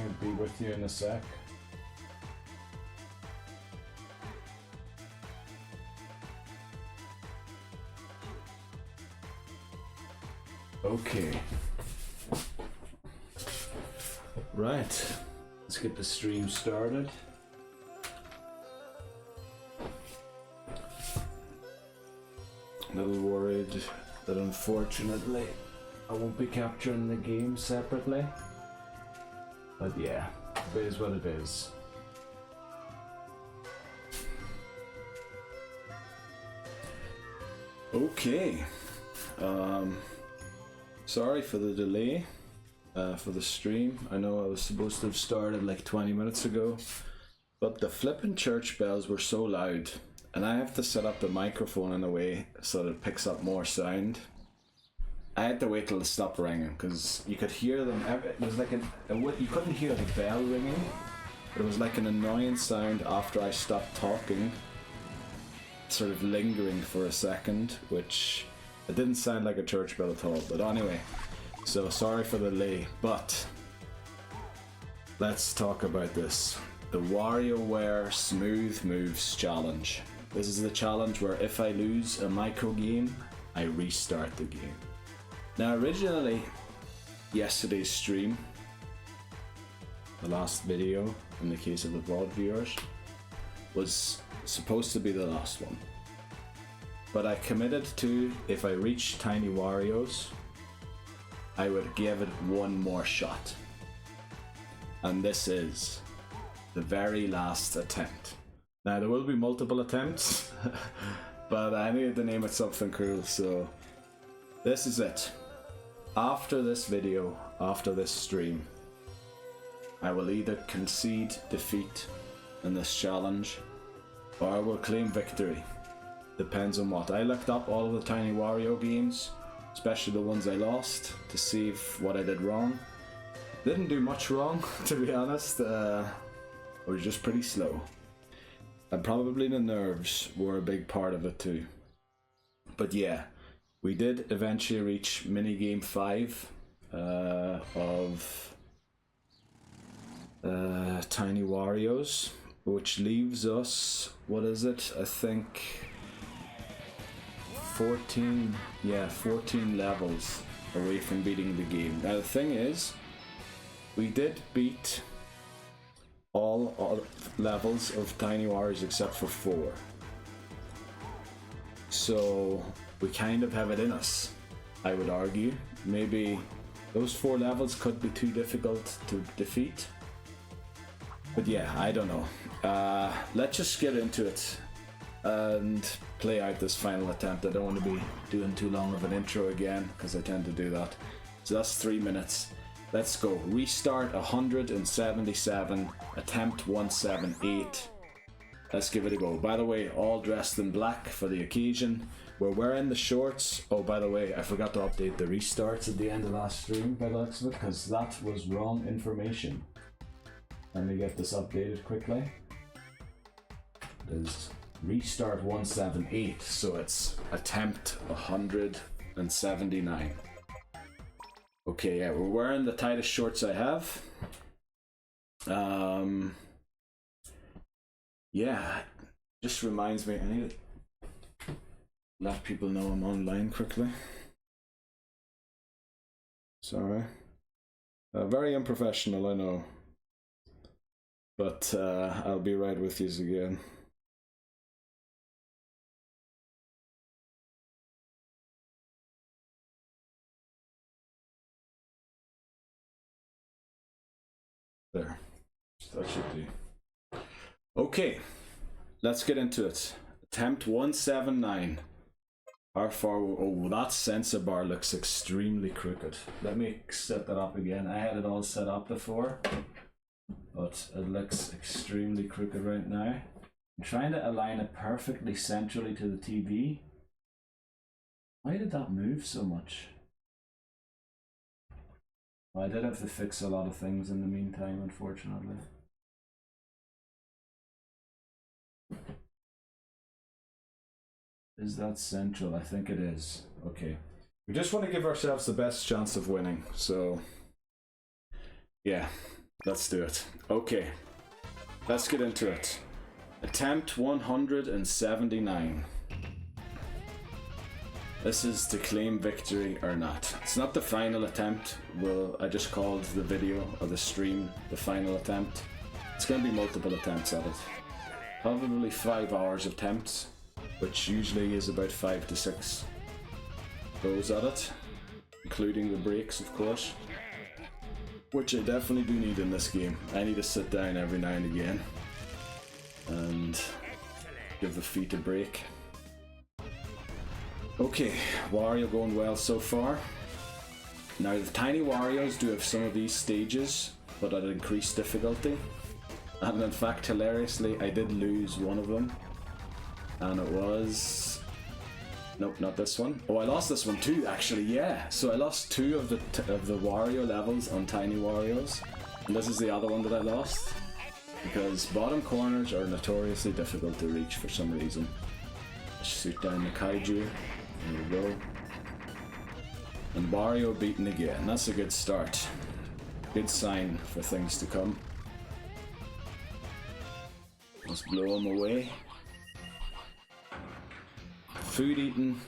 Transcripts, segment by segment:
I'll be with you in a sec. Okay. Right. Let's get the stream started. A little worried that unfortunately I won't be capturing the game separately. But yeah, it is what it is. Okay. Sorry for the delay for the stream. I know I was supposed to have started like 20 minutes ago, but the flippin' church bells were so loud, and I have to set up the microphone in a way so that it picks up more sound. I had to wait till it stopped ringing because you could hear them. It was like you couldn't hear the bell ringing, but it was like an annoying sound after I stopped talking, sort of lingering for a second, which it didn't sound like a church bell at all. But anyway, so sorry for the delay, but let's talk about this. The WarioWare Smooth Moves Challenge. This is the challenge where if I lose a micro game, I restart the game. Now originally, yesterday's stream, the last video in the case of the VOD viewers, was supposed to be the last one. But I committed to, if I reached Tiny Wario's, I would give it one more shot. And this is the very last attempt. Now there will be multiple attempts, but I needed to name it something cool, so this is it. After this video, after this stream, I will either concede defeat in this challenge, or I will claim victory. Depends on what. I looked up all of the Tiny Wario games, especially the ones I lost, to see what I did wrong. Didn't do much wrong, to be honest. I was just pretty slow. And probably the nerves were a big part of it too. But yeah, we did eventually reach minigame 5 of Tiny Wario's, which leaves us, what is it? I think 14 levels away from beating the game. Now the thing is, we did beat all levels of Tiny Warriors except for 4. So we kind of have it in us, I would argue. Maybe those 4 levels could be too difficult to defeat. But yeah, I don't know. Let's just get into it and play out this final attempt. I don't want to be doing too long of an intro again because I tend to do that. So that's 3 minutes. Let's go. Restart 177, attempt 178. Let's give it a go. By the way, all dressed in black for the occasion. We're wearing the shorts. Oh, by the way, I forgot to update the restarts at the end of last stream by the looks of it, because that was wrong information. Let me get this updated quickly. There's restart 178, so it's attempt 179. Okay, yeah, we're wearing the tightest shorts I have. Yeah, just reminds me, I need to let people know I'm online quickly. Sorry. Very unprofessional, I know. But I'll be right with you again. There. That should do. Okay, let's get into it. Attempt 179. How far? Oh, that sensor bar looks extremely crooked. Let me set that up again. I had it all set up before, but it looks extremely crooked right now. I'm trying to align it perfectly centrally to the TV. Why did that move so much? Well, I did have to fix a lot of things in the meantime, unfortunately. Is that central? I think it is. Okay. We just want to give ourselves the best chance of winning, so yeah. Let's do it. Okay, let's get into it. Attempt 179. This is to claim victory or not. It's not the final attempt. Well, I just called the video or the stream the final attempt. It's going to be multiple attempts at it. Probably 5 hours of attempts, which usually is about 5 to 6 goes at it, including the breaks, of course. Which I definitely do need in this game. I need to sit down every now and again and give the feet a break. Okay, Wario going well so far. Now the tiny Warios do have some of these stages, but at increased difficulty. And in fact, hilariously, I did lose one of them. And it was... Nope, not this one. Oh, I lost this one too, actually, yeah. So I lost 2 of the Wario levels on Tiny Warios. And this is the other one that I lost. Because bottom corners are notoriously difficult to reach for some reason. Shoot down the kaiju. There we go. And Wario beaten again. That's a good start. Good sign for things to come. Let's blow him away. Food eaten,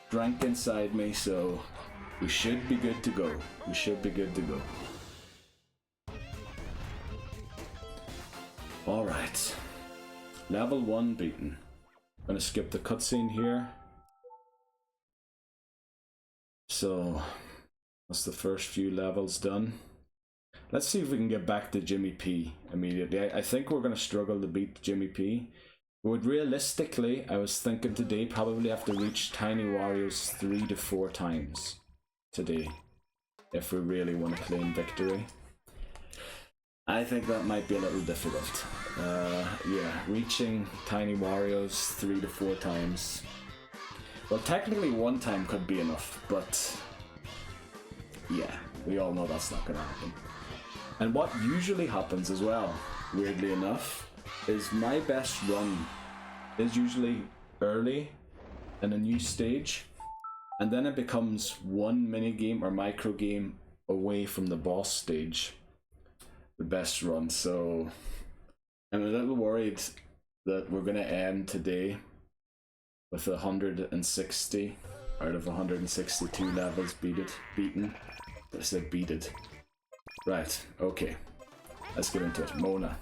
drank inside me, so we should be good to go. We should be good to go. Alright. Level 1 beaten. I'm gonna skip the cutscene here. So, that's the first few levels done. Let's see if we can get back to Jimmy P immediately. I think we're gonna struggle to beat Jimmy P. Would realistically, I was thinking today, probably have to reach Tiny Wario's 3 to 4 times today if we really want to claim victory. I think that might be a little difficult. Yeah, reaching Tiny Wario's 3 to 4 times. Well, technically 1 time could be enough, but yeah, we all know that's not gonna happen. And what usually happens as well, weirdly enough, is my best run is usually early in a new stage, and then it becomes 1 minigame or micro game away from the boss stage, the best run. So I'm a little worried that we're going to end today with 160 out of 162 levels beaten. I said beaten. Right, okay, let's get into it. Mona.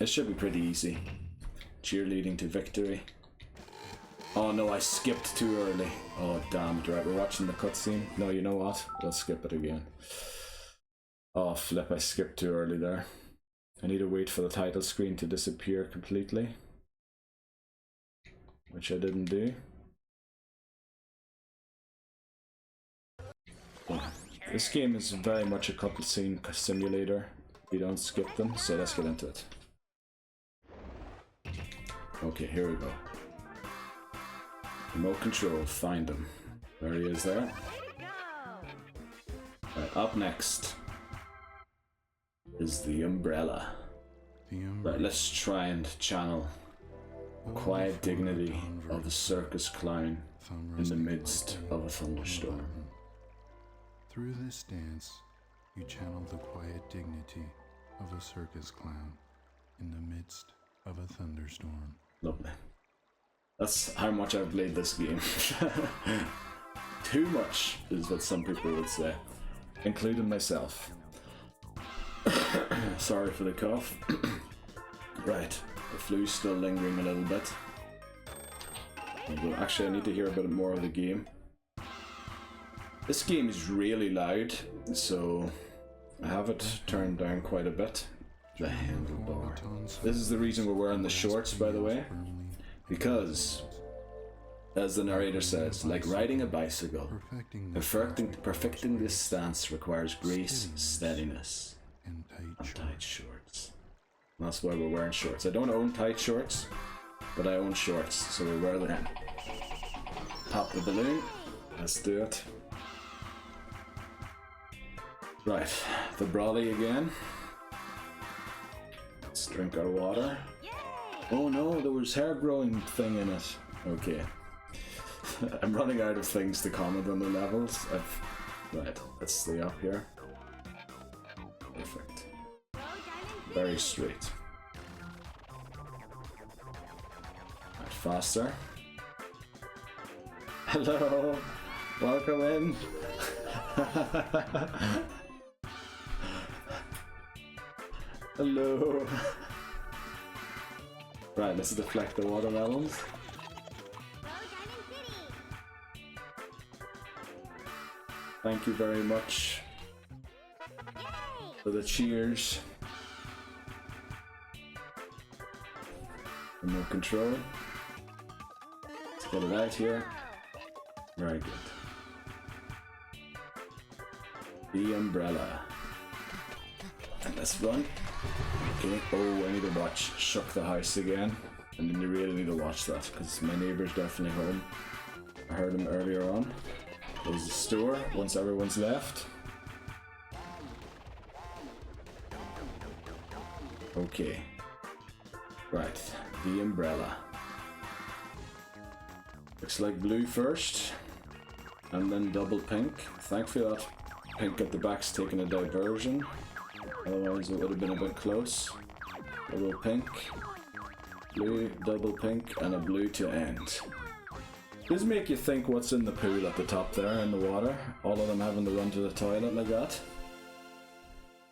It should be pretty easy. Cheerleading to victory. Oh no, I skipped too early. Oh damn it, right, we're watching the cutscene. No, you know what? Let's skip it again. Oh flip, I skipped too early there. I need to wait for the title screen to disappear completely. Which I didn't do. Yeah. This game is very much a cutscene simulator. You don't skip them, so let's get into it. Okay, here we go. Remote control, find him. There he is there. Right, up next is the umbrella. Right, let's try and channel quiet dignity of a circus clown in the midst of a thunderstorm. Through this dance, you channel the quiet dignity of a circus clown in the midst of a thunderstorm. Lovely. That's how much I've played this game. Too much is what some people would say, including myself. Sorry for the cough. Right, the flu's still lingering a little bit. Actually, I need to hear a bit more of the game. This game is really loud, so I have it turned down quite a bit. The handlebar. This is the reason we're wearing the shorts, by the way, because, as the narrator says, like riding a bicycle, perfecting this stance requires grace, steadiness, and tight shorts. And that's why we're wearing shorts. I don't own tight shorts, but I own shorts, so we wear them. Pop the balloon. Let's do it. Right, the brolly again. Let's drink our water. Oh no, there was hair growing thing in it. Okay. I'm running out of things to comment on the levels. Right, let's stay up here. Perfect. Very straight. Right, faster. Hello, welcome in. Hello. Right, let's deflect the watermelons. Thank you very much for the cheers. Remote control. Let's get it out here. Very good. The umbrella. And let's run. Okay. Oh, I need to watch Shook the House again. And then you really need to watch that because my neighbour's definitely home. I heard him earlier on. There's the store once everyone's left. Okay. Right, the umbrella. Looks like blue first, and then double pink. Thankfully that pink at the back's taking a diversion. Otherwise it would have been a bit close. Double pink, blue, double pink, and a blue to end. Does make you think what's in the pool at the top there in the water. All of them having to run to the toilet like that.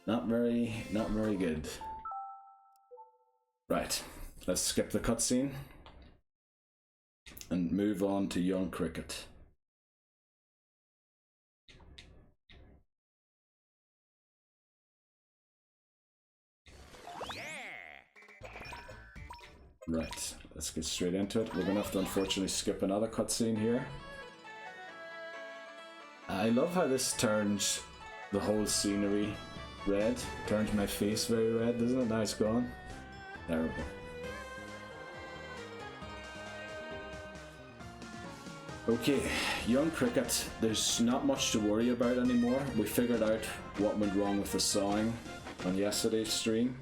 Not very good. Right, let's skip the cutscene and move on to Young Cricket. Right, let's get straight into it. We're gonna have to unfortunately skip another cutscene here. I love how this turns the whole scenery red. Turns my face very red, isn't it? Nice going. There we go. Okay, Young Cricket. There's not much to worry about anymore. We figured out what went wrong with the sawing on yesterday's stream.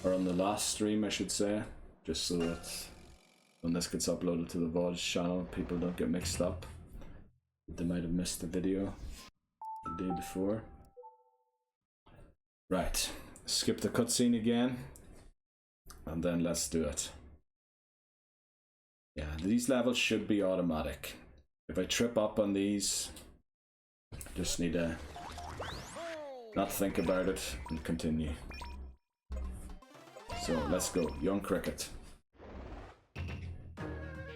Or on the last stream, I should say. Just so that when this gets uploaded to the VOD channel, people don't get mixed up. They might have missed the video the day before. Right, skip the cutscene again, and then let's do it. Yeah, these levels should be automatic. If I trip up on these, I just need to not think about it and continue. So let's go, Young Cricket.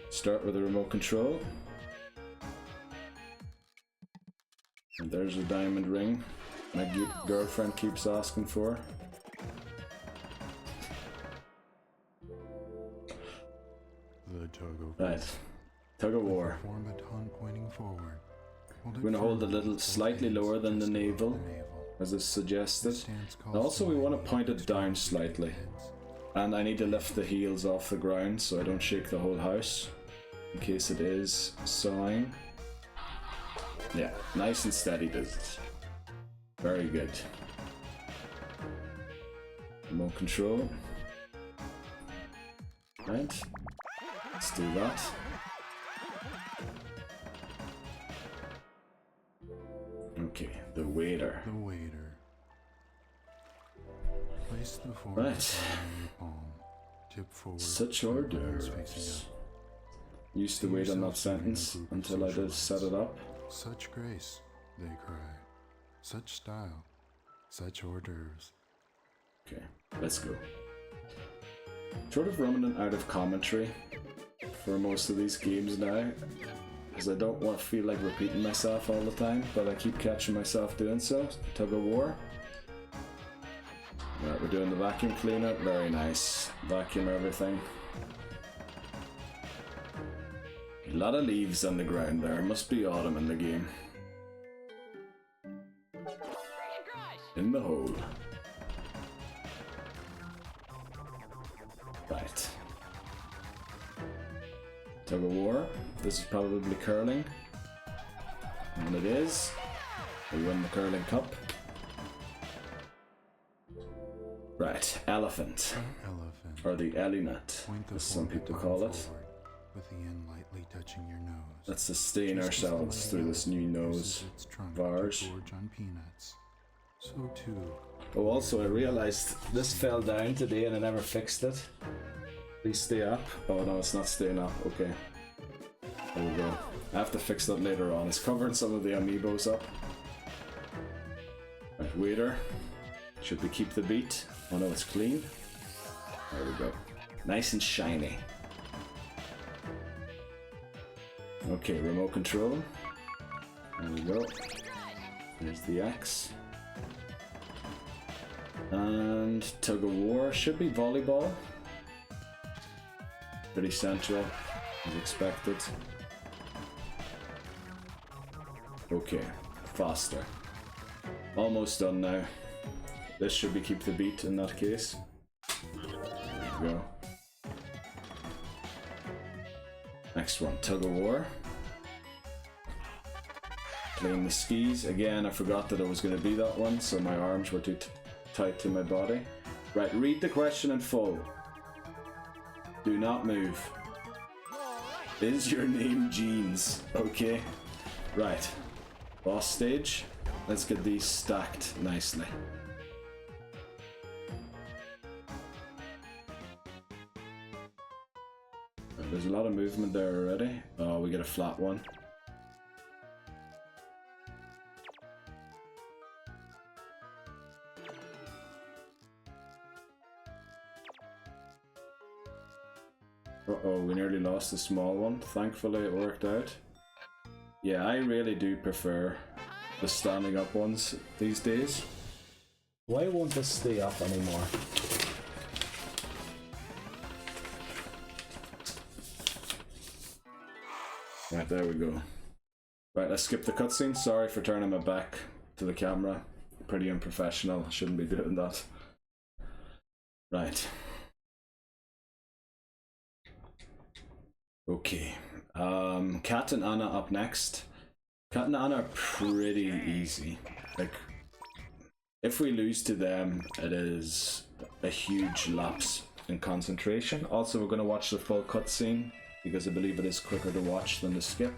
Start with the remote control. And there's a diamond ring my girlfriend keeps asking for. The tug of Right, tug of war. form a tongue pointing forward. We're going to hold it a little slightly lower than the navel, as is suggested. And also we want to point it down slightly. And I need to lift the heels off the ground so I don't shake the whole house, in case it is sawing. Yeah, nice and steady does it. Very good. Remote control. Right, let's do that. Okay, the waiter. The waiter. Place the fork Right. on your palm. Tip forward. Such with the hands facing orders. up. Used to wait on that sentence until I did set it up. Such grace, they cry. Such style. Such hors d'oeuvres. Okay, let's go. Sort of running out of commentary for most of these games now, because I don't want to feel like repeating myself all the time, but I keep catching myself doing so. Tug of war. Right, we're doing the vacuum cleaner. Very nice. Vacuum everything. A lot of leaves on the ground there. Must be autumn in the game. In the hole. Right. Tug of war. This is probably curling. And it is. We win the curling cup. Right, elephant. Elephant. Or the Elinut, Point the as some fork people palm call it. forward, with the end lightly touching your nose. Let's sustain Just as the ourselves lady through this new elephant nose uses its trunk of ours. to gorge on peanuts. so too. Oh, also I realized this fell down today and I never fixed it. Please stay up. Oh no, it's not staying up. Okay. There we go. I have to fix that later on. It's covering some of the amiibos up. Right, waiter. Should we keep the beat? Oh no, it's clean. There we go. Nice and shiny. Okay, remote control. There we go. There's the X. And tug of war should be volleyball. Pretty central, as expected. Okay, faster. Almost done now. This should be keep the beat in that case. There we go. Next one, tug of war. Playing the skis. Again, I forgot that it was going to be that one, so my arms were too tight to my body. Right, read the question in full. Do not move. Is your name Jeans? Okay. Right. Boss stage. Let's get these stacked nicely. There's a lot of movement there already. Oh, we get a flat one. Uh-oh, we nearly lost the small one. Thankfully it worked out. Yeah, I really do prefer the standing up ones these days. Why won't this stay up anymore? Right, there we go. Right, let's skip the cutscene. Sorry for turning my back to the camera. Pretty unprofessional. Shouldn't be doing that. Right. Okay. Kat and Anna up next. Kat and Anna are pretty easy. Like, if we lose to them, it is a huge lapse in concentration. Also, we're going to watch the full cutscene because I believe it is quicker to watch than to skip.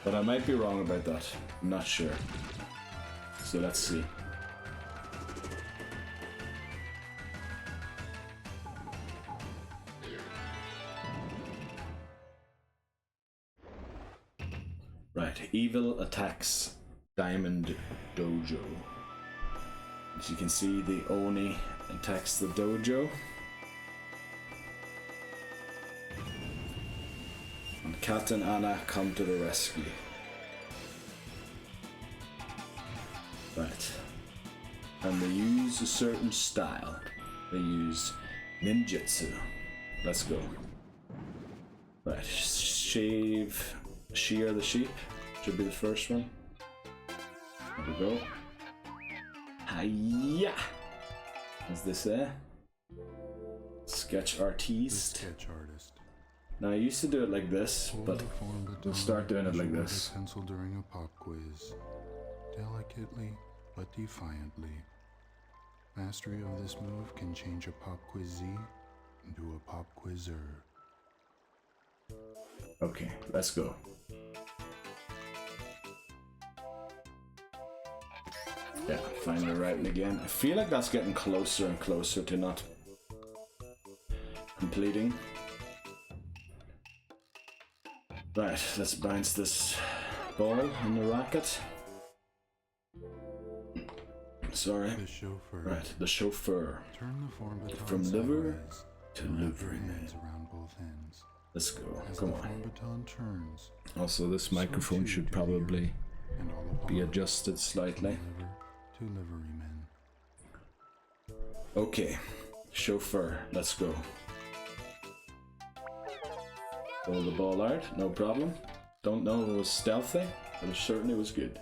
But I might be wrong about that. I'm not sure. So let's see. Right, evil attacks Diamond Dojo. As you can see, the Oni attacks the dojo. And Kat and Anna come to the rescue. Right. And they use a certain style. They use ninjutsu. Let's go. Right, shear the sheep. Should be the first one. There we go. Hiya! As they say. Sketch artiste. Sketch artist. Now I used to do it like this, but we'll start doing it like this. Pencil during a pop quiz, delicately but defiantly. Mastery of this move can change a pop quizzee into a pop quizzer. Okay, let's go. Yeah, finally writing again. I feel like that's getting closer and closer to not completing. Right, let's bounce this ball in the racket. Sorry. The chauffeur. Right, the chauffeur. Turn the form baton From liver sideways to and wrap your livery. hands around both ends. Let's go. As Come the on. form baton turns, Also, this so microphone too should do the probably earth and all be upon it, adjusted slightly. from liver to liverymen. Okay, chauffeur, let's go. Pull the ball out, no problem. Don't know if it was stealthy, but it certainly was good.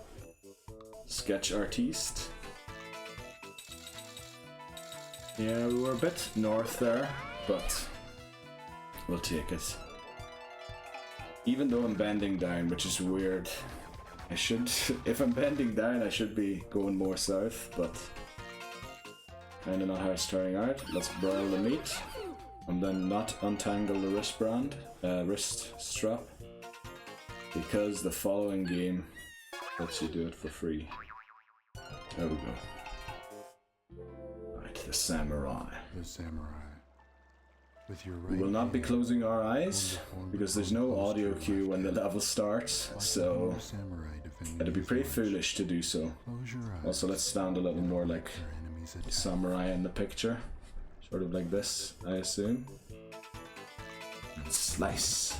Sketch artiste. Yeah, we were a bit north there, but we'll take it. Even though I'm bending down, which is weird. I should, if I'm bending down, I should be going more south, but kinda not how it's turning out. Let's broil the meat, and then not untangle the wrist strap, because the following game lets you do it for free. There we go. Right, the samurai. The samurai. With your We right will not be hand, closing our eyes form the form because there's of no close audio to cue your when the head. level starts, Like so another samurai defending it'd be his pretty lodge. foolish to do so. Close your eyes. Also, let's stand a little more like Your enemy's attack. samurai in the picture. Sort of like this, I assume. And slice.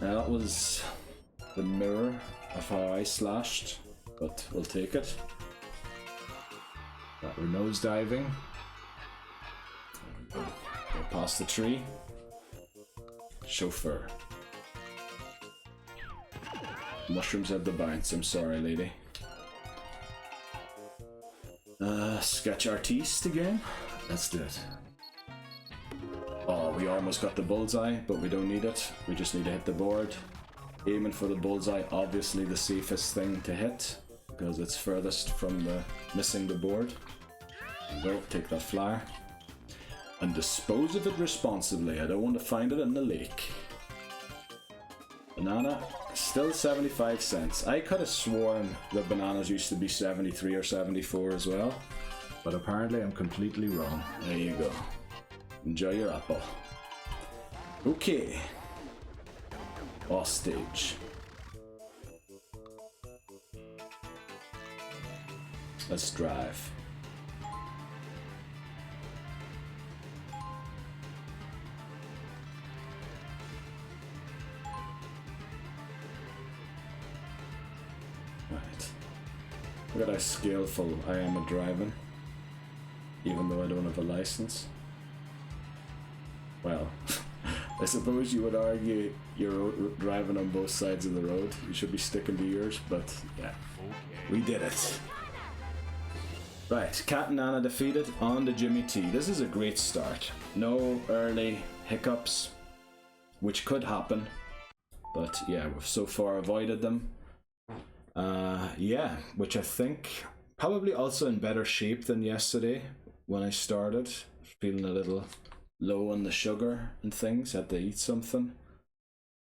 Now that was the mirror of how I slashed, but we'll take it. Got our nose diving. Go past the tree. Chauffeur. Mushrooms have the bounce, I'm sorry, lady. Sketch artiste again. Let's do it. Oh, we almost got the bullseye, but we don't need it. We just need to hit the board. Aiming for the bullseye, obviously the safest thing to hit, because it's furthest from the missing the board. Go, take that flower. And dispose of it responsibly. I don't want to find it in the lake. Banana, still 75 cents. I could have sworn that bananas used to be 73 or 74 as well, but apparently I'm completely wrong. There you go. Enjoy your apple. Okay. Boss stage. Let's drive. Right. Look at how skillful I am at driving, even though I don't have a license. Well, I suppose you would argue you're driving on both sides of the road. You should be sticking to yours, but yeah, we did it. Right, Cat and Nana defeated on the Jimmy T. This is a great start. No early hiccups, which could happen, but yeah, we've so far avoided them. Yeah, which I think probably also in better shape than yesterday when I started. Feeling a little low on the sugar and things, had to eat something.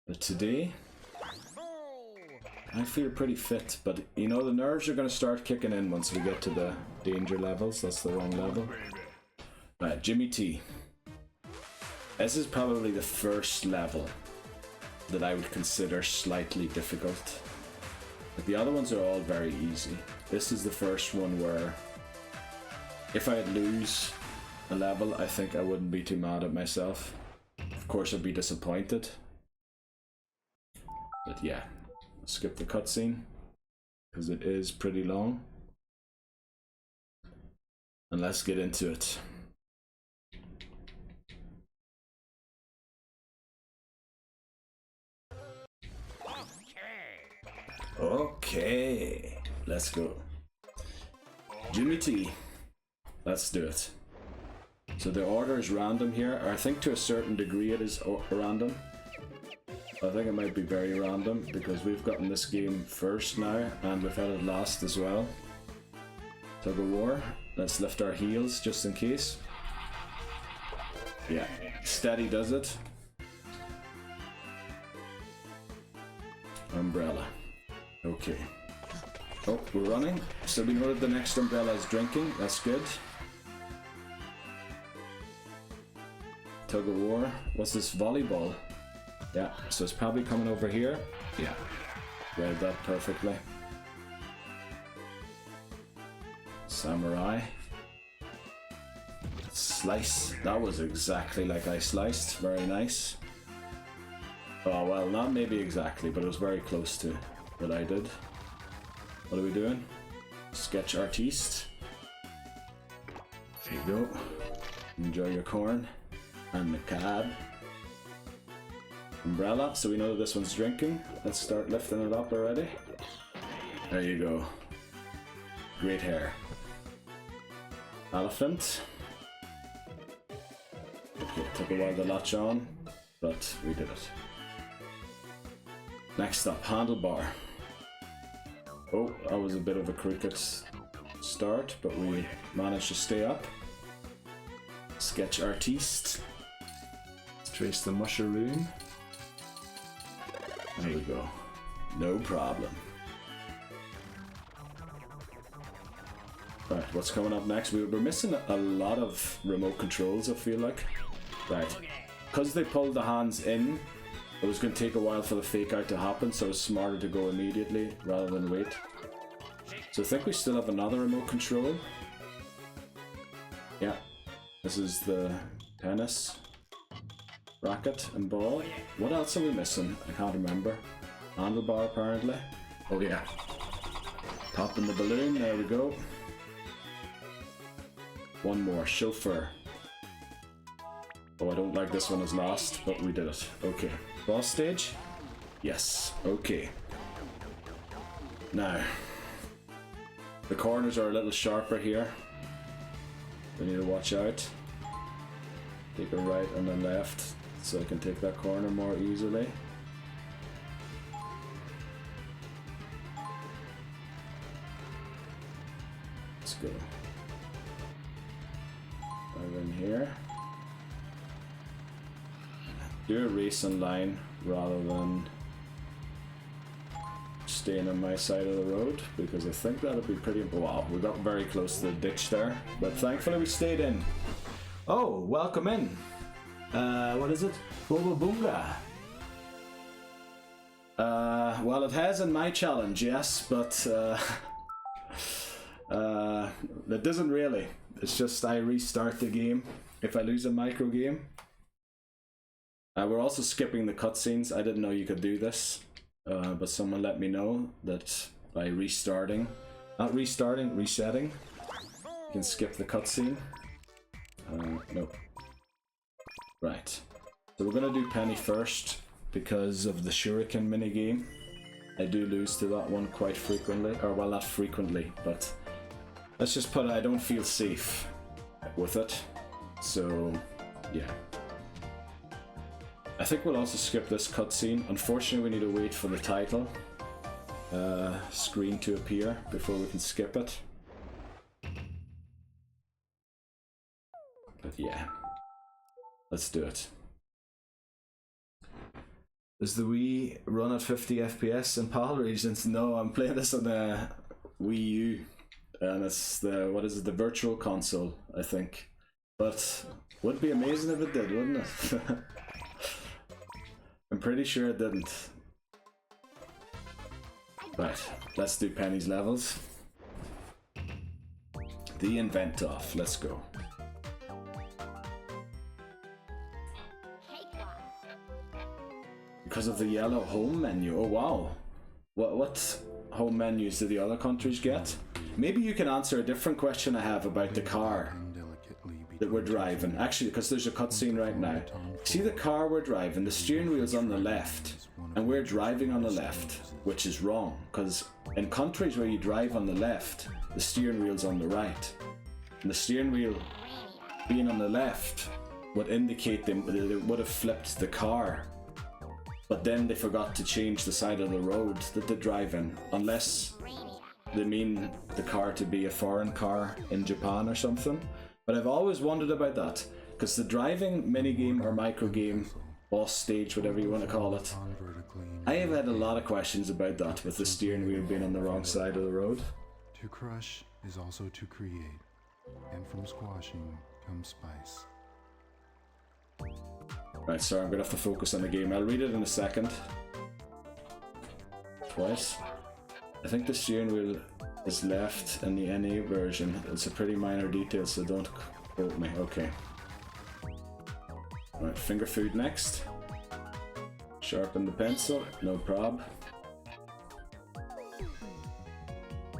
But today, I feel pretty fit, but you know, the nerves are going to start kicking in once we get to the danger levels. That's the wrong level. Right, Jimmy T. This is probably the first level that I would consider slightly difficult. But the other ones are all very easy. This is the first one where if I'd lose a level, I think I wouldn't be too mad at myself. Of course, I'd be disappointed. But yeah, skip the cutscene because it is pretty long. And let's get into it. Okay, let's go. Jimmy T. Let's do it. So the order is random here, or I think to a certain degree it is random. I think it might be very random because we've gotten this game first now and we've had it last as well. Tug of war. Let's lift our heels just in case. Yeah, steady does it. Umbrella. Okay. Oh, we're running. So we know that the next umbrella is drinking. That's good. Tug of war. What's this? Volleyball. Yeah, so it's probably coming over here. Yeah. Read that perfectly. Samurai. Slice. That was exactly like I sliced. Very nice. Oh, well, not maybe exactly, but it was very close to what I did. What are we doing? Sketch artiste. There you go. Enjoy your corn. And the cab. Umbrella, so we know that this one's drinking. Let's start lifting it up already. There you go. Great hair. Elephant. Okay, took a while to latch on, but we did it. Next up, handlebar. Oh, that was a bit of a crooked start, but we managed to stay up. Sketch artiste. Let's trace the mushroom. There we go. No problem. Right, what's coming up next? We're missing a lot of remote controls, I feel like. Right. Because they pulled the hands in, it was going to take a while for the fake out to happen, so it's smarter to go immediately rather than wait. So I think we still have another remote control. Yeah. This is the tennis racket and ball. What else are we missing? I can't remember. Handlebar apparently. Oh yeah. Popping the balloon, there we go. One more, chauffeur. Oh, I don't like this one as last, but we did it. Okay. Boss stage? Yes. Okay. Now, the corners are a little sharper here. We need to watch out. Take a right and a left so I can take that corner more easily. Let's go. Over in here. Do a racing line rather than staying on my side of the road, because I think that'll be pretty... Wow, we got very close to the ditch there, but thankfully we stayed in. Oh, welcome in. What is it? Boba Boonga. Well, it has in my challenge, yes, but it doesn't really. It's just I restart the game if I lose a micro game. We're also skipping the cutscenes. I didn't know you could do this, but someone let me know that by resetting, you can skip the cutscene. Nope. Right. So we're gonna do Penny first because of the Shuriken minigame. I do lose to that one quite frequently, or well, not frequently, but let's just put it, I don't feel safe with it. So, yeah. I think we'll also skip this cutscene. Unfortunately, we need to wait for the title screen to appear before we can skip it. But yeah, let's do it. Does the Wii run at 50 FPS in PAL regions? No, I'm playing this on the Wii U, and it's the, what is it, the Virtual Console, I think. But would be amazing if it did, wouldn't it? I'm pretty sure it didn't. Right, let's do Penny's levels. The invent off, let's go. Because of the yellow home menu, oh wow. What home menus do the other countries get? Maybe you can answer a different question I have about the car that we're driving. Actually, because there's a cutscene right now. See the car we're driving, the steering wheel's on the left, and we're driving on the left, which is wrong, because in countries where you drive on the left, the steering wheel's on the right. And the steering wheel being on the left would indicate they would have flipped the car. But then they forgot to change the side of the road that they drive in, unless they mean the car to be a foreign car in Japan or something. But I've always wondered about that, because the driving minigame or microgame, boss stage, whatever you want to call it, I have had a lot of questions about that with the steering wheel being on the wrong side of the road. To crush is also to create, and from squashing comes spice. Right, sorry, I'm gonna have to focus on the game. I'll read it in a second. Twice. I think the steering wheel is left in the NA version. It's a pretty minor detail, so don't quote me. Okay. Right, finger food next. Sharpen the pencil, no prob.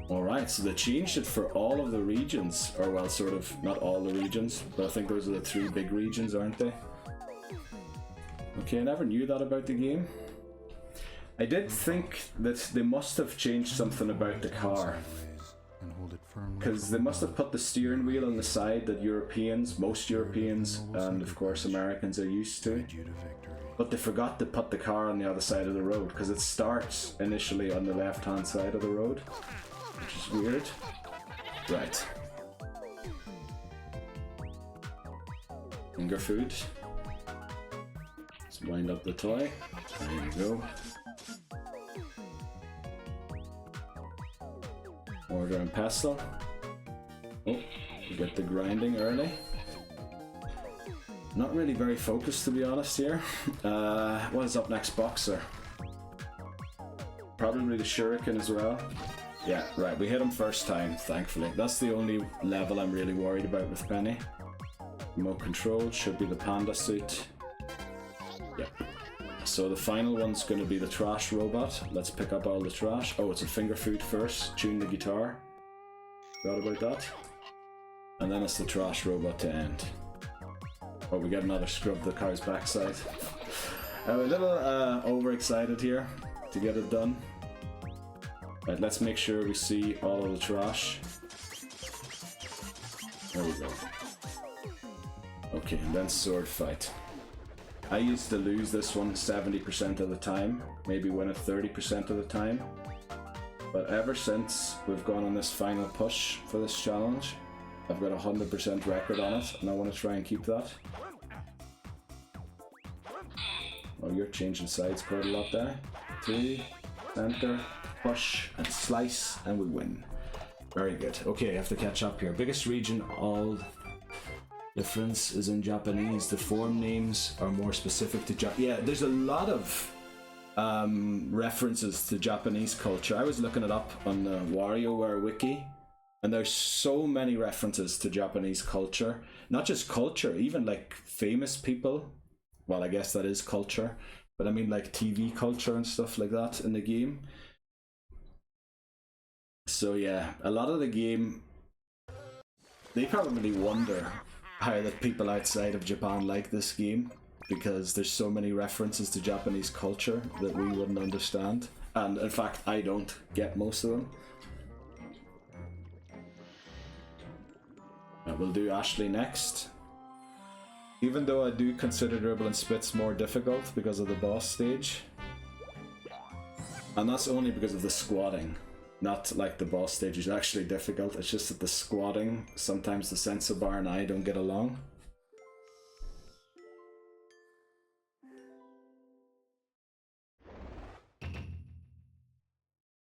Alright, so they changed it for all of the regions, or well, sort of, not all the regions, but I think those are the 3 big regions, aren't they? Okay, I never knew that about the game. I did think that they must have changed something about the car, because they must have put the steering wheel on the side that Europeans, most Europeans, and of course Americans are used to. But they forgot to put the car on the other side of the road, because it starts initially on the left hand side of the road, which is weird. Right. Finger food. Let's wind up the toy. There you go. Order and pestle. Oh, we get the grinding early. Not really very focused, to be honest here. What is up next? Boxer. Probably the Shuriken as well. Yeah, right, we hit him first time, thankfully. That's the only level I'm really worried about with Penny. Remote control should be the panda suit. Yep. So the final one's going to be the trash robot. Let's pick up all the trash. Oh, it's a finger food first. Tune the guitar. Forgot about that. And then it's the trash robot to end. Oh, we get another scrub the car's backside. I'm a little overexcited here to get it done. Right, let's make sure we see all of the trash. There we go. Okay, and then sword fight. I used to lose this one 70% of the time, maybe win it 30% of the time. But ever since we've gone on this final push for this challenge, I've got a 100% record on it, and I want to try and keep that. Oh, you're changing sides quite a lot there. 2, center, push, and slice, and we win. Very good. Okay, I have to catch up here. Biggest region, all difference is in Japanese. The form names are more specific to Yeah, there's a lot of references to Japanese culture. I was looking it up on the WarioWare wiki, and there's so many references to Japanese culture. Not just culture, even like famous people. Well, I guess that is culture, but I mean like TV culture and stuff like that in the game. So yeah, a lot of the game, they probably wonder how the people outside of Japan like this game, because there's so many references to Japanese culture that we wouldn't understand. And in fact, I don't get most of them. We'll do Ashley next. Even though I do consider Dribble and Spits more difficult because of the boss stage. And that's only because of the squatting. Not like the boss stage is actually difficult, it's just that the squatting, sometimes the sensor bar and I don't get along.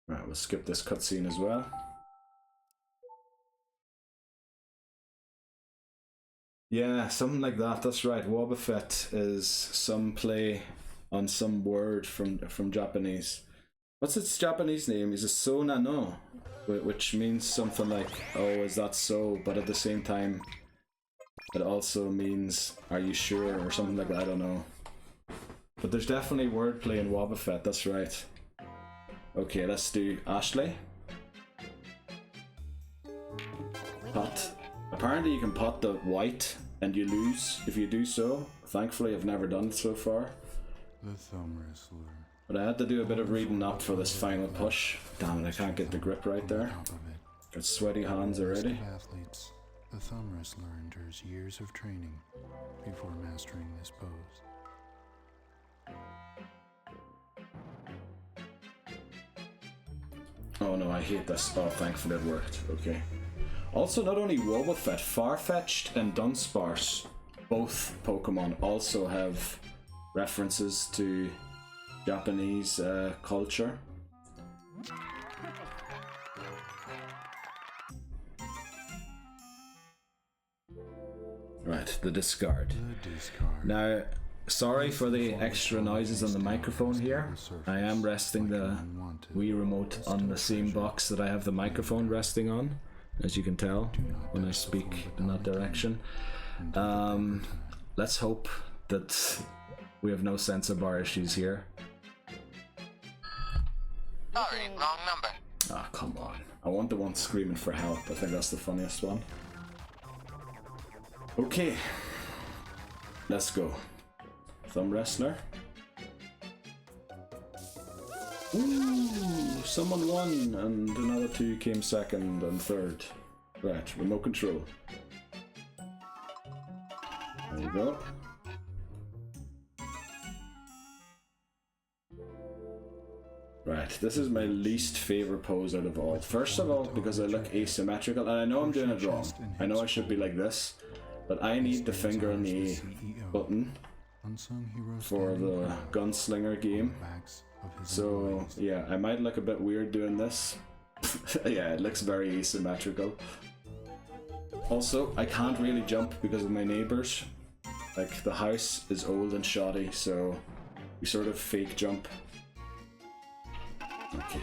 Right, we'll skip this cutscene as well. Yeah, something like that, that's right. Wobbuffet is some play on some word from Japanese. What's its Japanese name? Is it so nano? Which means something like, oh, is that so? But at the same time, it also means, are you sure? Or something like that, I don't know. But there's definitely wordplay in Wobbuffet, that's right. Okay, let's do Ashley. Pot. Apparently you can pot the white and you lose if you do so. Thankfully I've never done it so far. The thumb wrestler. But I had to do a bit of reading up for this final push. Damn it, I can't get the grip right there. Got sweaty hands already. Athletes, the thumb wrestler endures years of training before mastering this pose. Oh no, I hate this. Oh, thankfully it worked. Okay. Also, not only Wobbuffet, Farfetch'd and Dunsparce, both Pokemon, also have references to Japanese culture. Right, the discard. Now, sorry for the extra noises on the microphone here. I am resting the Wii remote on the same box that I have the microphone resting on, as you can tell when I speak in that direction. Let's hope that we have no sensor bar issues here. Sorry, wrong number. Ah, come on. I want the one screaming for help. I think that's the funniest one. Okay. Let's go. Thumb wrestler. Ooh, someone won and another two came second and third. Right, remote control. There we go. Right, this is my least favorite pose out of all. First of all, because I look asymmetrical, and I know I'm doing it wrong. I know I should be like this, but I need the finger on the A button for the gunslinger game. So yeah, I might look a bit weird doing this. Yeah, it looks very asymmetrical. Also, I can't really jump because of my neighbors. Like, the house is old and shoddy, so we sort of fake jump. Okay.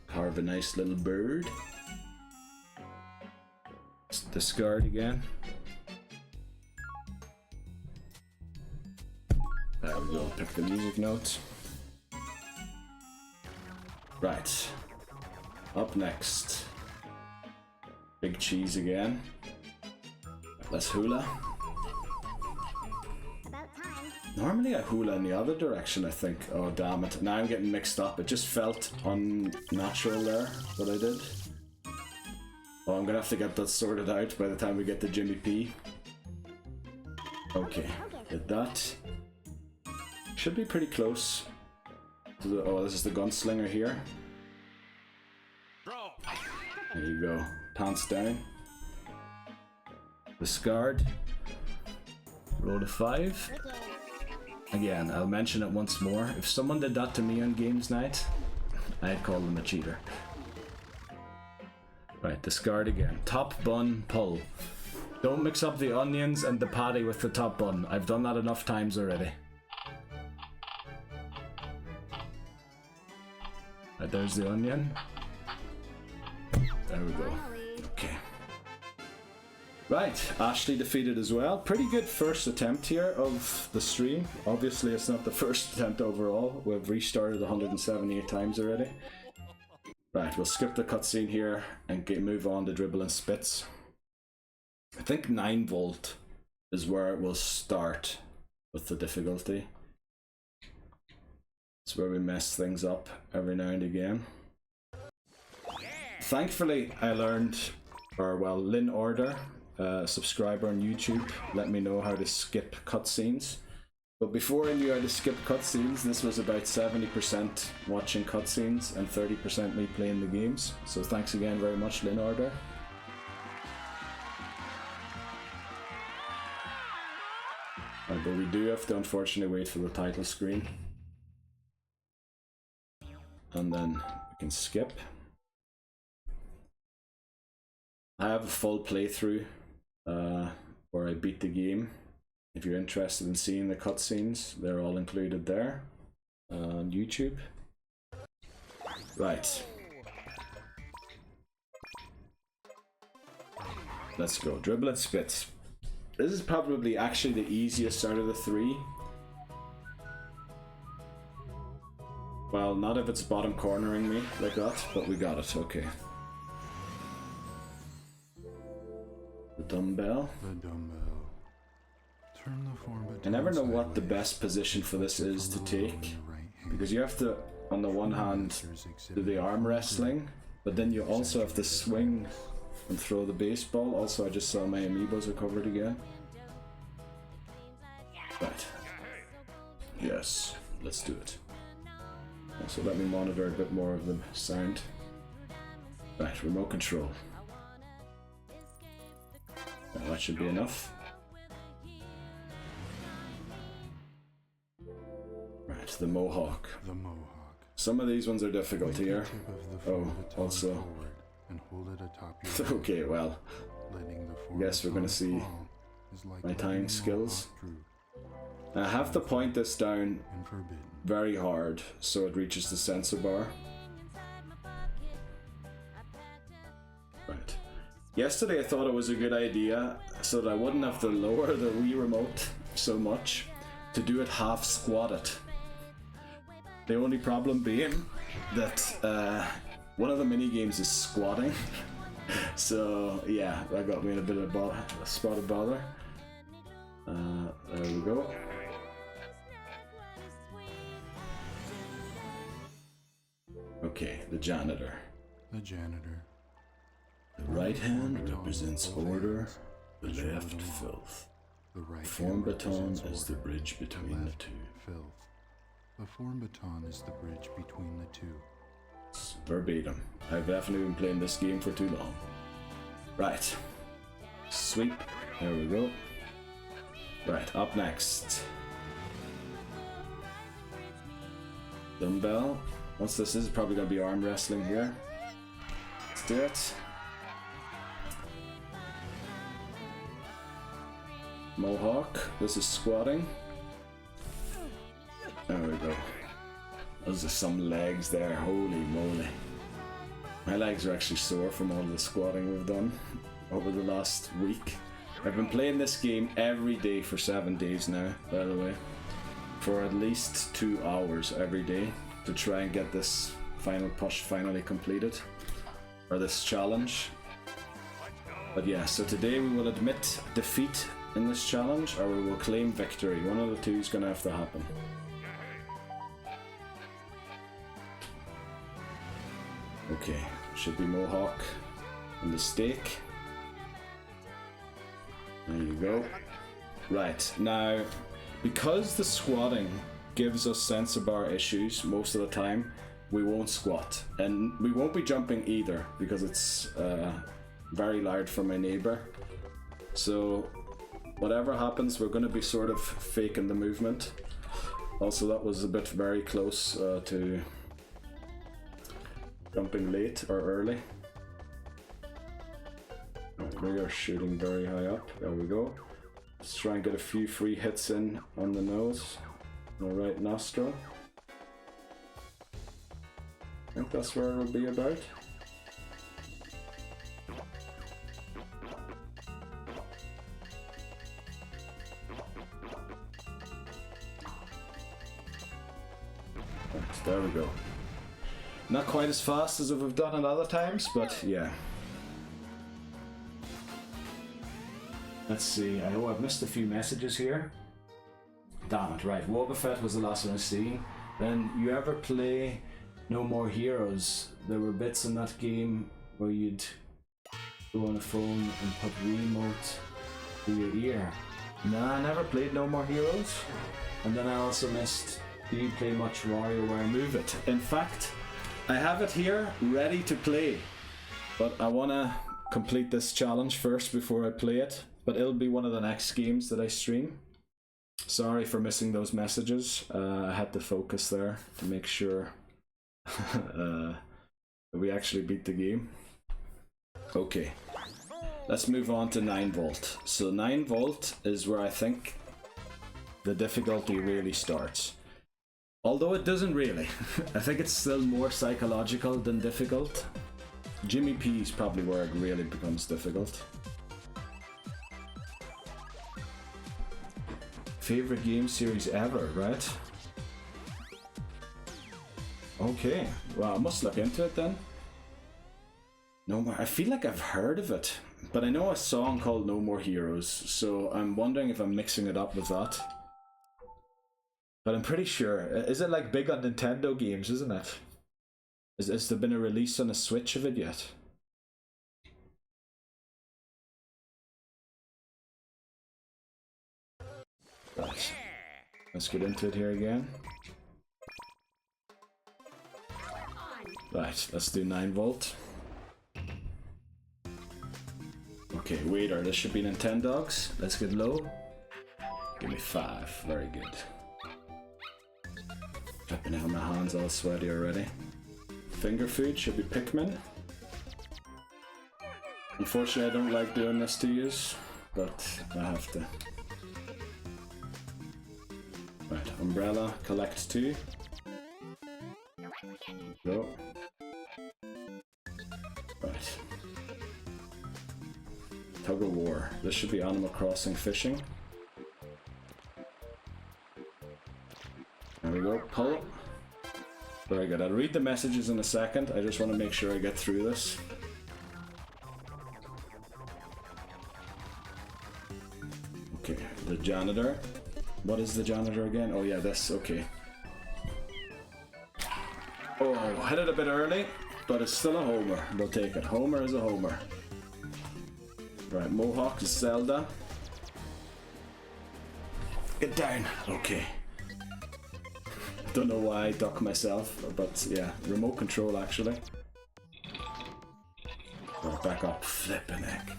Carve a nice little bird. Discard again. There we go, pick the music notes. Right. Up next. Big cheese again. Let's hula. Normally I hula in the other direction, I think. Oh, damn it. Now I'm getting mixed up. It just felt unnatural there, what I did. Oh, I'm gonna have to get that sorted out by the time we get to Jimmy P. Okay, did that. Should be pretty close to the, oh, this is the gunslinger here. There you go. Pants down. Discard. Roll a 5. Again, I'll mention it once more. If someone did that to me on games night, I'd call them a cheater. Right, discard again. Top bun, pull. Don't mix up the onions and the patty with the top bun. I've done that enough times already. Right, there's the onion. There we go. Okay. Right, Ashley defeated as well. Pretty good first attempt here of the stream. Obviously it's not the first attempt overall. We've restarted 178 times already. Right, we'll skip the cutscene here and move on to dribble and spits. I think 9 volt is where it will start with the difficulty. It's where we mess things up every now and again. Thankfully, I learned, or well, Lynn Order, a subscriber on YouTube, let me know how to skip cutscenes. But before I knew how to skip cutscenes, this was about 70% watching cutscenes and 30% me playing the games. So thanks again very much, Lynn Order. Right, but we do have to unfortunately wait for the title screen. And then we can skip. I have a full playthrough where I beat the game. If you're interested in seeing the cutscenes, they're all included there on YouTube. Right. Let's go. Dribble and spit. This is probably actually the easiest out of the 3. Well, not if it's bottom cornering me like that, but we got it. Okay. The dumbbell. The dumbbell. Turn the form I never know what the best position for this is to take, because you have to, on the one hand, do the arm wrestling, but then you also have to swing and throw the baseball. Also, I just saw my amiibos are covered again. Right. Yes, let's do it. Also, let me monitor a bit more of the sound. Right, remote control. Now, that should be enough. Right, the mohawk. The mohawk. Some of these ones are difficult here. Oh, also. And hold it atop your Okay, well. I guess we're gonna see my tying skills. Now, I have to point this down very hard so it reaches the sensor bar. Right. Yesterday I thought it was a good idea so that I wouldn't have to lower the Wii remote so much to do it half squatted. The only problem being that one of the mini games is squatting. So yeah, that got me in a bit of a spot of bother. There we go. Okay, the janitor. The janitor. The right hand represents order, the left filth. The right Form hand baton represents is the order, bridge between the two. Filth. The form baton is the bridge between the two. It's verbatim. I've definitely been playing this game for too long. Right. Sweep. There we go. Right, up next. Dumbbell. Once this is probably going to be arm wrestling here. Let's do it. Mohawk. This is squatting. There we go. Those are some legs there, holy moly. My legs are actually sore from all the squatting we've done over the last week. I've been playing this game every day for 7 days now, by the way. For at least 2 hours every day to try and get this final push finally completed. Or this challenge. But yeah, so today we will admit defeat in this challenge or we will claim victory. One of the two is gonna have to happen. Okay, should be Mohawk and the stake. There you go. Right, now, because the squatting gives us sensor bar issues most of the time, we won't squat. And we won't be jumping either, because it's very loud for my neighbor. So, whatever happens, we're going to be sort of faking the movement. Also, that was a bit very close to jumping late or early. Right, we are shooting very high up. There we go. Let's try and get a few free hits in on the nose, on the right nostril. I think that's where it'll be about. Right, there we go. Not quite as fast as we've done it other times, but yeah. Let's see, I know I've missed a few messages here. Damn it, right, Wobbuffet was the last one I seen. Then, you ever play No More Heroes? There were bits in that game where you'd go on a phone and put remote to your ear. Nah, I never played No More Heroes. And then I also missed, do you play much WarioWare Move It? In fact, I have it here, ready to play. But I want to complete this challenge first before I play it. But it'll be one of the next games that I stream. Sorry for missing those messages. I had to focus there to make sure we actually beat the game. Okay, let's move on to 9 volt. So 9 volt is where I think the difficulty really starts. Although it doesn't really. I think it's still more psychological than difficult. Jimmy P is probably where it really becomes difficult. Favorite game series ever, right? Okay, well I must look into it then. No More, I feel like I've heard of it, but I know a song called No More Heroes, so I'm wondering if I'm mixing it up with that. But I'm pretty sure, is it like big on Nintendo games, isn't it? Has there been a release on a Switch of it yet? Right. Let's get into it here again. Right, let's do 9 volt. Okay, waiter, this should be Nintendogs. Let's get low. Give me 5, very good. Flipping out, my hands all sweaty already. Finger food should be Pikmin. Unfortunately, I don't like doing this to yous, but I have to. Right, umbrella, collect 2. Go. Right. Tug of War. This should be Animal Crossing fishing. There we go, pull. Very good. I'll read the messages in a second. I just want to make sure I get through this. Okay, the janitor. What is the janitor again? Oh yeah, this, okay. Oh, hit it a bit early, but it's still a homer. We'll take it. Homer is a homer. Right, Mohawk is Zelda. Get down. Okay. Don't know why I duck myself, but yeah, remote control actually. Right, back up. Flippin' heck.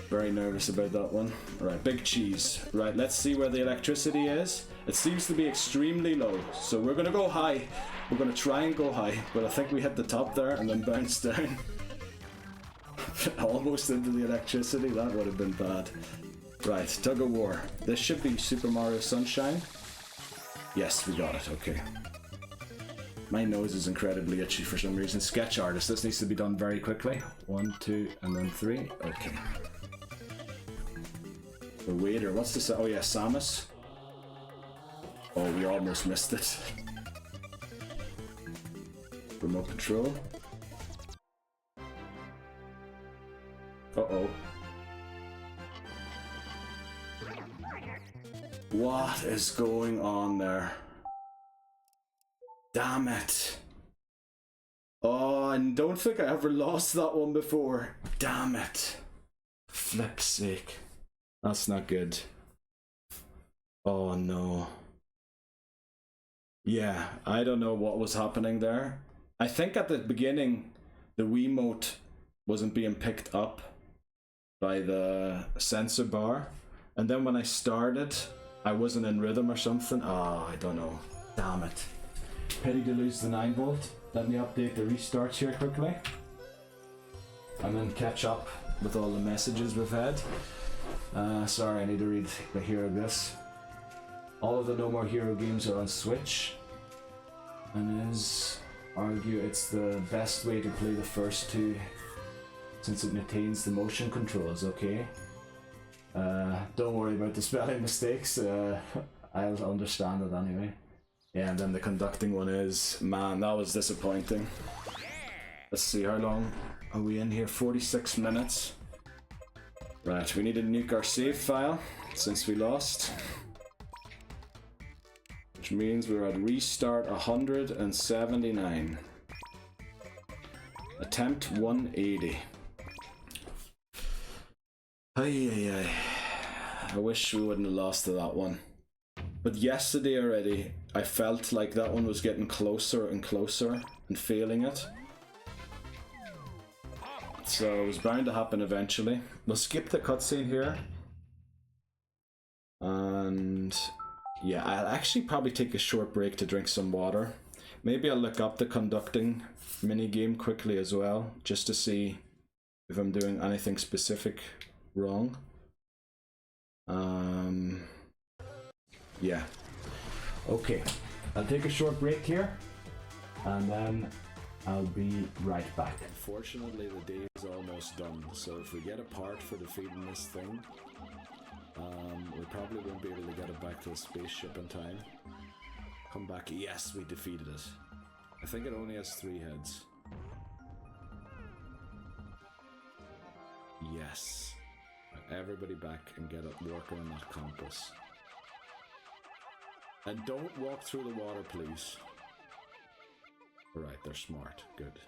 Very nervous about that one. Right, big cheese. Right, let's see where the electricity is. It seems to be extremely low, so we're gonna go high. We're gonna try and go high, but I think we hit the top there and then bounced down. Almost into the electricity, that would have been bad. Right, tug of war. This should be Super Mario Sunshine. Yes, we got it, okay. My nose is incredibly itchy for some reason. Sketch artist, this needs to be done very quickly. 1, 2, and then 3. Okay. The waiter, what's this? Oh yeah, Samus. Oh, we almost missed it. Remote control. Uh-oh. What is going on there? Damn it. Oh, I don't think I ever lost that one before. Damn it. Flip's sake. That's not good. Oh no. Yeah, I don't know what was happening there. I think at the beginning, the Wiimote wasn't being picked up by the sensor bar. And then when I started, I wasn't in rhythm or something. Oh, I don't know. Damn it. Pity to lose the 9-volt. Let me update the restarts here quickly. And then catch up with all the messages we've had. Sorry, I need to read the hero this. All of the No More Hero games are on Switch. And argue it's the best way to play the first two since it maintains the motion controls, okay? Don't worry about the spelling mistakes. I'll understand it anyway. Yeah, and then the conducting one is, man, that was disappointing. Let's see, how long are we in here? 46 minutes. Right, we need to nuke our save file since we lost. Which means we're at restart 179. Attempt 180. Ay. I wish we wouldn't have lost to that one. But yesterday already, I felt like that one was getting closer and closer and failing it. So it was bound to happen eventually. We'll skip the cutscene here. And yeah, I'll actually probably take a short break to drink some water. Maybe I'll look up the conducting minigame quickly as well, just to see if I'm doing anything specific wrong. Yeah. Okay, I'll take a short break here, and then I'll be right back. Unfortunately, the day is almost done, so if we get a part for defeating this thing, we probably won't be able to get it back to the spaceship in time. Come back. Yes, we defeated it. I think it only has 3 heads. Yes. Everybody back and get up working on that compass. And don't walk through the water, please. Alright, they're smart. Good.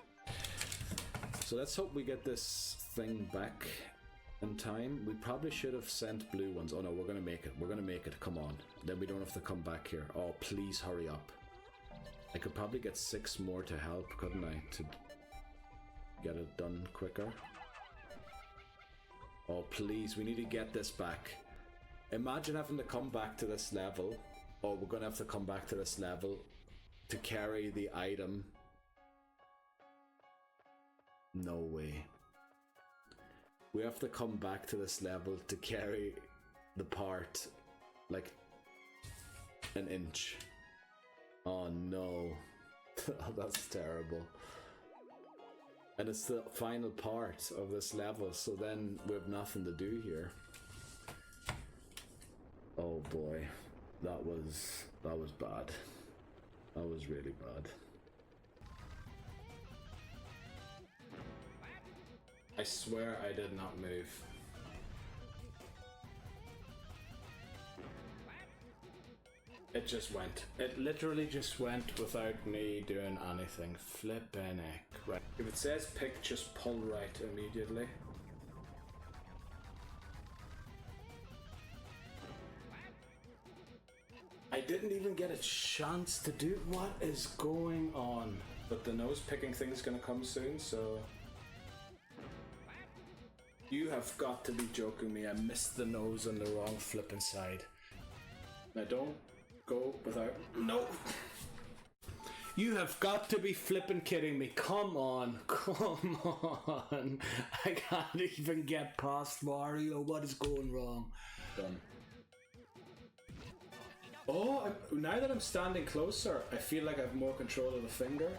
So let's hope we get this thing back in time. We probably should have sent blue ones. Oh no, we're gonna make it. We're gonna make it. Come on. Then we don't have to come back here. Oh, please hurry up. I could probably get 6 more to help, couldn't I? To get it done quicker. Oh, please. We need to get this back. Imagine having to come back to this level. Oh, we're gonna have to come back to this level to carry the item. No way. We have to come back to this level to carry the part like an inch. Oh no. That's terrible. And it's the final part of this level, so then we have nothing to do here. Oh boy. That was bad. That was really bad. I swear I did not move. It just went. It literally just went without me doing anything. Flippin' heck. Right. If it says pick, just pull right immediately. I didn't even get a chance to do. What is going on? But the nose picking thing's gonna come soon, so. You have got to be joking me. I missed the nose on the wrong flippin' side. Now don't go without. No! You have got to be flippin' kidding me. Come on. Come on. I can't even get past Mario. What is going wrong? Done. Oh, now that I'm standing closer, I feel like I have more control of the finger.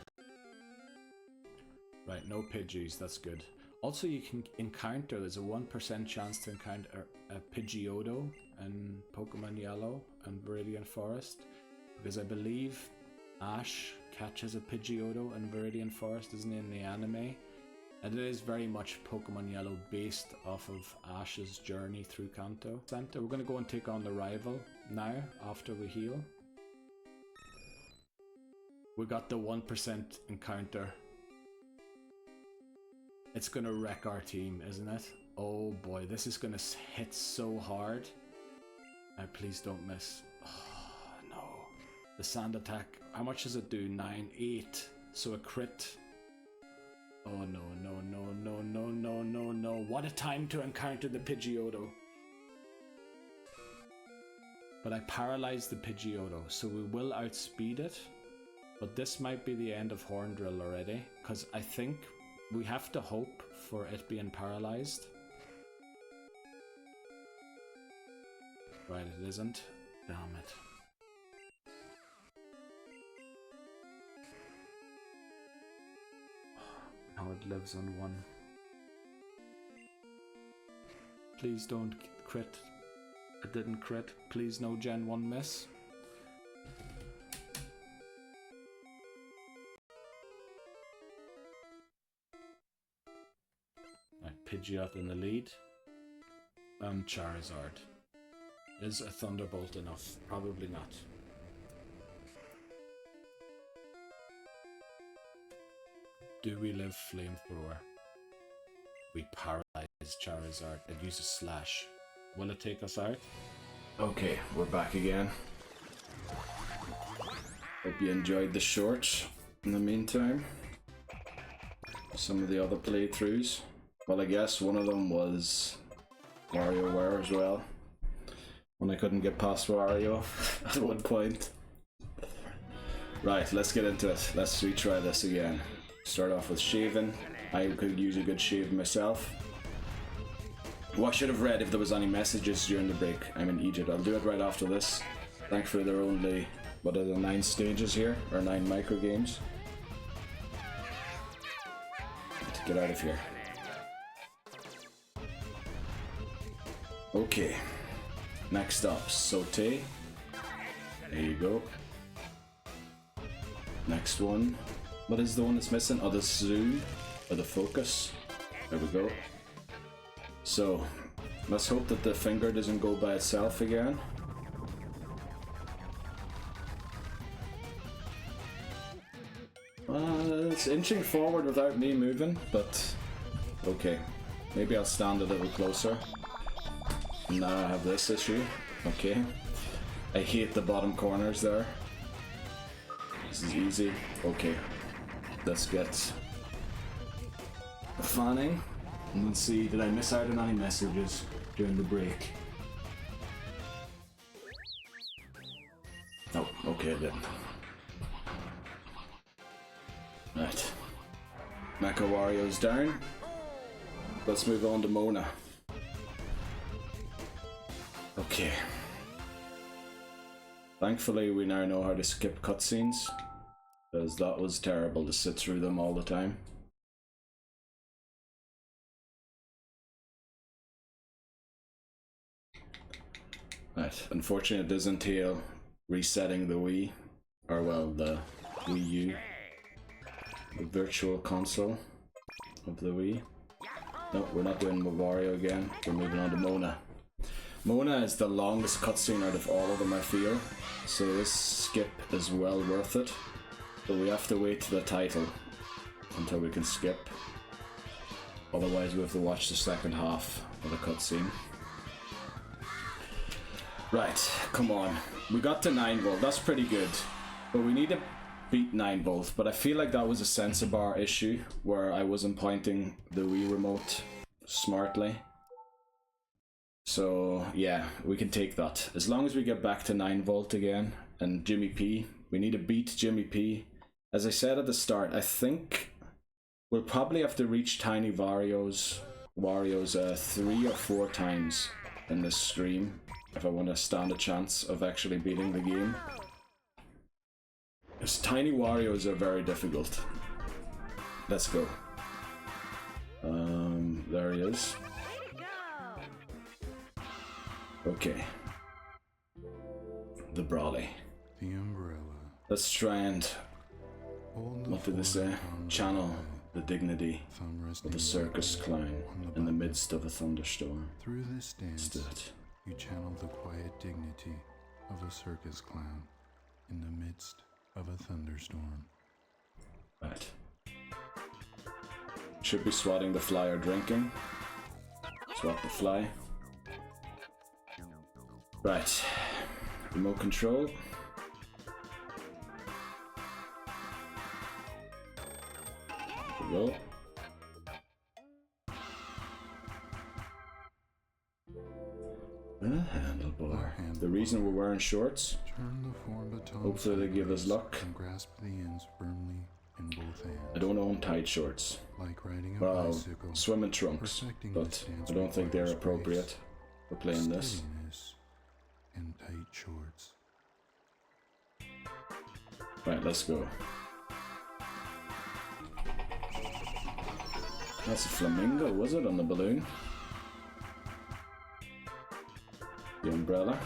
Right, no Pidgeys, that's good. Also, you can encounter, there's a 1% chance to encounter a Pidgeotto in Pokemon Yellow and Viridian Forest, because I believe Ash catches a Pidgeotto in Viridian Forest, isn't he, in the anime? And it is very much Pokemon Yellow based off of Ash's journey through Kanto Center. We're going to go and take on the rival now, after we heal. We got the 1% encounter. It's gonna wreck our team, isn't it? Oh boy, this is gonna hit so hard. Please don't miss. Oh no. The sand attack, how much does it do? 9, 8. So a crit. Oh no, no, no, no, no, no, no, no. What a time to encounter the Pidgeotto. But I paralyzed the Pidgeotto, so we will outspeed it. But this might be the end of Horn Drill already, because I think we have to hope for it being paralyzed. Right, it isn't. Damn it. Now it lives on 1. Please don't crit. It didn't crit. Please no Gen 1 miss. Pidgeot in the lead, and Charizard. Is a Thunderbolt enough? Probably not. Do we live Flamethrower? We paralyze Charizard and use a Slash. Will it take us out? Okay, we're back again. Hope you enjoyed the short in the meantime. Some of the other playthroughs. Well, I guess one of them was WarioWare as well. When I couldn't get past Wario at one point. Right, let's get into it. Let's retry this again. Start off with shaving. I could use a good shave myself. Well, I should have read if there was any messages during the break. I'm in Egypt. I'll do it right after this. Thankfully there are only, what are the 9 stages here? Or 9 micro games. Let's get out of here. Okay, next up, Saute. There you go. Next one. What is the one that's missing? Oh, the Zoom, or the Focus. There we go. So, let's hope that the finger doesn't go by itself again. It's inching forward without me moving, but okay. Maybe I'll stand a little closer. Now I have this issue. Okay. I hate the bottom corners there. This is easy. Okay. Let's get fanning. And let's see, did I miss out on any messages during the break? Oh, okay, I didn't. Right. Mecha Wario's down. Let's move on to Mona. Okay. Thankfully we now know how to skip cutscenes, because that was terrible to sit through them all the time. Right, unfortunately it does entail resetting the Wii, or well, the Wii U, the virtual console of the Wii. No, we're not doing Wario again, we're moving on to Mona. Mona is the longest cutscene out of all of them, I feel, so this skip is well worth it, but we have to wait to the title until we can skip, otherwise we have to watch the second half of the cutscene. Right, come on, we got to 9 volt, that's pretty good, but we need to beat 9 volt, but I feel like that was a sensor bar issue where I wasn't pointing the Wii remote smartly. So yeah, we can take that. As long as we get back to 9 volt again, and Jimmy P, we need to beat Jimmy P. As I said at the start, I think we'll probably have to reach Tiny Wario's 3 or 4 times in this stream if I want to stand a chance of actually beating the game. Because tiny Warios are very difficult. Let's go. There he is. Okay. The Brawly. The umbrella. Let's try and, what did they say? Channel the dignity of a circus clown in the midst of a thunderstorm. Through this dance, Let's do it. you channel the quiet dignity of a circus clown in the midst of a thunderstorm. Right. Should be swatting the fly or drinking. Swat the fly. Right. Remote control. There we go. The handlebar. The reason we're wearing shorts. Turn the four batons. Hopefully they give us luck. And grasp the ends firmly in both hands. I don't own tight shorts. Like riding a Well, bicycle. swimming trunks, Perfecting but this dance I don't think they're requires appropriate grace, for playing this. steadiness, and tight shorts. Right, let's go. That's a flamingo, was it, on the balloon? The umbrella.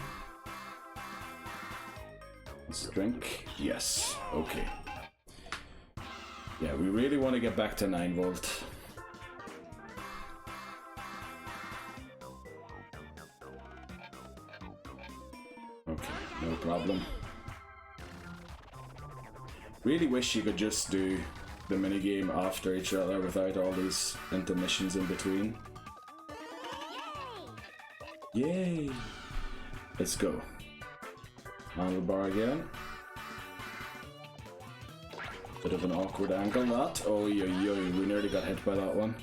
Let's drink. Yes, okay. Yeah, we really want to get back to 9 volt. Okay, no problem. Really wish you could just do the minigame after each other without all these intermissions in between. Yay! Let's go. Handlebar again. Bit of an awkward angle, that. Oh, we nearly got hit by that one.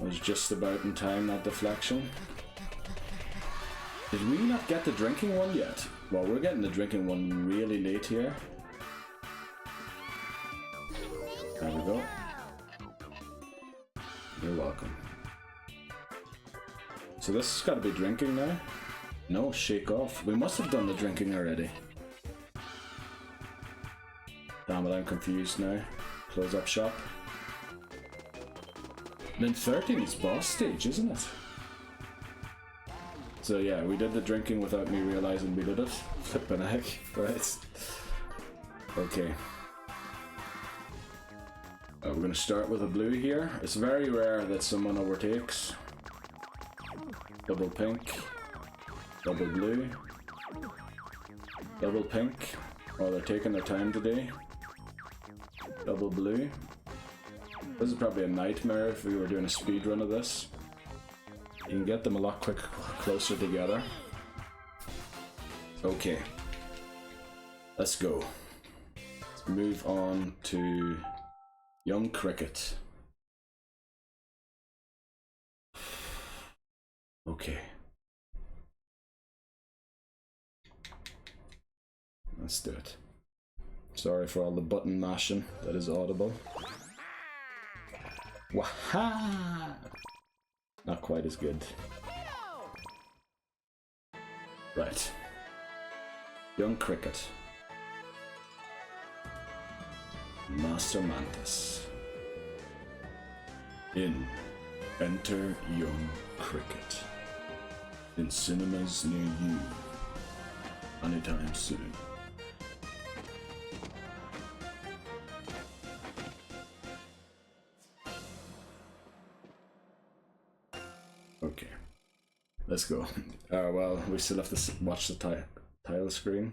I was just about in time, that deflection. Did we not get the drinking one yet? Well, we're getting the drinking one really late here. There we go. You're welcome. So this has got to be drinking now? No, shake off. We must have done the drinking already. Damn it, I'm confused now. Close up shop. And then 13 is boss stage, isn't it? So yeah, we did the drinking without me realizing we did it. Flippin' heck, right? Okay. We're gonna start with a blue here. It's very rare that someone overtakes. Double pink. Double blue. Double pink. Oh, they're taking their time today. Double blue. This is probably a nightmare if we were doing a speed run of this. You can get them a lot closer together. Okay. Let's go. Let's move on to Young Cricket. Okay. Let's do it. Sorry for all the button mashing that is audible. Waha! Not quite as good. Right. Young Cricket. Master Mantis. Enter Young Cricket. In cinemas near you. Anytime soon. Okay. Let's go. Well, we still have to watch the title screen.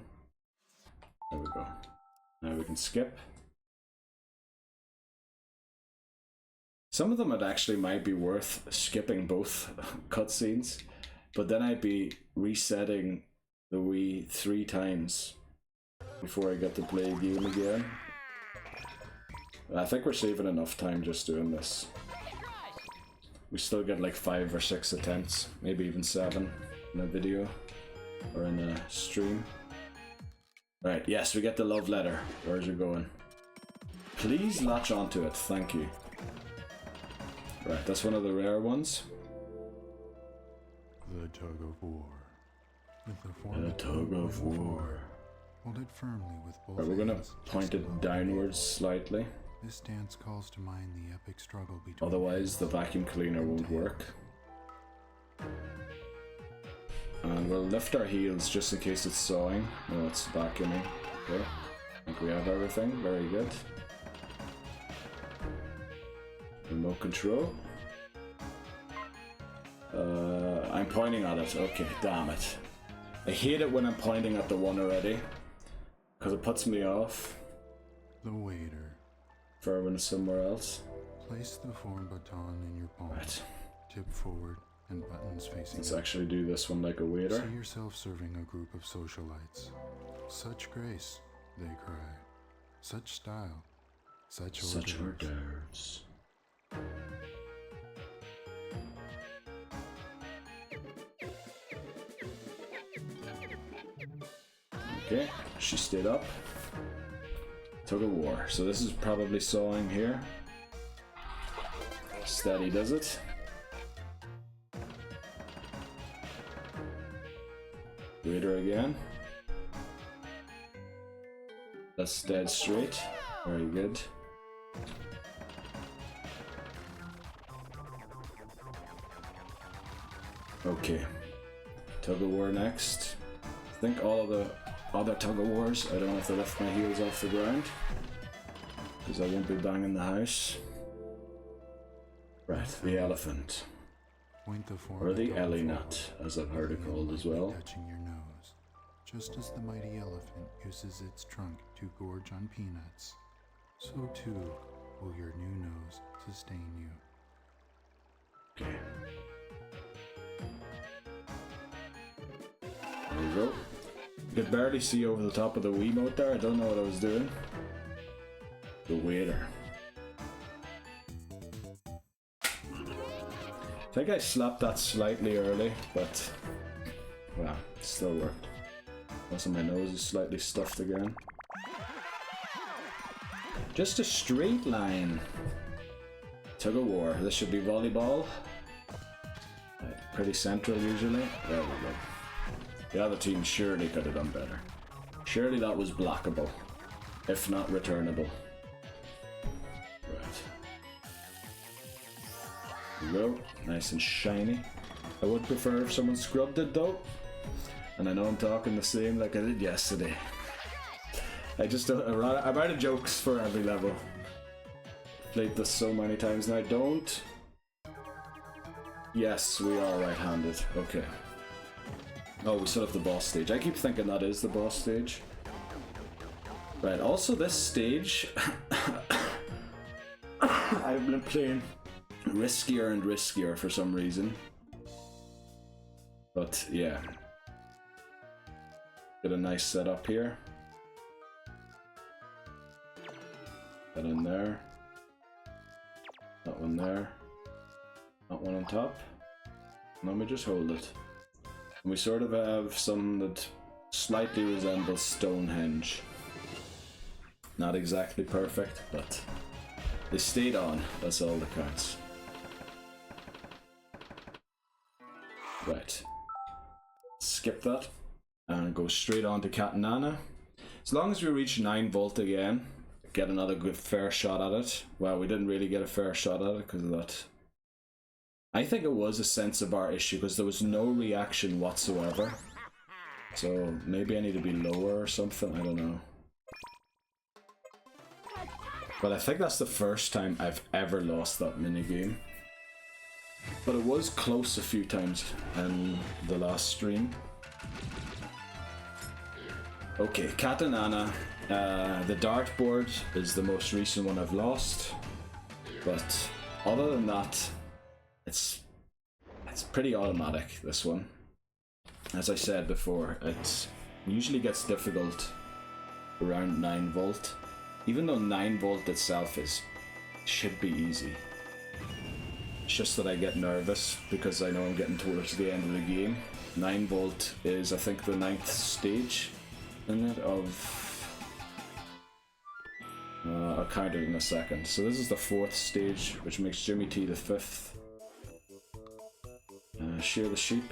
There we go. Now we can skip. Some of them it actually might be worth skipping both cutscenes, but then I'd be resetting the Wii 3 times before I get to play a game again. I think we're saving enough time just doing this. We still get like 5 or 6 attempts, maybe even 7 in a video or in a stream. Right, yes, we get the love letter. Where's it going? Please latch onto it, thank you. Right, that's one of the rare ones. The tug of war. With the The form tug of war. hold it firmly with both Right, we're gonna hands point just it above the downwards navel. slightly. This stance calls to mind the epic struggle between Otherwise, the heads vacuum cleaner and won't tails. work. And we'll lift our heels just in case it's sawing. No, it's vacuuming. Okay. I think we have everything. Very good. Remote control. I'm pointing at it. Okay, damn it. I hate it when I'm pointing at the one already, because it puts me off The waiter. for when it's somewhere else. Place the form baton in your palm. Right. Tip forward and buttons facing Let's up. actually do this one like a waiter. See yourself serving a group of socialites. Such grace, they cry. Such style. Such hors Such hors d'oeuvres. d'oeuvres. Okay, she stayed up. Tug of war. So this is probably sawing here. Steady does it. Waiter again. That's dead straight. Very good. Okay. Tug of war next. I think all of the other tug of wars, I don't have to lift my heels off the ground, because I won't be banging the house. Right, the elephant. Point the form Or the baton Ellie forward, nut, as I've heard it lightly called as well. touching your nose, just as the mighty elephant uses its trunk to gorge on peanuts, so too will your new nose sustain you. Okay. There we go. You could barely see over the top of the Wiimote there. I don't know what I was doing. The waiter. I think I slapped that slightly early, but well, it still worked. Also, my nose is slightly stuffed again. Just a straight line. Tug of war. This should be volleyball. Pretty central usually. There we go. The other team surely could have done better. Surely that was blockable, if not returnable. Right. There we go. Nice and shiny. I would prefer if someone scrubbed it though. And I know I'm talking the same like I did yesterday. I just don't. I'm out of jokes for every level. Played this so many times now. Don't. Yes, we are right-handed. Okay. Oh, we still have the boss stage. I keep thinking that is the boss stage. Right, also this stage... I've been playing riskier and riskier for some reason. But, yeah. Get a nice setup here. That in there. That one there. That one on top. And then we just hold it. And we sort of have some that slightly resembles Stonehenge. Not exactly perfect, but they stayed on. That's all that counts. Right. Skip that and go straight on to Cat and Nana. As long as we reach 9 volt again, get another good fair shot at it. Well, we didn't really get a fair shot at it because of that. I think it was a sensor bar issue because there was no reaction whatsoever. So maybe I need to be lower or something, I don't know. But I think that's the first time I've ever lost that minigame. But it was close a few times in the last stream. Okay, Cat and Anna. The dartboard is the most recent one I've lost. But other than that, it's pretty automatic, this one. As I said before, it usually gets difficult around 9 volt. Even though 9 volt itself should be easy. It's just that I get nervous because I know I'm getting towards the end of the game. 9 volt is, I think, the 9th stage in it of... I'll count it in a second. So this is the 4th stage, which makes Jimmy T the 5th. Shear the sheep.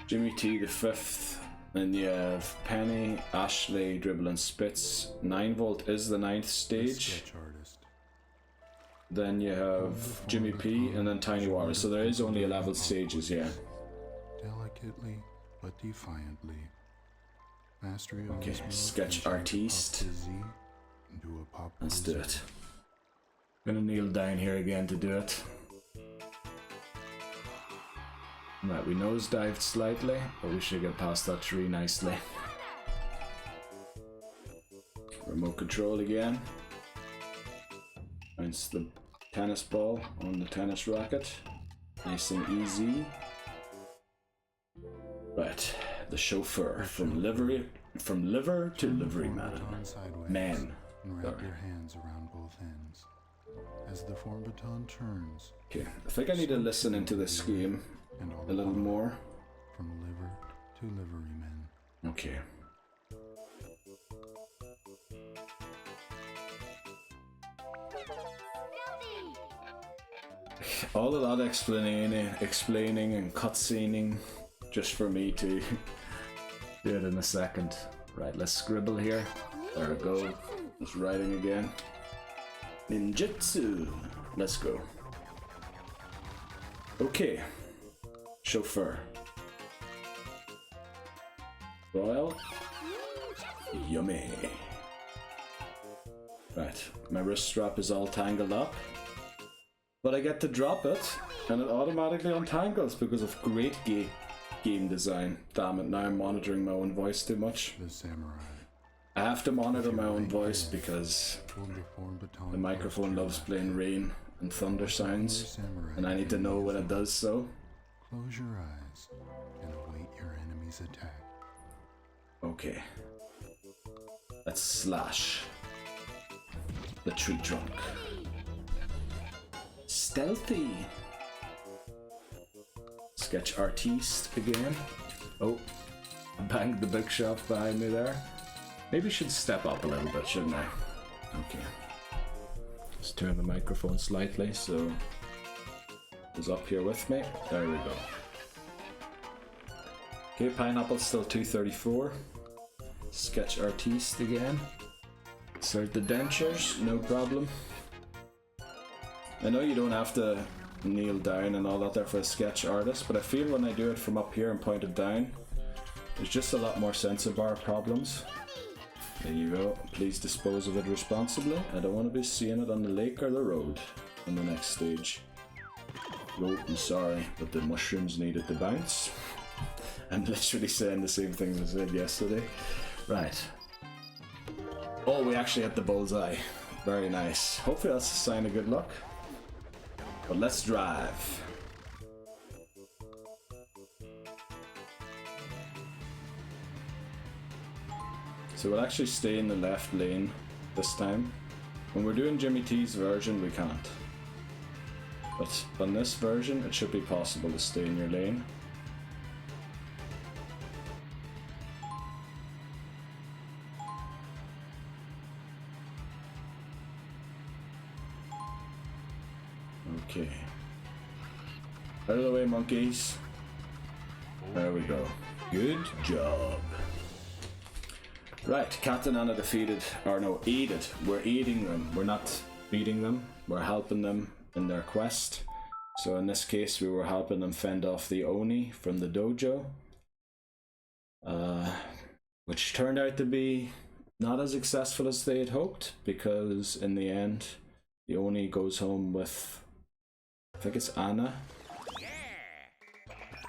Jimmy T the 5th. Then you have Penny, Ashley, Dribble and Spitz. 9 Volt is the 9th stage. Sketch artist. Then you have Jimmy P and then Tiny Water. So there is only 11 stages, yeah. Delicately but defiantly. Mastery of Okay, this move sketch brings you artiste. up to Z and do a pop Let's to do Z. it. Gonna kneel down here again to do it. Right, we nosedived slightly, but we should get past that tree nicely. Remote control again. Bounce the tennis ball on the tennis racket. Nice and easy. Right, the chauffeur from liver to liveryman. Baton sideways Man. and wrap Sorry. your hands around both ends. As the form baton turns, Okay, I think I need to listen into this game and all a little more. from liver to liveryman. Okay. All of that explaining and cutscening just for me to do it in a second. Right, let's scribble here. There we go. Just writing again. Ninjutsu. Let's go. Okay. Chauffeur. Royal. Yummy. Right, my wrist strap is all tangled up. But I get to drop it, and it automatically untangles because of great game design. Damn it, now I'm monitoring my own voice too much. The samurai. I have to monitor my own voice because Hold the form baton the microphone loves playing rain and thunder sounds, and I need to know when it does so. Close your eyes and await your enemy's attack. Okay. Let's slash the tree trunk. Stealthy. Sketch artiste again. Oh, I banged the bookshelf behind me there. Maybe I should step up a little bit, shouldn't I? Okay. Let's turn the microphone slightly so it's up here with me. There we go. Okay, pineapple's still 234. Sketch artiste again. Insert the dentures, no problem. I know you don't have to kneel down and all that there for a sketch artist, but I feel when I do it from up here and point it down, there's just a lot more sensor bar problems. There you go. Please dispose of it responsibly. I don't want to be seeing it on the lake or the road on the next stage. Oh, I'm sorry, but the mushrooms needed to bounce. I'm literally saying the same things I said yesterday. Right. Oh, we actually hit the bullseye. Very nice. Hopefully that's a sign of good luck. But let's drive. So we'll actually stay in the left lane this time. When we're doing Jimmy T's version, we can't. But on this version, it should be possible to stay in your lane. Okay. Out of the way, monkeys. There we go. Good job. Right, Cat and Anna defeated, or no, aided. We're aiding them. We're not beating them. We're helping them in their quest. So in this case, we were helping them fend off the Oni from the dojo. Which turned out to be not as successful as they had hoped, because in the end, the Oni goes home with, I think it's Anna.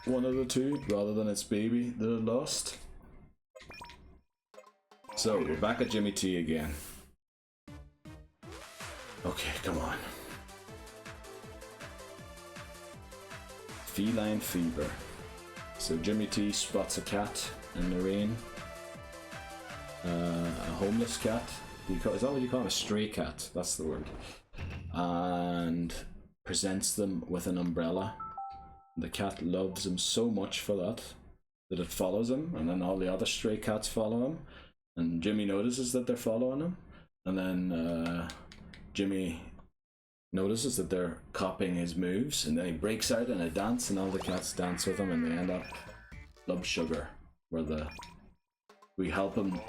One of the two, rather than its baby that it lost. So, we're back at Jimmy T again. Okay, come on. Feline fever. So Jimmy T spots a cat in the rain. A homeless cat. Is that what you call it? A stray cat. That's the word. And presents them with an umbrella. The cat loves him so much for that it follows him, and then all the other stray cats follow him. And Jimmy notices that they're following him, and then Jimmy notices that they're copying his moves, and then he breaks out in a dance, and all the cats dance with him, and they end up Club Sugar, where we help him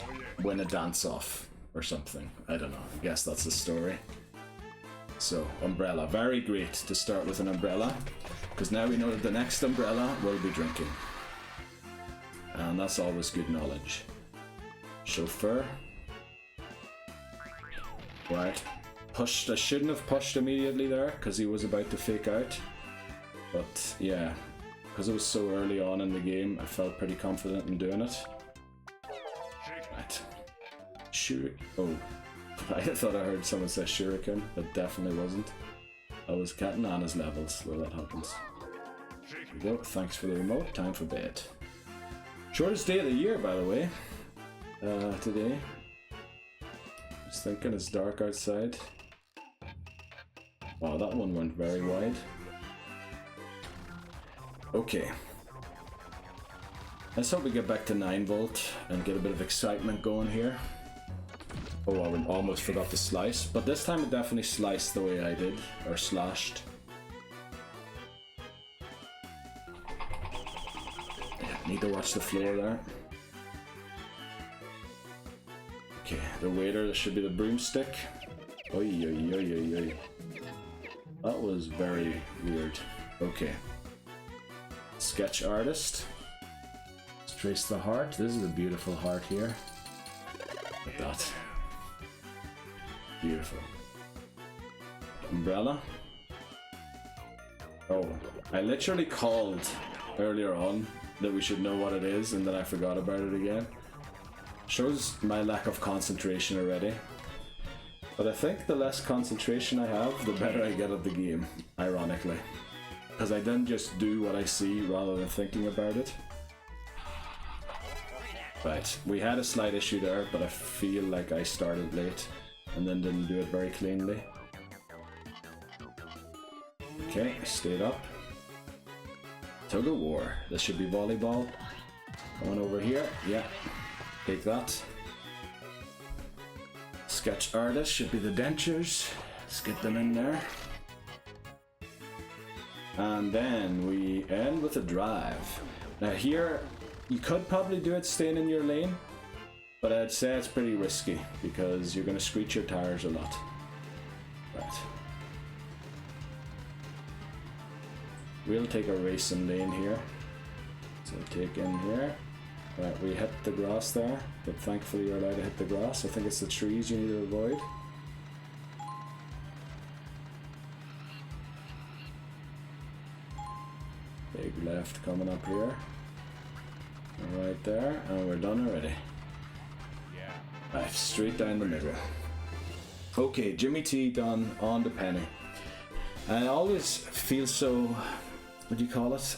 win a dance-off or something. I don't know. I guess that's the story. So, umbrella. Very great to start with an umbrella, because now we know that the next umbrella will be drinking. And that's always good knowledge. Chauffeur. Right. Pushed. I shouldn't have pushed immediately there, because he was about to fake out. But, yeah. Because it was so early on in the game, I felt pretty confident in doing it. Right. Oh. I thought I heard someone say shuriken, but definitely wasn't. I was Cat and Anna's levels where that happens. There we go. Thanks for the remote. Time for bed. Shortest day of the year, by the way. Today. Just thinking it's dark outside. Wow, that one went very wide. Okay. Let's hope we get back to 9 volt and get a bit of excitement going here. Oh, I almost forgot to slice, but this time it definitely sliced the way I did, or slashed. Yeah, need to watch the floor there. Okay, the waiter, this should be the broomstick. Oi, oi, oi, oi, oi. That was very weird. Okay. Sketch artist. Let's trace the heart. This is a beautiful heart here. Like that. Beautiful. Umbrella. Oh, I literally called earlier on that we should know what it is and then I forgot about it again. Shows my lack of concentration already. But I think the less concentration I have, the better I get at the game, ironically. Because I then just do what I see rather than thinking about it. Right, we had a slight issue there, but I feel like I started late and then didn't do it very cleanly. Okay, stayed up. Tug of war. This should be volleyball. Going over here. Yeah, take that. Sketch artist should be the dentures. Let's get them in there. And then we end with a drive. Now here, you could probably do it staying in your lane, but I'd say it's pretty risky because you're going to screech your tires a lot. Right. We'll take a racing lane here. So take in here. Right, we hit the grass there, but thankfully you're allowed to hit the grass. I think it's the trees you need to avoid. Big left coming up here. Right there, and we're done already. Right, straight down the middle. Okay, Jimmy T done on the penny. I always feel so, what do you call it?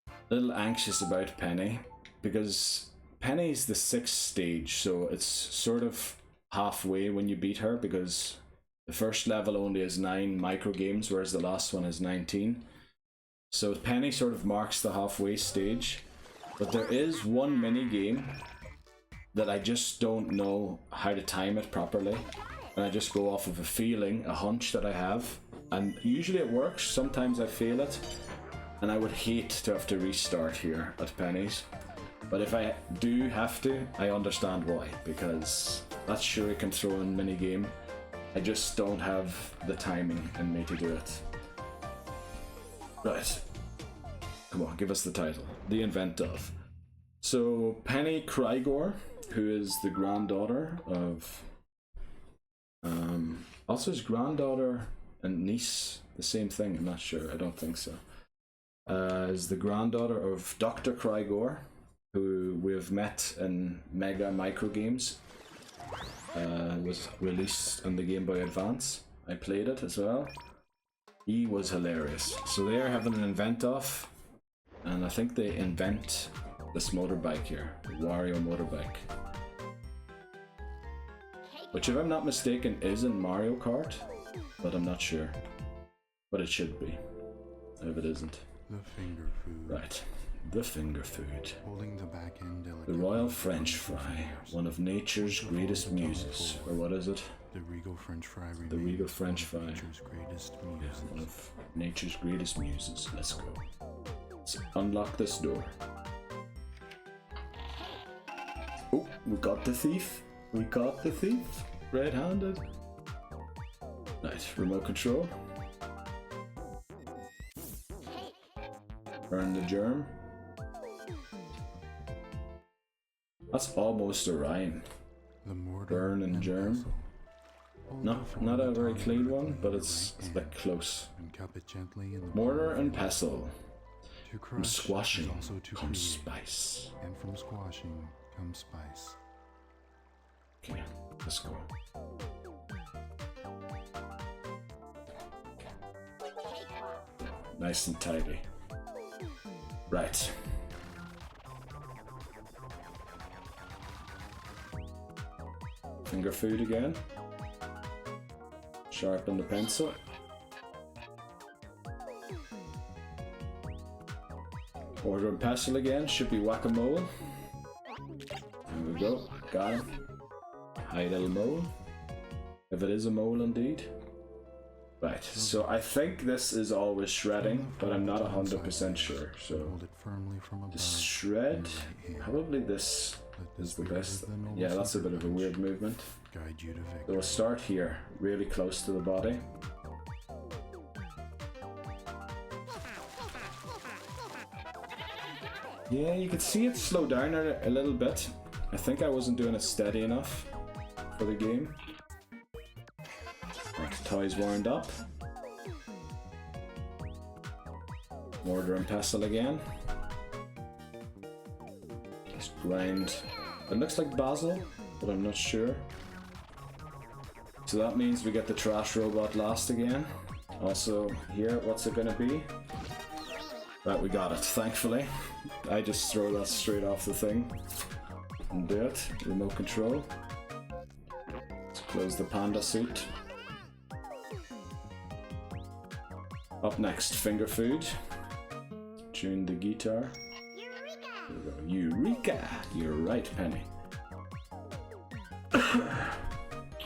A little anxious about penny, because penny's the 6th stage, so it's sort of halfway when you beat her, because the first level only has 9 micro games, whereas the last one is 19. So penny sort of marks the halfway stage, but there is one mini game that I just don't know how to time it properly, and I just go off of a feeling, a hunch that I have, and usually it works. Sometimes I fail it, and I would hate to have to restart here at pennies, but if I do have to, I understand why, because that's shuriken throwing mini game. I just don't have the timing in me to do it. Right, come on, give us the title. The Invent Of. So Penny Krygor, who is the granddaughter of also his granddaughter and niece the same thing? I'm not sure, I don't think so. Is the granddaughter of Dr. Krygor, who we have met in Mega Micro Games. Was released on the Game Boy Advance. I played it as well. He was hilarious. So they are having an invent off, and I think they invent this motorbike here, the Wario motorbike, which, if I'm not mistaken, is in Mario Kart, but I'm not sure. But it should be, if it isn't. The finger food. Right, the finger food. Holding the back end The Royal French Fry, one of nature's greatest muses. Or what is it? The Regal French Fry. The Regal French Fry. Nature's greatest muses. Yeah, one of nature's greatest muses. Let's go. Let's unlock this door. Oh, we got the thief. We got the thief. Red-handed. Nice. Remote control. Burn the germ. That's almost a rhyme. The mortar Burn and germ. pestle. Hold No, it from not the a very top clean of one, but the it's right like hand close. and cup it gently in the Mortar palm of and your pestle. hand. To From crush is squashing also to comes create, spice. and from squashing comes spice. Okay, let's go. Nice and tidy. Right. Finger food again. Sharpen the pencil. Order and pestle again. Should be whack-a-mole. There we go. Got him. Hi, little mole. If it is a mole indeed. Right, so I think this is always shredding, but I'm not 100% sure. So Hold it firmly from above. the shred, in your right hand. probably this Let is the the weight best. of the noble Yeah, that's a bit of a sucker weird punch movement. guide you to So victory. we'll start here, really close to the body. Yeah, you can see it slow down a little bit. I think I wasn't doing it steady enough for the game. Right, toys warmed up. Mortar and pestle again. Just grind. It looks like basil, but I'm not sure. So that means we get the trash robot last again. Also here, what's it gonna be? Right, we got it, thankfully. I just throw that straight off the thing and do it. Remote control. Let's close the panda suit. Up next, finger food. Tune the guitar. There we go. Eureka! You're right, Penny.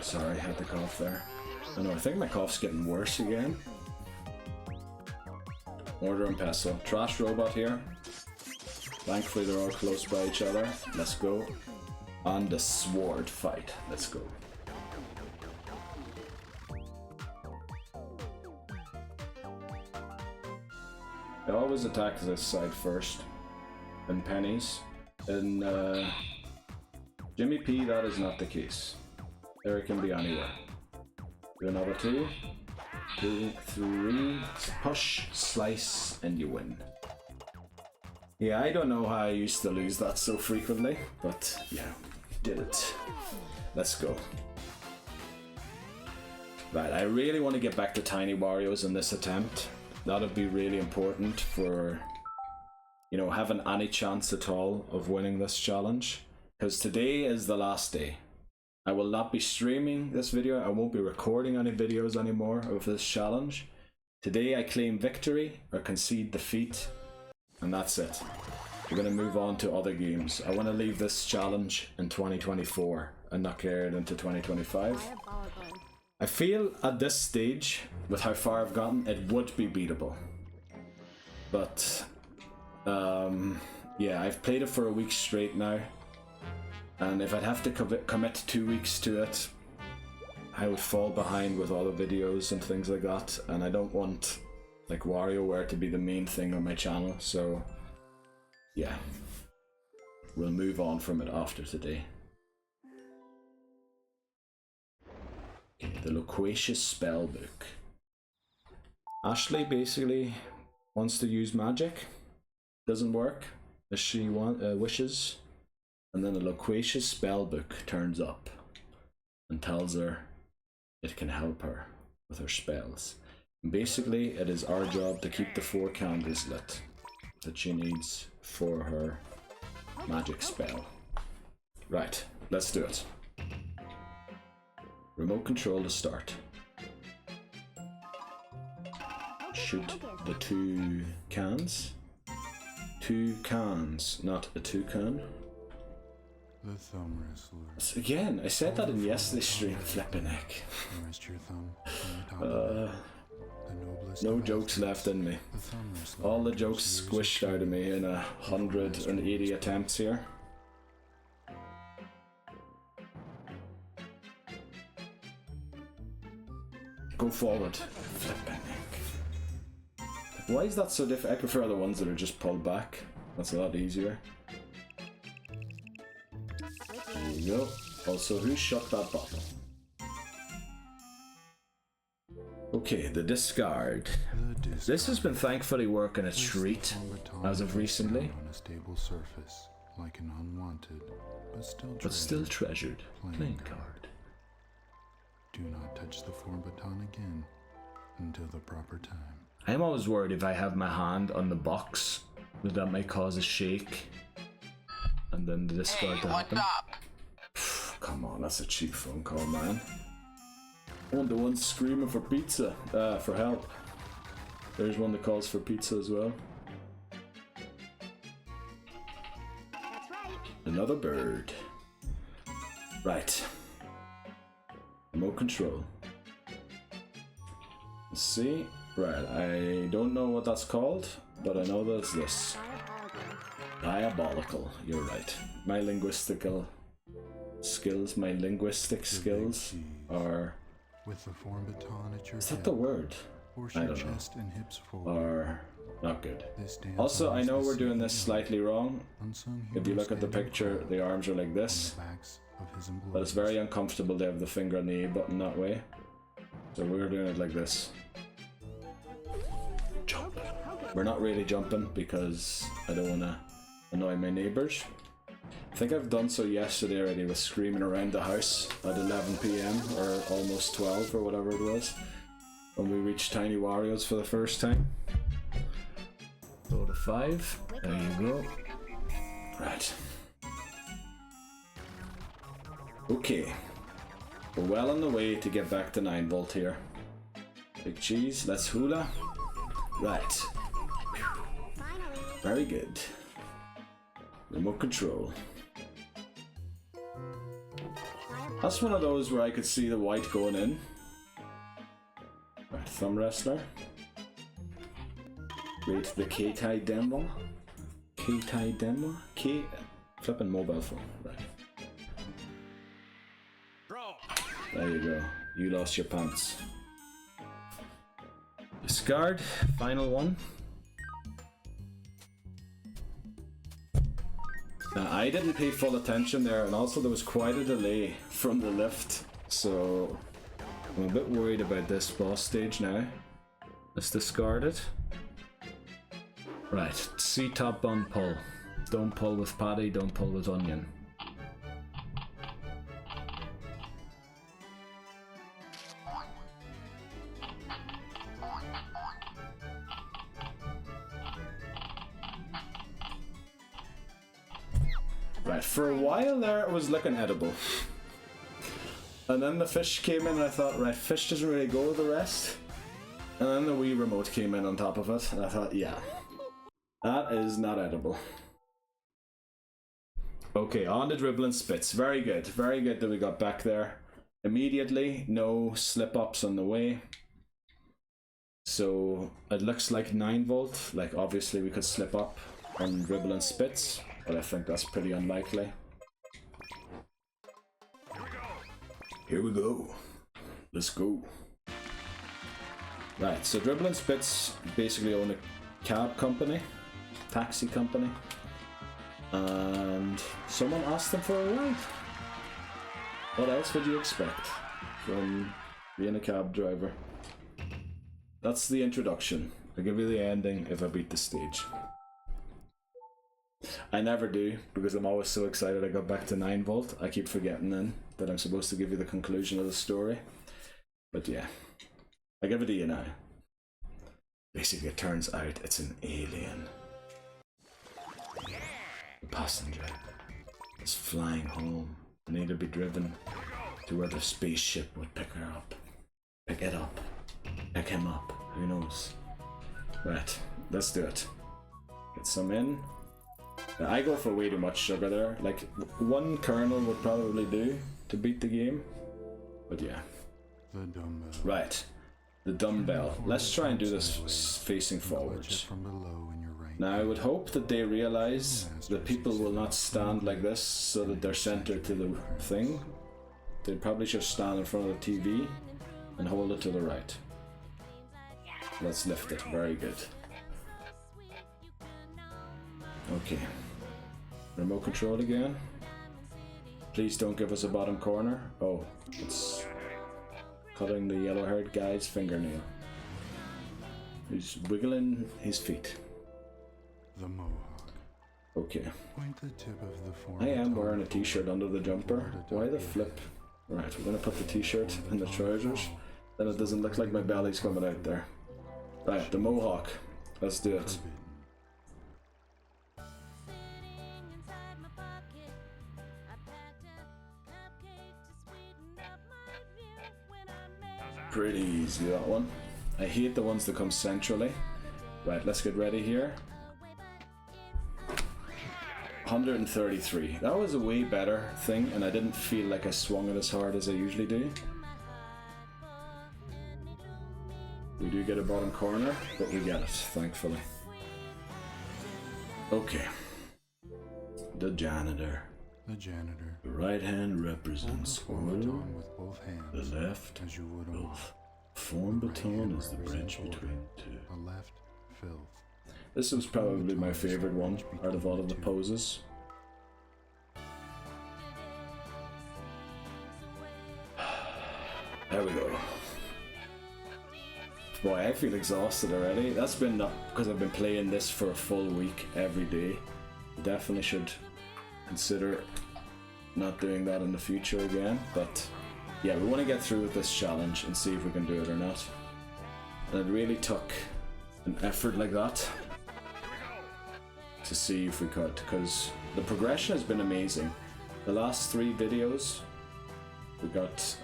Sorry, I had the cough there. I know, I think my cough's getting worse again. Mortar and pestle. Trash robot here. Thankfully they're all close by each other. Let's go. On the sword fight. Let's go. I always attack this side first. And pennies. In Jimmy P, that is not the case. There it can be anywhere. Do another 2. 2, 3. Push, slice, and you win. Yeah, I don't know how I used to lose that so frequently, but yeah, did it. Let's go. Right, I really want to get back to Tiny Wario's in this attempt. That'd be really important for, you know, having any chance at all of winning this challenge. Because today is the last day. I will not be streaming this video. I won't be recording any videos anymore of this challenge. Today I claim victory or concede defeat. And that's it. We're going to move on to other games. I want to leave this challenge in 2024 and not carry it into 2025. I feel at this stage, with how far I've gotten, it would be beatable. But, yeah, I've played it for a week straight now. And if I'd have to commit 2 weeks to it, I would fall behind with all the videos and things like that. And I don't want, like, WarioWare to be the main thing on my channel. So, yeah, we'll move on from it after today. The Loquacious Spellbook. Ashley basically wants to use magic. Doesn't work as she wishes. And then a Loquacious Spellbook turns up and tells her it can help her with her spells. And basically, it is our job to keep the 4 candles lit that she needs for her magic spell. Right, let's do it. Remote control to start. Shoot the 2 cans. 2 cans, not a toucan. The thumb wrestler. Again, I said that in yesterday's stream, flipping heck. Rest your thumb on the top of it. The noblest No of jokes masters, left in me. the thumb wrestler All the after jokes years of squished out of me in 180 attempts here. Go forward. Flipping heck. Why is that so different? I prefer the ones that are just pulled back. That's a lot easier. There you go. Also, who shot that bottle? Okay, the discard. This has been thankfully working a treat as of recently. On a stable surface, like an unwanted, but still treasured playing card. Do not touch the form baton again until the proper time. I'm always worried if I have my hand on the box that may cause a shake and then the discard to happen. Come on, that's a cheap phone call, man. I'm the one screaming for pizza, for help. There's one that calls for pizza as well. That's right. Another bird. Right. Remote control. Let's see. Right, I don't know what that's called, but I know that it's this. Diabolical, you're right. My linguistic skills are... With the form baton at your Is that the word? Force I your don't know. chest and hips forward. Are not good. This dance Also, I honors know the we're doing this CEO. slightly wrong. Unsung If you hero look at the standing picture, proud the arms are like on this, the backs of his but it's employees. very uncomfortable to have the finger on the A button that way. So we're doing it like this. Jump. We're not really jumping because I don't want to annoy my neighbors. I think I've done so yesterday already with screaming around the house at 11 PM or almost 12 or whatever it was when we reached Tiny Wario's for the first time. Go to 5. There you go. Right. Okay. We're well on the way to get back to 9 volt here. Big cheese. Let's hula. Right. Very good. Remote control. That's one of those where I could see the white going in. Right, thumb wrestler. Rate the K-Tai demo. K-Tai demo? Flipping mobile phone. Right. There you go. You lost your pants. Discard. Final one. Now, I didn't pay full attention there, and also there was quite a delay from the lift, so I'm a bit worried about this boss stage now. Let's discard it. Right, C top bun pull. Don't pull with patty, don't pull with onion. Right, for a while there it was looking edible. And then the fish came in and I thought, right, fish doesn't really go with the rest. And then the Wii remote came in on top of it and I thought, yeah, that is not edible. Okay, on the dribble and spits. Very good that we got back there immediately. No slip ups on the way. So it looks like 9 volt. Like obviously we could slip up on dribble and spits, but I think that's pretty unlikely. Here we go. Let's go. Right, so Dribble and Spits basically own a cab company, taxi company, and someone asked them for a ride. What else would you expect from being a cab driver? That's the introduction. I'll give you the ending if I beat the stage. I never do, because I'm always so excited I got back to 9 volt. I keep forgetting then that I'm supposed to give you the conclusion of the story. But yeah, I give it to you now. Basically, it turns out it's an alien. The passenger is flying home and need to be driven to where the spaceship would pick her up. Pick it up. Pick him up. Who knows? Right, let's do it. Get some in. Now, I go for way too much sugar there. Like, one kernel would probably do to beat the game. But yeah. The dumbbell. Right. The dumbbell. Let's try and do this facing forwards. From below in your right Now, I would hope that they realize that people will not stand like this so that they're centered to the thing. They probably should stand in front of the TV and hold it to the right. Let's lift it. Very good. Okay. Remote control again. Please don't give us a bottom corner. Oh, it's cutting the yellow-haired guy's fingernail. He's wiggling his feet. The mohawk. Okay. Point the tip of the form. I am wearing a t-shirt under the jumper. Why the flip? Right, we're gonna put the t-shirt in the trousers. Then it doesn't look like my belly's coming out there. Right, the mohawk. Let's do it. Pretty easy, that one. I hate the ones that come centrally. Right, let's get ready here. 133. That was a way better thing, and I didn't feel like I swung it as hard as I usually do. We do get a bottom corner, but we get it, thankfully. Okay. The janitor. The janitor. The right hand represents Form oil. baton with both hands. The left, as you would a filth. Form baton is the bridge between two. The left, filth. This was probably my favorite one out of all of the poses. There we go. Boy, I feel exhausted already. That's been because I've been playing this for a full week every day. Definitely should consider not doing that in the future again, but yeah, we want to get through with this challenge and see if we can do it or not. And it really took an effort like that to see if we could, because the progression has been amazing. The last 3 videos we got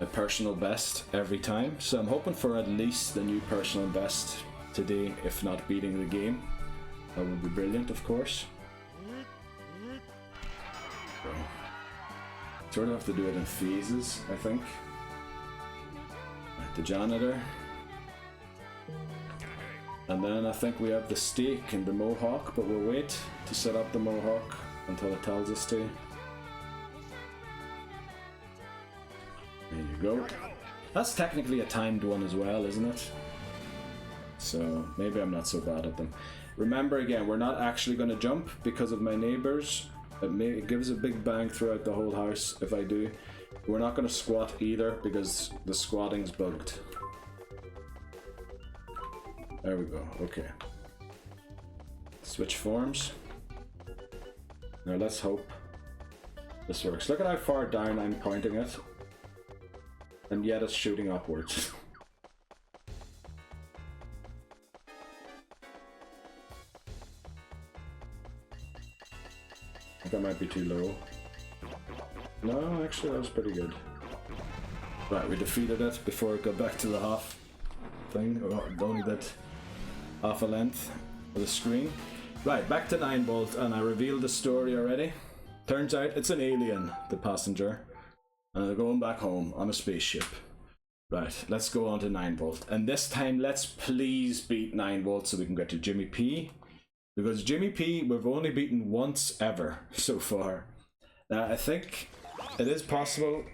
a personal best every time, so I'm hoping for at least the new personal best today, if not beating the game. That would be brilliant, of course. So, sort of have to do it in phases, I think. Right, the janitor. And then I think we have the steak and the mohawk, but we'll wait to set up the mohawk until it tells us to. There you go. That's technically a timed one as well, isn't it? So maybe I'm not so bad at them. Remember again, we're not actually going to jump because of my neighbors. It gives a big bang throughout the whole house if I do. We're not going to squat either because the squatting's bugged. There we go, okay. Switch forms. Now let's hope this works. Look at how far down I'm pointing it. And yet it's shooting upwards. I think that might be too low. No, actually that was pretty good. Right, we defeated it before it got back to the half thing. Oh, it only did half a length of the screen. Right, back to 9 Bolt, and I revealed the story already. Turns out it's an alien, the passenger, and they're going back home on a spaceship. Right, let's go on to 9 Volt, and this time let's please beat 9 Volt so we can get to Jimmy P. Because Jimmy P we've only beaten once ever so far. Now I think it is possible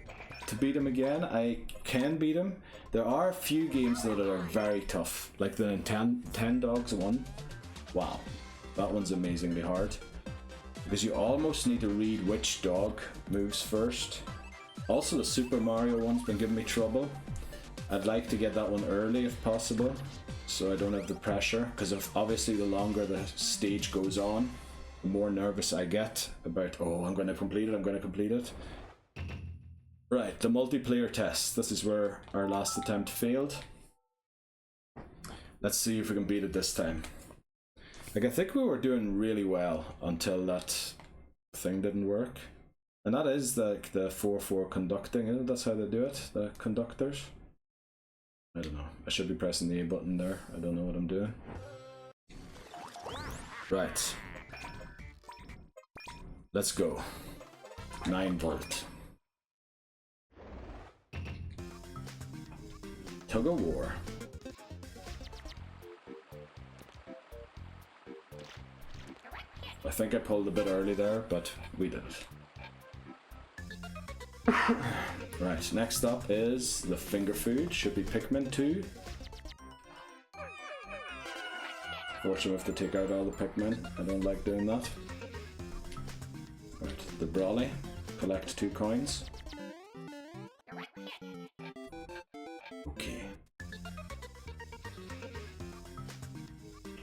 to beat him again. I can beat him. There are a few games though that are very tough, like the 10 Dogs one. Wow, that one's amazingly hard. Because you almost need to read which dog moves first. Also the Super Mario one's been giving me trouble. I'd like to get that one early if possible, so I don't have the pressure, because obviously the longer the stage goes on, the more nervous I get about, oh, I'm going to complete it. Right, the multiplayer test. This is where our last attempt failed. Let's see if we can beat it this time. Like, I think we were doing really well until that thing didn't work. And that is like the 4-4 conducting, isn't it? That's how they do it, the conductors. I don't know. I should be pressing the A button there. I don't know what I'm doing. Right. Let's go. 9 Volt. Tug of War. I think I pulled a bit early there, but we did it. Right, next up is the finger food. Should be Pikmin 2. Fortunately, we have to take out all the Pikmin. I don't like doing that. Right, the Brawly. Collect 2 coins. Okay.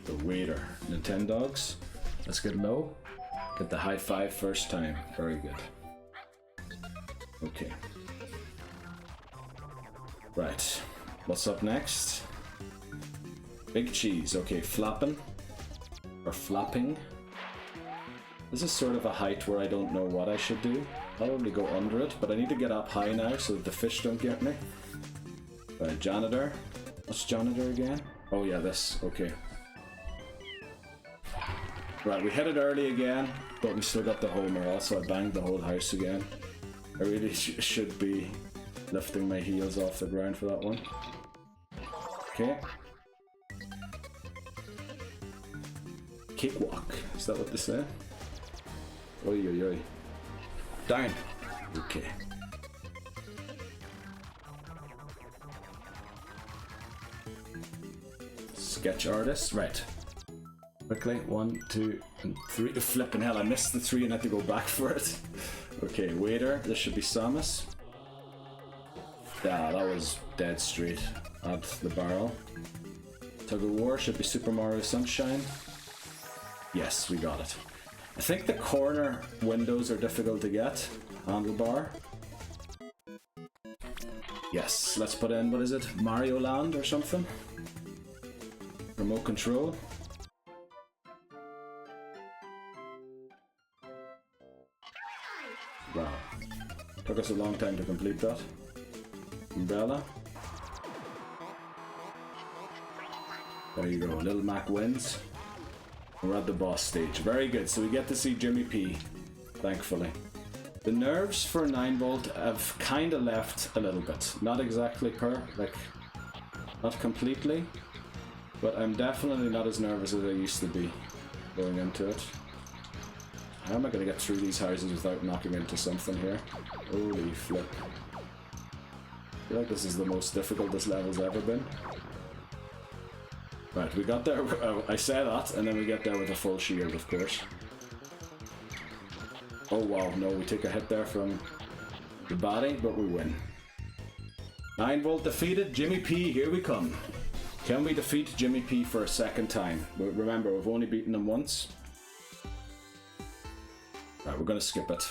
The waiter. Nintendogs. Let's get low. Get the high five first time. Very good. Okay. Right. What's up next? Big cheese. Okay, flapping. Or flapping. This is sort of a height where I don't know what I should do. Probably go under it, but I need to get up high now so that the fish don't get me. Right, janitor. What's janitor again? Oh yeah, this. Okay. Right, we hit it early again, but we still got the homer. Also, I banged the whole house again. I really should be lifting my heels off the ground for that one. Okay. Cakewalk. Is that what they say? Oi, oi, oi. Down. Okay. Sketch artist. Right. Quickly. 1, 2, and 3. Flipping hell, I missed the 3 and had to go back for it. Okay, waiter. This should be Samus. Yeah, that was dead straight at the barrel. Tug of War should be Super Mario Sunshine. Yes, we got it. I think the corner windows are difficult to get. Handlebar. Yes, let's put in, what is it? Mario Land or something? Remote control. Wow. Took us a long time to complete that. Umbrella. There you go, Little Mac wins. We're at the boss stage. Very good, so we get to see Jimmy P, thankfully. The nerves for 9V have kind of left a little bit. Not exactly not completely, but I'm definitely not as nervous as I used to be going into it. How am I going to get through these houses without knocking into something here? Holy flip. I feel like this is the most difficult this level's ever been. Right, we got there, I say that, and then we get there with a full shield, of course. Oh wow, no, we take a hit there from the body, but we win. 9V defeated, Jimmy P, here we come. Can we defeat Jimmy P for a second time? Remember, we've only beaten him once. Right, we're gonna skip it.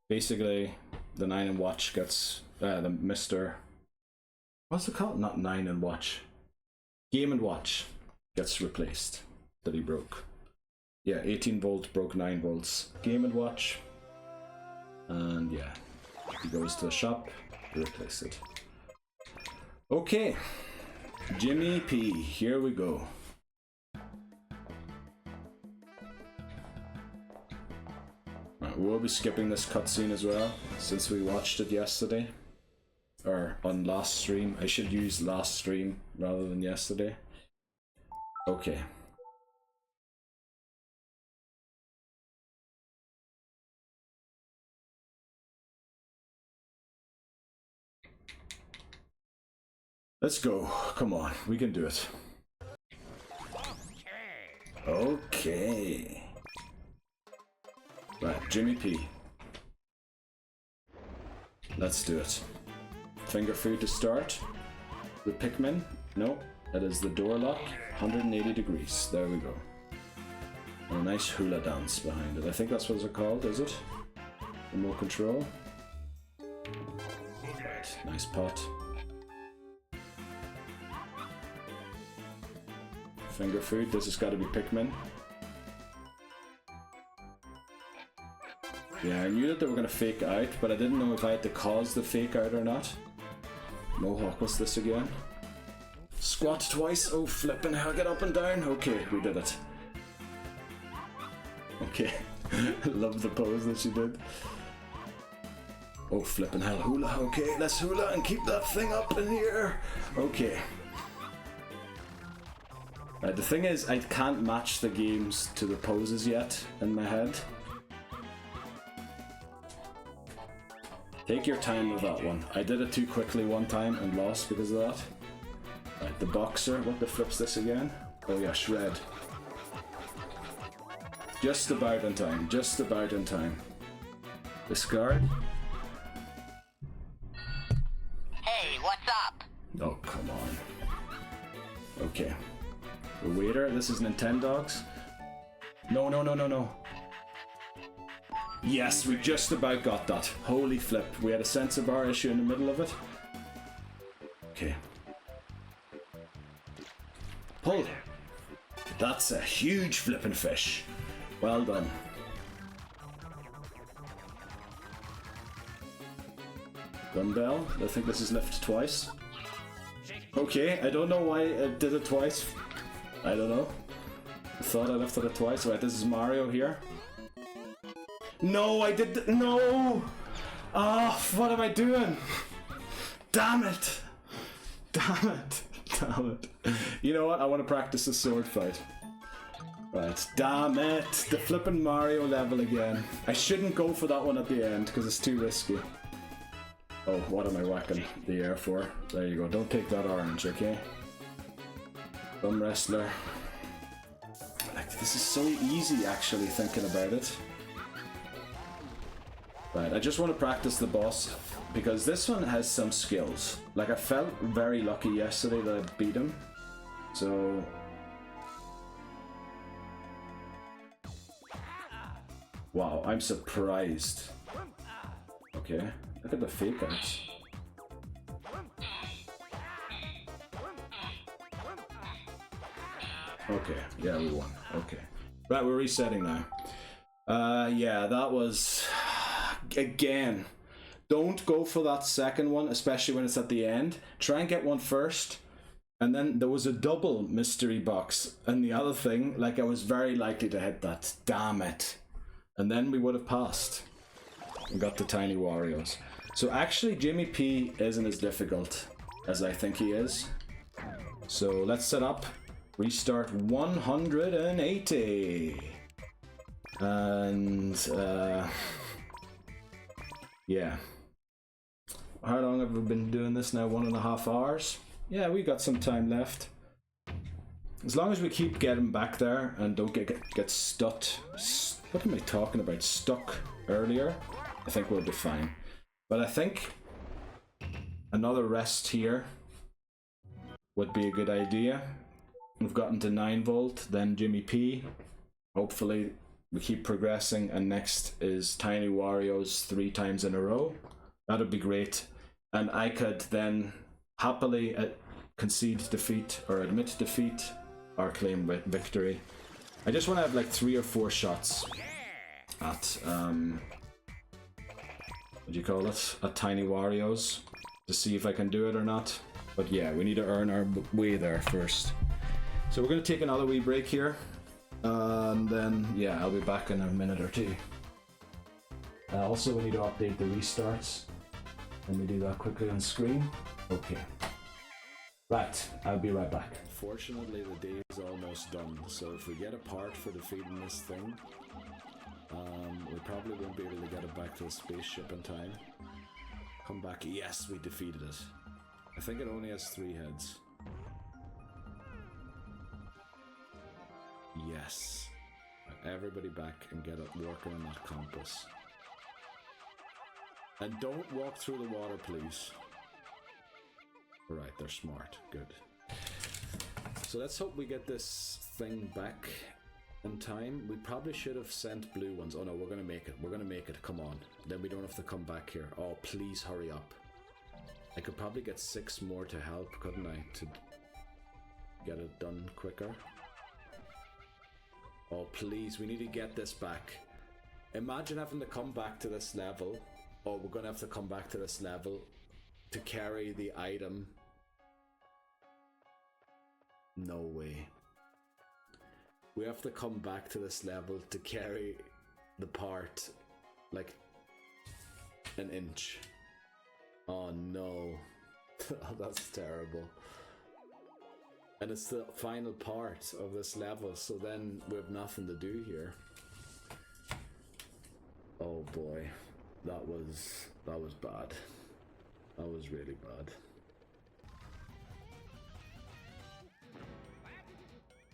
Basically, the 9 and Watch gets, the Mr. What's it called? Not 9 and Watch. Game and Watch gets replaced that he broke. Yeah, 18V broke 9V. Game and Watch. And yeah, he goes to the shop to replace it. Okay, Jimmy P, here we go. Right, we'll be skipping this cutscene as well, since we watched it yesterday. Or on last stream. I should use last stream rather than yesterday. Okay. Let's go. Come on, we can do it. Okay. Right, Jimmy P. Let's do it. Finger food to start. The Pikmin. No, that is the door lock. 180 degrees. There we go. And a nice hula dance behind it. I think that's what it's called, is it? Remote control. Right, nice pot. Finger food. This has got to be Pikmin. Yeah, I knew that they were going to fake out, but I didn't know if I had to cause the fake out or not. Mohawk, what's this again? Squat twice. Oh, flipping hell, get up and down. Okay, we did it. Okay. Love the pose that she did. Oh, flipping hell, hula. Okay, let's hula and keep that thing up in here. Okay. The thing is, I can't match the games to the poses yet in my head. Take your time with that one. I did it too quickly one time and lost because of that. Right, the boxer. What the flip's this again? Oh yeah, shred. Just about in time. Just about in time. Discard. Hey, what's up? Oh, come on. Okay. The waiter. This is Nintendogs. No, no, no, no, no. Yes, we just about got that. Holy flip. We had a sensor bar issue in the middle of it. Okay. Pull. That's a huge flippin' fish. Well done. Dumbbell. I think this is lifted twice. Okay, I don't know why I did it twice. I don't know. I thought I lifted it twice. Right, this is Mario here. No, I did. No! Ah, what am I doing? Damn it! Damn it! Damn it! You know what? I want to practice a sword fight. Right, damn it! The flippin' Mario level again. I shouldn't go for that one at the end because it's too risky. Oh, what am I whacking the air for? There you go. Don't take that orange, okay? Thumb wrestler. Like, this is so easy, actually, thinking about it. Right, I just want to practice the boss because this one has some skills. Like, I felt very lucky yesterday that I beat him. So... wow, I'm surprised. Okay, look at the fake outs. Okay, yeah, we won. Okay. Right, we're resetting now. Yeah, that was... again, don't go for that second one, especially when it's at the end. Try and get one first. And then there was a double mystery box. And the other thing, like, I was very likely to hit that. Damn it. And then we would have passed. And got the tiny Warriors. So actually, Jimmy P isn't as difficult as I think he is. So let's set up. Restart 180. And, yeah. How long have we been doing this now? 1.5 hours? Yeah, we got some time left. As long as we keep getting back there and don't get stuck. What am I talking about? Stuck earlier? I think we'll be fine. But I think another rest here would be a good idea. We've gotten to 9 volt, then Jimmy P. Hopefully we keep progressing, and next is Tiny Wario's 3 times in a row. That'd be great. And I could then happily concede defeat or admit defeat or claim victory. I just want to have like 3 or 4 shots at what do you call it? At Tiny Wario's to see if I can do it or not. But yeah, we need to earn our way there first. So we're going to take another wee break here. And then, yeah, I'll be back in a minute or 2. Also, we need to update the restarts. Let me do that quickly on screen. Okay. Right, I'll be right back. Fortunately, the day is almost done. So if we get a part for defeating this thing, we probably won't be able to get it back to the spaceship in time. Come back. Yes, we defeated it. I think it only has 3 heads. Yes. Everybody back and get it working on that compass. And don't walk through the water, please. Right, they're smart. Good. So let's hope we get this thing back in time. We probably should have sent blue ones. Oh no, we're gonna make it. We're gonna make it. Come on. Then we don't have to come back here. Oh, please hurry up. I could probably get 6 more to help, couldn't I? To get it done quicker. Oh, please, we need to get this back. Imagine having to come back to this level. Oh, we're gonna have to come back to this level to carry the item. No way. We have to come back to this level to carry the part like an inch. Oh no. That's terrible. And it's the final part of this level, so then we have nothing to do here. Oh boy. That was that was bad. That was really bad.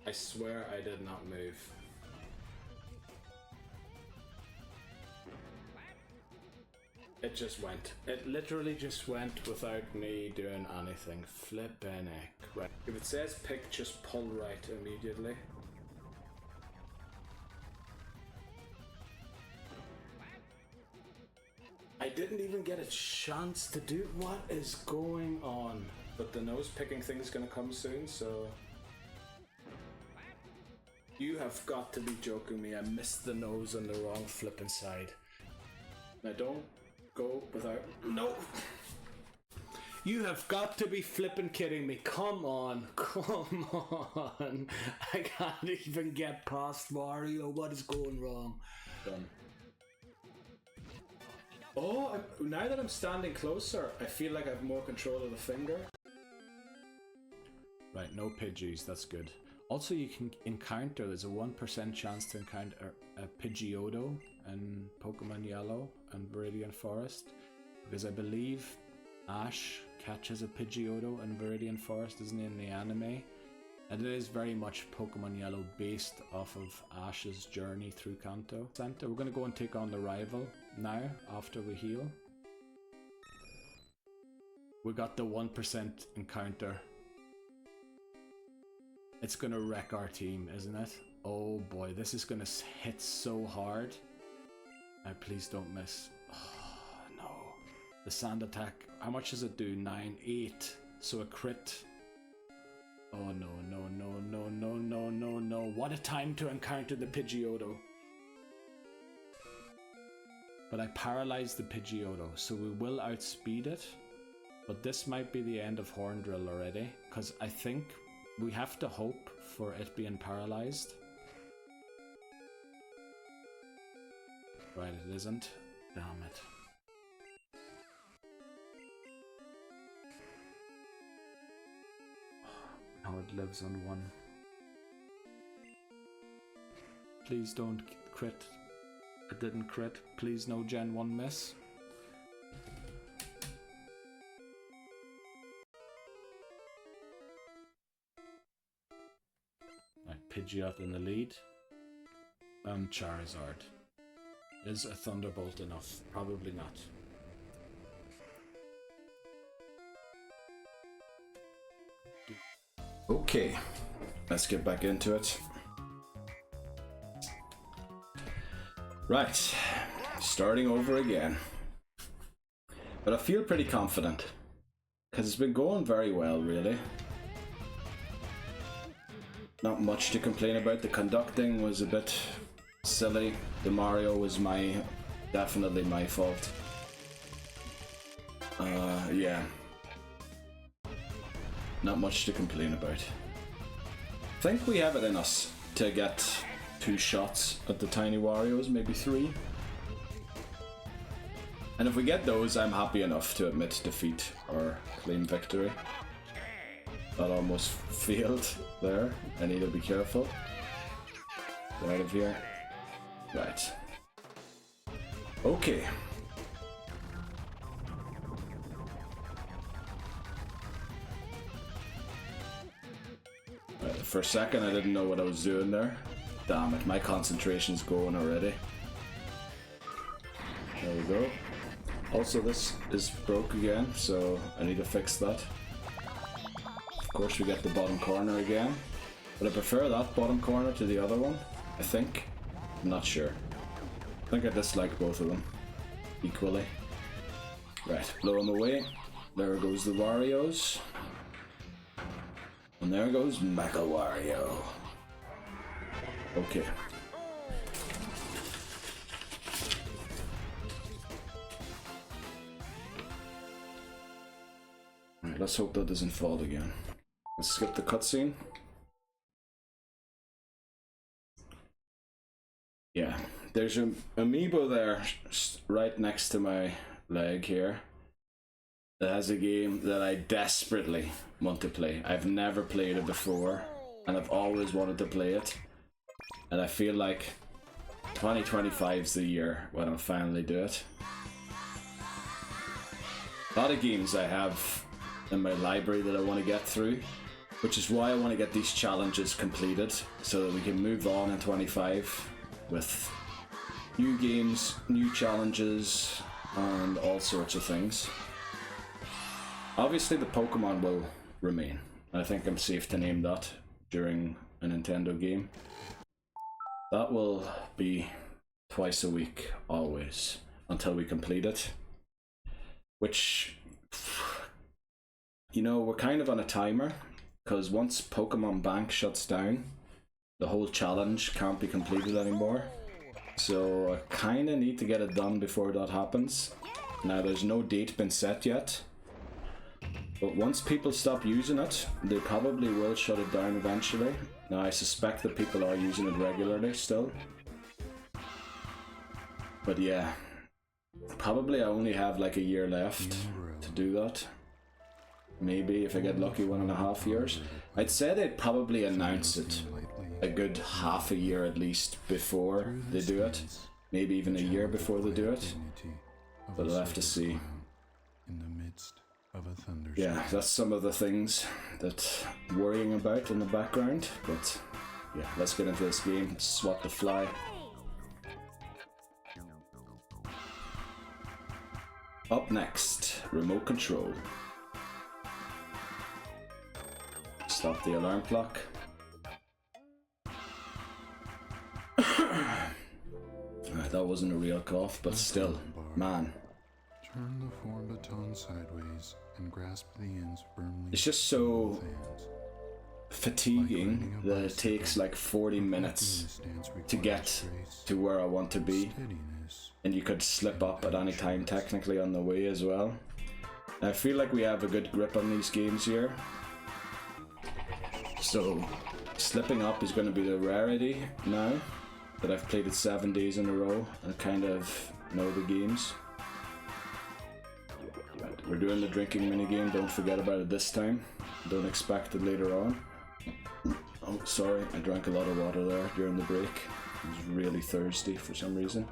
I swear I did not move. It just went. It literally just went without me doing anything. Flippin' heck. Right. If it says pick, just pull right immediately. I didn't even get a chance to do. What is going on? But the nose picking thing is gonna come soon, so. You have got to be joking me. I missed the nose on the wrong flippin' side. Now don't go without. No! You have got to be flippin' kidding me. Come on. Come on. I can't even get past Wario. What is going wrong? Done. Oh, now that I'm standing closer, I feel like I have more control of the finger. Right, no Pidgeys, that's good. Also, you can encounter, there's a 1% chance to encounter a Pidgeotto in Pokemon Yellow and Viridian Forest. Because I believe Ash catches a Pidgeotto in Viridian Forest, isn't he, in the anime? And it is very much Pokemon Yellow based off of Ash's journey through Kanto. We're going to go and take on the rival now, after we heal. We got the 1% encounter. It's going to wreck our team, isn't it? Oh boy, this is going to hit so hard. Please don't miss. Oh no. The sand attack, how much does it do? 9, 8. So a crit. Oh no, no, no, no, no, no, no, no. What a time to encounter the Pidgeotto. But I paralyzed the Pidgeotto, so we will outspeed it. But this might be the end of Horndrill already, because I think we have to hope for it being paralyzed. Right, it isn't. Damn it. Now it lives on 1. Please don't crit. It didn't crit. Please no Gen 1 miss. Right, Pidgeot in the lead. Charizard. Is a Thunderbolt enough? Probably not. Okay, let's get back into it. Right, starting over again. But I feel pretty confident, because it's been going very well, really. Not much to complain about. The conducting was a bit silly. The Mario was definitely my fault. Yeah. Not much to complain about. I think we have it in us to get 2 shots at the tiny Warios, maybe 3. And if we get those, I'm happy enough to admit defeat or claim victory. That almost failed there. I need to be careful. Get out of here. Right. Okay. Right, for a second I didn't know what I was doing there. Damn it, my concentration's going already. There we go. Also, this is broke again, so I need to fix that. Of course we get the bottom corner again. But I prefer that bottom corner to the other one, I think. I'm not sure. I think I dislike both of them equally. Right, blow them away. There goes the Warios. And there goes Mecha Wario. Okay. Alright, let's hope that doesn't fall again. Let's skip the cutscene. Yeah, there's an amiibo there right next to my leg here that has a game that I desperately want to play. I've never played it before and I've always wanted to play it, and I feel like 2025 is the year when I'll finally do it. A lot of games I have in my library that I want to get through, which is why I want to get these challenges completed so that we can move on in 25 with new games, new challenges, and all sorts of things. Obviously the Pokemon will remain. I think I'm safe to name that during a Nintendo game. That will be twice a week, always, until we complete it. Which, you know, we're kind of on a timer, because once Pokemon Bank shuts down, the whole challenge can't be completed anymore. So I kind of need to get it done before that happens. Now there's no date been set yet, but once people stop using it, they probably will shut it down eventually. Now I suspect that people are using it regularly still. But yeah, probably I only have like a year left to do that. Maybe if I get lucky 1.5 years. I'd say they'd probably announce it a good half a year at least before they do it. Maybe even a year before they do it. But I'll have to see. In the midst of a thunderstorm. Yeah, that's some of the things that I'm worrying about in the background. But yeah, let's get into this game. Swat the fly. Up next, remote control. Stop the alarm clock. That wasn't a real cough, but still, man. Turn the form baton sideways and grasp the ends firmly. It's just so fatiguing that it takes like 40 minutes to get to where I want to be. And you could slip up at any time technically on the way as well. I feel like we have a good grip on these games here. So slipping up is going to be the rarity now that I've played it 7 days in a row and kind of know the games. Right, we're doing the drinking minigame, don't forget about it this time. Don't expect it later on. Oh, sorry, I drank a lot of water there during the break. I was really thirsty for some reason.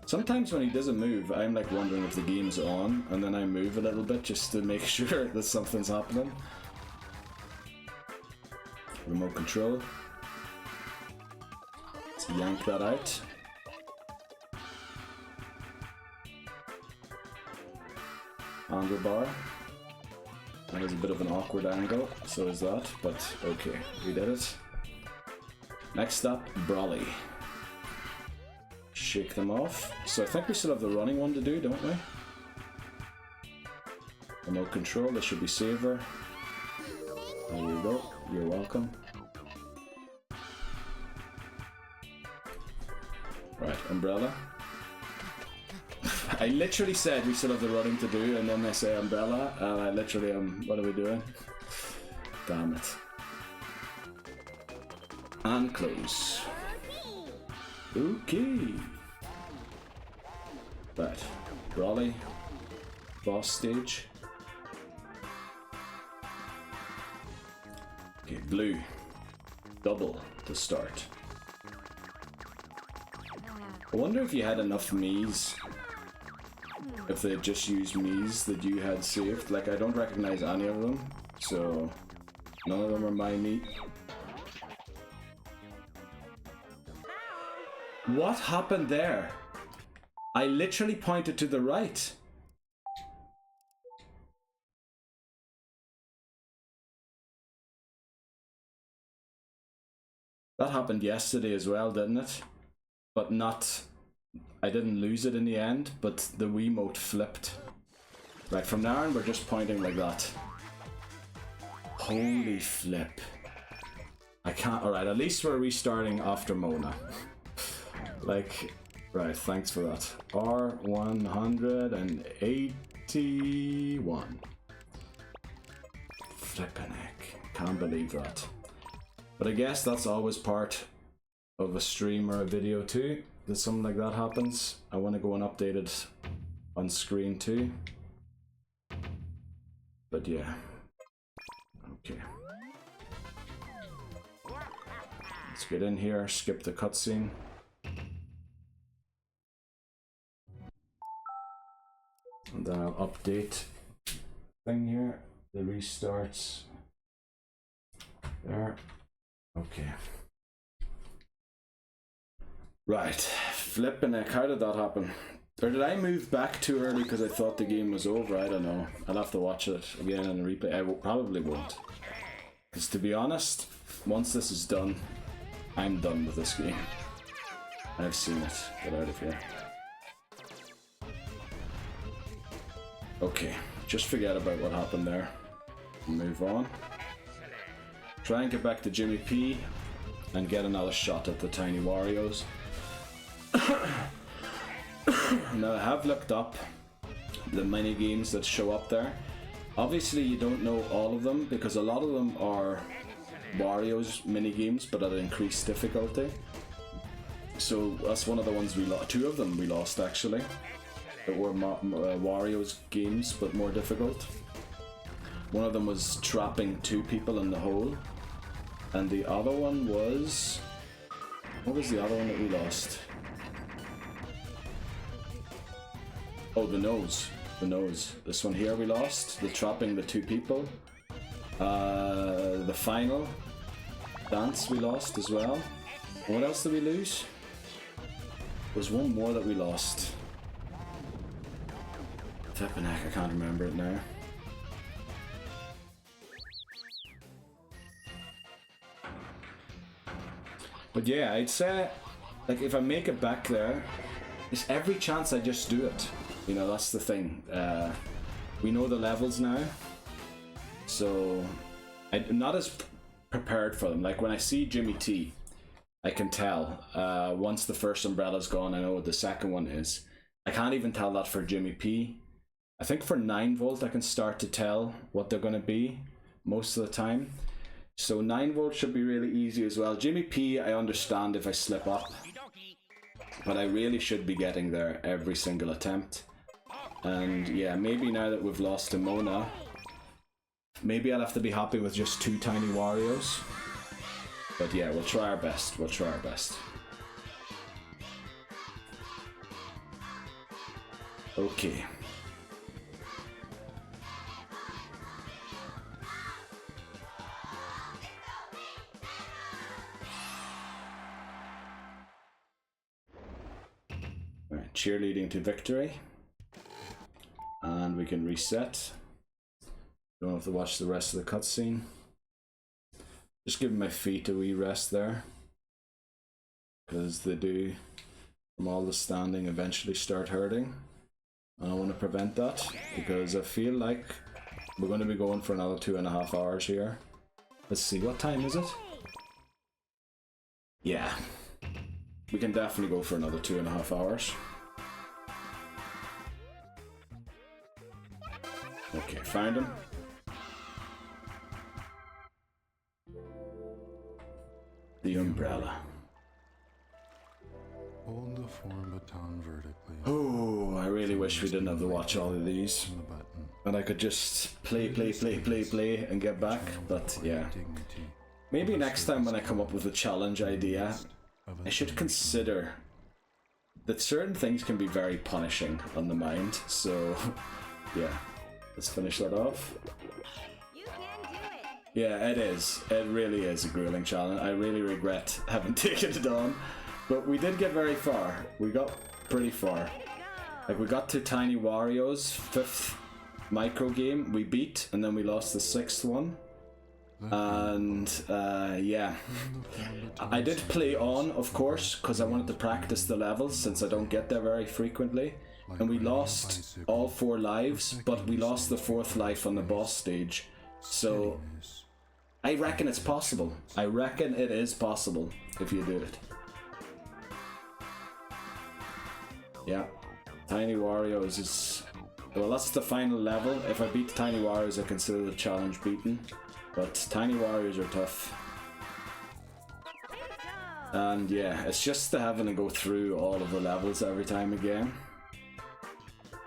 Sometimes when he doesn't move, I'm like wondering if the game's on, and then I move a little bit just to make sure that something's happening. Remote control. Let's yank that out. Handlebar. That is a bit of an awkward angle, so is that, but okay, we did it. Next up, Brawly. Shake them off. So I think we still have the running one to do, don't we? Remote control, this should be saver. There you go, you're welcome. Right, umbrella. I literally said we still have the running to do, and then they say umbrella, and I literally am, what are we doing? Damn it. And close. Okay. Right, Brawly, boss stage. Okay, blue, double to start. I wonder if you had enough Miis, if they just used Miis that you had saved. Like, I don't recognize any of them, so none of them are my Mii. What happened there? I literally pointed to the right. That happened yesterday as well, didn't it? But not... I didn't lose it in the end, but the Wiimote flipped. Right, from now on we're just pointing like that. Holy flip. I can't... Alright, at least we're restarting after Mona. Like... Right, thanks for that. R181. Flippin' heck. Can't believe that. But I guess that's always part of a stream or a video too, that something like that happens. I want to go and update it on screen too. But yeah. Okay. Let's get in here, skip the cutscene. And then I'll update thing here. The restarts. There. Okay. Right. Flipping heck, how did that happen? Or did I move back too early because I thought the game was over? I don't know. I'll have to watch it again on the replay. I probably won't. Because to be honest, once this is done, I'm done with this game. I've seen it. Get out of here. Okay, just forget about what happened there. Move on. Try and get back to Jimmy P and get another shot at the Tiny Warios. Now I have looked up the mini games that show up there. Obviously you don't know all of them because a lot of them are Wario's mini games but at increased difficulty. So that's one of the ones we lost. Two of them we lost actually. That were Wario's games but more difficult. One of them was trapping 2 people in the hole. And the other one was... What was the other one that we lost? Oh, the nose. The nose. This one here we lost. The trapping the 2 people. The final dance we lost as well. What else did we lose? There's one more that we lost. Flippin' heck, I can't remember it now. But yeah, I'd say, like, if I make it back there, there's every chance I just do it. You know, that's the thing. We know the levels now, so I'm not as prepared for them. Like, when I see Jimmy T, I can tell. Once the first umbrella's gone, I know what the second one is. I can't even tell that for Jimmy P. I think for 9 volt, I can start to tell what they're going to be most of the time. So 9 volt should be really easy as well. Jimmy P, I understand if I slip up, but I really should be getting there every single attempt. And yeah, maybe now that we've lost to Mona, maybe I'll have to be happy with just 2 Tiny Warios. But yeah, we'll try our best. We'll try our best. Okay. Alright, cheerleading to victory. And we can reset. Don't have to watch the rest of the cutscene. Just giving my feet a wee rest there. Because they do, from all the standing, eventually start hurting. And I want to prevent that, because I feel like we're going to be going for another 2.5 hours here. Let's see, what time is it? Yeah. We can definitely go for another 2.5 hours. Okay, found him. The umbrella. Hold the form baton vertically. Oh, I really wish we didn't have to watch all of these. And I could just play and get back, but yeah. Maybe next time when I come up with a challenge idea, I should consider that certain things can be very punishing on the mind, so yeah. Let's finish that off. You can do it. Yeah, it is. It really is a grueling challenge. I really regret having taken it on. But we did get very far. We got pretty far. Like, we got to Tiny Wario's 5th micro game. We beat, and then we lost the 6th one. And yeah. I did play on, of course, because I wanted to practice the levels since I don't get there very frequently. And we lost all 4 lives, but we lost the 4th life on the boss stage. So I reckon it's possible. I reckon it is possible if you do it. Yeah, Tiny Warios is... Well, that's the final level. If I beat Tiny Warios, I consider the challenge beaten. But Tiny Warios are tough. And yeah, it's just the having to go through all of the levels every time again.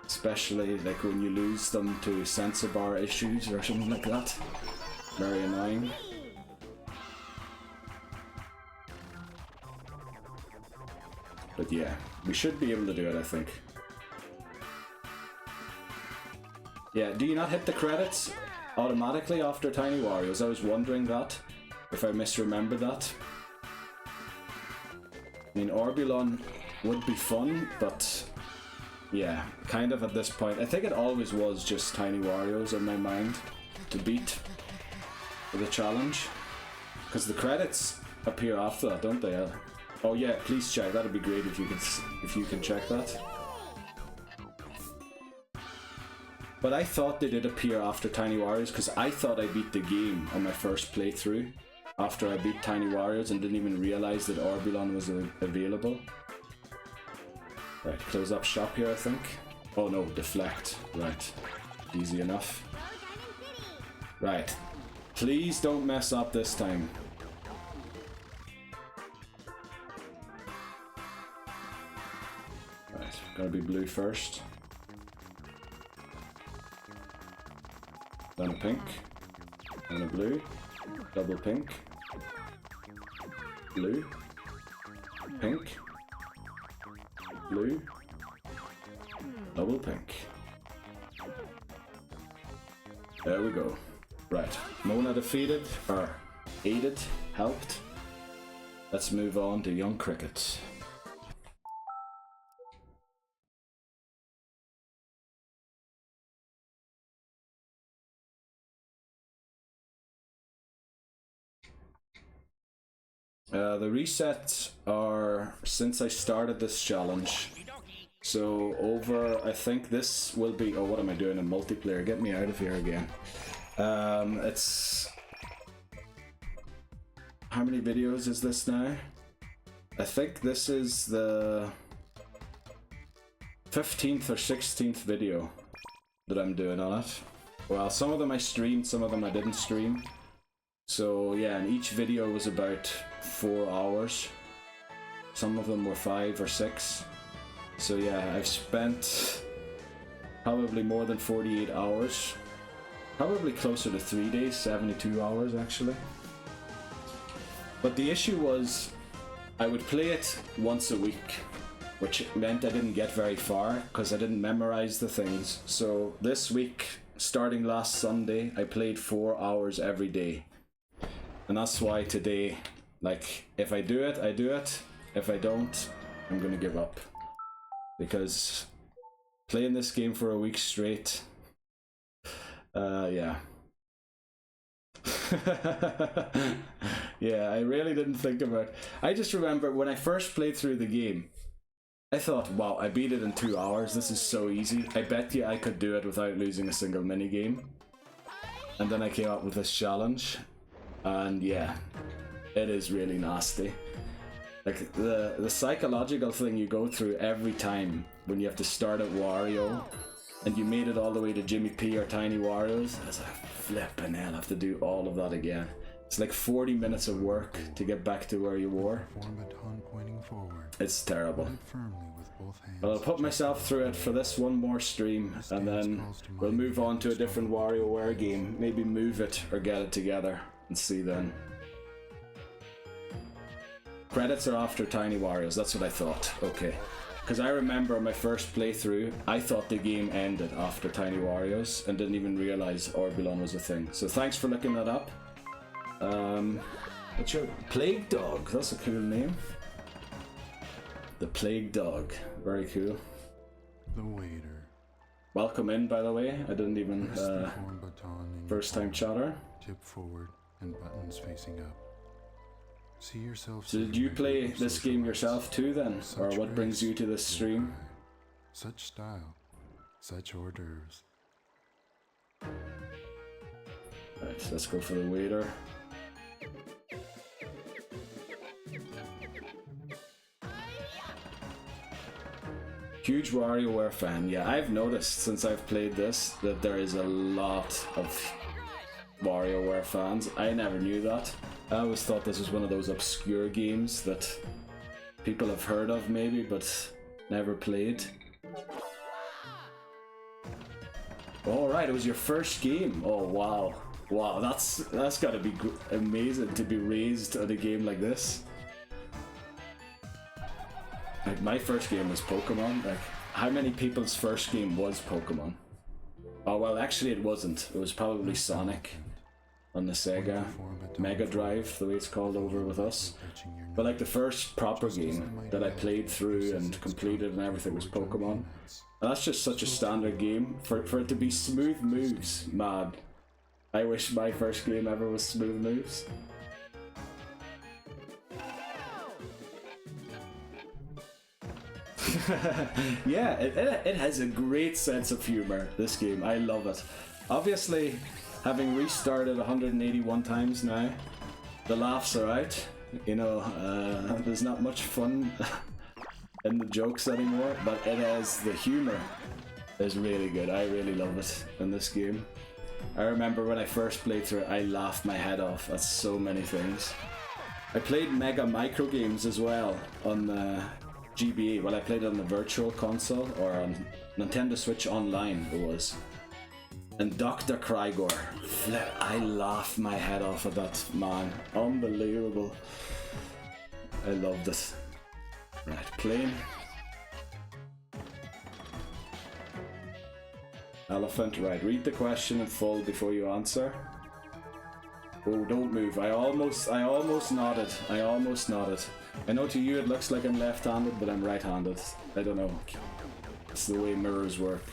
Especially like when you lose them to sensor bar issues or something like that. Very annoying. But yeah, we should be able to do it, I think. Yeah, do you not hit the credits automatically after Tiny Warriors? I was wondering that, if I misremember that. I mean, Orbulon would be fun, but yeah, kind of at this point. I think it always was just Tiny Warriors in my mind to beat for the challenge. Because the credits appear after that, don't they? Oh yeah, please check. That'd be great if you can check that. But I thought they did appear after Tiny Warriors because I thought I beat the game on my first playthrough after I beat Tiny Warriors and didn't even realize that Orbulon was available. Right, close up shop here, I think. Oh no, deflect. Right, easy enough. Right, please don't mess up this time. Right, gotta be blue first. Then a pink. Then a blue. Double pink. Blue. Pink. Blue. Double pink. There we go. Right. Mona defeated, or aided, helped. Let's move on to Young Cricket. The resets are since I started this challenge. So over, I think this will be, oh, what am I doing in multiplayer? Get me out of here again. It's, how many videos is this now? I think this is the 15th or 16th video that I'm doing on it. Well, some of them I streamed, some of them I didn't stream. So yeah, and each video was about 4 hours. Some of them were 5 or 6. So yeah, I've spent probably more than 48 hours. Probably closer to 3 days, 72 hours actually. But the issue was, I would play it once a week, which meant I didn't get very far because I didn't memorize the things. So this week, starting last Sunday, I played 4 hours every day. And that's why today, like, if I do it, I do it. If I don't, I'm gonna give up. Because playing this game for a week straight, yeah. Yeah, I really didn't think about it. I just remember when I first played through the game, I thought, wow, I beat it in 2 hours. This is so easy. I bet you I could do it without losing a single minigame. And then I came up with this challenge. And yeah, it is really nasty. Like the psychological thing you go through every time when you have to start at Wario and you made it all the way to Jimmy P or Tiny Wario's. I was like, flipping hell, I have to do all of that again. It's like 40 minutes of work to get back to where you were. It's terrible. But I'll put myself through it for this one more stream and then we'll move on to a different WarioWare game. Maybe move it or get it together and see then. Credits are after Tiny Warriors, that's what I thought. Okay. Because I remember my first playthrough, I thought the game ended after Tiny Warriors and didn't even realize Orbulon was a thing. So thanks for looking that up. What's your Plague Dog? That's a cool name. The Plague Dog. Very cool. The waiter. Welcome in, by the way. I didn't even first time chatter. Tip forward and buttons facing up. See yourself. So did you play this game yourself too then? Or what brings you to this stream? Such style, such hors d'oeuvres. Right, let's go for the waiter. Huge WarioWare fan. Yeah, I've noticed since I've played this that there is a lot of WarioWare fans. I never knew that. I always thought this was one of those obscure games that people have heard of maybe, but never played. Alright, it was your first game. Oh wow. Wow, that's gotta be amazing to be raised on a game like this. Like my first game was Pokemon. Like, how many people's first game was Pokemon? Oh well, actually it wasn't. It was probably Sonic on the Sega Mega Drive, the way it's called over with us. But like the first proper game that I played through and completed and everything was Pokemon. And that's just such a standard game. For it to be smooth moves, man. I wish my first game ever was smooth moves. Yeah, it has a great sense of humor, this game. I love it. Obviously, having restarted 181 times now, the laughs are out. You know, there's not much fun in the jokes anymore, but it has, the humor is really good. I really love it in this game. I remember when I first played through it, I laughed my head off at so many things. I played Mega Micro games as well on the GBA. Well, I played it on the Virtual Console, or on Nintendo Switch Online it was. And Dr. Krygor, I laughed my head off at that, man. Unbelievable. I loved it. Right, playing. Elephant, right, read the question in full before you answer. Oh, don't move. I almost nodded. I almost nodded. I know to you it looks like I'm left-handed, but I'm right-handed. I don't know. It's the way mirrors work.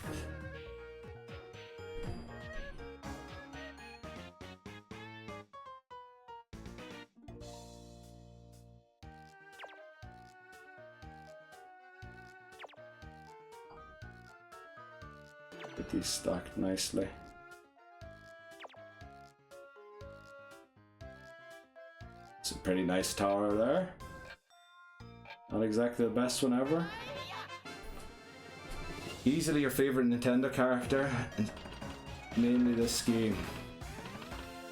Get these stacked nicely. It's a pretty nice tower there. Not exactly the best one ever. Easily your favorite Nintendo character, and mainly this game.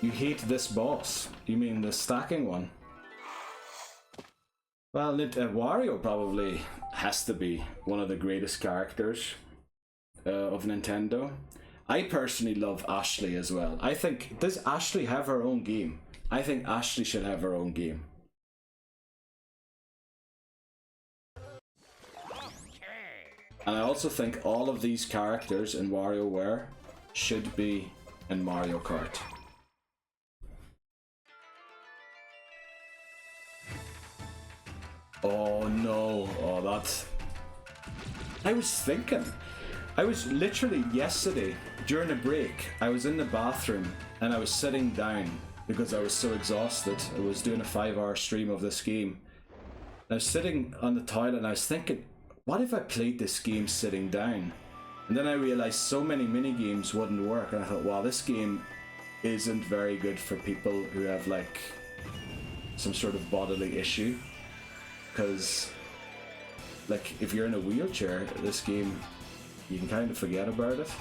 You hate this boss. You mean the stacking one? Well, Wario probably has to be one of the greatest characters of Nintendo. I personally love Ashley as well. I think, does Ashley have her own game? I think Ashley should have her own game. And I also think all of these characters in WarioWare should be in Mario Kart. Oh no, oh that's... I was literally yesterday, during a break, I was in the bathroom and I was sitting down because I was so exhausted. I was doing a 5-hour stream of this game. I was sitting on the toilet and I was thinking, what if I played this game sitting down? And then I realized so many mini games wouldn't work, and I thought, wow, this game isn't very good for people who have like some sort of bodily issue. Because like if you're in a wheelchair, this game, you can kind of forget about it.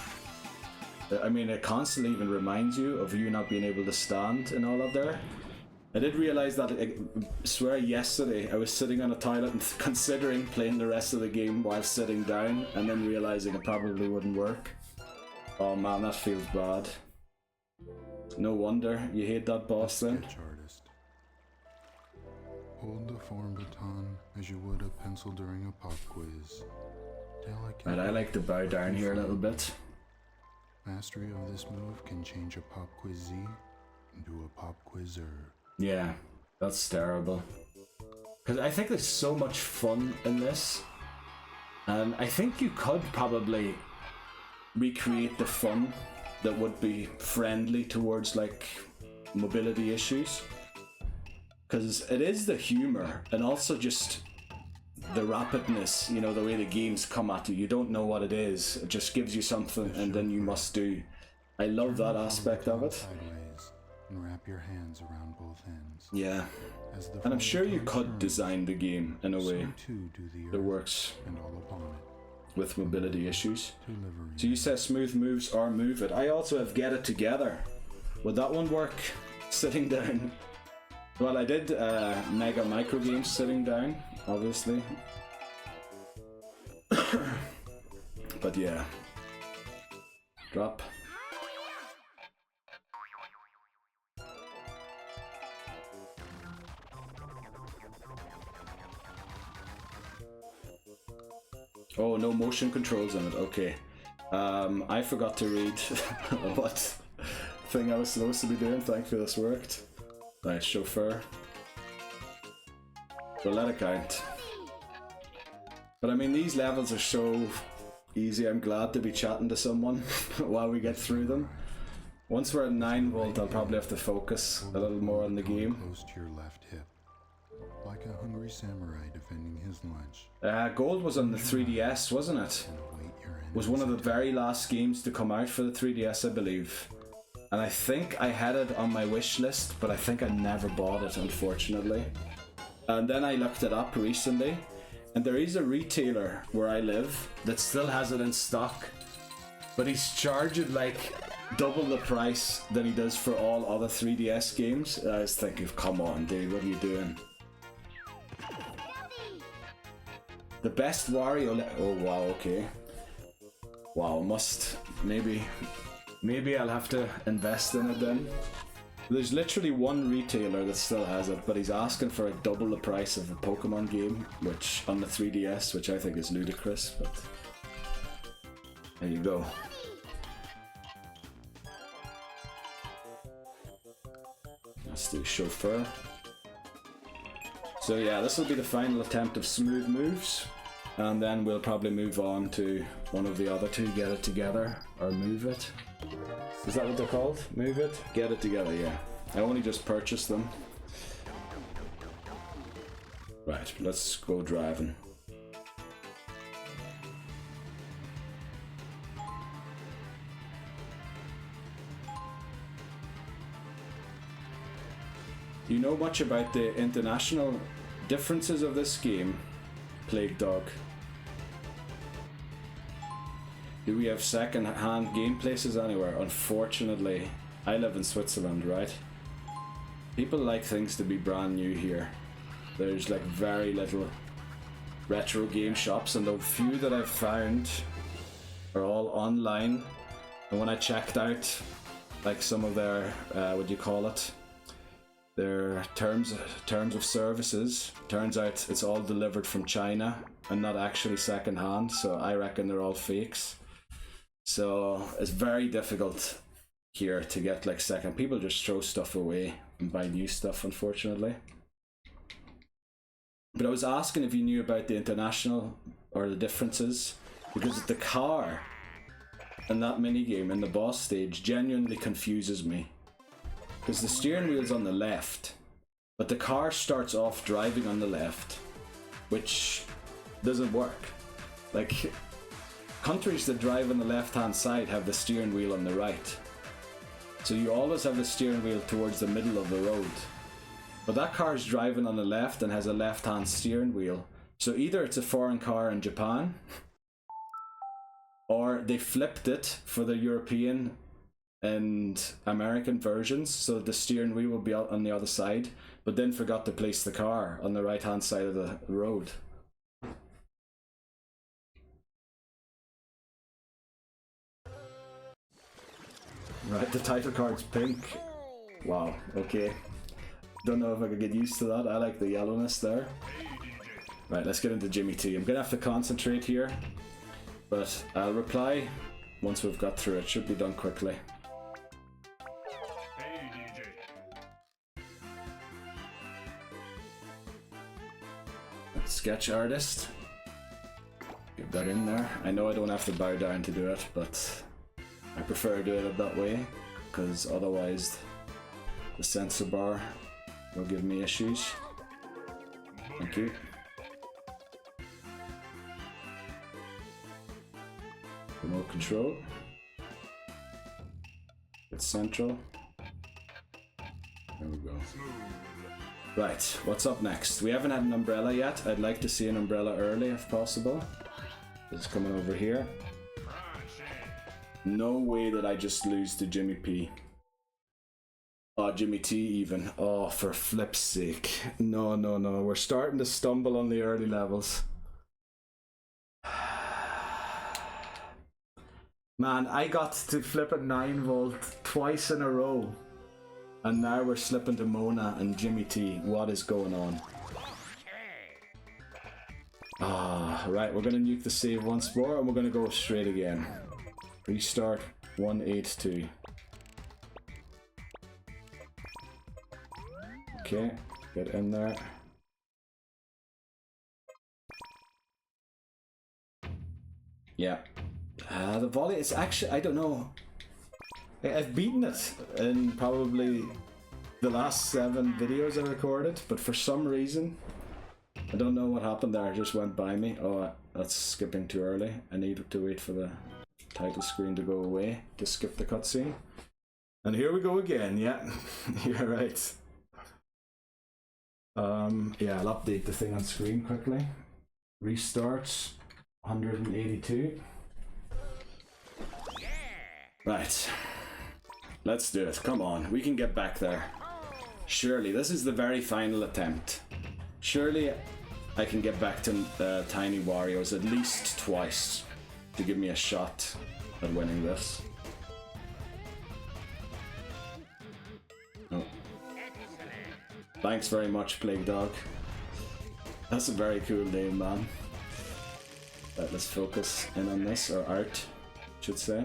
I mean, it constantly even reminds you of you not being able to stand and all of there. I did realize that, I swear yesterday, I was sitting on a toilet and considering playing the rest of the game while sitting down, and then realizing it probably wouldn't work. Oh man, that feels bad. No wonder you hate that boss then. Sketch artist. Hold the form baton as you would a pencil during a pop quiz. Right, I like to bow down here a little bit. Mastery of this move can change a pop quiz Z into a pop quizzer. Yeah, that's terrible. Because I think there's so much fun in this. And I think you could probably recreate the fun that would be friendly towards like mobility issues. Because it is the humor and also just the rapidness, you know, the way the games come at you. You don't know what it is. It just gives you something and then you must do. I love that aspect of it. Sideways and wrap your hands around both ends. Yeah. And I'm sure you could design the game in a way that works and all upon it. With mobility issues. So you said smooth moves or move it. I also have get it together. Would that one work? Sitting down. Well, I did Mega Micro games sitting down, obviously. But yeah. Drop. Oh, no motion controls in it. Okay. I forgot to read what thing I was supposed to be doing. Thankfully this worked. Right, chauffeur. We'll let it count. But I mean, these levels are so easy. I'm glad to be chatting to someone while we get through them. Once we're at 9 volt, I'll probably have to focus a little more on the game. Close to your left hip, like a hungry samurai defending his lunch. Gold was on the 3DS, wasn't it? And await your It was one of the very last games to come out for the 3DS, I believe. And I think I had it on my wish list, but I think I never bought it, unfortunately. And then I looked it up recently, and there is a retailer where I live that still has it in stock, but he's charging like double the price than he does for all other 3DS games. I was thinking, come on dude, what are you doing? The best Wario oh wow, okay. Wow, maybe I'll have to invest in it then. There's literally one retailer that still has it, but he's asking for a double the price of a Pokemon game, which on the 3DS, which I think is ludicrous, but there you go. Let's do chauffeur. So yeah, this will be the final attempt of smooth moves, and then we'll probably move on to one of the other two, get it together, or move it. Is that what they're called? Move it? Get it together, yeah. I only just purchased them. Right, let's go driving. Do you know much about the international differences of this game, Plague Dog? Do we have second-hand game places anywhere? Unfortunately, I live in Switzerland, right? People like things to be brand new here. There's like very little retro game shops, and the few that I've found are all online. And when I checked out like some of their, what do you call it? Their terms of services, turns out it's all delivered from China and not actually second-hand, so I reckon they're all fakes. So it's very difficult here to get like second. People just throw stuff away and buy new stuff, unfortunately. But I was asking if you knew about the international or the differences, because the car in that minigame in the boss stage genuinely confuses me. Because the steering wheel's on the left, but the car starts off driving on the left, which doesn't work. Like, countries that drive on the left-hand side have the steering wheel on the right. So you always have the steering wheel towards the middle of the road. But that car is driving on the left and has a left-hand steering wheel. So either it's a foreign car in Japan, or they flipped it for the European and American versions, so the steering wheel will be out on the other side, but then forgot to place the car on the right-hand side of the road. Right, the title card's pink. Wow, okay. Don't know if I could get used to that. I like the yellowness there. Right, let's get into Jimmy T. I'm gonna have to concentrate here, but I'll reply once we've got through it. Should be done quickly. Sketch artist. Get that in there. I know I don't have to bow down to do it, but I prefer doing it that way, because otherwise the censor bar will give me issues. Thank you. Remote control. It's central. There we go. Right, what's up next? We haven't had an umbrella yet. I'd like to see an umbrella early if possible. It's coming over here. No way that I just lose to Jimmy P. Oh, Jimmy T even. Oh, for flip's sake. No, no, no. We're starting to stumble on the early levels. Man, I got to flip a 9 volt twice in a row. And now we're slipping to Mona and Jimmy T. What is going on? Ah, right, we're gonna nuke the save once more and we're gonna go straight again. Restart 182. Okay, get in there. Yeah. The volley is actually, I don't know. I've beaten it in probably the last 7 videos I recorded, but for some reason, I don't know what happened there. It just went by me. Oh, that's skipping too early. I need to wait for the title screen to go away to skip the cutscene. And here we go again. Yeah, you're right. Yeah, I'll update the thing on screen quickly. Restarts 182. Right. Let's do it. Come on, we can get back there. Surely, this is the very final attempt. Surely I can get back to Tiny Wario's at least twice to give me a shot at winning this. Oh. Thanks very much, Plague Dog. That's a very cool name, man. Right, let's focus in on this, or art, I should say.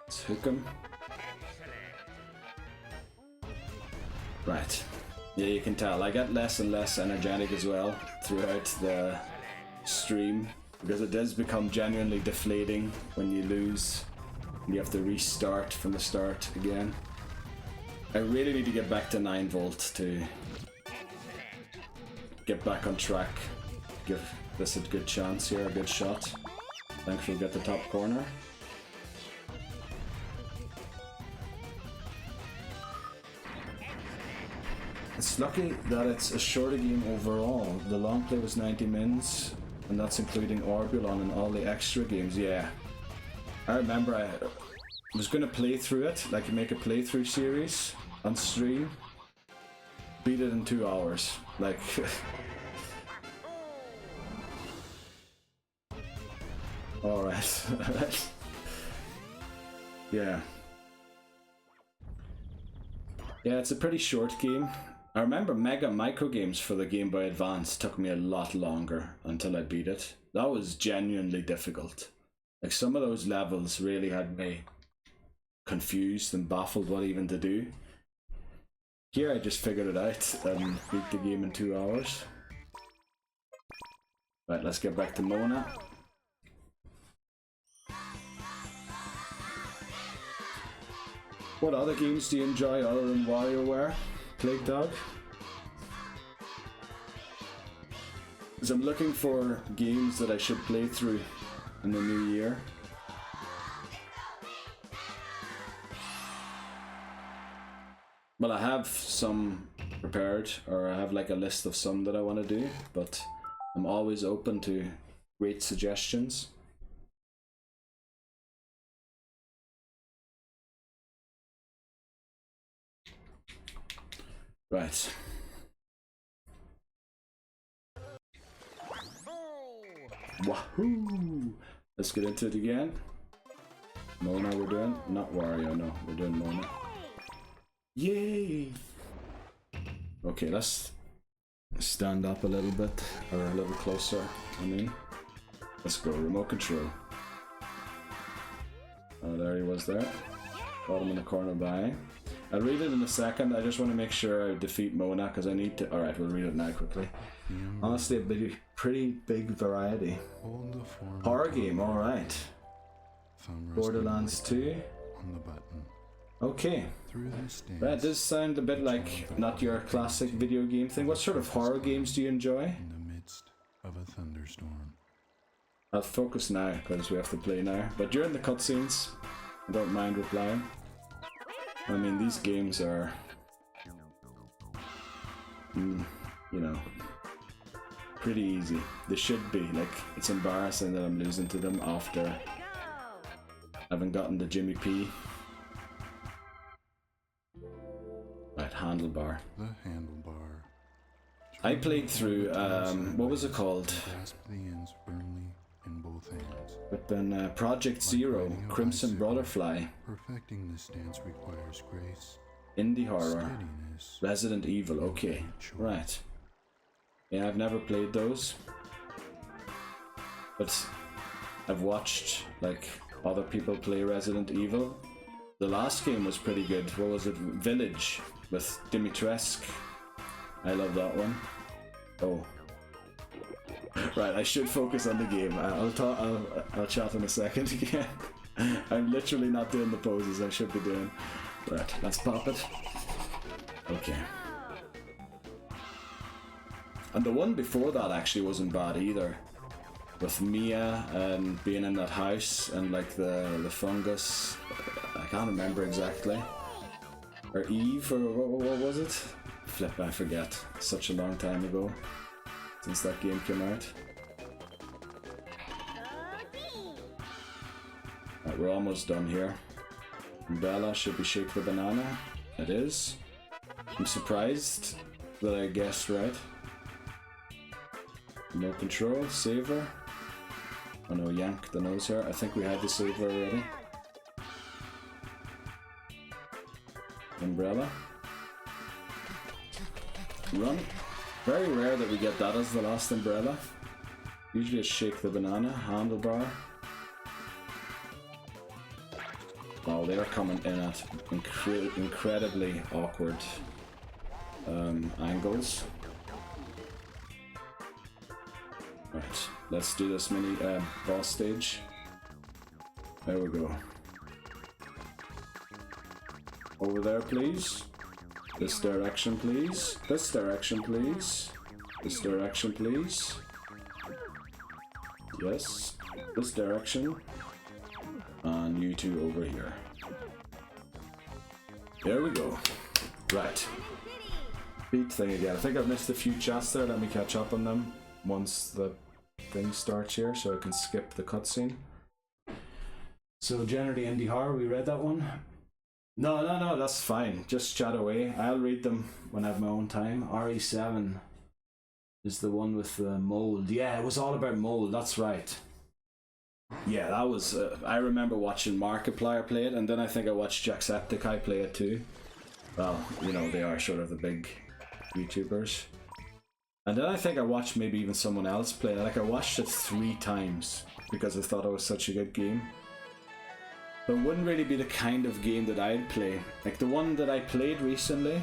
Let's hook him. Right. Yeah, you can tell. I get less and less energetic as well throughout the stream, because it does become genuinely deflating when you lose. You have to restart from the start again. I really need to get back to 9 volt to get back on track. Give this a good chance here, a good shot. Thankfully get the top corner. It's lucky that it's a shorter game overall. The long play was 90 mins, and that's including Orbulon and all the extra games. Yeah, I remember I was going to play through it, like make a playthrough series on stream. Beat it in 2 hours. Like, alright. Yeah. Yeah, it's a pretty short game. I remember Mega Micro Games for the Game Boy Advance took me a lot longer until I beat it. That was genuinely difficult. Like, some of those levels really had me confused and baffled what even to do. Here I just figured it out and beat the game in 2 hours. Right, let's get back to Mona. What other games do you enjoy other than WarioWare, Plague Dog? Because I'm looking for games that I should play through in the new year. Well, I have some prepared, or I have like a list of some that I want to do, but I'm always open to great suggestions. Right. Wahoo! Let's get into it again. Mona we're doing? Not Wario, no. We're doing Mona. Yay! Okay, let's stand up a little bit, or a little closer, I mean. Let's go, remote control. Oh, there he was there. Got him in the corner by. I'll read it in a second. I just want to make sure I defeat Mona, because I need to... Alright, we'll read it now quickly. Honestly, a pretty big variety. Horror game, alright. Borderlands 2. On the button. Okay. That does sound a bit like not your classic video game thing. What sort of horror games do you enjoy? In the midst of a thunderstorm. I'll focus now, because we have to play now. But during the cutscenes, I don't mind replying. I mean, these games are, you know, pretty easy. They should be. Like, it's embarrassing that I'm losing to them after having gotten the Jimmy P. Right, handlebar. The handlebar. I played through, what was it called? Grasp the ends firmly in both hands. But then Project Zero, Crimson Butterfly, Perfecting this stance requires grace, Indie Horror, steadiness, Resident Evil, okay, right. Yeah, I've never played those. but I've watched like other people play Resident Evil. The last game was pretty good. What was it? Village with Dimitrescu. I love that one. Oh. Right, I should focus on the game. I'll chat in a second again. I'm literally not doing the poses I should be doing. Right, let's pop it. Okay. And the one before that actually wasn't bad either. With Mia and being in that house and like the fungus. I can't remember exactly. Or Eve, or what was it? Flip, I forget. Such a long time ago since that game came out. Right, we're almost done here. Umbrella should be Shake the Banana. It is. I'm surprised that I guessed right. No control, saver. Oh no, yank the nose here. I think we had the saver already. Umbrella. Run. Very rare that we get that as the last umbrella. Usually it's Shake the Banana, handlebar. Oh, they're coming in at incredibly awkward angles. Right, let's do this mini boss stage. There we go. Over there, please. This direction, please. This direction, please. This direction, please. Yes. This direction. And you two over here. There we go. Right. Beat thing again. I think I've missed a few chats there. Let me catch up on them once the thing starts here so I can skip the cutscene. So generally indie horror, we read that one? No, that's fine. Just chat away. I'll read them when I have my own time. RE7 is the one with the mold. Yeah, it was all about mold, that's right. Yeah, that was... I remember watching Markiplier play it, and then I think I watched Jacksepticeye play it too. Well, you know, they are sort of the big YouTubers. And then I think I watched maybe even someone else play it. Like, I watched it 3 times because I thought it was such a good game. But it wouldn't really be the kind of game that I'd play. Like the one that I played recently,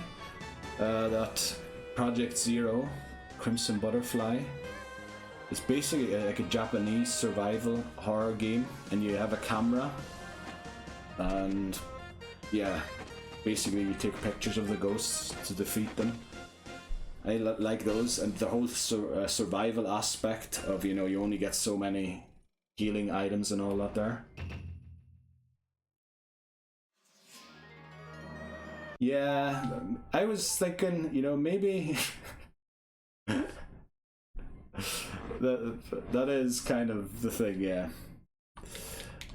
that Project Zero, Crimson Butterfly. It's basically like a Japanese survival horror game, and you have a camera, and yeah, basically you take pictures of the ghosts to defeat them. I like those, and the whole survival aspect of, you know, you only get so many healing items and all that there. Yeah, I was thinking, you know, maybe that is kind of the thing, yeah.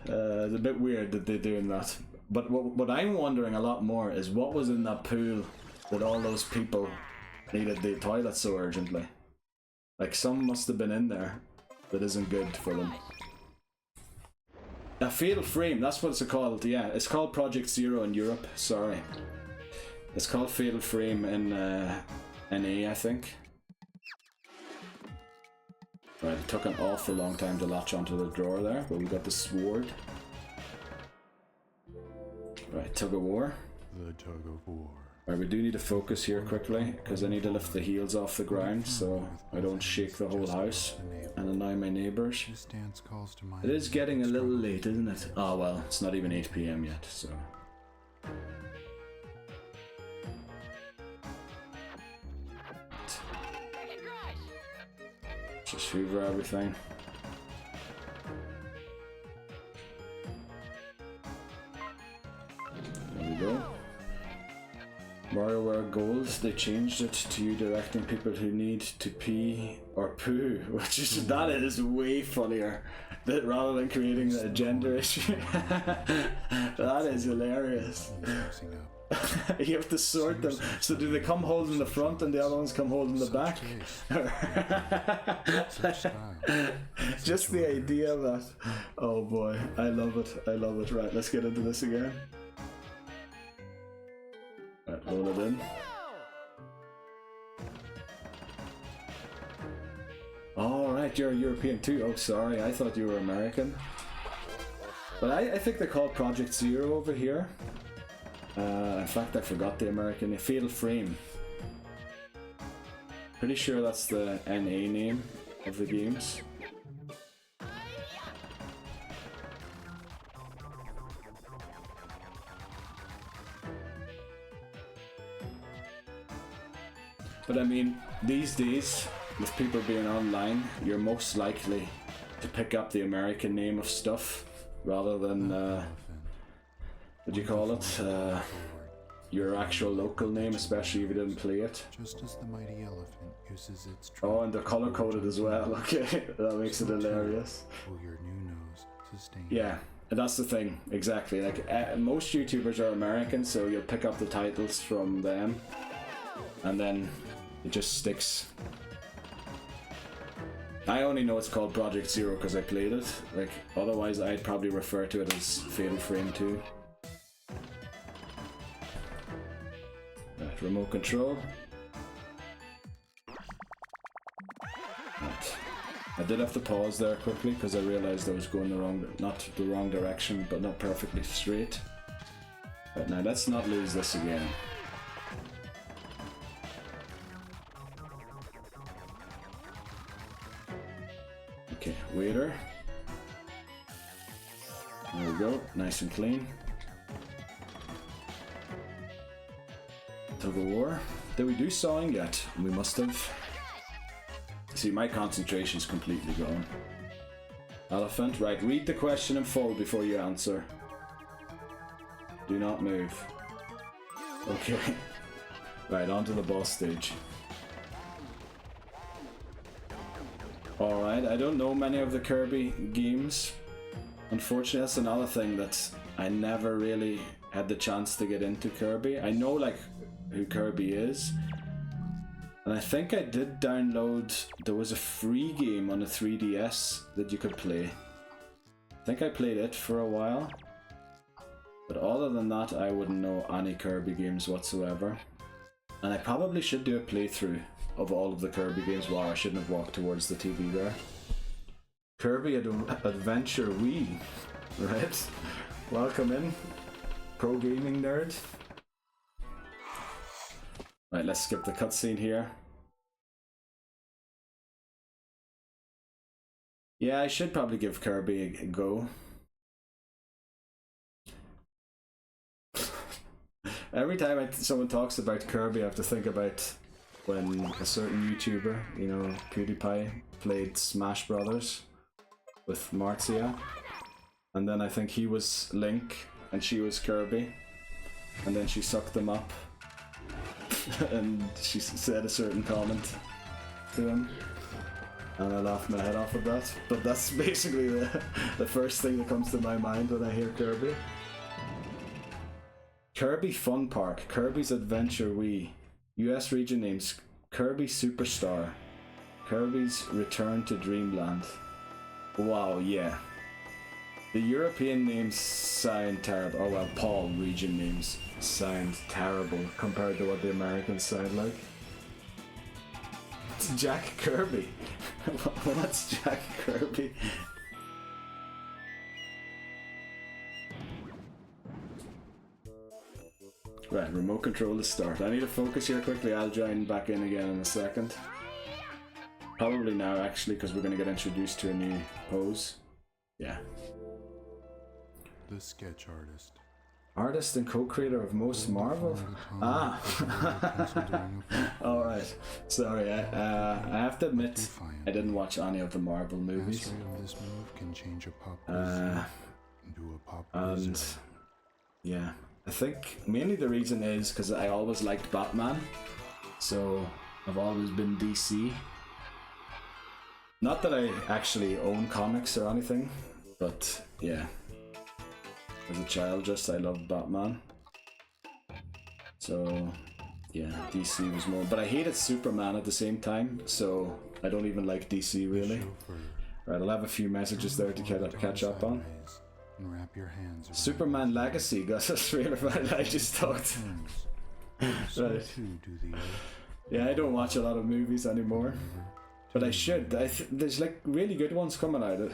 It's a bit weird that they're doing that. But what I'm wondering a lot more is what was in that pool that all those people needed the toilet so urgently. Like, some must have been in there that isn't good for them. A Fatal Frame, that's what it's called, yeah. It's called Project Zero in Europe, sorry. It's called Fatal Frame in NA, I think. Right, it took an awful long time to latch onto the drawer there, but we got the sword. Right, tug of war. The tug of war. Right, we do need to focus here quickly, because I need to lift the heels off the ground so I don't shake the whole house and annoy my neighbours. It is getting a little late, isn't it? Oh well, it's not even 8 PM yet, so... Just hoover everything. There we go. WarioWare Gold, they changed it to you directing people who need to pee or poo, which is, that is way funnier that rather than creating a gender issue. That is hilarious. You have to sort them. So do they come holding the front and the other ones come holding the back? Just the idea of that. Oh boy, I love it. I love it. Right, let's get into this again. Right, roll it in. Alright, right, you're European too. Oh, sorry, I thought you were American. But I think they call Project Zero over here. In fact, I forgot the American name. Fatal Frame. Pretty sure that's the NA name of the games. But I mean, these days, with people being online, you're most likely to pick up the American name of stuff rather than, what do you call it? Your actual local name, especially if you didn't play it. Just as the mighty elephant uses its trunk. Oh, and they're color coded as well. Okay, that makes it hilarious. Will your new nose sustain? Yeah, and that's the thing, exactly. Like most YouTubers are American, so you'll pick up the titles from them, and then it just sticks. I only know it's called Project Zero because I played it. Like otherwise, I'd probably refer to it as Fatal Frame 2. Right, remote control. Right. I did have to pause there quickly because I realized I was going not the wrong direction, but not perfectly straight. But now let's not lose this again. Okay, waiter. There we go, nice and clean. Tug of war. Did we do sawing yet? We must have. See, my concentration's completely gone. Elephant, right, read the question in full before you answer. Do not move. Okay. Right, on to the boss stage. Alright, I don't know many of the Kirby games. Unfortunately, that's another thing that I never really had the chance to get into Kirby. I know like who Kirby is. And I think I did download, there was a free game on the 3DS that you could play. I think I played it for a while. But other than that, I wouldn't know any Kirby games whatsoever. And I probably should do a playthrough of all of the Kirby games. Wow, I shouldn't have walked towards the TV there. Kirby Adventure Wii, right? Welcome in, pro gaming nerd. Right, let's skip the cutscene here. Yeah, I should probably give Kirby a go. Every time someone talks about Kirby, I have to think about when a certain YouTuber, you know, PewDiePie, played Smash Brothers with Marcia. And then I think he was Link and she was Kirby. And then she sucked them up. And she said a certain comment to him. And I laughed my head off at that. But that's basically the first thing that comes to my mind when I hear Kirby. Kirby Fun Park, Kirby's Adventure Wii, US region names Kirby Superstar, Kirby's Return to Dreamland. Wow, yeah. The European names sound terrible. Oh well, Paul region names sound terrible compared to what the Americans sound like. It's Jack Kirby. What's Jack Kirby? Right, remote control to start. I need to focus here quickly. I'll join back in again in a second. Probably now, actually, because we're going to get introduced to a new pose. Yeah. The sketch artist. Artist and co-creator of most Marvel. Ah. All right. Sorry. I have to admit, I didn't watch any of the Marvel movies. Mastery of this move can change a pop into a pop and yeah, I think mainly the reason is because I always liked Batman, so I've always been DC. Not that I actually own comics or anything, but yeah. As a child, I loved Batman. So, yeah, DC was more. But I hated Superman at the same time, so I don't even like DC really. Right, I'll have a few messages there to catch up on. Superman Legacy got a trailer for it. I just thought. Right. Yeah, I don't watch a lot of movies anymore. But I should. There's like really good ones coming out,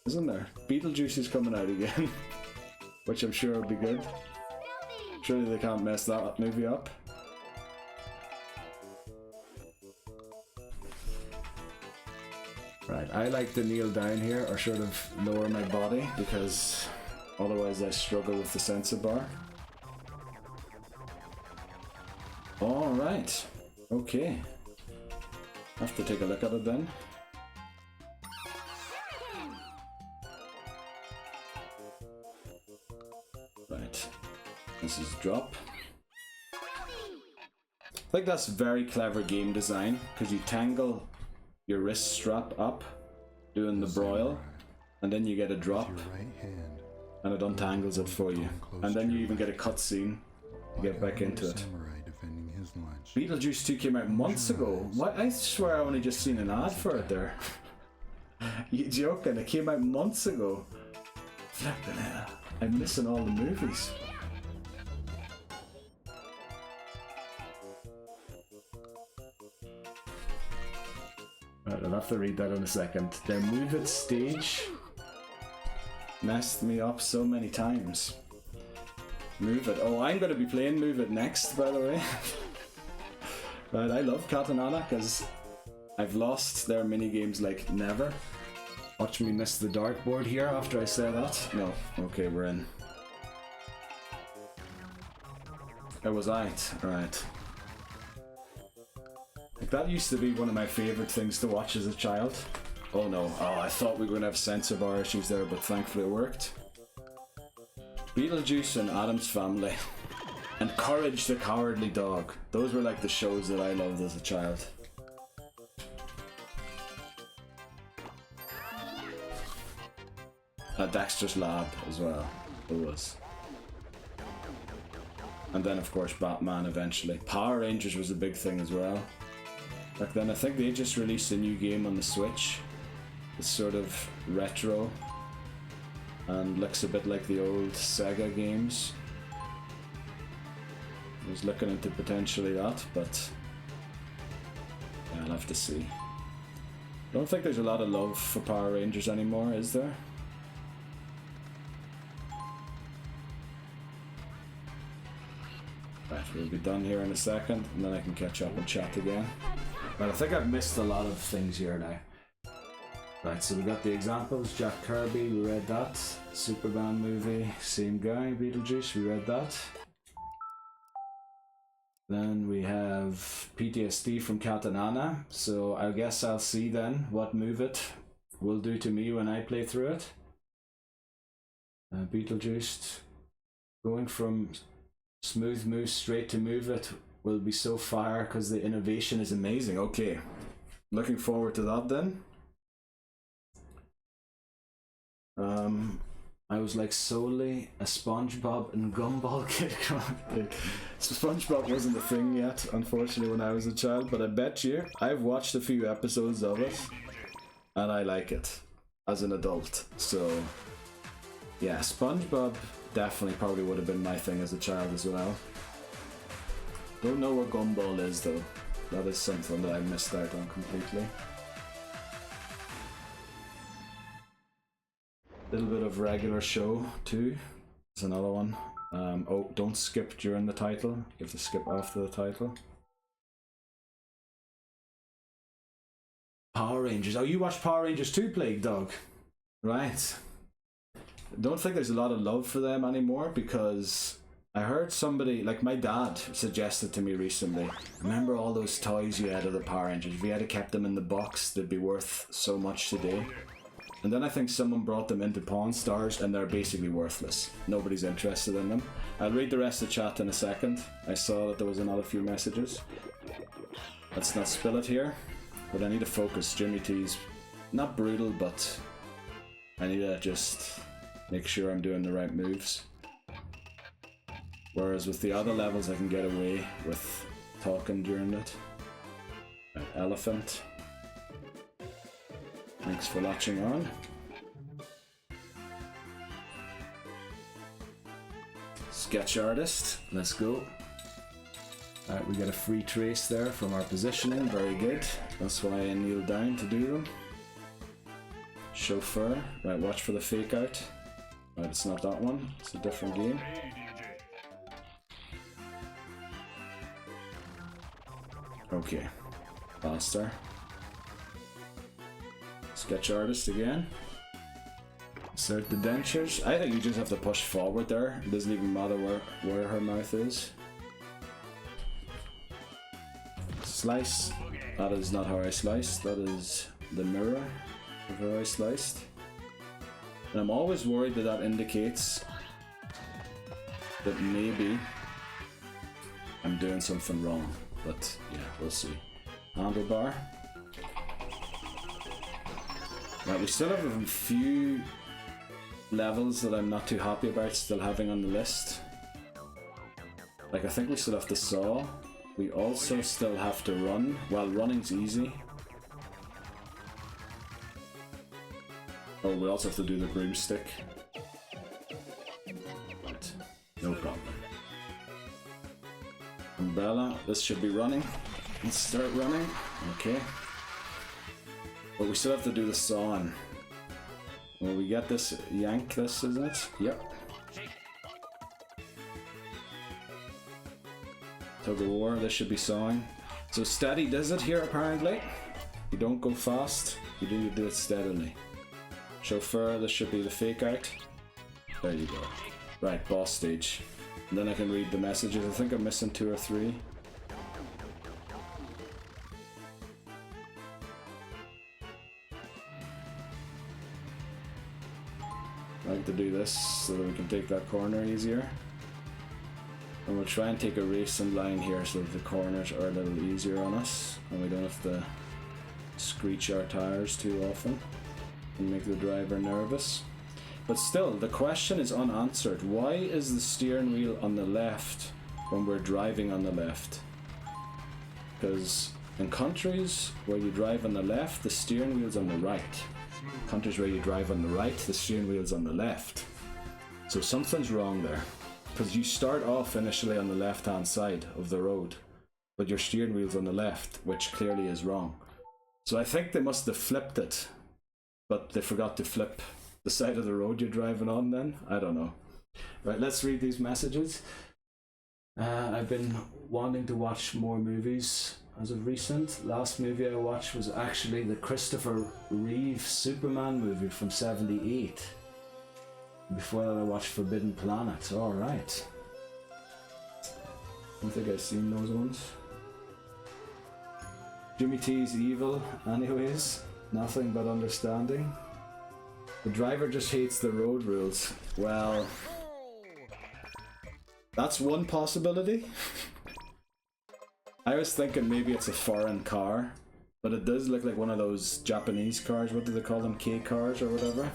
isn't there? Beetlejuice is coming out again, which I'm sure will be good. Surely they can't mess that movie up. Right, I like to kneel down here or sort of lower my body because otherwise I struggle with the sensor bar. Alright, okay. Have to take a look at it then. Right, this is drop. I think that's very clever game design because you tangle your wrist strap up doing the broil and then you get a drop and it untangles it for you and then you even get a cutscene to get back into it. Beetlejuice 2 came out months ago. What? I swear I only just seen an ad for it there. You joking? It came out months ago. Flippin' hell. I'm missing all the movies. Right, I'll have to read that in a second. Their Move It stage messed me up so many times. Move It. Oh, I'm going to be playing Move It next, by the way. Right, I love Cat and Anna because I've lost their minigames like never. Watch me miss the dartboard here after I say that. No, okay, we're in. It was right. Like, that used to be one of my favourite things to watch as a child. Oh no, I thought we were going to have sensor bar issues there, but thankfully it worked. Beetlejuice and Addams Family. And Courage the Cowardly Dog. Those were like the shows that I loved as a child. Dexter's Lab as well. It was. And then of course Batman eventually. Power Rangers was a big thing as well. Back then I think they just released a new game on the Switch. It's sort of retro. And looks a bit like the old Sega games. I was looking into potentially that, but yeah, I'll have to see. I don't think there's a lot of love for Power Rangers anymore, is there? Right, we'll be done here in a second, and then I can catch up and chat again. But I think I've missed a lot of things here now. Right, so we got the examples. Jack Kirby, we read that. Superman movie, same guy. Beetlejuice, we read that. Then we have PTSD from Cat and Anna, so I guess I'll see then what Move It will do to me when I play through it. Beetlejuice, going from smooth move straight to Move It will be so fire because the innovation is amazing. Okay, looking forward to that then. I was like solely a SpongeBob and Gumball kid. SpongeBob wasn't a thing yet, unfortunately, when I was a child, but I bet you I've watched a few episodes of it and I like it as an adult. So yeah, SpongeBob definitely probably would have been my thing as a child as well. Don't know what Gumball is though. That is something that I missed out on completely. Little bit of regular show too. There's another one. Oh, don't skip during the title. You have to skip after the title. Power Rangers. Oh, you watched Power Rangers 2, Plague Dog? Right. Don't think there's a lot of love for them anymore because I heard somebody, like my dad suggested to me recently, remember all those toys you had of the Power Rangers? If you had kept them in the box, they'd be worth so much today. And then I think someone brought them into Pawn Stars and they're basically worthless. Nobody's interested in them. I'll read the rest of the chat in a second. I saw that there was another few messages. Let's not spill it here, but I need to focus. Jimmy T's not brutal, but I need to just make sure I'm doing the right moves. Whereas with the other levels I can get away with talking during it. Right, Elephant. Thanks for latching on. Sketch Artist, let's go. Alright, we get a free trace there from our positioning, very good. That's why I kneel down to do them. Chauffeur, right, watch for the fake out. Right, it's not that one, it's a different game. Okay, faster. Sketch artist again. Insert the dentures. I think you just have to push forward there. It doesn't even matter where her mouth is. Slice. That is not how I sliced. That is the mirror of how I sliced. And I'm always worried that that indicates that maybe I'm doing something wrong. But yeah, we'll see. Handlebar. Right, we still have a few levels that I'm not too happy about still having on the list. Like, I think we still have the saw. We also still have to run. Well, running's easy. Oh, we also have to do the broomstick. But no problem. Umbrella, this should be running. Let's start running. Okay. But we still have to do the sawing. Will we get this? Yank this, isn't it? Yep. Tug of war, this should be sawing. So steady does it here apparently. You don't go fast, you do it steadily. Chauffeur, this should be the fake out. There you go. Right, boss stage. And then I can read the messages. I think I'm missing 2 or 3. I like to do this so that we can take that corner easier. And we'll try and take a racing line here so that the corners are a little easier on us and we don't have to screech our tires too often and make the driver nervous. But still, the question is unanswered. Why is the steering wheel on the left when we're driving on the left? Because in countries where you drive on the left, the steering wheel's on the right. Countries where you drive on the right, the steering wheel's on the left. So something's wrong there. Because you start off initially on the left hand side of the road, but your steering wheel's on the left, which clearly is wrong. So I think they must have flipped it, but they forgot to flip the side of the road you're driving on then? I don't know. Right, let's read these messages. I've been wanting to watch more movies as of recent. Last movie I watched was actually the Christopher Reeve Superman movie from '78. Before that I watched Forbidden Planet. Alright. I don't think I've seen those ones. Jimmy T's evil anyways. Nothing but understanding. The driver just hates the road rules. Well, that's one possibility. I was thinking maybe it's a foreign car, but it does look like one of those Japanese cars. What do they call them? K cars or whatever.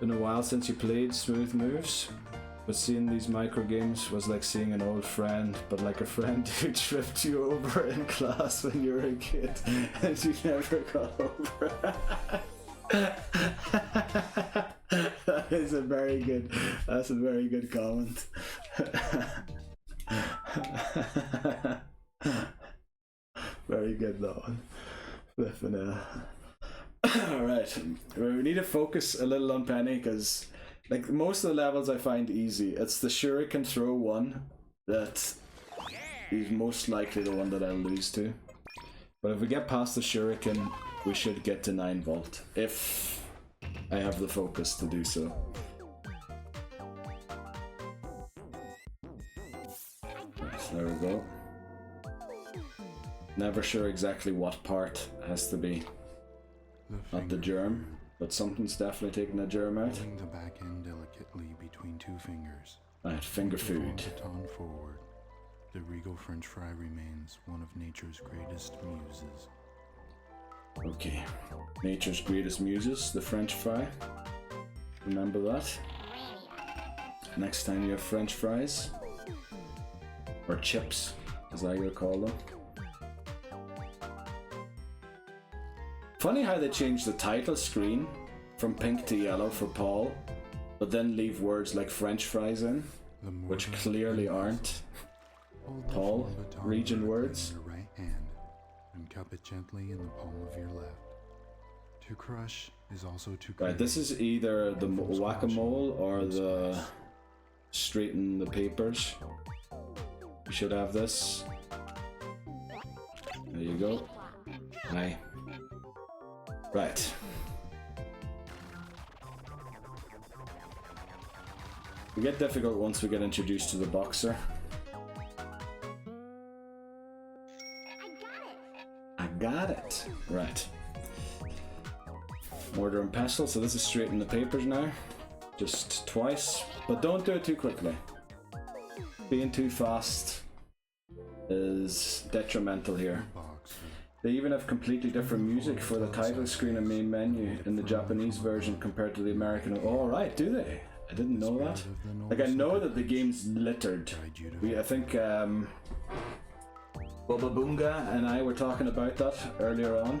Been a while since you played Smooth Moves, but seeing these micro games was like seeing an old friend, but like a friend who tripped you over in class when you were a kid and you never got over. That is a very good, that's a very good comment. Very good, that one. Flipping Alright, we need to focus a little on Penny because like most of the levels I find easy. It's the shuriken throw one that is most likely the one that I'll lose to. But if we get past the shuriken, we should get to 9 volt if I have the focus to do so. Right, there we go. Never sure exactly what part has to be. Not the germ, but something's definitely taking the germ out. Holding the back end delicately between 2 fingers. Right, finger food. Baton forward. The regal French fry remains one of nature's greatest muses. Okay, nature's greatest muses, the French fry. Remember that. Next time you have French fries, or chips, as I will call them. Funny how they changed the title screen from pink to yellow for Paul, but then leave words like French fries in, which clearly aren't. Hold the all Form baton region directly words. in your right hand and cup it gently in the palm of your left. To crush is also to create. Right, this is either the and from whack-a-mole squashing or comes the spice. straighten the papers. We should have this. There you go. Aye. Right. We get difficult once we get introduced to the boxer. I got it. Right. Mortar and pestle, so this is straighten the papers now. Just twice, but don't do it too quickly. Being too fast is detrimental here. Boxer. They even have completely different music for the title screen and main menu in the Japanese version compared to the American. Oh, right, do they? I didn't know that. Like, I know that the game's littered. I think Bubba Boonga and I were talking about that earlier on.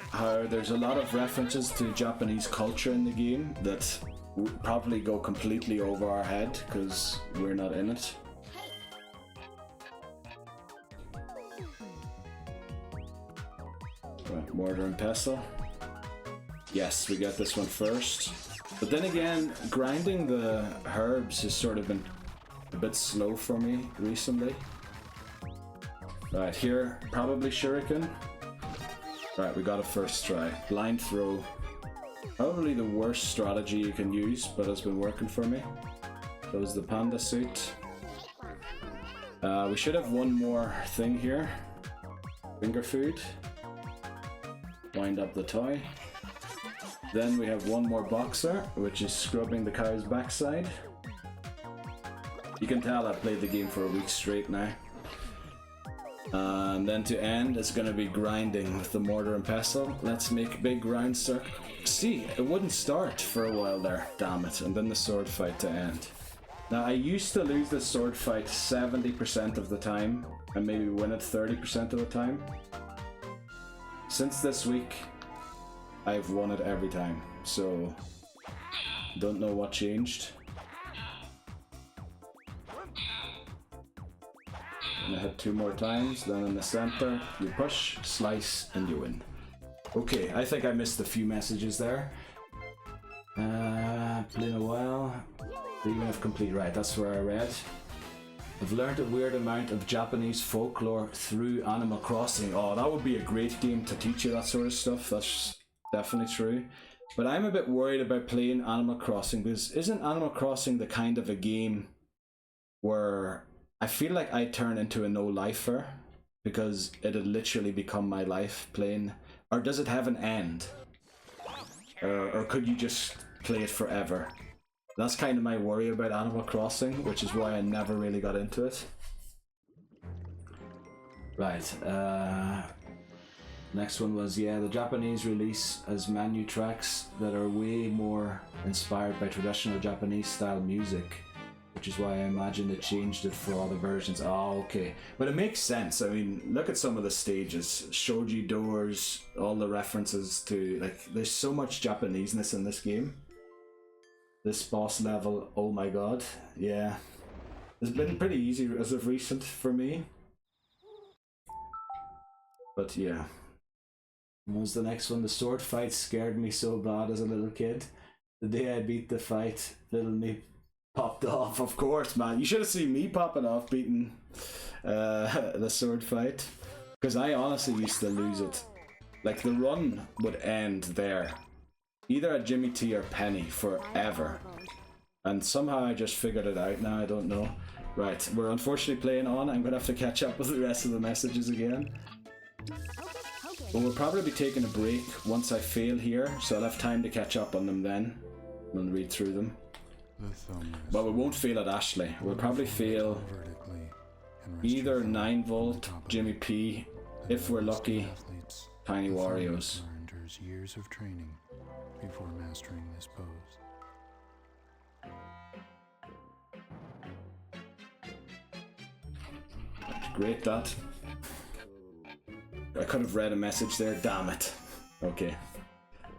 How there's a lot of references to Japanese culture in the game that would probably go completely over our head because we're not in it. Right, mortar and pestle. Yes, we get this one first. But then again, grinding the herbs has sort of been a bit slow for me recently. Right, here, probably shuriken. Right, we got a first try. Blind throw. Probably the worst strategy you can use, but it's been working for me. That was the panda suit. We should have one more thing here. Finger food. Wind up the toy. Then we have one more boxer, which is scrubbing the cow's backside. You can tell I've played the game for a week straight now. And then to end, it's going to be grinding with the mortar and pestle. Let's make big round circle. See, it wouldn't start for a while there, damn it. And then the sword fight to end. Now, I used to lose the sword fight 70% of the time, and maybe win it 30% of the time. Since this week, I've won it every time, so don't know what changed. And I hit 2 more times, then in the center, you push, slice, and you win. Okay, I think I missed a few messages there. Playing a while. Even if complete, right, that's where I read. I've learned a weird amount of Japanese folklore through Animal Crossing. Oh, that would be a great game to teach you that sort of stuff. That's definitely true. But I'm a bit worried about playing Animal Crossing because isn't Animal Crossing the kind of a game where I feel like I turn into a no-lifer because it'd literally become my life playing? Or does it have an end? Or could you just play it forever? That's kind of my worry about Animal Crossing, which is why I never really got into it. Right, next one was, yeah, the Japanese release as menu tracks that are way more inspired by traditional Japanese style music, which is why I imagine they changed it for all the versions. Oh, okay. But it makes sense. I mean, look at some of the stages. Shoji doors, all the references to, like, there's so much Japaneseness in this game. This boss level, oh my god, yeah. It's been pretty easy as of recent for me. But yeah. What was the next one? The sword fight scared me so bad as a little kid. The day I beat the fight, little me popped off. Of course, man. You should have seen me popping off beating the sword fight. Because I honestly used to lose it. Like, the run would end there. Either at Jimmy T or Penny forever. And somehow I just figured it out now, I don't know. Right, we're unfortunately playing on. I'm going to have to catch up with the rest of the messages again. But we'll probably be taking a break once I fail here, so I'll have time to catch up on them then. And read through them. But we won't fail at Ashley. We'll probably fail either 9 Volt, Jimmy P, if we're lucky, Tiny Wario's. Years of training before mastering this pose. Great, that. I could have read a message there, damn it. Okay,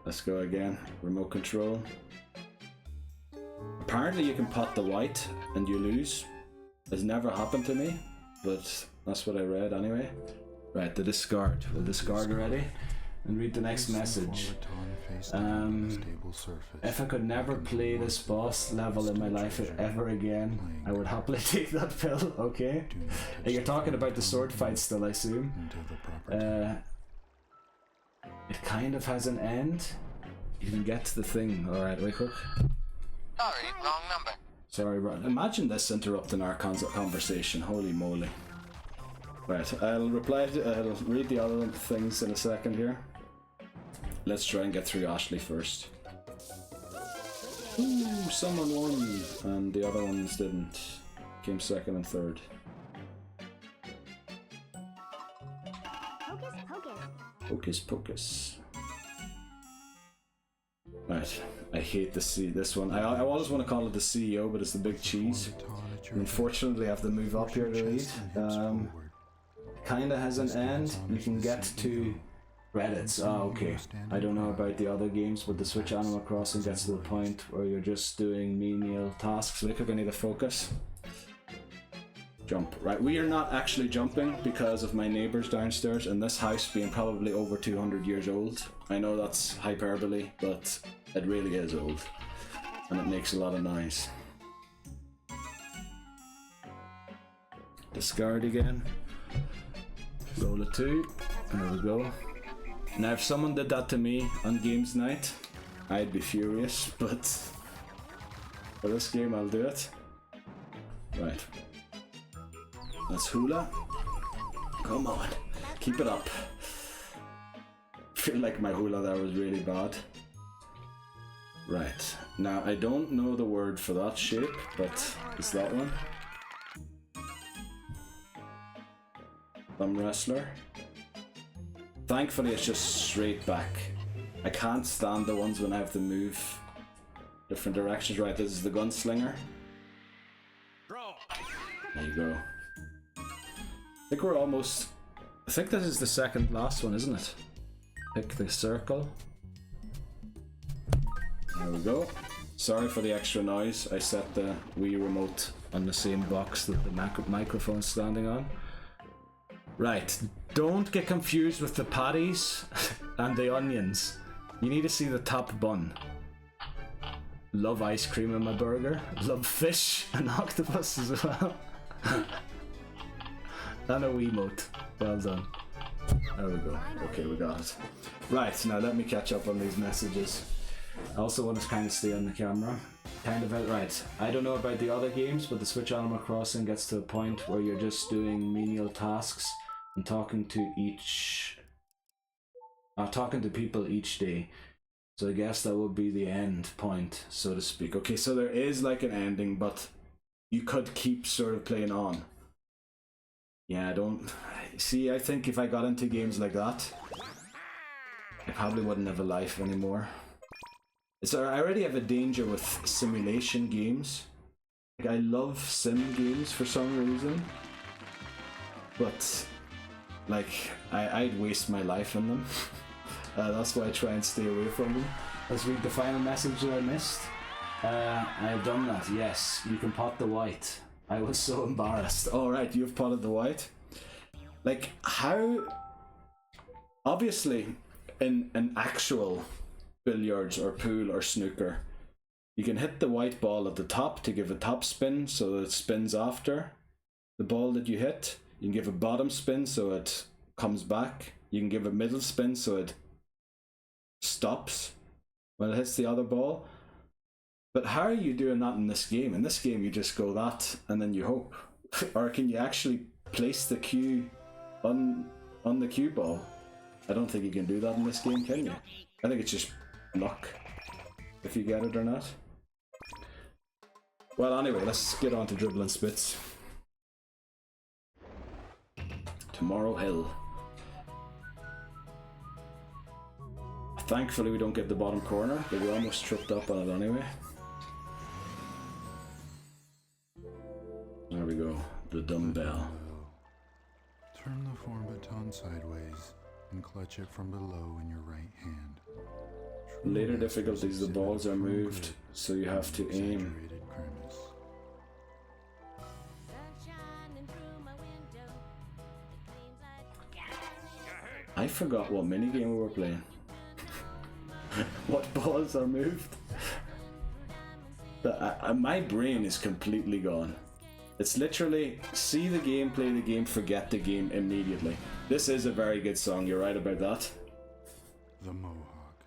let's go again. Remote control. Apparently you can pot the white and you lose. Has never happened to me, but that's what I read anyway. Right, the discard. We'll discard already and read the next message. If I could never play this boss level in my life ever again, I would happily take that pill. Okay. You're talking about the sword fight still, I assume. It kind of has an end. You can get to the thing. Alright, wait quick. Sorry, wrong number. Sorry, right. Imagine this interrupting our conversation. Holy moly. Right, I'll read the other things in a second here. Let's try and get through Ashley first. Ooh, someone won, and the other ones didn't. Came second and third. Hocus pocus. Hocus pocus. Right, I hate this one. I always want to call it the CEO, but it's the big cheese. Unfortunately, I have to move up here to read. Kinda has an end. You can get to Reddits. Oh, okay. I don't know about the other games, but the Switch Animal Crossing gets to the point where you're just doing menial tasks. Look, I need to focus. Jump. Right, we are not actually jumping because of my neighbours downstairs and this house being probably over 200 years old. I know that's hyperbole, but it really is old. And it makes a lot of noise. Discard again. Roll a 2. There we go. Now if someone did that to me on games night, I'd be furious, but for this game I'll do it. Right. That's hula. Come on. Keep it up. Feel like my hula there was really bad. Right. Now I don't know the word for that shape, but it's that one. Thumb wrestler. Thankfully it's just straight back. I can't stand the ones when I have to move different directions. Right, this is the gunslinger. There you go. I think we're almost... I think this is the second last one, isn't it? Pick the circle. There we go. Sorry for the extra noise. I set the Wii remote on the same box that the microphone's standing on. Right, don't get confused with the patties and the onions. You need to see the top bun. Love ice cream in my burger. Love fish and octopus as well. And a Wiimote. Well done. There we go. Okay, we got it. Right, now let me catch up on these messages. I also want to kind of stay on the camera. Kind of outright. I don't know about the other games, but the Switch Animal Crossing gets to a point where you're just doing menial tasks and talking to people each day. So I guess that would be the end point, so to speak. Okay, so there is like an ending, but you could keep sort of playing on. Yeah, I don't... See, I think if I got into games like that, I probably wouldn't have a life anymore. So I already have a danger with simulation games. Like, I love sim games for some reason, but like I'd waste my life in them. That's why I try and stay away from them. Let's read the final message that I missed. I've done that. Yes, you can pot the white. I was so embarrassed. Alright, you've potted the white. Like, how... Obviously, in an actual billiards or pool or snooker, you can hit the white ball at the top to give a top spin so that it spins after the ball that you hit. You can give a bottom spin so it comes back. You can give a middle spin so it stops when it hits the other ball. But how are you doing that in this game? In this game you just go that and then you hope. Or can you actually place the cue on the cue ball? I don't think you can do that in this game, can you? I think it's just luck if you get it or not. Well, anyway, let's get on to dribbling spits. Tomorrow Hill. Thankfully we don't get the bottom corner, but we almost tripped up on it anyway. There we go, the dumbbell. Turn the form baton sideways and clutch it from below in your right hand. Later difficulties, the balls are moved, so you have to aim. I forgot what minigame we were playing. What balls are moved? My brain is completely gone. It's literally see the game, play the game, forget the game immediately. This is a very good song, you're right about that. The Mohawk.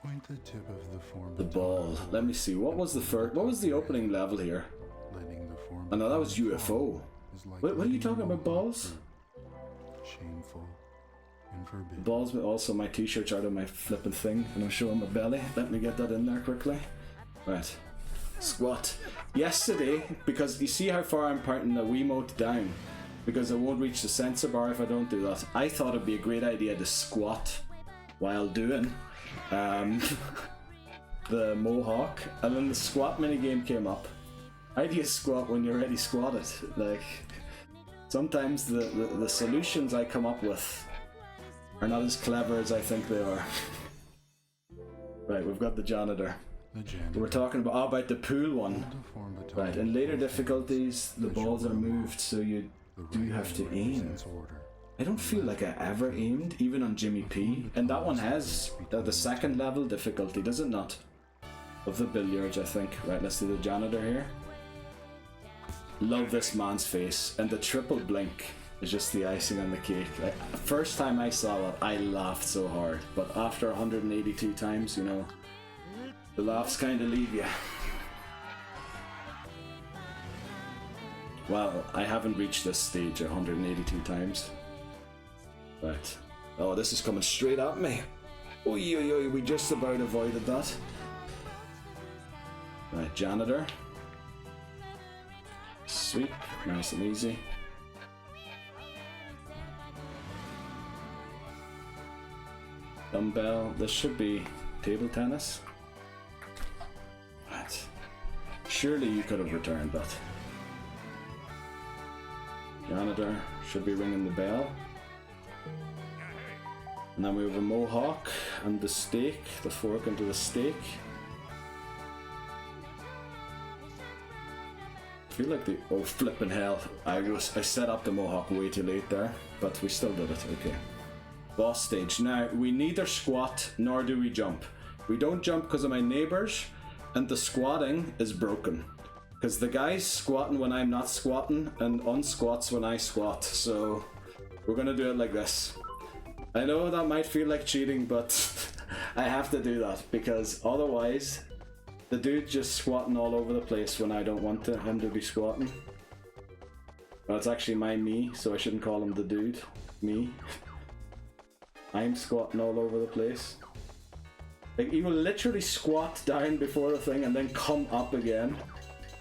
Point the tip of the form. The ball. Let me see, what was the opening level here? Letting the form. Oh no, that was UFO. What are you talking about, balls? Shameful and forbidden. Balls, also my t-shirt's out of my flipping thing and I'm showing my belly. Let me get that in there quickly. Right. Squat. Yesterday, because you see how far I'm pointing the Wiimote down, because I won't reach the sensor bar if I don't do that, I thought it'd be a great idea to squat while doing the Mohawk, and then the squat minigame came up. How do you squat when you're already squatted? Like, sometimes the solutions I come up with are not as clever as I think they are. Right, we've got the janitor. We're talking about the pool one. Right, in later difficulties, the balls are moved, so you do have to aim. I don't feel like I ever aimed, even on Jimmy P. And that one has the second level difficulty, does it not? Of the billiards, I think. Right, let's do the janitor here. Love this man's face, and the triple blink is just the icing on the cake. Like, the first time I saw it, I laughed so hard, but after 182 times, you know, the laughs kind of leave you. Well, I haven't reached this stage 182 times. Right. Oh, this is coming straight at me. Oi, oi, oi, we just about avoided that. Right, janitor. Sweep, nice and easy. Dumbbell, this should be table tennis. Right. Surely you could have returned that. Janitor should be ringing the bell. And then we have a Mohawk and the steak, the fork into the steak. I feel like oh flippin' hell, I set up the Mohawk way too late there, but we still did it, okay. Boss stage. Now, we neither squat nor do we jump. We don't jump because of my neighbours, and the squatting is broken. Because the guy's squatting when I'm not squatting, and unsquats when I squat, so we're gonna do it like this. I know that might feel like cheating, but I have to do that, because otherwise, the dude's just squatting all over the place when I don't want him to be squatting. Well, it's actually my me, so I shouldn't call him the dude. Me. I'm squatting all over the place. Like, he will literally squat down before the thing and then come up again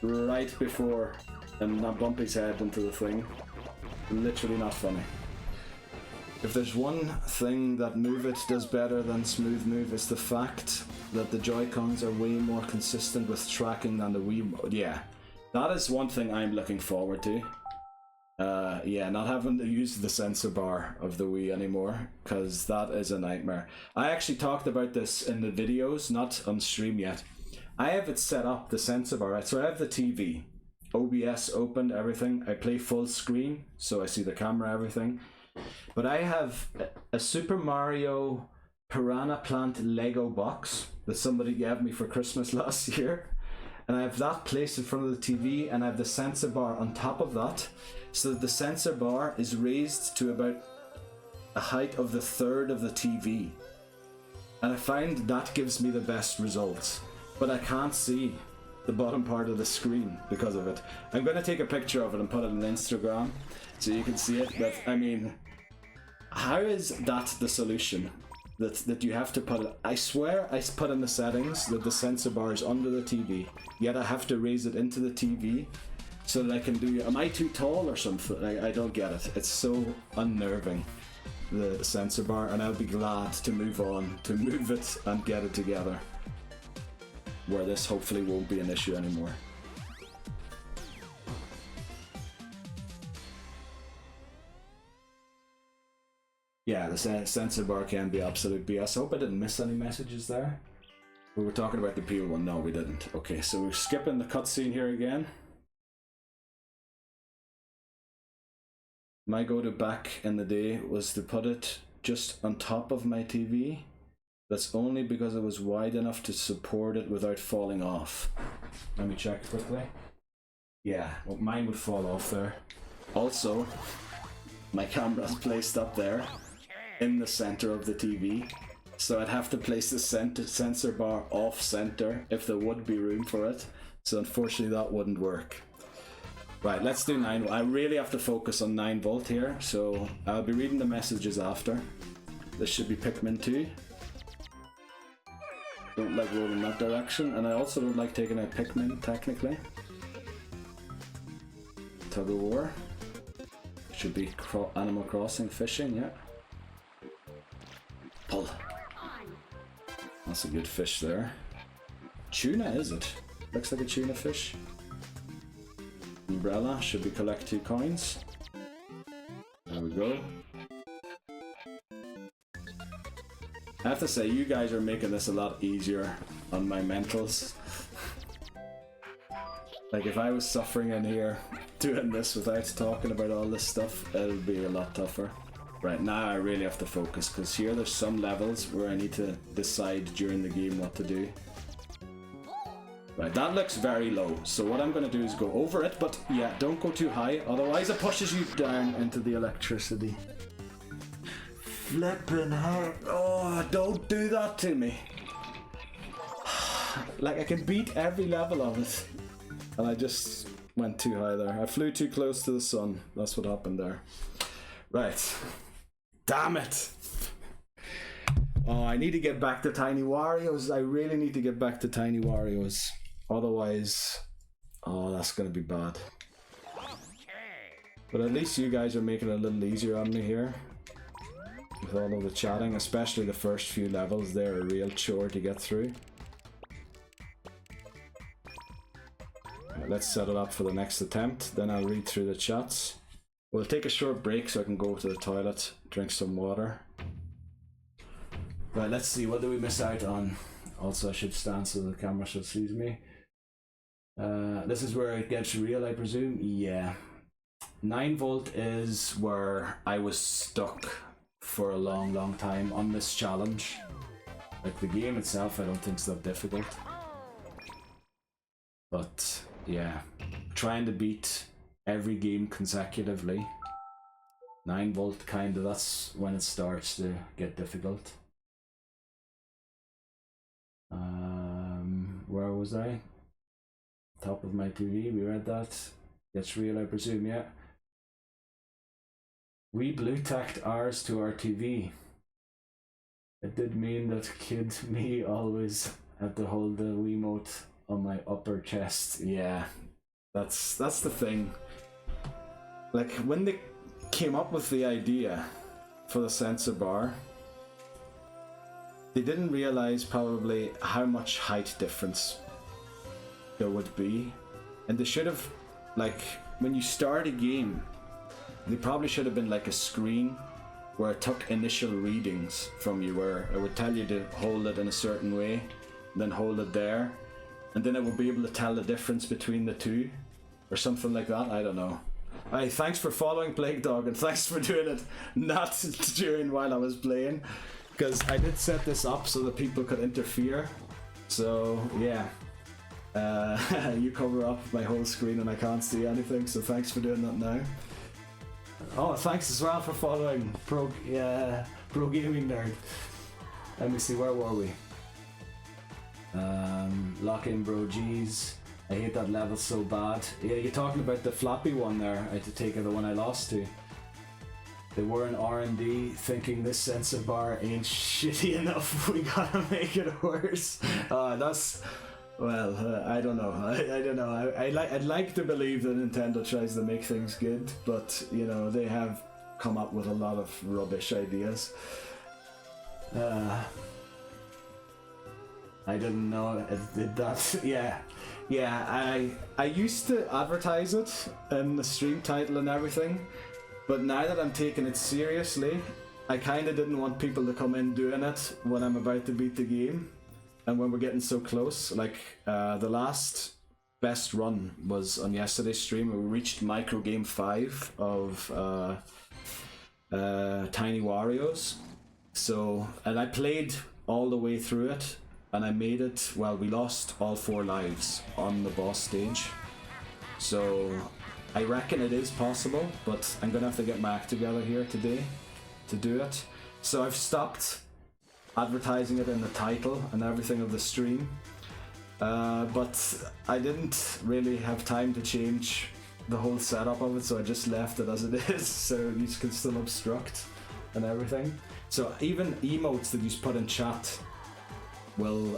right before and not bump his head into the thing. Literally not funny. If there's one thing that Move It does better than Smooth Move, it's the fact that the Joy-Cons are way more consistent with tracking than the Wii. Yeah, that is one thing I'm looking forward to. Yeah, not having to use the sensor bar of the Wii anymore, because that is a nightmare. I actually talked about this in the videos, not on stream yet. I have it set up, the sensor bar, right? So I have the TV, OBS opened, everything. I play full screen, so I see the camera, everything. But I have a Super Mario Piranha Plant Lego box that somebody gave me for Christmas last year. And I have that placed in front of the TV, and I have the sensor bar on top of that, so that the sensor bar is raised to about a height of the third of the TV. And I find that gives me the best results. But I can't see the bottom part of the screen because of it. I'm going to take a picture of it and put it on Instagram so you can see it. But I mean, how is that the solution? That you have to put it. I swear I put in the settings that the sensor bar is under the TV, yet I have to raise it into the TV so that I can do. Am I too tall or something? I don't get it. It's so unnerving, the sensor bar, and I'll be glad to move on, to move it and get it together, where this hopefully won't be an issue anymore. Yeah, the sensor bar can be absolute BS. I hope I didn't miss any messages there. We were talking about the PO one. No, we didn't. Okay, so we're skipping the cutscene here again. My go-to back in the day was to put it just on top of my TV. That's only because it was wide enough to support it without falling off. Let me check quickly. Yeah, well, mine would fall off there. Also, my camera's placed up there in the center of the TV. So I'd have to place the sensor bar off center if there would be room for it. So unfortunately that wouldn't work. Right, let's do 9. I really have to focus on 9 volt here, so I'll be reading the messages after. This should be Pikmin 2. Don't like rolling that direction, and I also don't like taking out Pikmin, technically. Tug of War. Should be Animal Crossing fishing, yeah. Pull. That's a good fish there. Tuna, is it? Looks like a tuna fish. Umbrella, should we collect 2 coins? There we go. I have to say, you guys are making this a lot easier on my mentals. Like, if I was suffering in here doing this without talking about all this stuff, it would be a lot tougher. Right, now I really have to focus, because here there's some levels where I need to decide during the game what to do. Right, that looks very low, so what I'm going to do is go over it, but yeah, don't go too high, otherwise it pushes you down into the electricity. Flippin' heck, oh, don't do that to me. Like, I can beat every level of it, and I just went too high there. I flew too close to the sun, that's what happened there. Right. Damn it! Oh, I need to get back to Tiny Wario's. I really need to get back to Tiny Wario's. Otherwise, oh, that's gonna be bad. But at least you guys are making it a little easier on me here. With all of the chatting, especially the first few levels, they're a real chore to get through. Right, let's set it up for the next attempt, then I'll read through the chats. We'll take a short break so I can go to the toilet, drink some water. Right, let's see, what did we miss out on? Also, I should stand so the camera should see me. This is where it gets real, I presume? Yeah. 9 volt is where I was stuck for a long time on this challenge. Like, the game itself I don't think is that difficult. But, yeah. Trying to beat every game consecutively. 9 volt kinda, that's when it starts to get difficult. Where was I? Top of my TV, we read that. Gets real, I presume, yeah. We blue tacked ours to our TV. It did mean that kid me always had to hold the Wiimote on my upper chest. Yeah, that's the thing. Like, when they came up with the idea for the sensor bar, they didn't realize probably how much height difference there would be, and they should have, like, when you start a game, they probably should have been like a screen where it took initial readings from you, where it would tell you to hold it in a certain way, then hold it there, and then it would be able to tell the difference between the two, or something like that. I don't know. Hey, thanks for following Plague Dog, and thanks for doing it not during while I was playing, because I did set this up so that people could interfere. So yeah, you cover up my whole screen and I can't see anything, so thanks for doing that now. Oh, thanks as well for following Pro Gaming Nerd. Let me see, where were we? Lock in, bro. Jeez, I hate that level so bad. Yeah, you're talking about the floppy one there. I had to take it, the one I lost to. They were in R&D thinking this sensor bar ain't shitty enough. We gotta make it worse. That's, well, I don't know. I don't know. I'd like to believe that Nintendo tries to make things good, but you know, they have come up with a lot of rubbish ideas. I didn't know it did that. Yeah. I used to advertise it in the stream title and everything. But now that I'm taking it seriously, I kind of didn't want people to come in doing it when I'm about to beat the game. And when we're getting so close, like the last best run was on yesterday's stream. We reached micro game 5 of Tiny Wario's. So, and I played all the way through it, and I made it, well, we lost all 4 lives on the boss stage. So, I reckon it is possible, but I'm gonna have to get my act together here today to do it. So I've stopped advertising it in the title and everything of the stream. But I didn't really have time to change the whole setup of it, so I just left it as it is, so you can still obstruct and everything. So even emotes that you put in chat will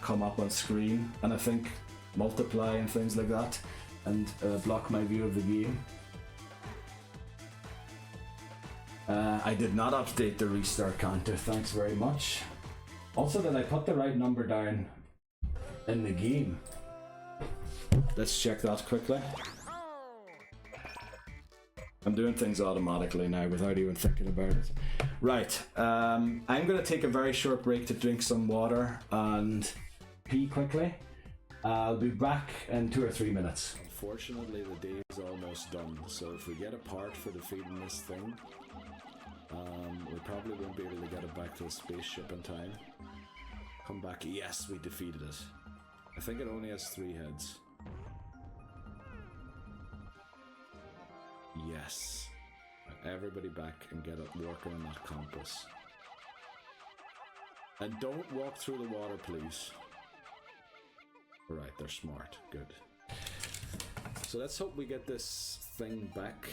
come up on screen, and I think multiply and things like that, and block my view of the game. I did not update the restart counter, thanks very much. Also, did I put the right number down in the game? Let's check that quickly. I'm doing things automatically now without even thinking about it. Right, I'm gonna take a very short break to drink some water and pee quickly. I'll be back in 2 or 3 minutes. Unfortunately, the day is almost done, so if we get a part for defeating this thing, we probably won't be able to get it back to the spaceship in time. Come back, yes, we defeated it. I think it only has 3 heads. Yes. Everybody back and get it working on that compass. And don't walk through the water, please. Alright, they're smart. Good. So let's hope we get this thing back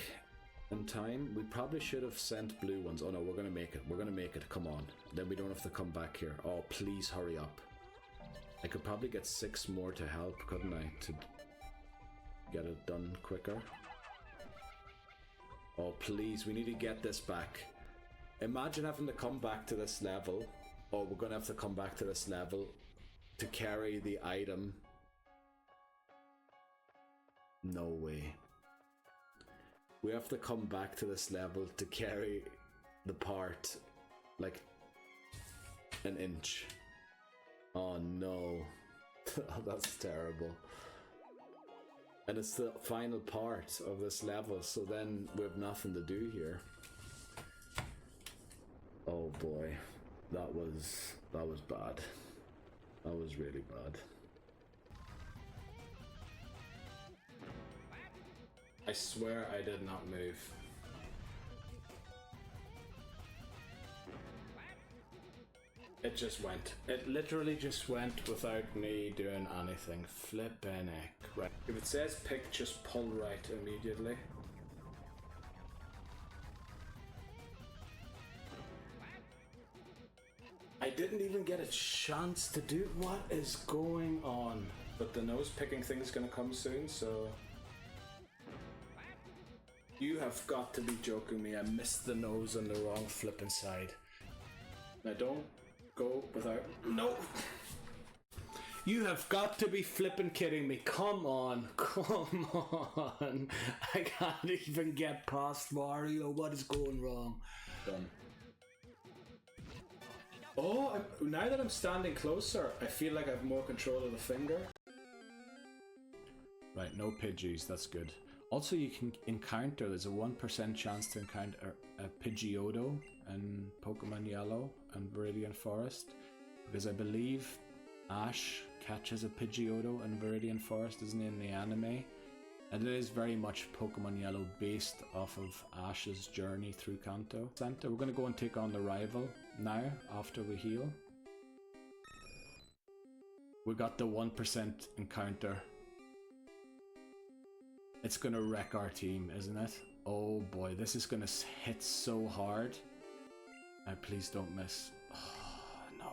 in time. We probably should have sent blue ones. Oh no, we're gonna make it. We're gonna make it. Come on. Then we don't have to come back here. Oh, please hurry up. I could probably get 6 more to help, couldn't I? To get it done quicker. Oh, please, we need to get this back. Imagine having to come back to this level. Oh, we're gonna have to come back to this level to carry the item. No way. We have to come back to this level to carry the part like an inch. Oh no. That's terrible. And it's the final part of this level, so then we have nothing to do here. Oh boy. That was bad. That was really bad. I swear I did not move. It just went. It literally just went without me doing anything. Flippin' heck. Right. If it says pick, just pull right immediately. I didn't even get a chance to do. What is going on? But the nose picking thing is gonna come soon, so. You have got to be joking me. I missed the nose on the wrong flippin' side. Now don't go without. No! You have got to be flippin' kidding me. Come on. Come on. I can't even get past Mario. What is going wrong? Done. Oh, now that I'm standing closer, I feel like I have more control of the finger. Right, no Pidgeys. That's good. Also, you can encounter, there's a 1% chance to encounter a Pidgeotto in Pokemon Yellow and Viridian Forest, because I believe Ash catches a Pidgeotto in Viridian Forest, isn't he, in the anime? And it is very much Pokemon Yellow based off of Ash's journey through Kanto Center. We're going to go and take on the rival now, after we heal. We got the 1% encounter. It's gonna wreck our team, isn't it? Oh boy, this is gonna hit so hard. Please don't miss. Oh no.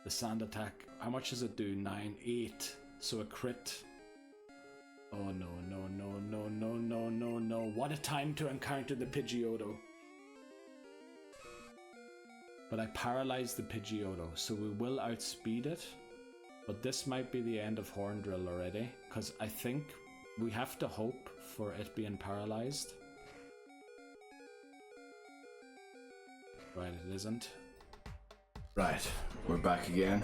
The sand attack, how much does it do? 9, 8. So a crit. Oh no, no, no, no, no, no, no, no. What a time to encounter the Pidgeotto. But I paralyzed the Pidgeotto, so we will outspeed it. But this might be the end of Horn Drill already, because I think we have to hope for it being paralyzed. Right, it isn't. Right, we're back again.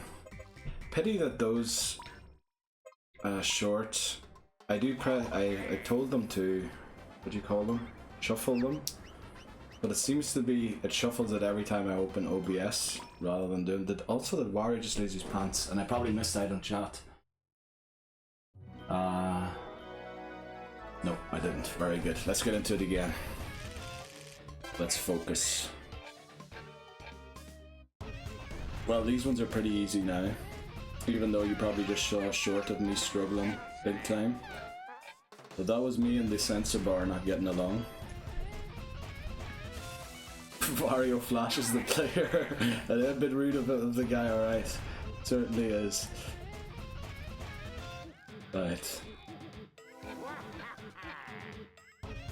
Pity that those short. I told them to, what do you call them? Shuffle them. But it seems to be, it shuffles it every time I open OBS rather than doing that. Also, that Wario just loses his pants, and I probably missed out on chat. No, I didn't. Very good. Let's get into it again. Let's focus. Well, these ones are pretty easy now, even though you probably just saw a short of me struggling big time. But that was me and the sensor bar not getting along. Wario flashes the player. A bit rude of the guy, alright. Certainly is. Right.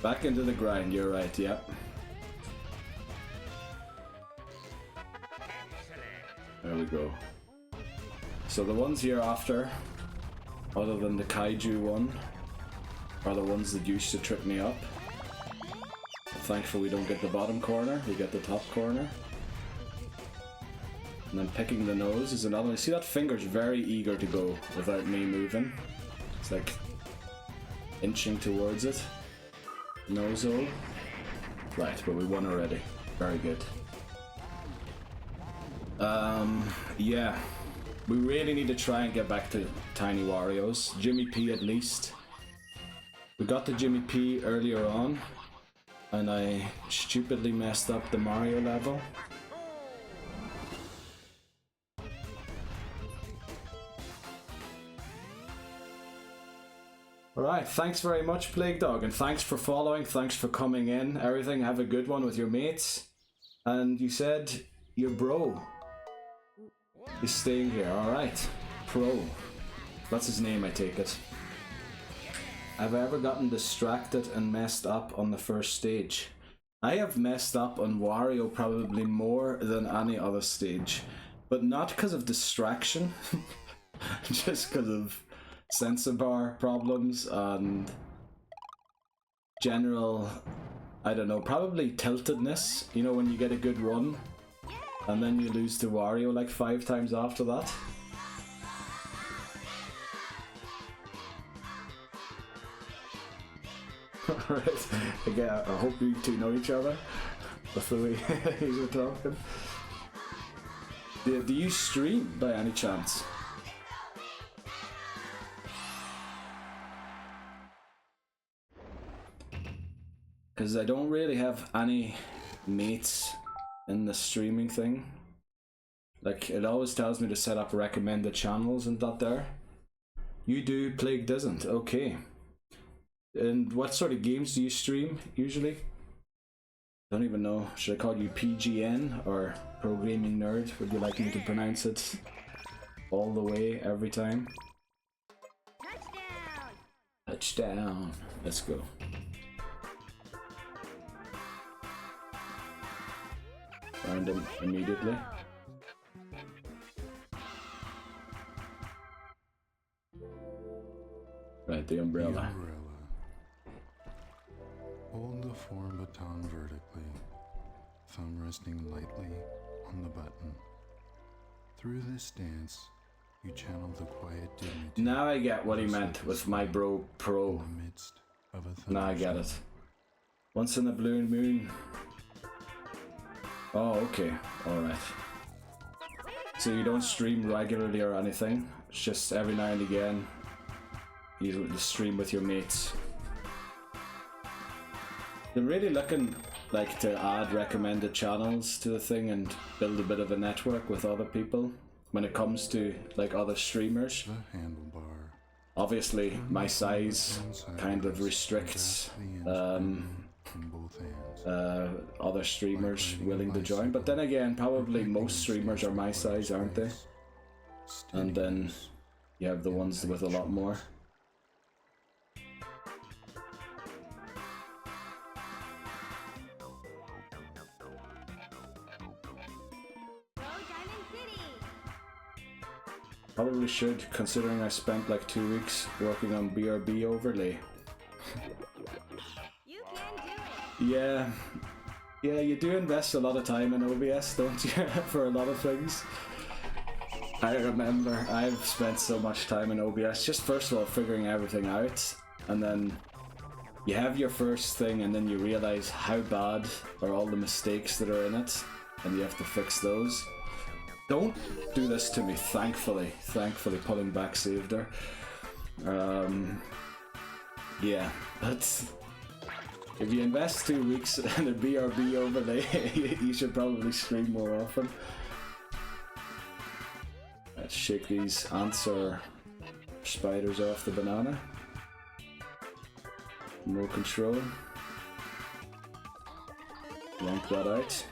Back into the grind, you're right, yep. There we go. So the ones here after, other than the kaiju one, are the ones that used to trip me up. Thankfully we don't get the bottom corner, we get the top corner. And then picking the nose is another one. See, that finger's very eager to go without me moving. It's like inching towards it. Nose-o. Right, but we won already. Very good. Yeah. We really need to try and get back to Tiny Wario's. Jimmy P at least. We got to Jimmy P earlier on, and I stupidly messed up the Mario level. Alright, thanks very much, Plague Dog, and thanks for following, thanks for coming in, everything. Have a good one with your mates. And you said your bro is staying here, alright. Pro. That's his name, I take it. Have I ever gotten distracted and messed up on the first stage? I have messed up on Wario probably more than any other stage. But not because of distraction, just because of sensor bar problems and general, I don't know, probably tiltedness. You know, when you get a good run and then you lose to Wario like 5 times after that. Alright, again, I hope you two know each other with the way you're talking. Do you stream by any chance? Because I don't really have any mates in the streaming thing. Like, it always tells me to set up recommended channels and that there. You do, Plague doesn't. Okay. And what sort of games do you stream, usually? Don't even know. Should I call you PGN or Pro Gaming Nerd? Would you like me to pronounce it all the way, every time? Touchdown! Touchdown. Let's go. Find him immediately. Right, the umbrella. The umbrella. Hold the form baton vertically, thumb resting lightly on the button. Through this dance, you channel the quiet dignity. Now I get what he meant with my bro pro. In the midst of a Now I get it. Once in a blue moon. Oh, okay. Alright. So you don't stream regularly or anything? It's just every now and again you just stream with your mates. They're really looking like to add recommended channels to the thing and build a bit of a network with other people when it comes to like other streamers. The handlebar. Obviously my size kind of restricts in both hands. other streamers willing to join, but then again probably most streamers are my size, aren't they? And then you have the ones with a lot more. Probably should, considering I spent like 2 weeks working on BRB overlay. You can do it! Yeah, you do invest a lot of time in OBS, don't you, for a lot of things. I remember I've spent so much time in OBS, just first of all figuring everything out, and then you have your first thing and then you realize how bad are all the mistakes that are in it, and you have to fix those. Don't do this to me, thankfully. Thankfully, pulling back saved her. Yeah, but if you invest 2 weeks in a BRB overlay, you should probably stream more often. Let's shake these ants or spiders off the banana. More control. Yank that out.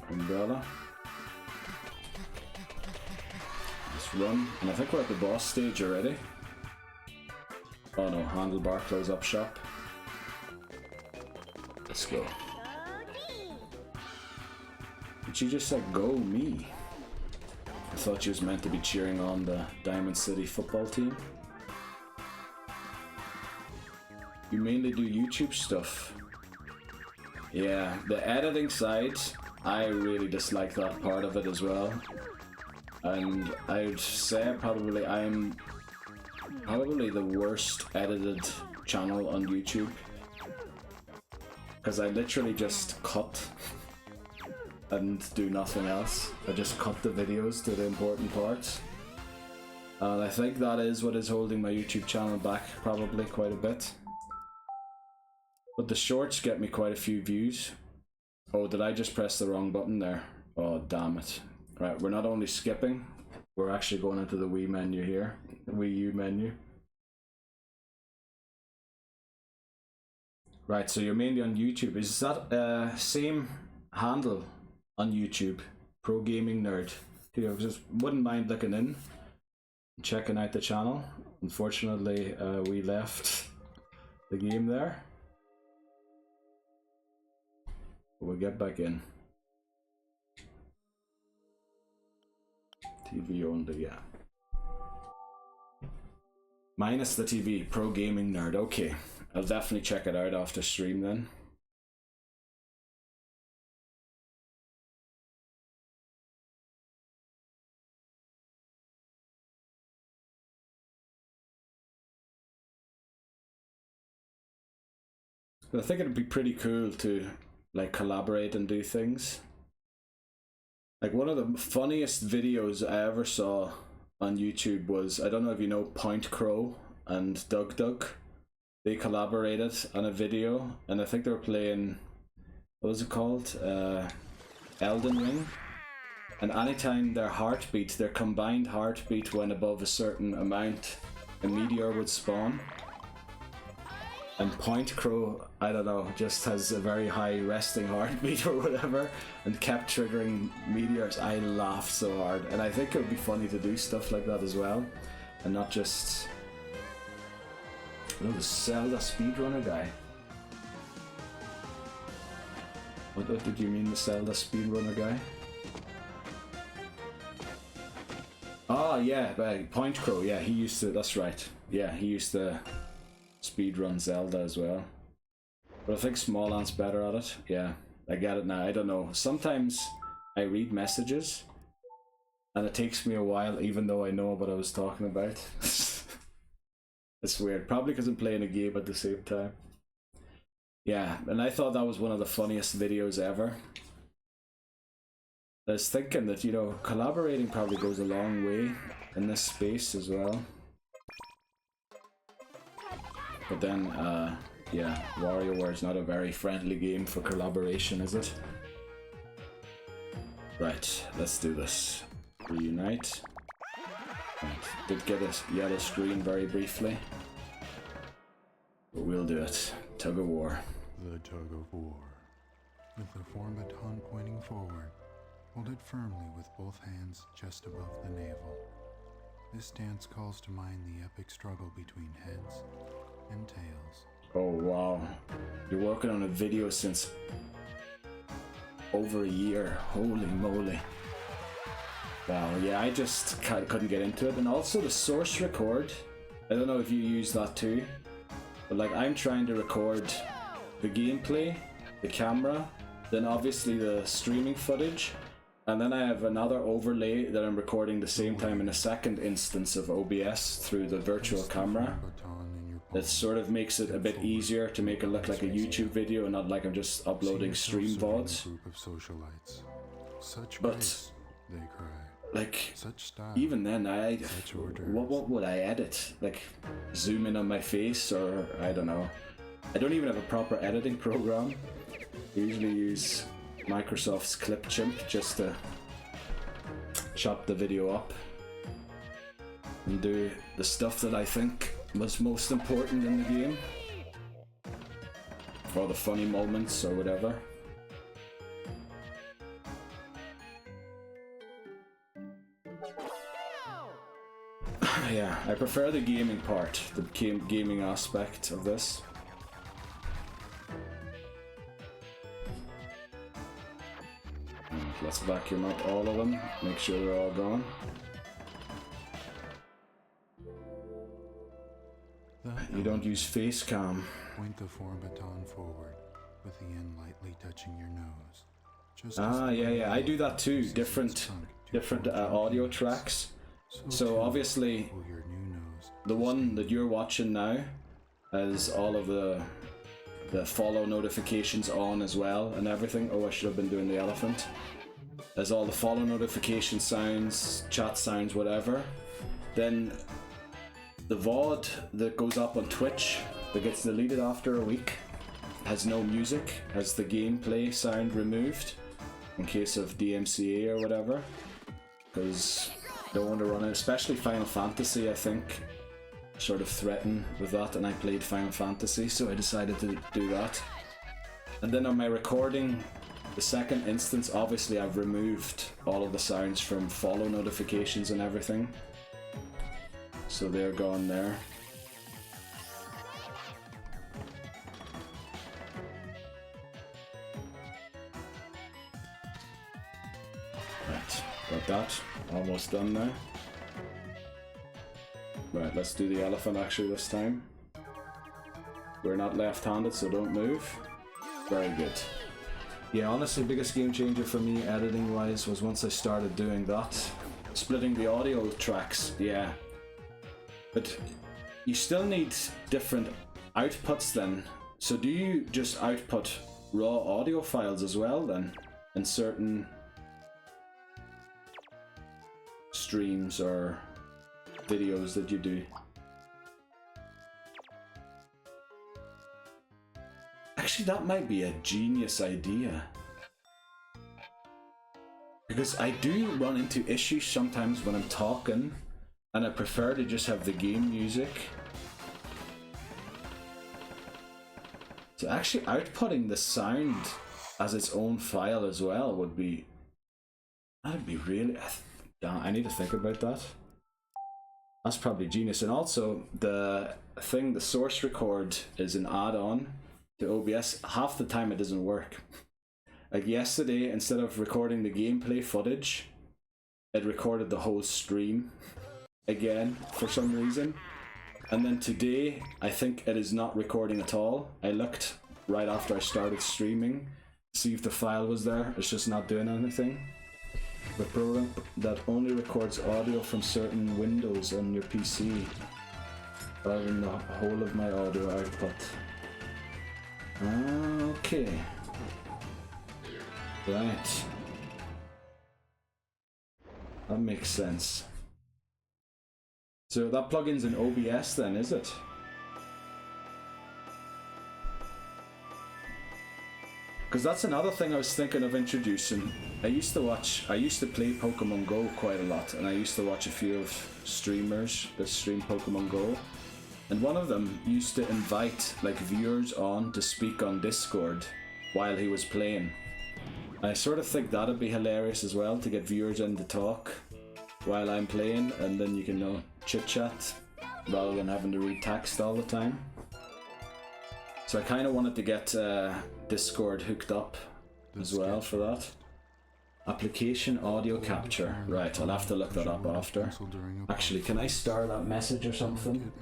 Umbrella. Let's run. And I think we're at the boss stage already. Oh no, handlebar, close up shop. Let's go. Did she just say go me? I thought she was meant to be cheering on the Diamond City football team. You mainly do YouTube stuff. Yeah, the editing side, I really dislike that part of it as well. And I'd say probably I'm probably the worst edited channel on YouTube. Because I literally just cut and do nothing else. I just cut the videos to the important parts. And I think that is what is holding my YouTube channel back probably quite a bit. But the shorts get me quite a few views. Oh, did I just press the wrong button there? Oh, damn it. Right, we're not only skipping, we're actually going into the Wii menu here. The Wii U menu. Right, so you're mainly on YouTube. Is that same handle on YouTube? Pro Gaming Nerd. Here, I just wouldn't mind looking in, checking out the channel. Unfortunately, we left the game there. We'll get back in. TV only, yeah. Minus the TV, Pro Gaming Nerd. Okay, I'll definitely check it out after stream then. I think it'd be pretty cool to like collaborate and do things. Like one of the funniest videos I ever saw on YouTube was, I don't know if you know Point Crow and Doug Doug. They collaborated on a video and I think they were playing, what was it called? Elden Ring. And anytime their heartbeat, their combined heartbeat went above a certain amount, a meteor would spawn. And Point Crow, I don't know, just has a very high resting heartbeat or whatever, and kept triggering meteors. I laughed so hard, and I think it would be funny to do stuff like that as well, and not just, the Zelda speedrunner guy. What did you mean, the Zelda speedrunner guy? Oh yeah, Point Crow, yeah, he used to, that's right. Yeah, he used to speedrun Zelda as well. But I think Small Ant's better at it. Yeah, I get it now. I don't know. Sometimes I read messages and it takes me a while even though I know what I was talking about. It's weird. Probably because I'm playing a game at the same time. Yeah, and I thought that was one of the funniest videos ever. I was thinking that, you know, collaborating probably goes a long way in this space as well. But then, yeah, WarioWare is not a very friendly game for collaboration, is it? Right, let's do this. Reunite. Right, did get a yellow screen very briefly. But we'll do it. Tug of war. The tug of war. With the form baton pointing forward, hold it firmly with both hands just above the navel. This dance calls to mind the epic struggle between heads and tails. Oh wow, you're working on a video since over a year. Holy moly. Wow, yeah, I just couldn't get into it. And also the source record, I don't know if you use that too, but like I'm trying to record the gameplay, the camera, then obviously the streaming footage, And then I have another overlay that I'm recording the same time in a second instance of OBS through the virtual camera. That sort of makes it a bit easier to make it look like a YouTube video and not like I'm just uploading stream VODs. But like, even then, what would I edit? Like, zoom in on my face, or I don't know. I don't even have a proper editing program. I usually use Microsoft's Clipchamp just to chop the video up and do the stuff that I think was most important in the game, for the funny moments or whatever. Yeah, I prefer the gaming part, the gaming aspect of this. Let's vacuum out all of them, make sure they're all gone. You don't use face cam. Point the four baton forward, with the end lightly touching your nose. Yeah, I do that too. Different audio tracks. So obviously, the one that you're watching now has all of the follow notifications on as well and everything. Oh, I should have been doing the elephant. There's all the follow notification sounds, chat sounds, whatever. Then the VOD that goes up on Twitch that gets deleted after a week has no music, has the gameplay sound removed in case of DMCA or whatever, because I don't want to run it, especially Final Fantasy. I think sort of threatened with that, and I played Final Fantasy, so I decided to do that. And then on my recording, the second instance, obviously I've removed all of the sounds from follow notifications and everything, so they're gone there. Right, got that. Almost done now. Right, let's do the elephant actually this time. We're not left-handed, so don't move. Very good. Yeah, honestly, biggest game changer for me editing-wise was once I started doing that. Splitting the audio tracks, yeah. But you still need different outputs then. So do you just output raw audio files as well then? In certain streams or videos that you do? Actually, that might be a genius idea. Because I do run into issues sometimes when I'm talking, and I prefer to just have the game music. So actually outputting the sound as its own file as well would be... That'd be really... I need to think about that. That's probably genius. And also, the source record is an add-on to OBS. Half the time it doesn't work. Like yesterday, instead of recording the gameplay footage, it recorded the whole stream again for some reason. And then today, I think it is not recording at all. I looked right after I started streaming, see if the file was there. It's just not doing anything. The program that only records audio from certain windows on your PC, rather than the whole of my audio output. Okay. Right. That makes sense. So that plugin's in OBS then, is it? Because that's another thing I was thinking of introducing. I used to play Pokemon Go quite a lot, and I used to watch a few of streamers that stream Pokemon Go. And one of them used to invite like viewers on to speak on Discord while he was playing. I sort of think that'd be hilarious as well, to get viewers in to talk while I'm playing, and then you can chit chat rather than having to read text all the time. So I kind of wanted to get Discord hooked up as well for that. Application audio capture. Right, I'll have to look that up after. Actually, can I star that message or something?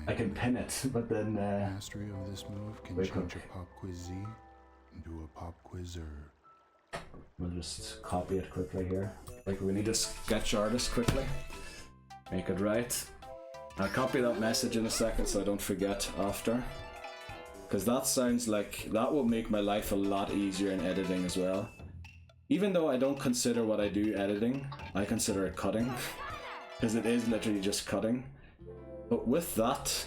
I can pin it, but then mastery of this move can change a pop quiz Z into a pop quizzer. We'll just copy it quickly here. Like we need a sketch artist quickly. Make it right. I'll copy that message in a second so I don't forget after. Because that sounds like that will make my life a lot easier in editing as well. Even though I don't consider what I do editing, I consider it cutting. Because it is literally just cutting. But with that,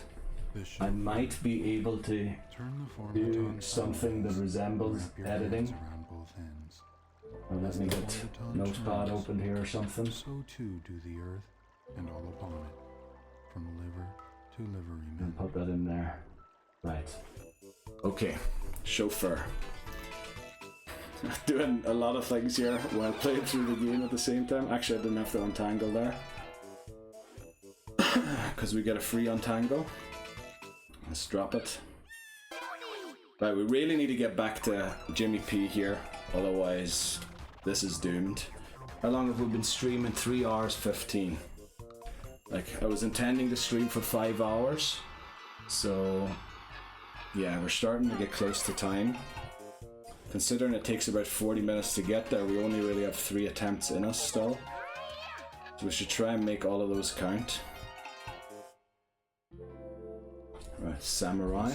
I might be able to do something that resembles editing. And let me get Notepad open here or something. So too do the earth and all upon it, from liver to liveryman. And put that in there. Right. Okay. Chauffeur. Doing a lot of things here while playing through the game at the same time. Actually, I didn't have to untangle there. Because we get a free untangle. Let's drop it. Right, we really need to get back to Jimmy P here. Otherwise, this is doomed. How long have we been streaming? 3 hours 15. Like, I was intending to stream for 5 hours. So, yeah, we're starting to get close to time. Considering it takes about 40 minutes to get there, we only really have 3 attempts in us still. So we should try and make all of those count. Right, samurai.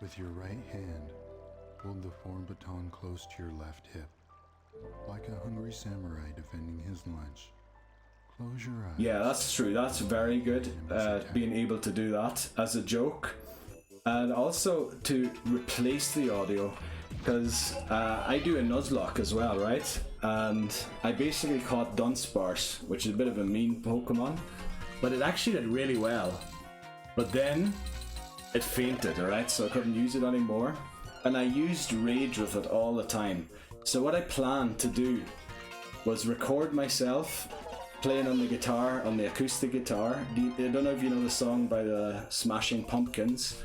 With your right hand, hold the form baton close to your left hip. Like a hungry samurai defending his lunch. Close your eyes. Yeah, that's true. That's very good, being able to do that as a joke. And also to replace the audio, because I do a Nuzlocke as well, right? And I basically caught Dunsparce, which is a bit of a mean Pokemon, but it actually did really well. But then it fainted, alright? So I couldn't use it anymore. And I used Rage with it all the time. So what I planned to do was record myself playing on the guitar, on the acoustic guitar. I don't know if you know the song by the Smashing Pumpkins.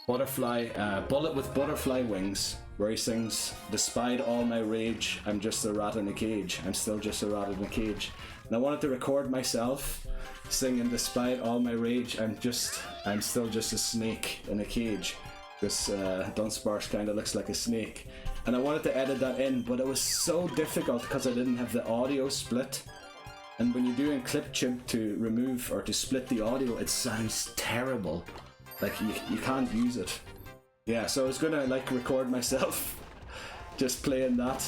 Bullet with Butterfly Wings, where he sings, "Despite all my rage, I'm just a rat in a cage. I'm still just a rat in a cage." And I wanted to record myself singing, "Despite all my rage, I'm still just a snake in a cage." This Dunsparce kind of looks like a snake. And I wanted to edit that in, but it was so difficult because I didn't have the audio split. And when you're doing clip chimp to remove or to split the audio, it sounds terrible. Like you can't use it. Yeah, so I was gonna like record myself just playing that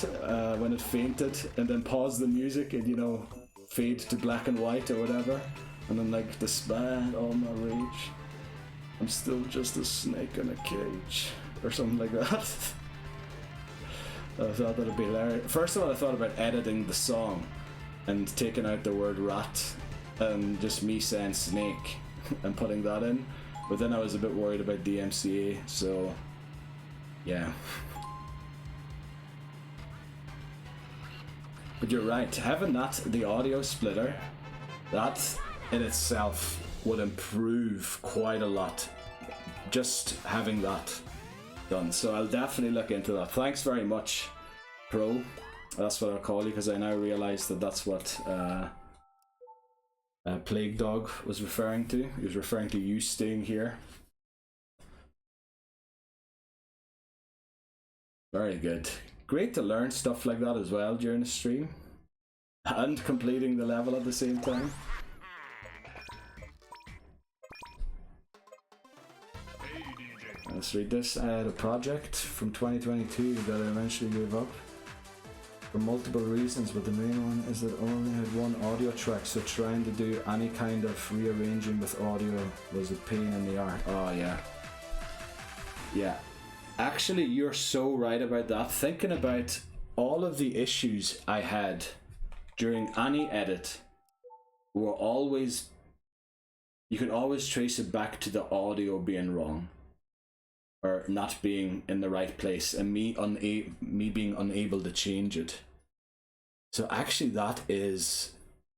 when it fainted, and then pause the music and, you know, fade to black and white or whatever, and then like, "Despite all my rage, I'm still just a snake in a cage," or something like that. I thought that'd be hilarious. First of all, I thought about editing the song and taking out the word rat and just me saying snake and putting that in, but then I was a bit worried about DMCA, so yeah. But you're right, having the audio splitter, that in itself would improve quite a lot, just having that done. So I'll definitely look into that. Thanks very much, Pro. That's what I'll call you, because I now realize that that's what Plague Dog was referring to. He was referring to you staying here. Very good. Great to learn stuff like that as well during the stream. And completing the level at the same time. Let's read this. I had a project from 2022 that I eventually gave up for multiple reasons, but the main one is that I only had one audio track, so trying to do any kind of rearranging with audio was a pain in the arse. Oh yeah. Yeah. Actually, you're so right about that. Thinking about all of the issues I had during any edit were always, you could always trace it back to the audio being wrong or not being in the right place, and me being unable to change it. So actually that is,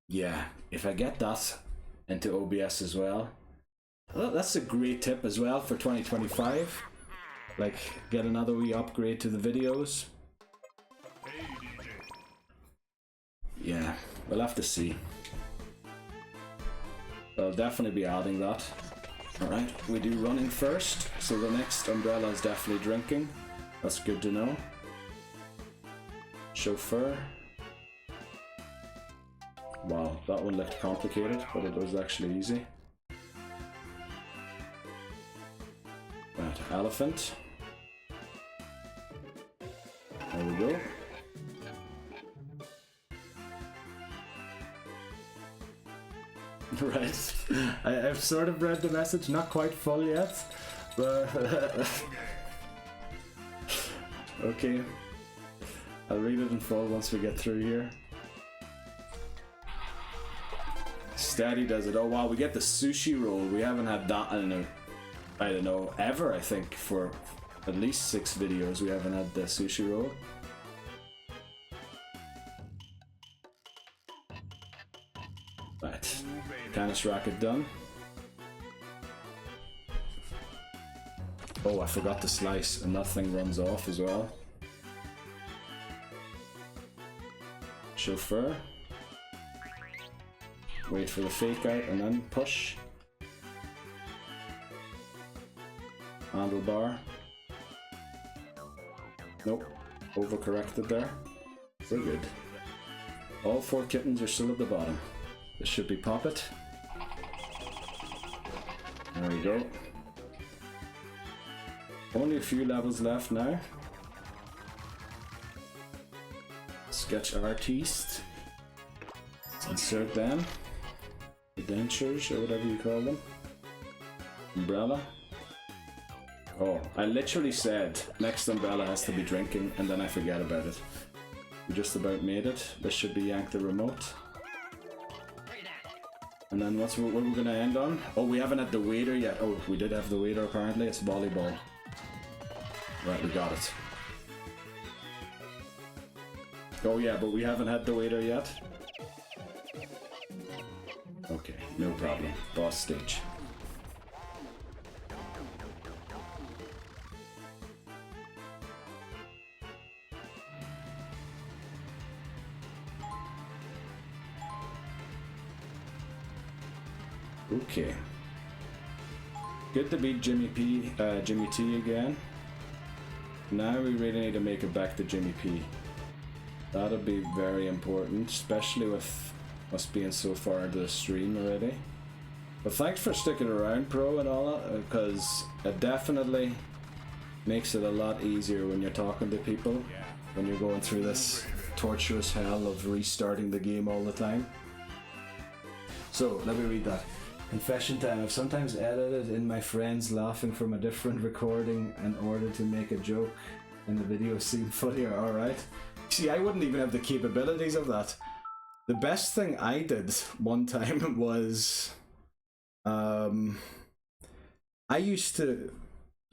yeah, if I get that into OBS as well, that's a great tip as well for 2025. Like, get another wee upgrade to the videos. Yeah, we'll have to see. I'll definitely be adding that. Alright, we do running first, so the next umbrella is definitely drinking. That's good to know. Chauffeur. Wow, that one looked complicated, but it was actually easy. Right, elephant. There we go. Right. I've sort of read the message, not quite full yet, but okay. I'll read it in full once we get through here. Steady does it. Oh wow, we get the sushi roll. We haven't had that in I don't know, ever, I think. For at least 6 videos we haven't had the sushi roll. Right. Tennis racket done. Oh, I forgot to slice, and that thing runs off as well. Chauffeur. Wait for the fake out and then push. Handlebar. Nope. Overcorrected there. We're good. All 4 kittens are still at the bottom. This should be pop it. There we go. Only a few levels left now. Sketch artiste. Let's insert them. Dentures or whatever you call them. Umbrella. Oh, I literally said next umbrella has to be drinking and then I forget about it. We just about made it. This should be yank the remote. And then what we're gonna end on? Oh, we haven't had the waiter yet. Oh, we did have the waiter apparently. It's volleyball. Right, we got it. Oh yeah, but we haven't had the waiter yet. Okay, no problem. Boss stage. Okay. Good to beat Jimmy T again. Now we really need to make it back to Jimmy P. That'll be very important, especially with us being so far into the stream already. But thanks for sticking around, Pro, and all that, because it definitely makes it a lot easier when you're talking to people, when you're going through this torturous hell of restarting the game all the time. So, let me read that. Confession time. I've sometimes edited in my friends laughing from a different recording in order to make a joke and the video seem funnier. Alright. See, I wouldn't even have the capabilities of that. The best thing I did one time was I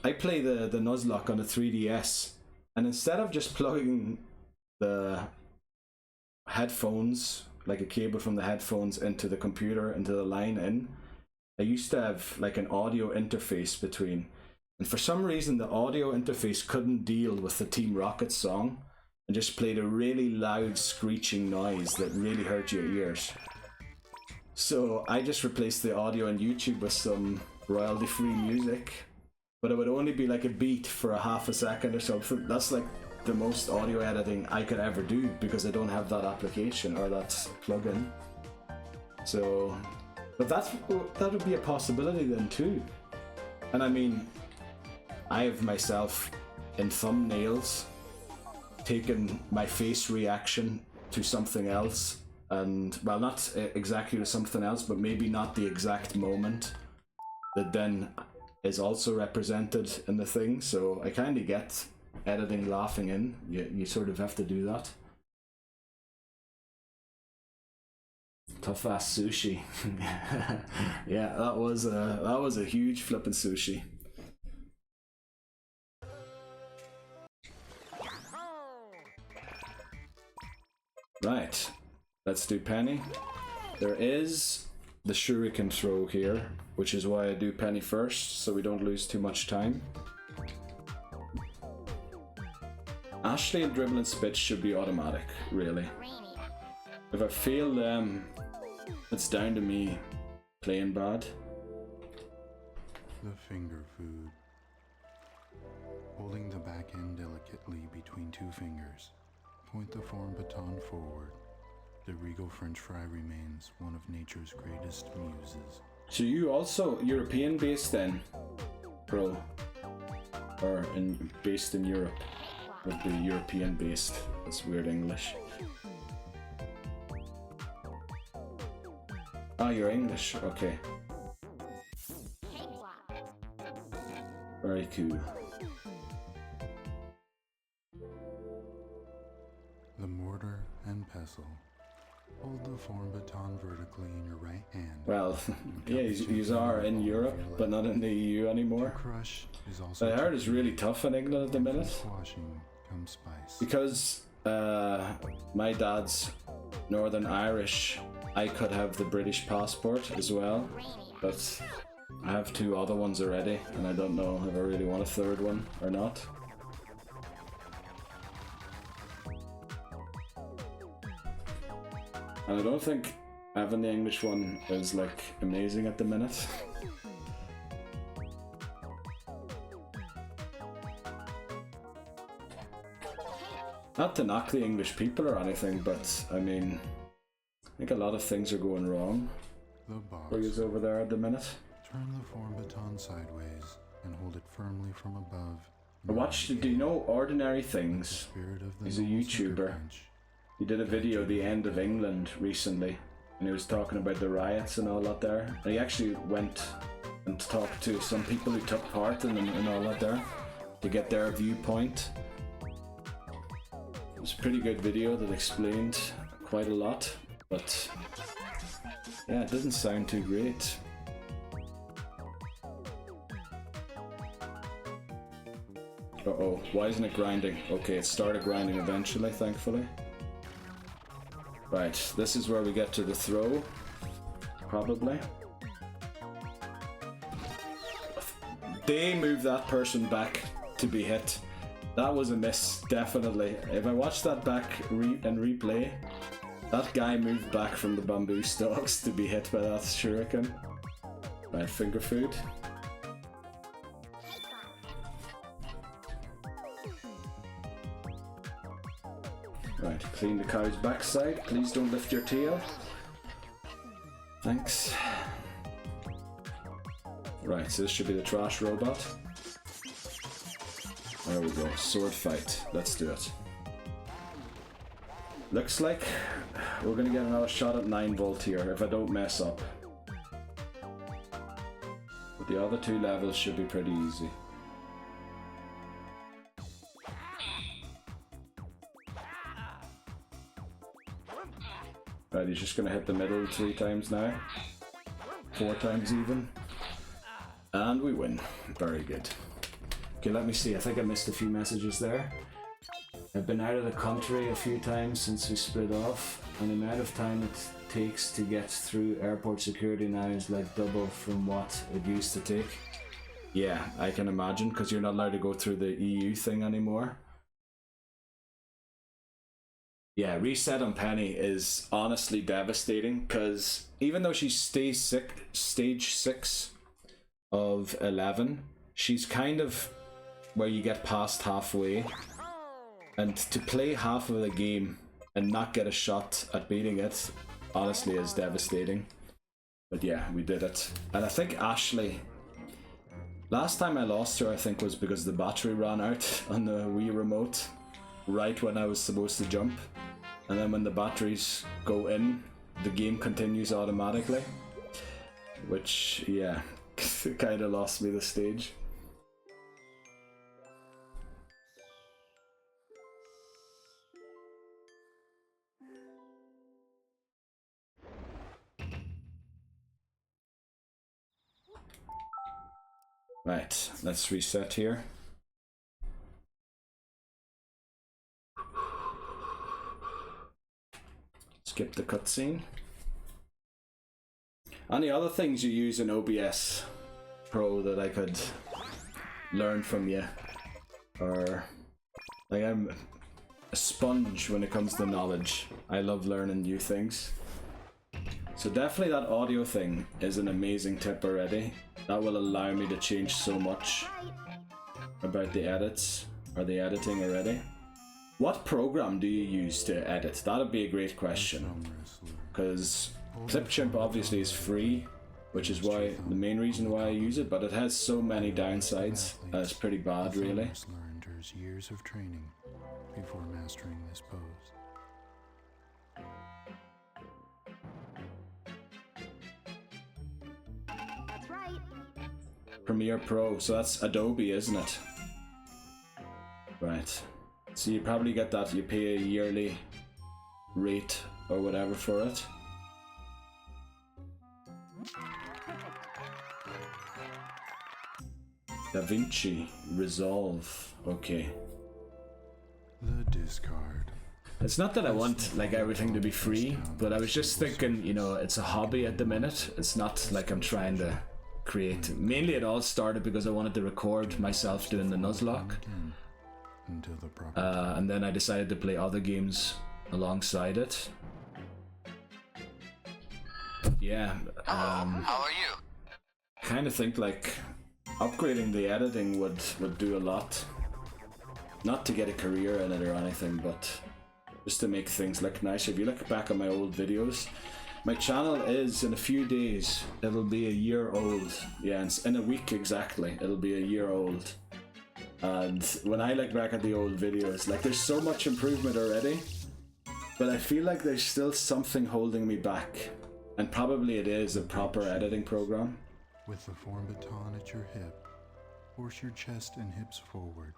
play the Nuzlocke on a 3DS, and instead of just plugging the headphones, like a cable from the headphones into the computer, into the line in, I used to have like an audio interface between, and for some reason the audio interface couldn't deal with the Team Rocket song and just played a really loud screeching noise that really hurt your ears. So I just replaced the audio on YouTube with some royalty-free music, but it would only be like a beat for a half a second or something. That's like the most audio editing I could ever do because I don't have that application or that plugin. So, but that would be a possibility then too. And I mean, I have myself in thumbnails taken my face reaction to something else, and well, not exactly to something else, but maybe not the exact moment that then is also represented in the thing. So I kind of get editing laughing in. You sort of have to do that. Tough ass sushi. Yeah, that was a huge flippin' sushi. Right, let's do Penny. There is the shuriken throw here, which is why I do Penny first, so we don't lose too much time. Ashley and Dribble and Spitz should be automatic, really. If I fail them, it's down to me playing bad. The finger food. Holding the back end delicately between two fingers, point the form baton forward. The regal French fry remains one of nature's greatest muses. So you also European based then, bro? Or based in Europe? Would be European based. That's weird English. Ah, you're English, okay. Very cool. The mortar and pestle. Hold the form baton vertically in your right hand. Well, yeah, you are in Europe, but not in the EU anymore. Crush is also. I heard it's really tough in England at the minute. Squashing comes spice. Because my dad's Northern Irish, I could have the British passport as well, but I have 2 other ones already, and I don't know if I really want a 3rd one or not. And I don't think having the English one is like amazing at the minute. Not to knock the English people or anything, but I mean, I think a lot of things are going wrong for you over there at the minute. Turn the form baton sideways and hold it firmly from above. I watched, do you know Ordinary Things? He's a YouTuber. He did a video, The End of England, recently, and he was talking about the riots and all that there. And he actually went and talked to some people who took part in them and all that there to get their viewpoint. It was a pretty good video that explained quite a lot, but yeah, it didn't sound too great. Uh-oh, why isn't it grinding? Okay, it started grinding eventually, thankfully. Right, this is where we get to the throw, probably. They move that person back to be hit. That was a miss, definitely. If I watch that back and replay, that guy moved back from the bamboo stalks to be hit by that shuriken. Right, finger food. Right, clean the cow's backside. Please don't lift your tail. Thanks. Right, so this should be the trash robot. There we go, sword fight. Let's do it. Looks like we're gonna get another shot at 9 volt here if I don't mess up. But the other 2 levels should be pretty easy. Right, he's just gonna hit the middle 3 times now. 4 times even. And we win. Very good. Okay, let me see. I think I missed a few messages there. I've been out of the country a few times since we split off, and the amount of time it takes to get through airport security now is like double from what it used to take. Yeah, I can imagine, because you're not allowed to go through the EU thing anymore. Yeah, reset on Penny is honestly devastating, because even though she stays stage 6 of 11, she's kind of where you get past halfway, and to play half of the game and not get a shot at beating it honestly is devastating. But yeah, we did it. And I think Ashley, last time I lost her I think was because the battery ran out on the Wii remote right when I was supposed to jump, and then when the batteries go in the game continues automatically, which yeah kind of lost me the stage. Right, let's reset here. Skip the cutscene. Any other things you use in OBS Pro that I could learn from you? Or, like, I'm a sponge when it comes to knowledge. I love learning new things. So definitely that audio thing is an amazing tip already. That will allow me to change so much. about the edits or the editing already. What program do you use to edit? That'd be a great question. Because Clipchamp obviously is free, which is why the main reason why I use it, but it has so many downsides. It's pretty bad, really. Wrestler endures years of training before mastering this pose. That's right. Premiere Pro, so that's Adobe, isn't it? Right. So you probably get that, you pay a yearly rate or whatever for it. DaVinci Resolve, okay. The discard. It's not that I want like everything to be free, but I was just thinking, you know, it's a hobby at the minute. It's not like I'm trying to create. Mainly it all started because I wanted to record myself doing the Nuzlocke. Until the proper And then I decided to play other games alongside it. Yeah, How are you? kind of think like upgrading the editing would do a lot. Not to get a career in it or anything, but just to make things look nicer. If you look back on my old videos, my channel is, in a few days, it'll be a year old. Yeah, in a week exactly, it'll be a year old. And when I look back at the old videos, like there's so much improvement already, but I feel like there's still something holding me back. And probably it is a proper editing program. with the form baton at your hip. Force your chest and hips forward.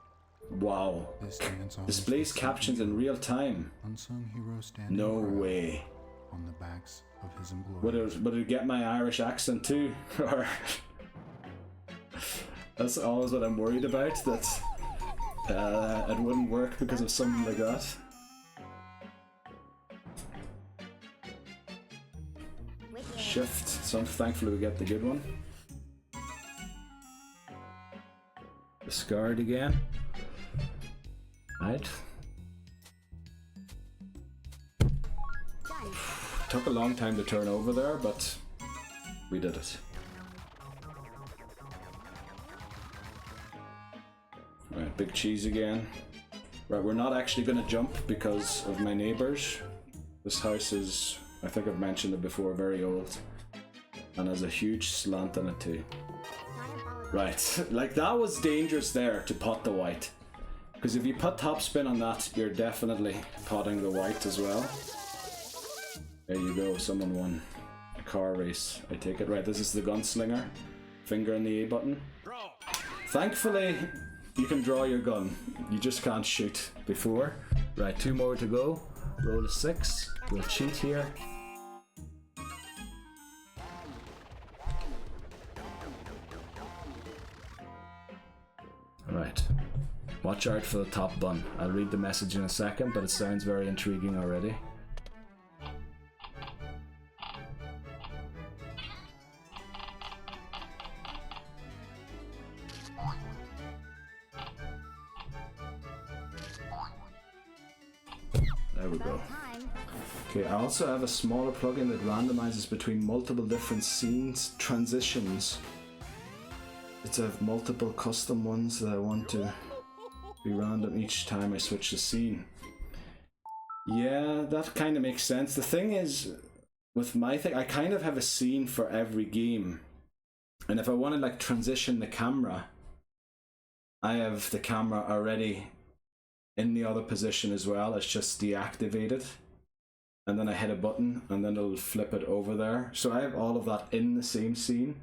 Wow. This dance Displays captions in real time. unsung hero standing No proud way. on the backs of his employees. Would it get my Irish accent too? Or that's always what I'm worried about, that it wouldn't work because of something like that. Shift. So thankfully we get the good one. Discard again. Right. Took a long time to turn over there, but we did it. Right, big cheese again. Right, we're not actually gonna jump because of my neighbors. This house is, I think I've mentioned it before, very old. And has a huge slant on it too. Right, like that was dangerous there to pot the white. Because if you put topspin on that, you're definitely potting the white as well. There you go, someone won a car race. I take it. Right, this is the gunslinger. Finger on the A button. Thankfully, you can draw your gun. You just can't shoot before. Right, 2 more to go. Roll a 6. We'll cheat here. Right. Watch out for the top bun. I'll read the message in a second, but it sounds very intriguing already. There we go. Okay, I also have a smaller plugin that randomizes between multiple different scenes, transitions. It's have multiple custom ones that I want to be random each time I switch the scene. Yeah, that kind of makes sense. The thing is, with my thing, I kind of have a scene for every game. And if I want to like transition the camera, I have the camera already in the other position as well. It's just deactivated. And then I hit a button and then it'll flip it over there. So I have all of that in the same scene.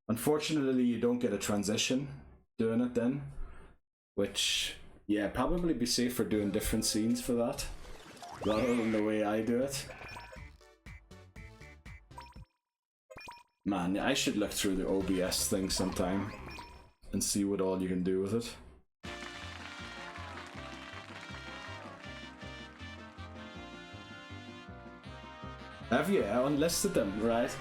Unfortunately, you don't get a transition doing it then. Which, yeah, probably be safer doing different scenes for that, rather than the way I do it. Man, I should look through the OBS thing sometime and see what all you can do with it. Have you unlisted them, right?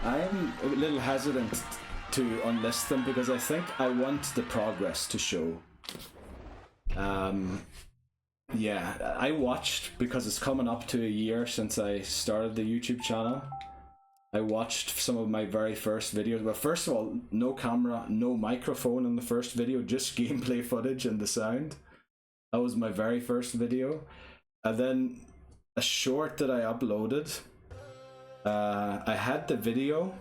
I'm a little hesitant to unlist them because I think I want the progress to show. Yeah, I watched, because it's coming up to a year since I started the YouTube channel, I watched some of my very first videos. Well, first of all, no camera, no microphone in the first video, just gameplay footage and the sound. That was my very first video. And then a short that I uploaded, I had the video,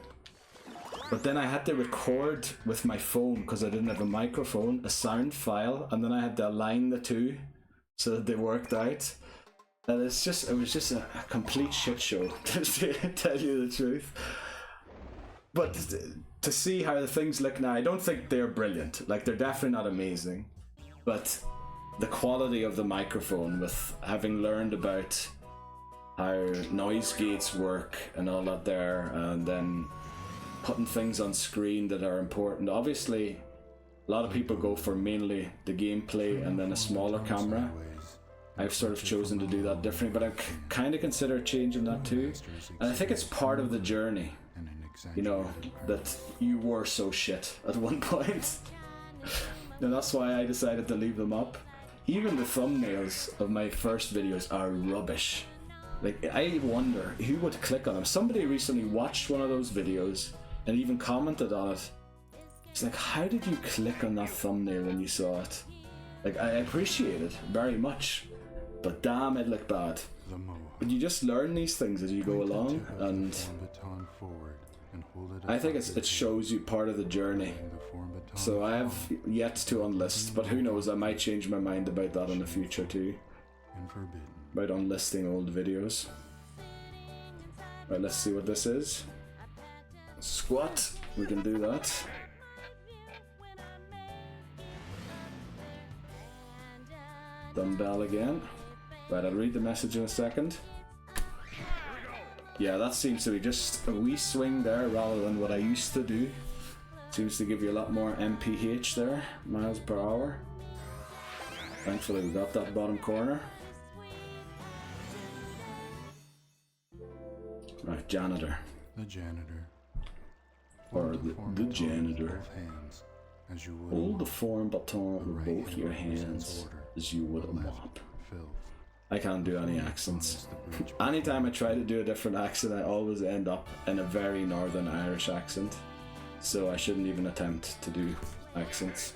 but then I had to record with my phone because I didn't have a microphone, a sound file, and then I had to align the two so that they worked out. And it was just a complete shit show, to tell you the truth. But to see how the things look now, I don't think they're brilliant. Like, they're definitely not amazing. But the quality of the microphone, with having learned about how noise gates work and all that there, and then putting things on screen that are important. Obviously, a lot of people go for mainly the gameplay and then a smaller camera. I've sort of chosen to do that differently, but I kind of consider changing that too. And I think it's part of the journey, you know, that you were so shit at one point. And that's why I decided to leave them up. Even the thumbnails of my first videos are rubbish. Like, I wonder who would click on them. Somebody recently watched one of those videos and even commented on it. It's like, how did you click on that thumbnail when you saw it? Like, I appreciate it very much, but damn, it looked bad. But you just learn these things as you go along, and I think it shows you part of the journey. So I have yet to unlist, but who knows, I might change my mind about that in the future too. About unlisting old videos. Right, let's see what this is. Squat, we can do that. Dumbbell again. Right, I'll read the message in a second. Yeah, that seems to be just a wee swing there rather than what I used to do. Seems to give you a lot more mph there, miles per hour. Thankfully we got that bottom corner. Right, janitor. The janitor. Or the janitor. Hold the form button with both your hands as you would a mop. I can't do any accents. Anytime I try to do a different accent, I always end up in a very Northern Irish accent. So I shouldn't even attempt to do accents.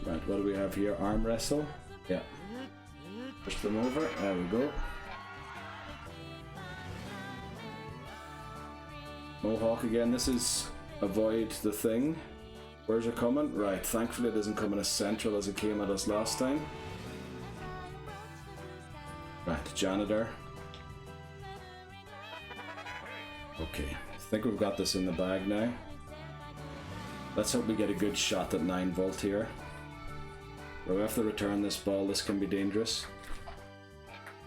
Right, what do we have here? Arm wrestle? Yeah. Push them over. There we go. Mohawk again. This is avoid the thing. Where's it coming? Right, thankfully it isn't coming as central as it came at us last time. Right, janitor. Okay, I think we've got this in the bag now. Let's hope we get a good shot at 9 volt here. But we have to return this ball, this can be dangerous.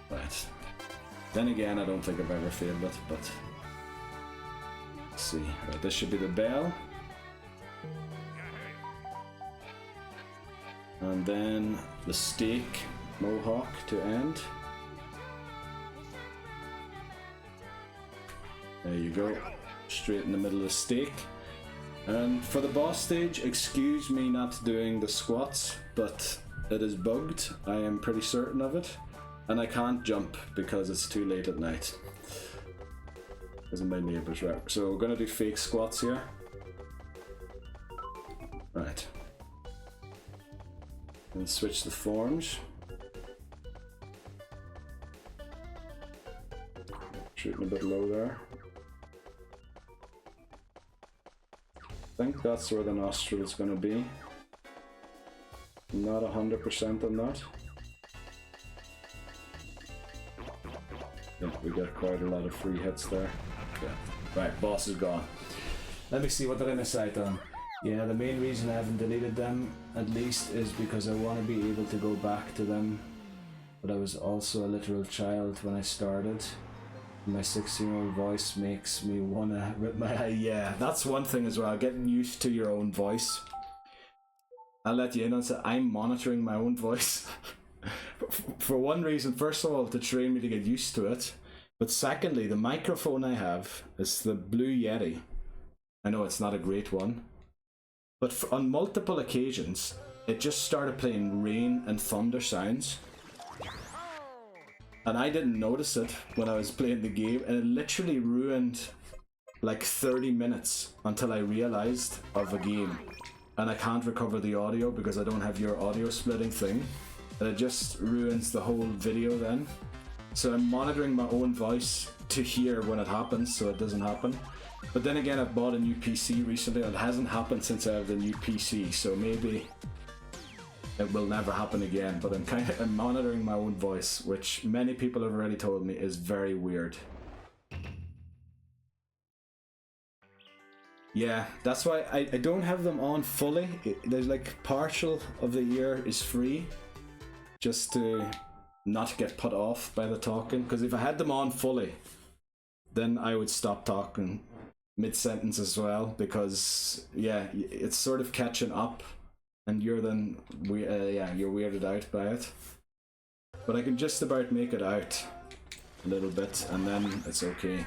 Right. Then again, I don't think I've ever failed it, but... Let's see. Right, this should be the bell. And then the stake mohawk to end. There you go. Straight in the middle of the stake. And for the boss stage, excuse me not doing the squats, but it is bugged. I am pretty certain of it. And I can't jump because it's too late at night. Isn't my neighbours right? So we're gonna do fake squats here. Right. And switch the forms. Shooting a bit low there. I think that's where the nostril is going to be. Not 100% on that. Yeah, we got quite a lot of free hits there. Yeah. Right, boss is gone. Let me see, what did I miss out on? Yeah, the main reason I haven't deleted them, at least, is because I want to be able to go back to them. But I was also a literal child when I started. My 16-year-old voice makes me wanna rip my eye. Yeah, that's one thing as well, getting used to your own voice. I'll let you in on that. I'm monitoring my own voice. For one reason, first of all, to train me to get used to it. But secondly, the microphone I have is the Blue Yeti. I know it's not a great one. But on multiple occasions, it just started playing rain and thunder sounds. And I didn't notice it when I was playing the game, and it literally ruined like 30 minutes until I realized of a game. And I can't recover the audio because I don't have your audio splitting thing. And it just ruins the whole video then. So I'm monitoring my own voice to hear when it happens so it doesn't happen. But then again, I've bought a new PC recently and it hasn't happened since I have the new PC, so maybe it will never happen again. But I'm monitoring my own voice, which many people have already told me is very weird. Yeah, that's why I don't have them on fully. There's like partial of the year is free, just to not get put off by the talking. Because if I had them on fully, then I would stop talking mid-sentence as well. Because yeah, it's sort of catching up, and you're then you're weirded out by it. But I can just about make it out a little bit, and then it's okay.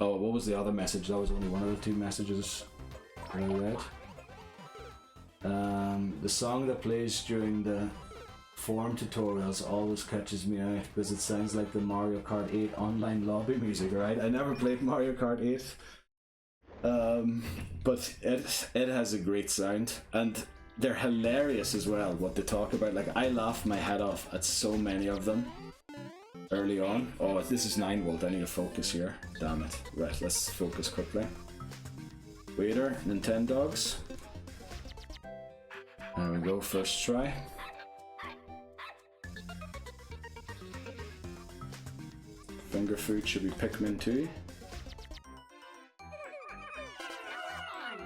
Oh, what was the other message? That was only one of the two messages that I read. The song that plays during the form tutorials always catches me out because it sounds like the Mario Kart 8 online lobby music, right? I never played Mario Kart 8. But it has a great sound, and they're hilarious as well, what they talk about. Like, I laughed my head off at so many of them early on. Oh, this is 9 volt, I need to focus here. Damn it. Right, let's focus quickly. Waiter, Nintendogs. There we go, first try. Finger food should be Pikmin 2.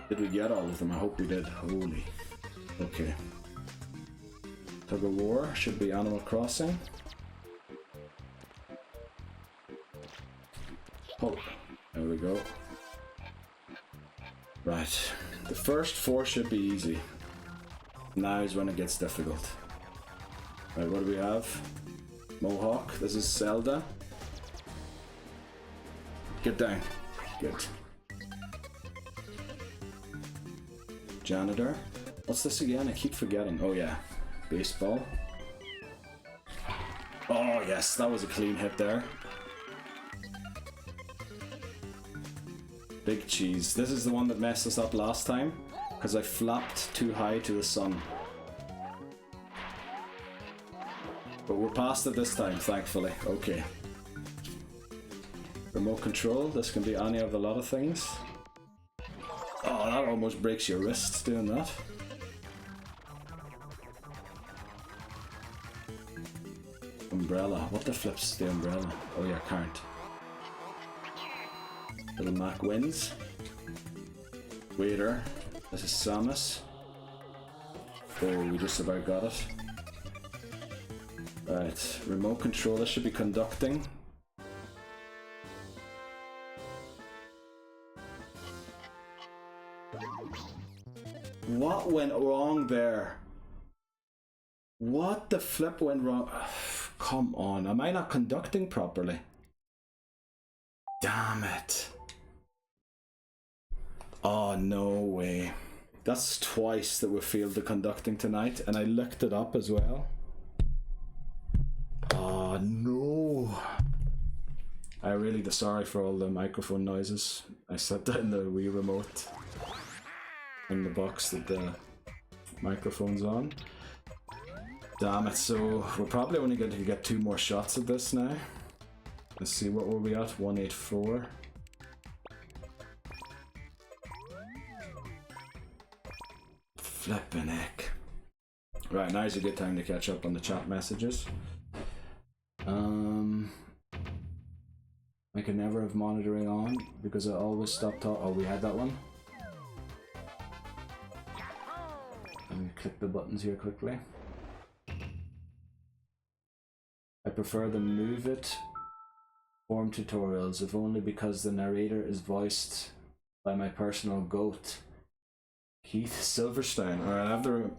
Did we get all of them? I hope we did. Holy. Okay. Tug of War should be Animal Crossing. Oh, there we go. Right, the first 4 should be easy. Now is when it gets difficult. Right, what do we have? Mohawk, this is Zelda. Get down. Good. Janitor. What's this again? I keep forgetting. Oh yeah, baseball. Oh yes, that was a clean hit there. Big cheese. This is the one that messed us up last time because I flapped too high to the sun. But we're past it this time, thankfully. Okay. Remote control. This can be any of a lot of things. Oh, that almost breaks your wrist doing that. Umbrella. What the flip's the umbrella? Oh yeah, current. Little Mac wins. Waiter. This is Samus. Oh, we just about got it. Right, remote control. This should be conducting. What went wrong there? What the flip went wrong? Come on, am I not conducting properly? Damn it. Oh, no way. That's twice that we failed the conducting tonight, and I looked it up as well. Oh, no. I'm really sorry for all the microphone noises. I set down the Wii remote in the box that the microphone's on. Damn it, so we're probably only going to get 2 more shots of this now. Let's see, what were we at? 184. Flippin' heck. Right, now's a good time to catch up on the chat messages. I can never have monitoring on because I always stop talking. Oh, we had that one. Let me click the buttons here quickly. I prefer the Move It form tutorials, if only because the narrator is voiced by my personal goat, Keith Silverstein. Alright, I have to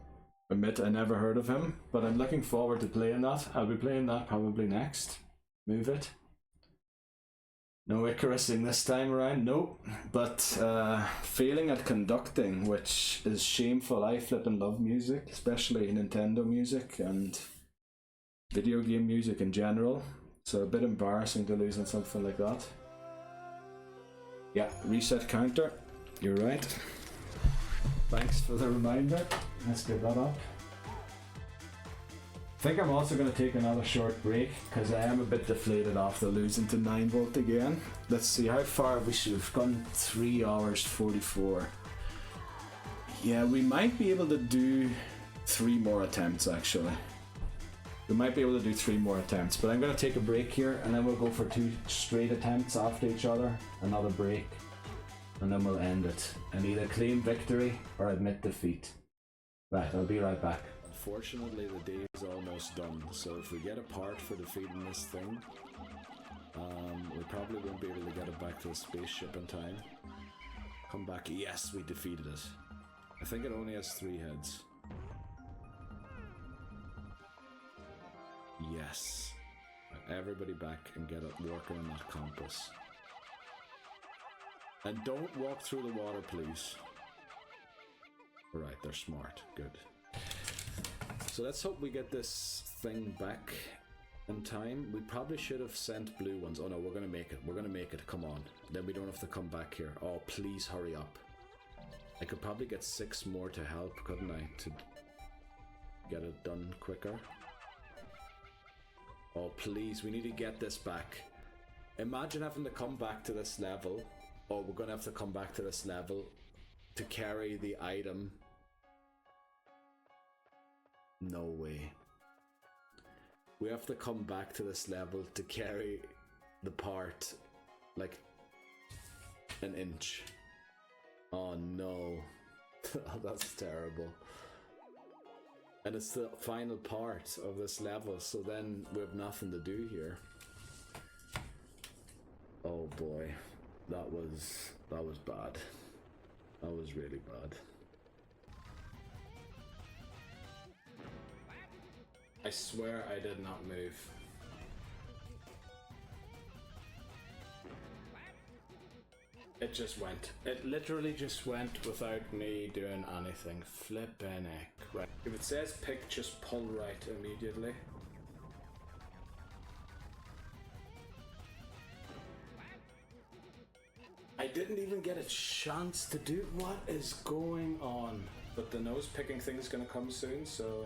admit I never heard of him, but I'm looking forward to playing that. I'll be playing that probably next. Move It. No Icarusing this time around, nope. But failing at conducting, which is shameful. I flippin' love music, especially Nintendo music, and video game music in general, so a bit embarrassing to lose on something like that. Yeah, reset counter, you're right. Thanks for the reminder. Let's get that up. I think I'm also going to take another short break because I am a bit deflated after losing to 9V again. Let's see how far we should have gone. 3 hours 44. Yeah, we might be able to do 3 more attempts actually. We might be able to do 3 more attempts, but I'm going to take a break here and then we'll go for 2 straight attempts after each other, another break, and then we'll end it and either claim victory or admit defeat. Right, I'll be right back. Unfortunately, the day is almost done, so if we get a part for defeating this thing, we probably won't be able to get it back to the spaceship in time. Come back, yes, we defeated it. I think it only has 3 heads. Yes. Everybody back and get it working on that compass. And don't walk through the water, please. Alright, they're smart. Good. So let's hope we get this thing back in time. We probably should have sent blue ones. Oh no, we're gonna make it. We're gonna make it. Come on. Then we don't have to come back here. Oh, please hurry up. I could probably get 6 more to help, couldn't I? To get it done quicker. Oh, please, we need to get this back. Imagine having to come back to this level. Oh, we're gonna have to come back to this level to carry the item. No way. We have to come back to this level to carry the part like an inch. Oh no. That's terrible. And it's the final part of this level, so then we have nothing to do here. Oh boy. That was bad. That was really bad. I swear I did not move. It just went. It literally just went without me doing anything. Flippin' heck. Right. If it says pick, just pull right immediately. I didn't even get a chance to do. What is going on? But the nose picking thing is gonna come soon, so.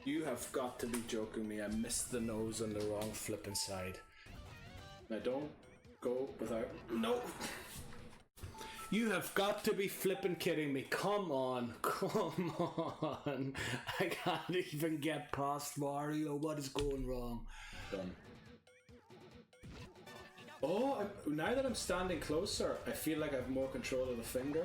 You have got to be joking me. I missed the nose on the wrong flippin' side. Now don't go without. No! You have got to be flippin' kidding me. Come on. Come on. I can't even get past Mario. What is going wrong? Done. Oh, now that I'm standing closer, I feel like I have more control of the finger.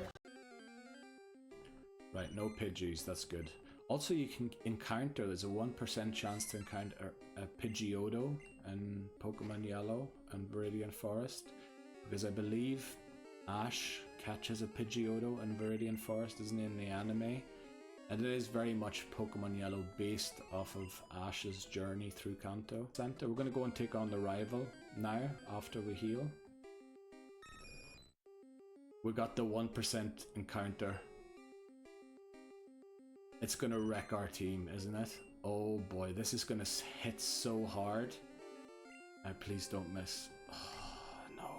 Right, no Pidgeys, that's good. Also, you can encounter, there's a 1% chance to encounter a Pidgeotto in Pokemon Yellow and Viridian Forest, because I believe Ash catches a Pidgeotto in Viridian Forest, isn't he, in the anime? And it is very much Pokemon Yellow based off of Ash's journey through Kanto Center. We're going to go and take on the rival now, after we heal. We got the 1% encounter. It's going to wreck our team, isn't it? Oh boy, this is going to hit so hard. Please don't miss. Oh no.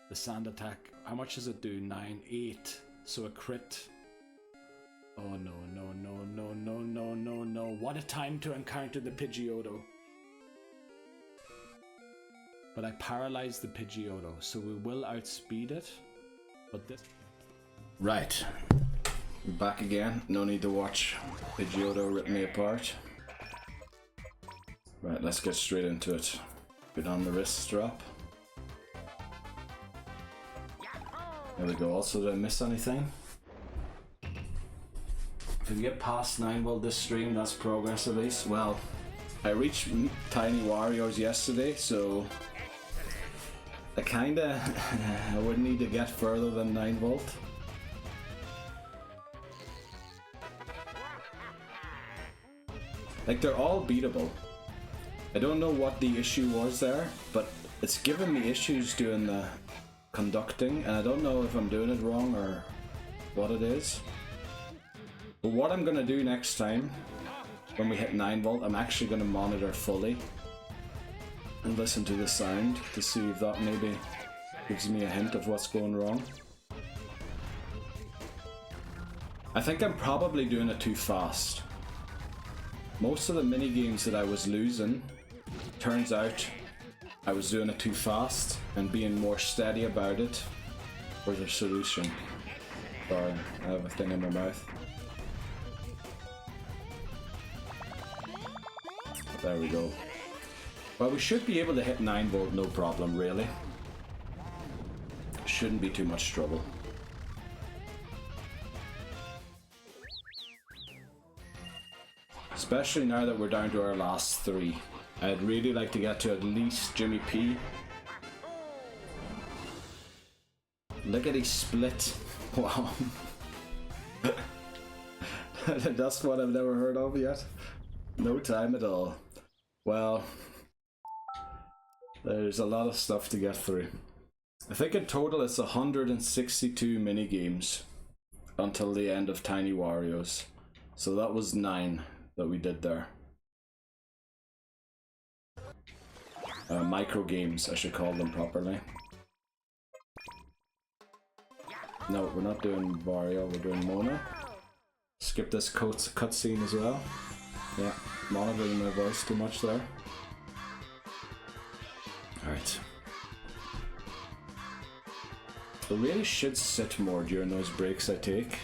The sand attack, how much does it do? 9, 8. So a crit. Oh no, no, no, no, no, no, no, no. What a time to encounter the Pidgeotto. But I paralyzed the Pidgeotto, so we will outspeed it. But this... Right. We're back again. No need to watch Pidgeotto rip me apart. Right, let's get straight into it. Put on the wrist strap. There we go. Also, did I miss anything? If we get past 9V this stream, that's progress at least. Well, I reached Tiny Warriors yesterday, so I kinda I wouldn't need to get further than 9V. Like, they're all beatable. I don't know what the issue was there, but it's given me issues doing the conducting, and I don't know if I'm doing it wrong or what it is. But what I'm gonna do next time, when we hit 9 volt, I'm actually going to monitor fully and listen to the sound to see if that maybe gives me a hint of what's going wrong. I think I'm probably doing it too fast. Most of the mini games that I was losing, turns out I was doing it too fast, and being more steady about it was a solution. Sorry, I have a thing in my mouth. There we go. Well, we should be able to hit 9 volt no problem, really. Shouldn't be too much trouble. Especially now that we're down to our last 3. I'd really like to get to at least Jimmy P. Lickety split. Wow. That's what I've never heard of yet. No time at all. Well, there's a lot of stuff to get through. I think in total it's 162 mini games until the end of Tiny Wario's. So that was 9 that we did there. Micro games, I should call them properly. No, we're not doing Wario, we're doing Mona. Skip this cutscene as well. Yeah, monitoring my voice too much there. Alright. I really should sit more during those breaks I take,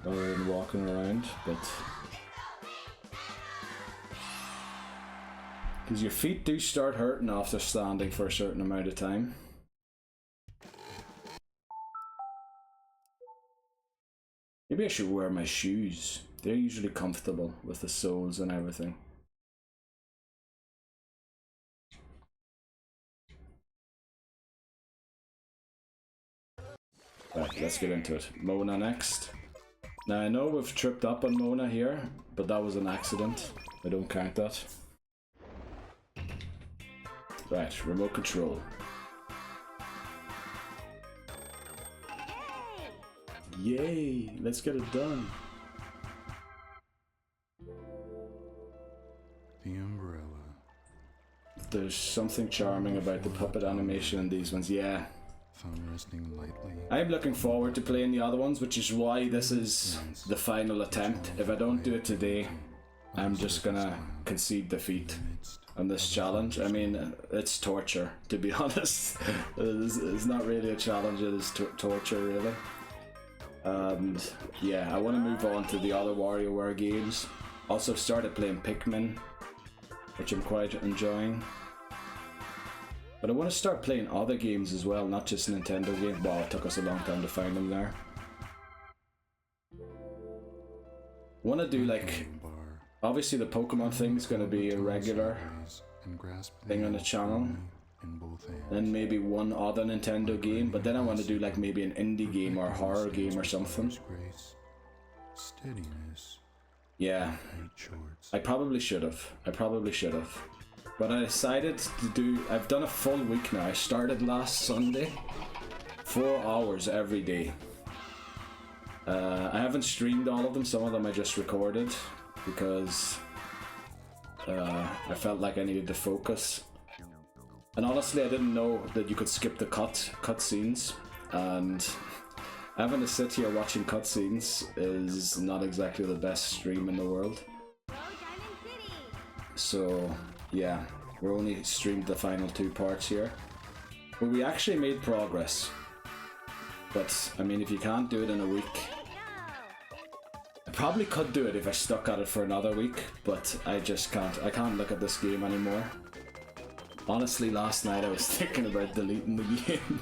rather than walking around, but... because your feet do start hurting after standing for a certain amount of time. Maybe I should wear my shoes. They're usually comfortable with the soles and everything. Right, let's get into it. Mona next. Now I know we've tripped up on Mona here, but that was an accident. I don't count that. Right, remote control. Yay! Let's get it done. The umbrella. There's something charming about the puppet animation in these ones, yeah. Thumb resting lightly. I'm looking forward to playing the other ones, which is why this is the final attempt. If I don't do it today, I'm just gonna concede defeat on this challenge. I mean, it's torture, to be honest. It's not really a challenge, it is torture, really. And yeah, I want to move on to the other WarioWare games. Also started playing Pikmin, which I'm quite enjoying. But I want to start playing other games as well, not just Nintendo games. Wow, it took us a long time to find them there. I want to do like... obviously the Pokemon thing is going to be a regular thing on the channel. And maybe one other Nintendo game, but then I want to do like maybe an indie game or a horror game or something. Yeah, I probably should have. But I decided to do, I've done a full week now. I started last Sunday, 4 hours every day. I haven't streamed all of them, some of them I just recorded because I felt like I needed to focus. And honestly, I didn't know that you could skip the cutscenes, and having to sit here watching cutscenes is not exactly the best stream in the world. So yeah, we're only streamed the final 2 parts here, but we actually made progress. But I mean, if you can't do it in a week, I probably could do it if I stuck at it for another week, but I just can't. I can't look at this game anymore. Honestly, last night I was thinking about deleting the game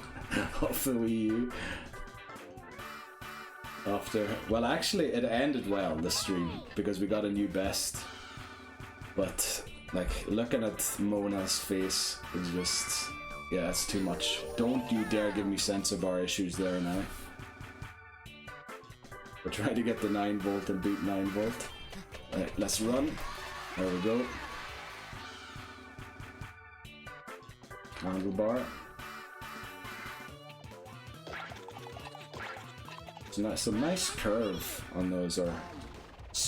off the Wii U. Well, actually it ended well, the stream, because we got a new best. But like, looking at Mona's face is just, yeah, it's too much. Don't you dare give me sensor bar issues there now. We're trying to get the 9 volt and beat 9 volt. Right, let's run. There we go. Handlebar. It's a nice curve on those, or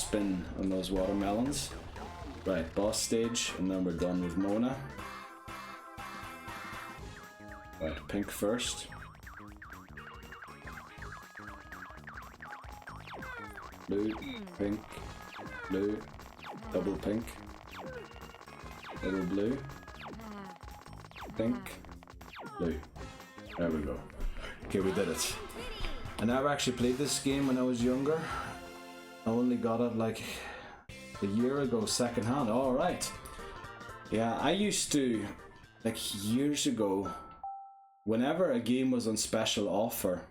spin on those watermelons. Right, boss stage, and then we're done with Mona. Right, pink first. Blue, pink, blue, double pink, double blue, pink, blue. There we go. Okay, we did it. I never actually played this game when I was younger. I only got it like a year ago secondhand. Alright. Yeah, I used to, like years ago, whenever a game was on special offer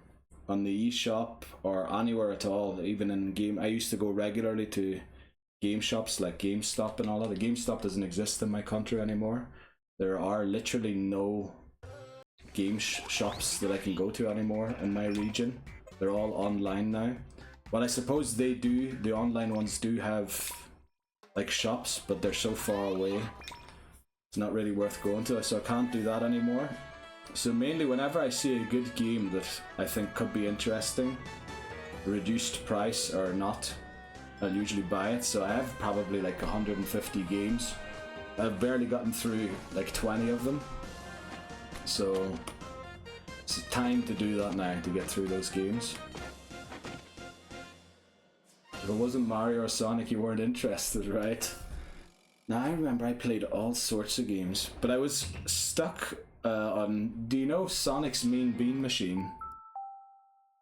on the eShop or anywhere at all, even in game, I used to go regularly to game shops like GameStop and all that. The GameStop doesn't exist in my country anymore. There are literally no game shops that I can go to anymore in my region. They're all online now. Well, I suppose they do, the online ones do have like shops, but they're so far away. It's not really worth going to, so I can't do that anymore. So mainly whenever I see a good game that I think could be interesting, reduced price or not, I'll usually buy it. So I have probably like 150 games. I've barely gotten through like 20 of them. So it's time to do that now, to get through those games. If it wasn't Mario or Sonic, you weren't interested, right? Now I remember I played all sorts of games, but I was stuck on, do you know Sonic's Mean Bean Machine?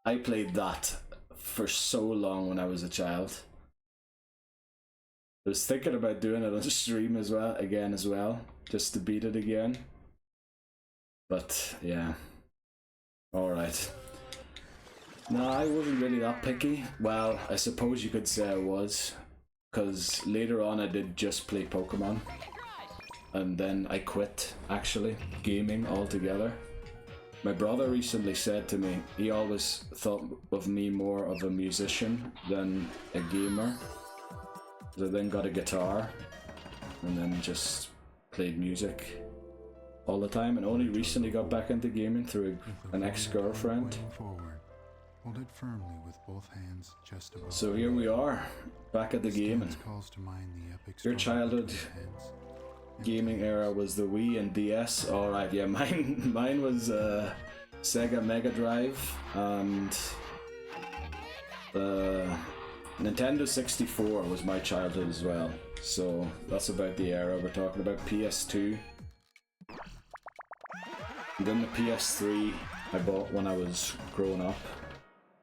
I played that for so long when I was a child. I was thinking about doing it on stream as well, just to beat it again. But yeah, alright. No, I wasn't really that picky. Well, I suppose you could say I was, because later on I did just play Pokemon. And then I quit, actually, gaming altogether. My brother recently said to me, he always thought of me more of a musician than a gamer. So I then got a guitar, and then just played music all the time, and only recently got back into gaming through an ex-girlfriend. Hold it firmly with both hands just above. So here we are, back at the gaming. Your childhood gaming era was the Wii and DS. Alright, yeah, mine was Sega Mega Drive and Nintendo 64 was my childhood as well. So that's about the era we're talking about. PS2. And then the PS3 I bought when I was growing up.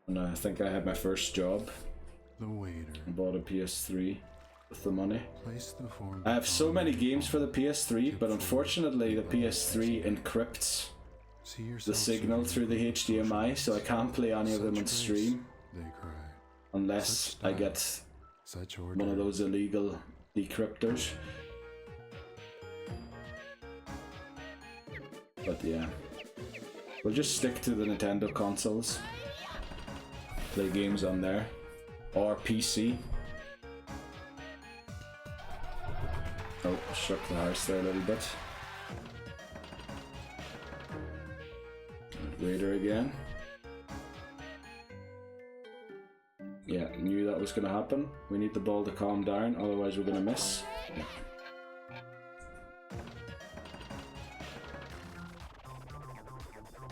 And I think I had my first job. The waiter. I bought a PS3 with the money. Place the form. I have so many games for the PS3, but unfortunately the PS3 encrypts the signal through the HDMI, so I can't play any of them on stream unless I get one of those illegal decryptors. But yeah, we'll just stick to the Nintendo consoles. Play games on there, or PC. Oh, struck the horse there a little bit. Waiter again. Yeah, knew that was gonna happen. We need the ball to calm down, otherwise we're gonna miss. Yeah.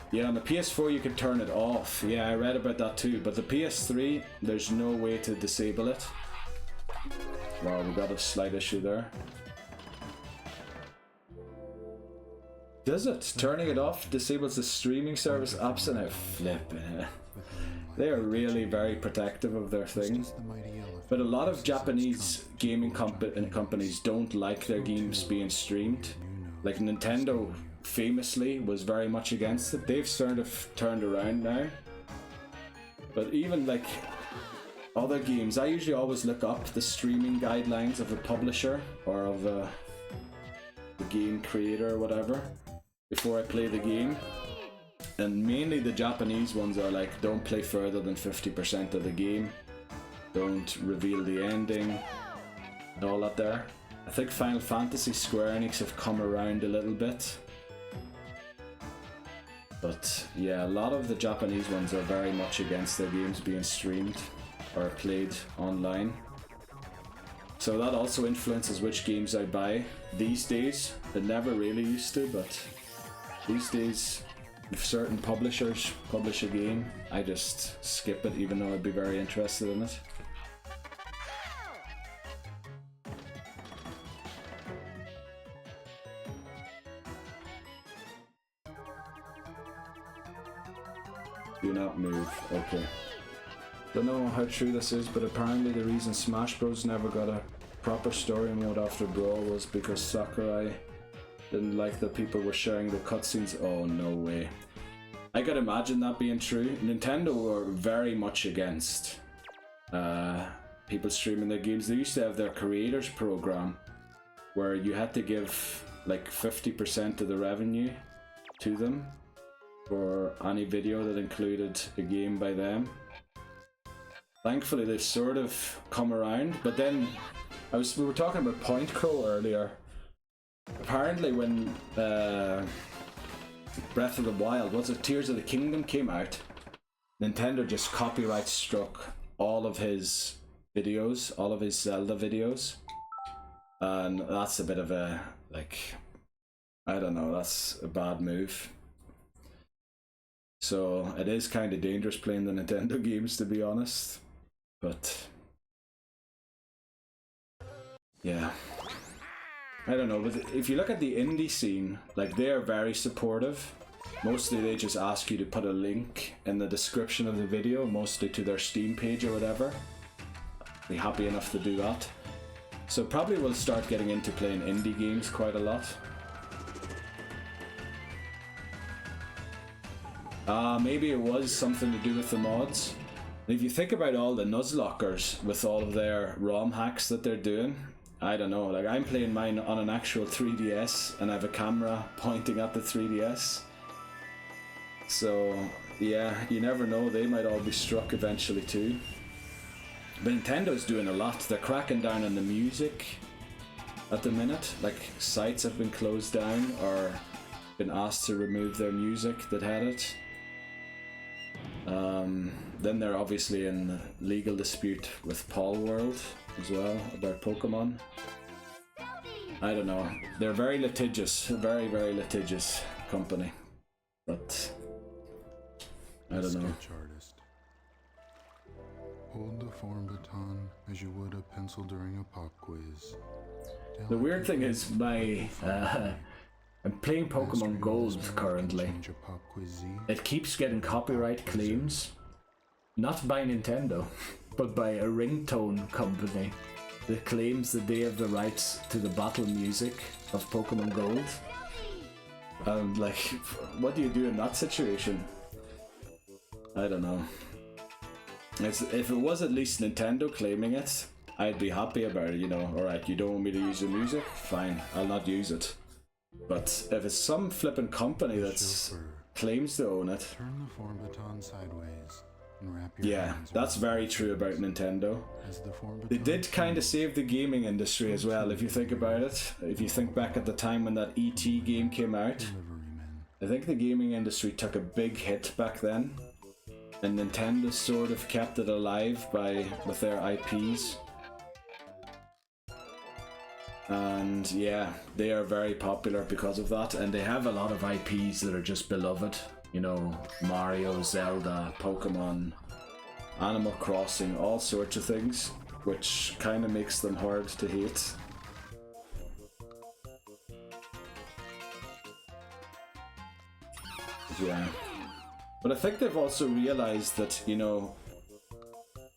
Yeah, on the PS4 you can turn it off. Yeah, I read about that too. But the PS3, there's no way to disable it. Wow, we got a slight issue there. Does it? Turning it off disables the streaming service apps and I flip. They are really very protective of their things. But a lot of Japanese gaming companies don't like their games being streamed. Like Nintendo famously was very much against it. They've sort of turned around now. But even like other games, I usually always look up the streaming guidelines of a publisher or of the game creator or whatever before I play the game. And mainly the Japanese ones are like, don't play further than 50% of the game, don't reveal the ending, and all that there. I think Final Fantasy Square Enix have come around a little bit. But yeah, a lot of the Japanese ones are very much against their games being streamed or played online. So that also influences which games I buy these days. It never really used to, but these days, if certain publishers publish a game, I just skip it even though I'd be very interested in it. Do not move. Okay. Don't know how true this is, but apparently the reason Smash Bros never got a proper story mode after Brawl was because Sakurai didn't like that people were sharing the cutscenes. Oh, no way. I could imagine that being true. Nintendo were very much against people streaming their games. They used to have their creators program where you had to give like 50% of the revenue to them for any video that included a game by them. Thankfully they've sort of come around, but then we were talking about Point Crow earlier. Apparently when Breath of the Wild, was it Tears of the Kingdom came out, Nintendo just copyright struck all of his videos, all of his Zelda videos. And that's a bit of a, like, I don't know, that's a bad move. So it is kind of dangerous playing the Nintendo games, to be honest. But yeah, I don't know. But if you look at the indie scene, like, they are very supportive. Mostly they just ask you to put a link in the description of the video, mostly to their Steam page or whatever. Be happy enough to do that. So probably we'll start getting into playing indie games quite a lot. Maybe it was something to do with the mods. And if you think about all the Nuzlockers with all of their ROM hacks that they're doing, I don't know, like, I'm playing mine on an actual 3DS and I have a camera pointing at the 3DS. So yeah, you never know, they might all be struck eventually too. But Nintendo's doing a lot. They're cracking down on the music at the minute. Like, sites have been closed down or been asked to remove their music that had it. Then they're obviously in legal dispute with Palworld as well about Pokemon. I don't know. They're very litigious, very, very litigious company. But I don't know. Sketch artist. Hold the form baton as you would a pencil during a pop quiz. The weird thing is, I'm playing Pokemon Gold currently. It keeps getting copyright claims, not by Nintendo, but by a ringtone company that claims that they have the rights to the battle music of Pokemon Gold. And like, what do you do in that situation? I don't know. If it was at least Nintendo claiming it, I'd be happy about it, you know. Alright, you don't want me to use the music? Fine, I'll not use it. But if it's some flippin' company that claims to own it... Turn the form baton sideways and wrap your hands that's very true about Nintendo. They did kind of save the gaming industry as well, if you think about it. If you think back at the time when that E.T. game came out, I think the gaming industry took a big hit back then. And Nintendo sort of kept it alive with their IPs. And yeah, they are very popular because of that, and they have a lot of IPs that are just beloved. You know, Mario, Zelda, Pokemon, Animal Crossing, all sorts of things, which kind of makes them hard to hate. Yeah. But I think they've also realized that, you know,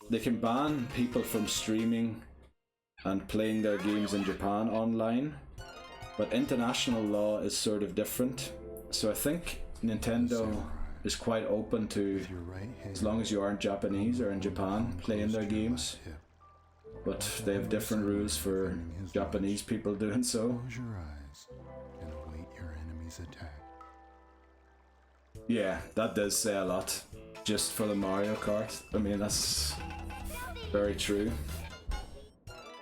they can ban people from streaming and playing their games in Japan online, but international law is sort of different. So I think Nintendo is quite open to, as long as you aren't Japanese or in Japan, playing their games. But they have different rules for Japanese people doing so. Close your eyes and await your enemy's attack. Yeah, that does say a lot, just for the Mario Kart. I mean, that's very true.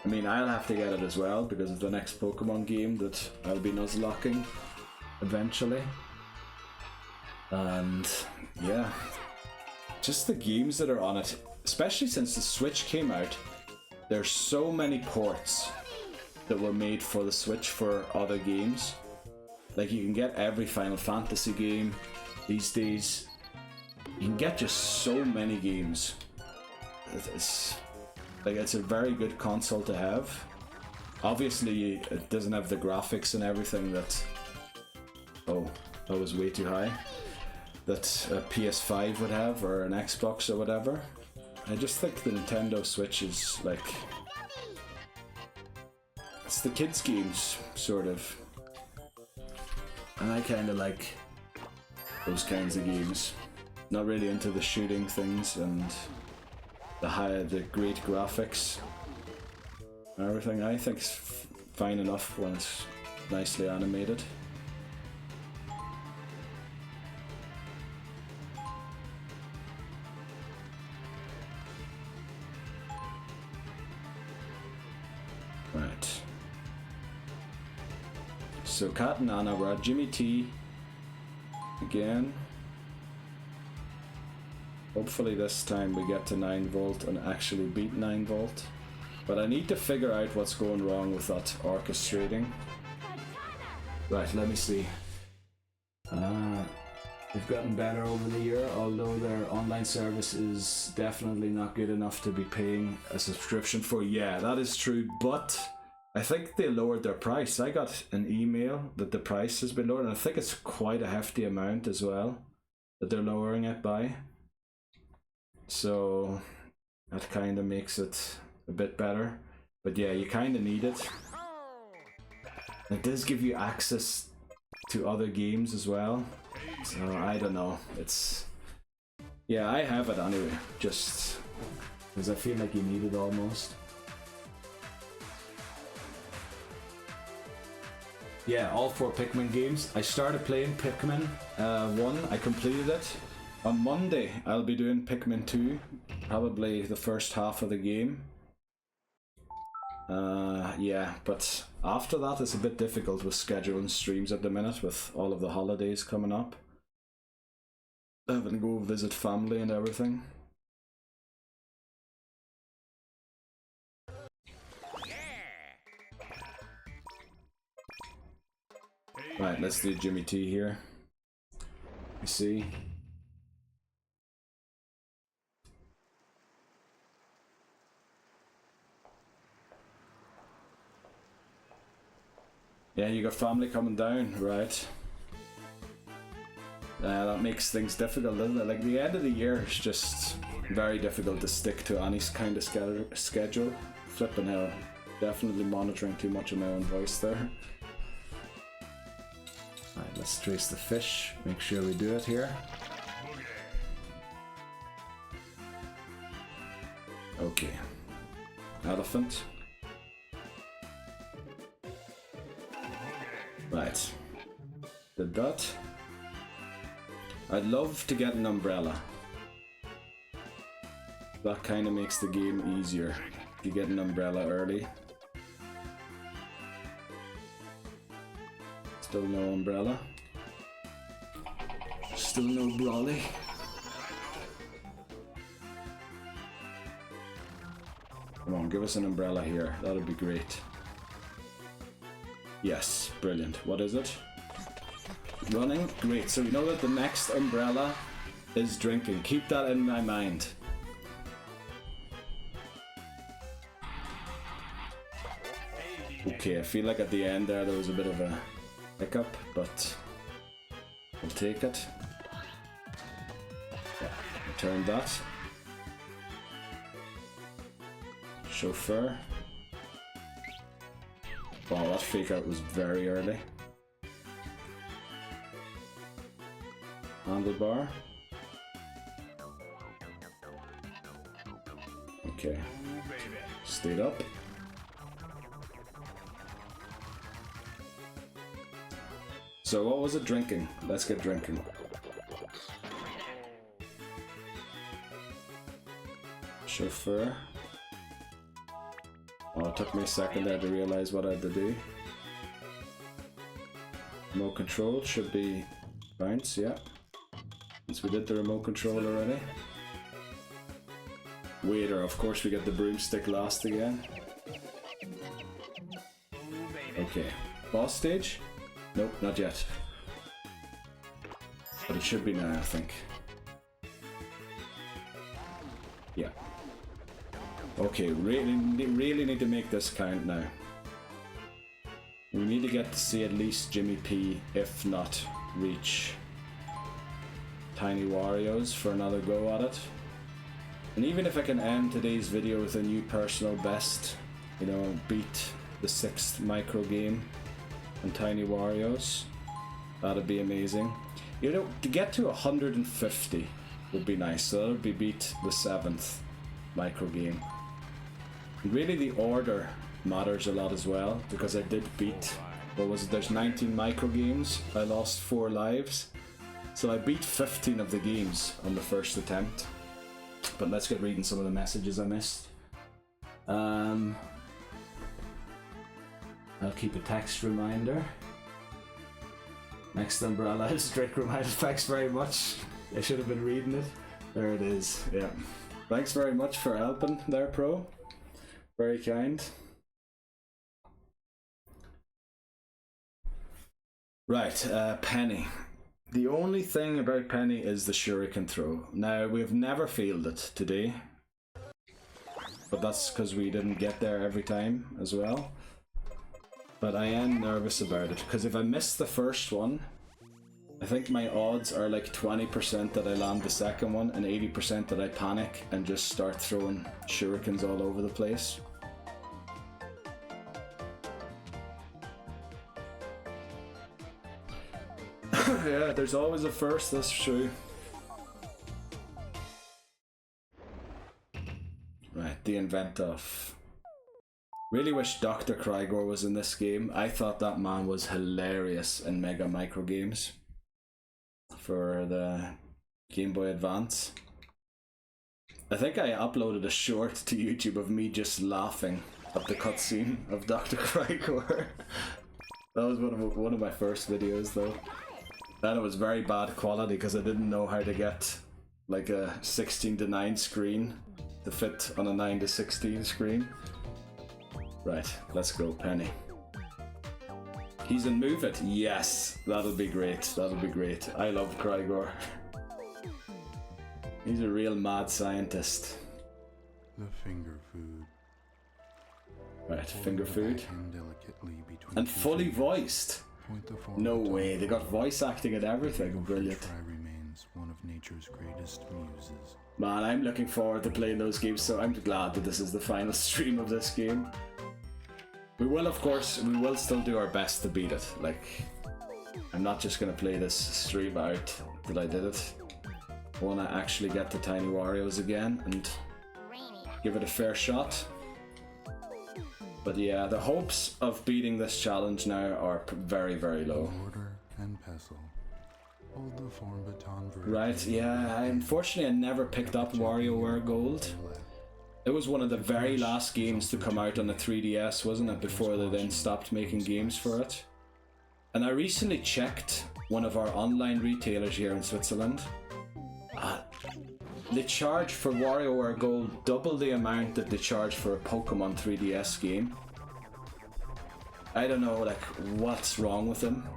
I mean, I'll have to get it as well because of the next Pokemon game that I'll be nuzlocking eventually. And yeah, just the games that are on it, especially since the Switch came out, there's so many ports that were made for the Switch for other games. Like, you can get every Final Fantasy game these days. You can get just so many games. It's a very good console to have. Obviously, it doesn't have the graphics and everything that... Oh, that was way too high. That a PS5 would have, or an Xbox or whatever. I just think the Nintendo Switch is like... It's the kids' games, sort of. And I kind of like those kinds of games. Not really into the shooting things and the great graphics and everything. I think it's fine enough when it's nicely animated. Right. So Kat and Anna, we're at Jimmy T again. Hopefully this time we get to 9 volt and actually beat 9 volt. But I need to figure out what's going wrong with that orchestrating. Right, let me see. They've gotten better over the year, although their online service is definitely not good enough to be paying a subscription for. Yeah, that is true, but I think they lowered their price. I got an email that the price has been lowered, and I think it's quite a hefty amount as well that they're lowering it by. So that kind of makes it a bit better. But yeah, you kind of need it. It does give you access to other games as well. So I don't know. It's... Yeah, I have it anyway. Just because I feel like you need it almost. Yeah, all 4 Pikmin games. I started playing Pikmin 1. I completed it. On Monday, I'll be doing Pikmin 2. Probably the first half of the game. Yeah, but after that it's a bit difficult with scheduling streams at the minute with all of the holidays coming up. Having to go visit family and everything. Right, let's do Jimmy T here. You see. Yeah, you got family coming down, right? That makes things difficult, doesn't it? Like, the end of the year is just very difficult to stick to any kind of schedule. Flipping hell. Definitely monitoring too much of my own voice there. Alright, let's trace the fish. Make sure we do it here. Okay. Elephant. Right. Did that. I'd love to get an umbrella. That kind of makes the game easier. If you get an umbrella early. Still no umbrella. Still no brolly. Come on, give us an umbrella here. That'll be great. Yes, brilliant. What is it? Running? Great. So we know that the next umbrella is drinking. Keep that in my mind. Okay, I feel like at the end there was a bit of a hiccup, but we'll take it. Yeah, return that. Chauffeur. Wow, that fake out was very early. Handlebar. Okay. Stayed up. So what was it drinking? Let's get drinking. Chauffeur. Oh, it took me a second there to realize what I had to do. Remote control should be bounce, yeah. Since we did the remote control already. Waiter, of course we get the broomstick lost again. Okay, boss stage? Nope, not yet. But it should be now, I think. Yeah. Okay, really need to make this count now. We need to get to see at least Jimmy P, if not reach Tiny Wario's for another go at it. And even if I can end today's video with a new personal best, you know, beat the 6th micro game and Tiny Wario's, that'd be amazing. You know, to get to 150 would be nice, so that would be beat the 7th micro game. And really the order matters a lot as well, because I did beat, what was it, there's 19 micro games, I lost 4 lives, so I beat 15 of the games on the first attempt. But let's get reading some of the messages I missed. I'll keep a text reminder. Next umbrella is strict reminder. Thanks very much. I should have been reading it. There it is. Yeah. Thanks very much for helping there, Pro. Very kind. Right, Penny. The only thing about Penny is the shuriken throw. Now, we've never failed it today. But that's because we didn't get there every time as well. But I am nervous about it, because if I miss the first one, I think my odds are like 20% that I land the second one and 80% that I panic and just start throwing shurikens all over the place. Yeah, there's always a first, that's true. Right, the invent of. Really wish Dr. Krygor was in this game. I thought that man was hilarious in Mega Micro Games for the Game Boy Advance. I think I uploaded a short to YouTube of me just laughing at the cutscene of Dr. Krygor. That was one of my first videos though. And it was very bad quality because I didn't know how to get like a 16:9 screen to fit on a 9:16 screen. Right, let's go, Penny. He's in Move It. Yes, that'll be great. That'll be great. I love Krygor. He's a real mad scientist. The finger food. Right, finger food. And fully voiced. No way, they got voice acting and everything. Brilliant. Remains one of nature's greatest muses. Man, I'm looking forward to playing those games, so I'm glad that this is the final stream of this game. We will, of course, we will still do our best to beat it. Like, I'm not just gonna play this stream out that I did it. I wanna actually get to Tiny Wario's again and give it a fair shot. But yeah, the hopes of beating this challenge now are very, very low. Mortar and pestle. Hold the form baton. Right, yeah, unfortunately I never picked up WarioWare Gold. It was one of the very last games to come out on the 3DS, wasn't it, before they then stopped making games for it. And I recently checked one of our online retailers here in Switzerland. They charge for WarioWare Gold double the amount that they charge for a Pokemon 3DS game. I don't know, like, what's wrong with them.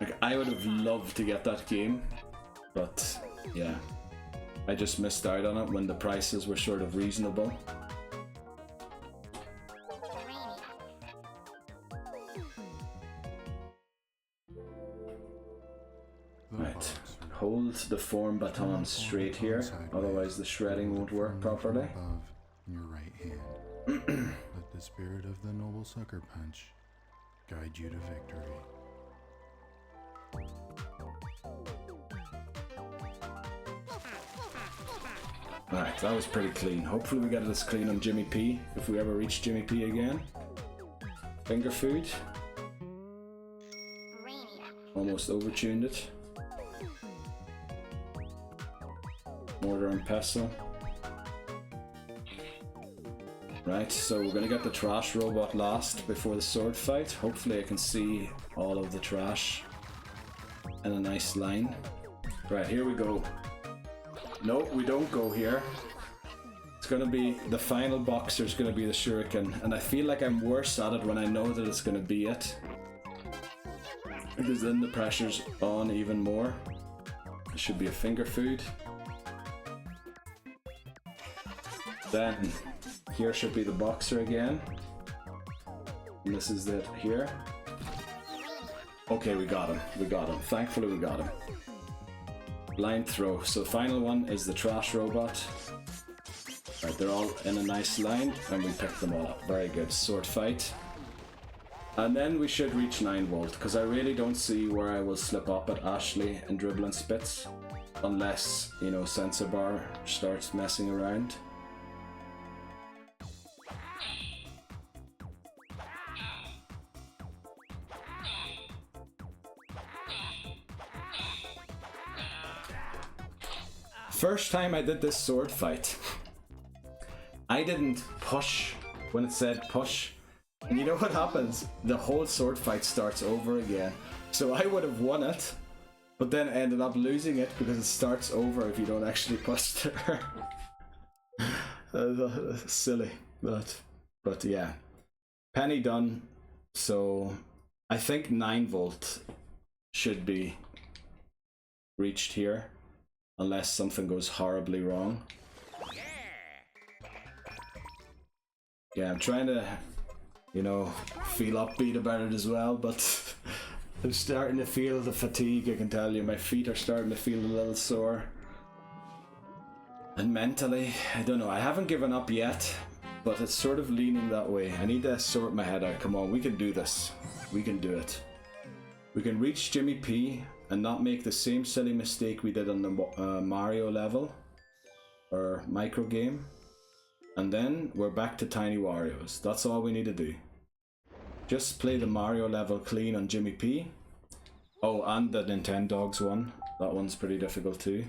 Like, I would have loved to get that game, but yeah, I just missed out on it when the prices were sort of reasonable. Right, hold the form baton straight here, otherwise the shredding won't work properly. In your right hand. Let the spirit of the noble sucker punch guide you to victory. Alright, that was pretty clean. Hopefully we get it as clean on Jimmy P, if we ever reach Jimmy P again. Finger food. Almost overtuned it. Mortar and pestle. Right, so we're gonna get the trash robot last before the sword fight. Hopefully I can see all of the trash in a nice line. Right, here we go. No, we don't go here. It's gonna be the final boxer's gonna be the shuriken, and I feel like I'm worse at it when I know that it's gonna be it. Because then the pressure's on even more. It should be a finger food. Then here should be the boxer again. And this is it here. Okay, we got him. We got him. Thankfully we got him. Line throw. So the final one is the trash robot. Right, they're all in a nice line and we picked them all up. Very good. Sword fight. And then we should reach 9 volt because I really don't see where I will slip up at Ashley and Dribbling Spits. Unless, you know, Sensor Bar starts messing around. First time I did this sword fight, I didn't push when it said push. And you know what happens? The whole sword fight starts over again. So I would have won it, but then ended up losing it because it starts over if you don't actually push there. Silly, but yeah. Penny done. So I think 9 volt should be reached here. Unless something goes horribly wrong. Yeah, I'm trying to, you know, feel upbeat about it as well, but I'm starting to feel the fatigue, I can tell you. My feet are starting to feel a little sore. And mentally, I don't know, I haven't given up yet, but it's sort of leaning that way. I need to sort my head out. Come on, we can do this. We can do it. We can reach Jimmy P and not make the same silly mistake we did on the Mario level or micro game, and then we're back to Tiny Wario's. That's all we need to do. Just play the Mario level clean on Jimmy P. Oh, and the Nintendogs one. That one's pretty difficult too.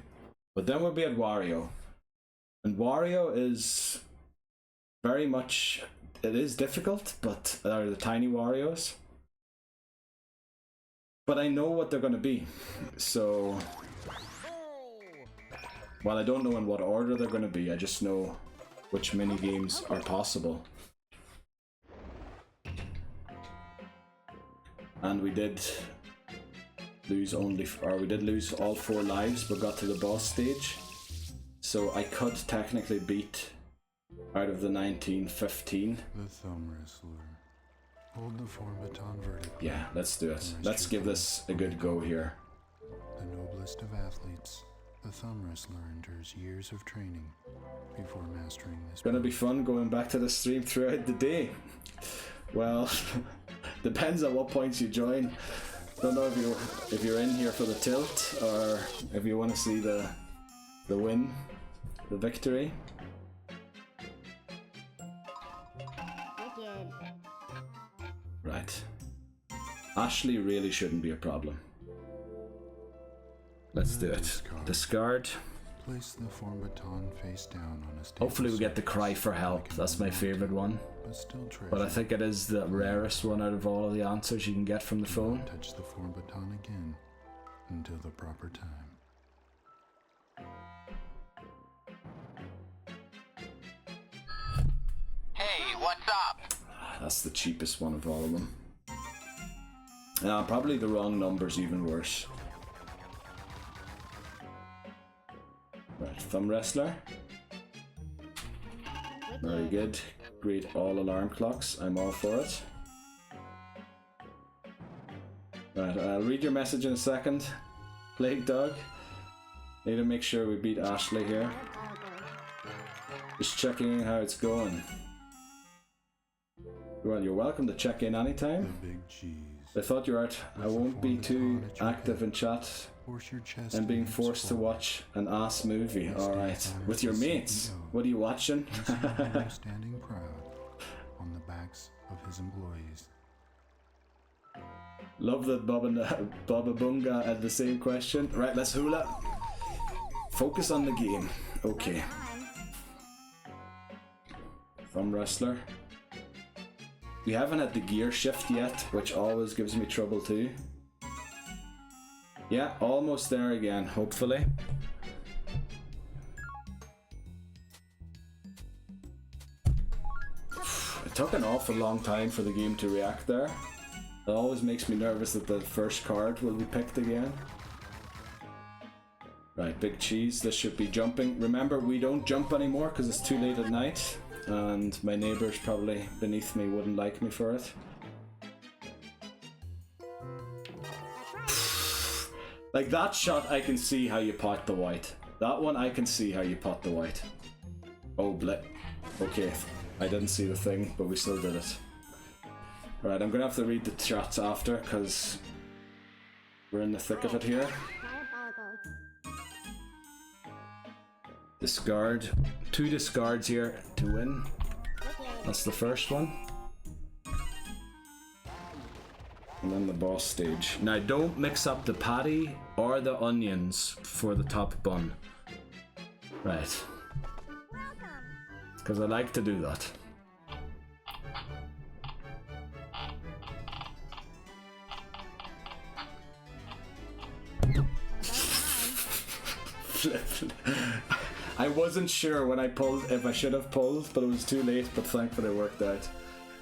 But then we'll be at Wario, and Wario is very much, it is difficult, but are the Tiny Wario's. But I know what they're going to be, so while I don't know in what order they're going to be, I just know which mini games are possible. And we did lose all 4 lives, but got to the boss stage. So I could technically beat out of the 1915. The thumb wrestler. Hold the form baton vertically. Yeah, let's do it. Let's give this a good go here. The noblest of athletes, the thumb wrestler endures years of training before mastering this. It's gonna be fun going back to the stream throughout the day. Well, depends on what points you join. Don't know if you're in here for the tilt or if you want to see the win, the victory. Right. Ashley really shouldn't be a problem. Let's do it. Discard. Place the form baton face down on a stable. Hopefully we get the cry for help. That's my favorite one. But I think it is the rarest one out of all of the answers you can get from the phone. Touch the form baton again until the proper time. Hey, what's up? That's the cheapest one of all of them. Probably the wrong number's even worse. Right, thumb wrestler. Very good. Great all alarm clocks. I'm all for it. Right, I'll read your message in a second. Plague Dog. Need to make sure we beat Ashley here. Just checking how it's going. Well, you're welcome to check in anytime. The big cheese. I thought you were out. I won't be too active in chat. And being forced to watch an ass movie. Alright. With your mates. What are you watching? Standing proud on the backs of his employees. Love that Baba Bunga had the same question. Right, let's hula. Focus on the game. Okay. Thumb wrestler. We haven't had the gear shift yet, which always gives me trouble too. Yeah, almost there again, hopefully. took an awful long time for the game to react there. It always makes me nervous that the first card will be picked again. Right, big cheese. This should be jumping. Remember, we don't jump anymore because it's too late at night, and my neighbours probably beneath me wouldn't like me for it. Like that shot, I can see how you pot the white. That one, I can see how you pot the white. Oh, blip. Okay, I didn't see the thing, but we still did it. Right, I'm gonna have to read the chats after, because we're in the thick of it here. Discard. 2 discards here to win. That's the first one. And then the boss stage. Now don't mix up the patty or the onions for the top bun. Right. Because I like to do that. I wasn't sure when I pulled if I should have pulled, but it was too late, but thankfully it worked out.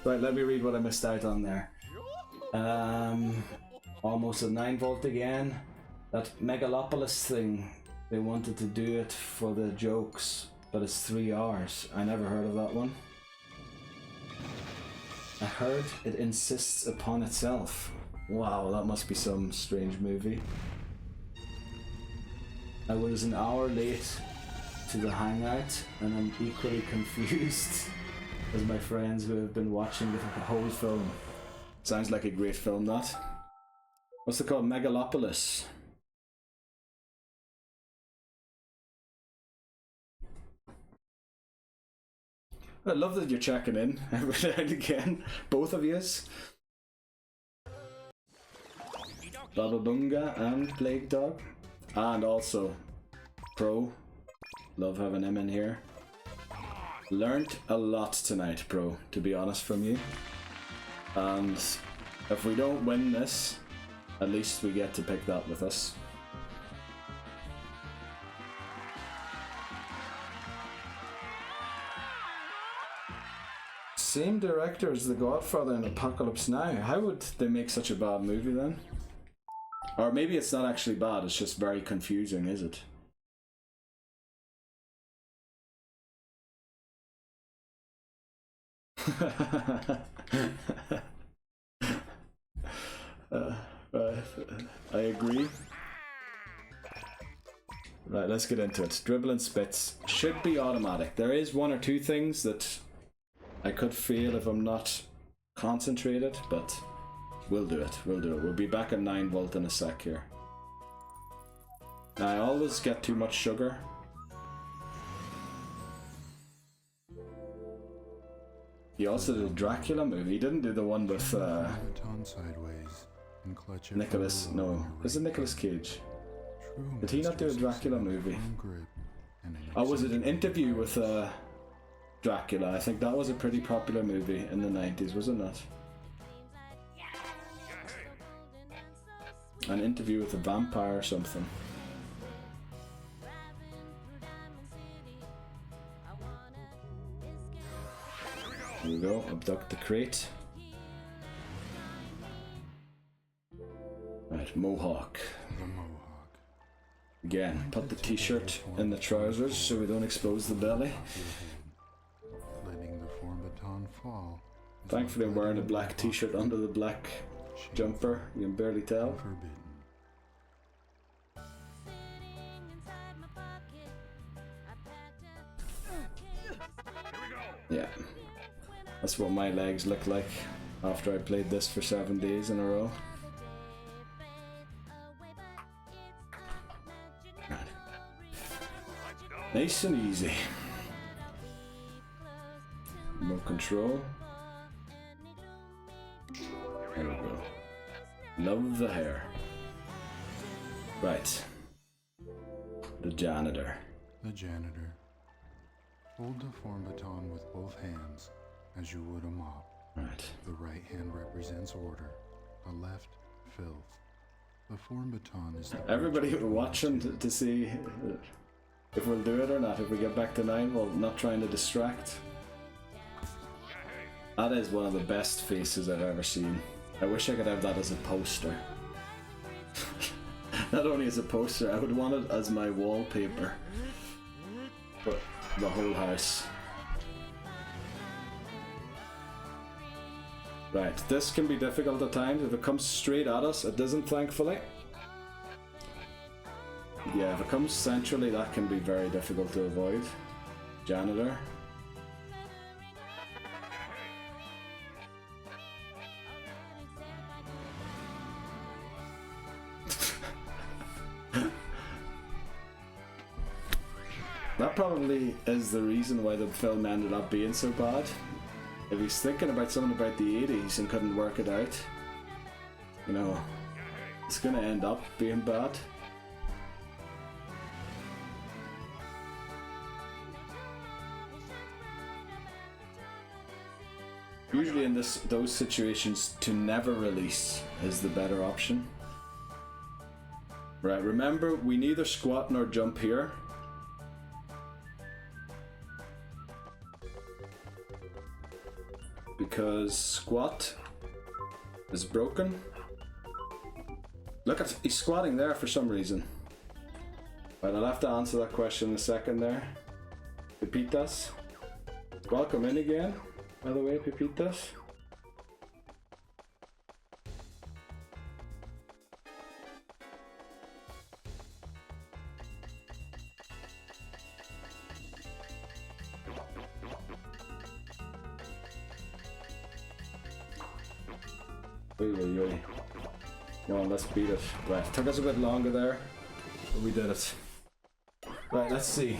Right, let me read what I missed out on there. Almost a 9 volt again. That Megalopolis thing, they wanted to do it for the jokes, but it's 3 hours. I never heard of that one. I heard it insists upon itself. Wow, that must be some strange movie. I was an hour late to the hangout, and I'm equally confused as my friends who have been watching the whole film. Sounds like a great film, that. What's it called? Megalopolis. I love that you're checking in every now and again, both of yous. Baba Bunga and Plague Dog. And also Pro. Love having him in here. Learned a lot tonight, Pro, to be honest, from you. And if we don't win this, at least we get to pick that with us. Same director as The Godfather and Apocalypse Now. How would they make such a bad movie then? Or maybe it's not actually bad, it's just very confusing, is it? I agree. Right, let's get into it. Dribble and spits should be automatic. There is 1 or 2 things that I could fail if I'm not concentrated, but we'll do it. We'll do it. We'll be back at 9 volt in a sec here. Now, I always get too much sugar. He also did a Dracula movie. He didn't do the one with Nicholas. No, is it Nicholas Cage? Did he not do a Dracula movie? Oh, was it an interview with Dracula? I think that was a pretty popular movie in the 90s, was it not? An interview with a vampire or something. Here we go, abduct the crate. Right, Mohawk. The Mohawk. Again, put the t-shirt in the trousers so we don't expose the belly. Letting the form baton fall. Thankfully I'm wearing a black t-shirt under the black jumper, you can barely tell. Forbidden. Yeah, that's what my legs look like after I played this for 7 days in a row. Right. Nice and easy. More control. There we go. Love the hair. Right. The janitor. The janitor. Hold the form baton with both hands, as you would a mop. Right. The right hand represents order, the left, filth. The form baton is the... Everybody watching to see if we'll do it or not. If we get back to 9, well, not trying to distract. That is one of the best faces I've ever seen. I wish I could have that as a poster. Not only as a poster, I would want it as my wallpaper for the whole house. Right, this can be difficult at times. If it comes straight at us, it doesn't, thankfully. Yeah, if it comes centrally, that can be very difficult to avoid. Janitor. That probably is the reason why the film ended up being so bad. If he's thinking about something about the 80s and couldn't work it out, you know, it's gonna end up being bad. Usually in those situations, to never release is the better option. Right, remember, we neither squat nor jump here. Because squat is broken. Look at, he's squatting there for some reason. Right, I'll have to answer that question in a second there. Pepitas. Welcome in again, by the way, Pepitas. Come on, let's beat it. Right, took us a bit longer there, but we did it. Right, let's see.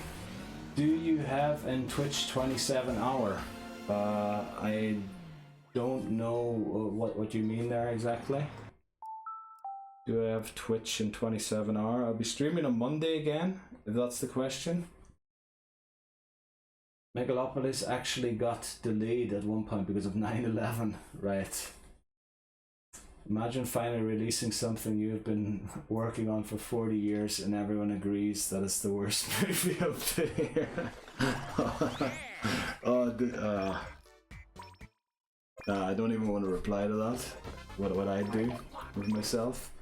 Do you have in Twitch 27 hour? I don't know what you mean there exactly. Do I have Twitch in 27 hour? I'll be streaming on Monday again, if that's the question. Megalopolis actually got delayed at one point because of 9/11. Right. Imagine finally releasing something you've been working on for 40 years and everyone agrees that it's the worst movie of the year. I don't even want to reply to that. What I do with myself.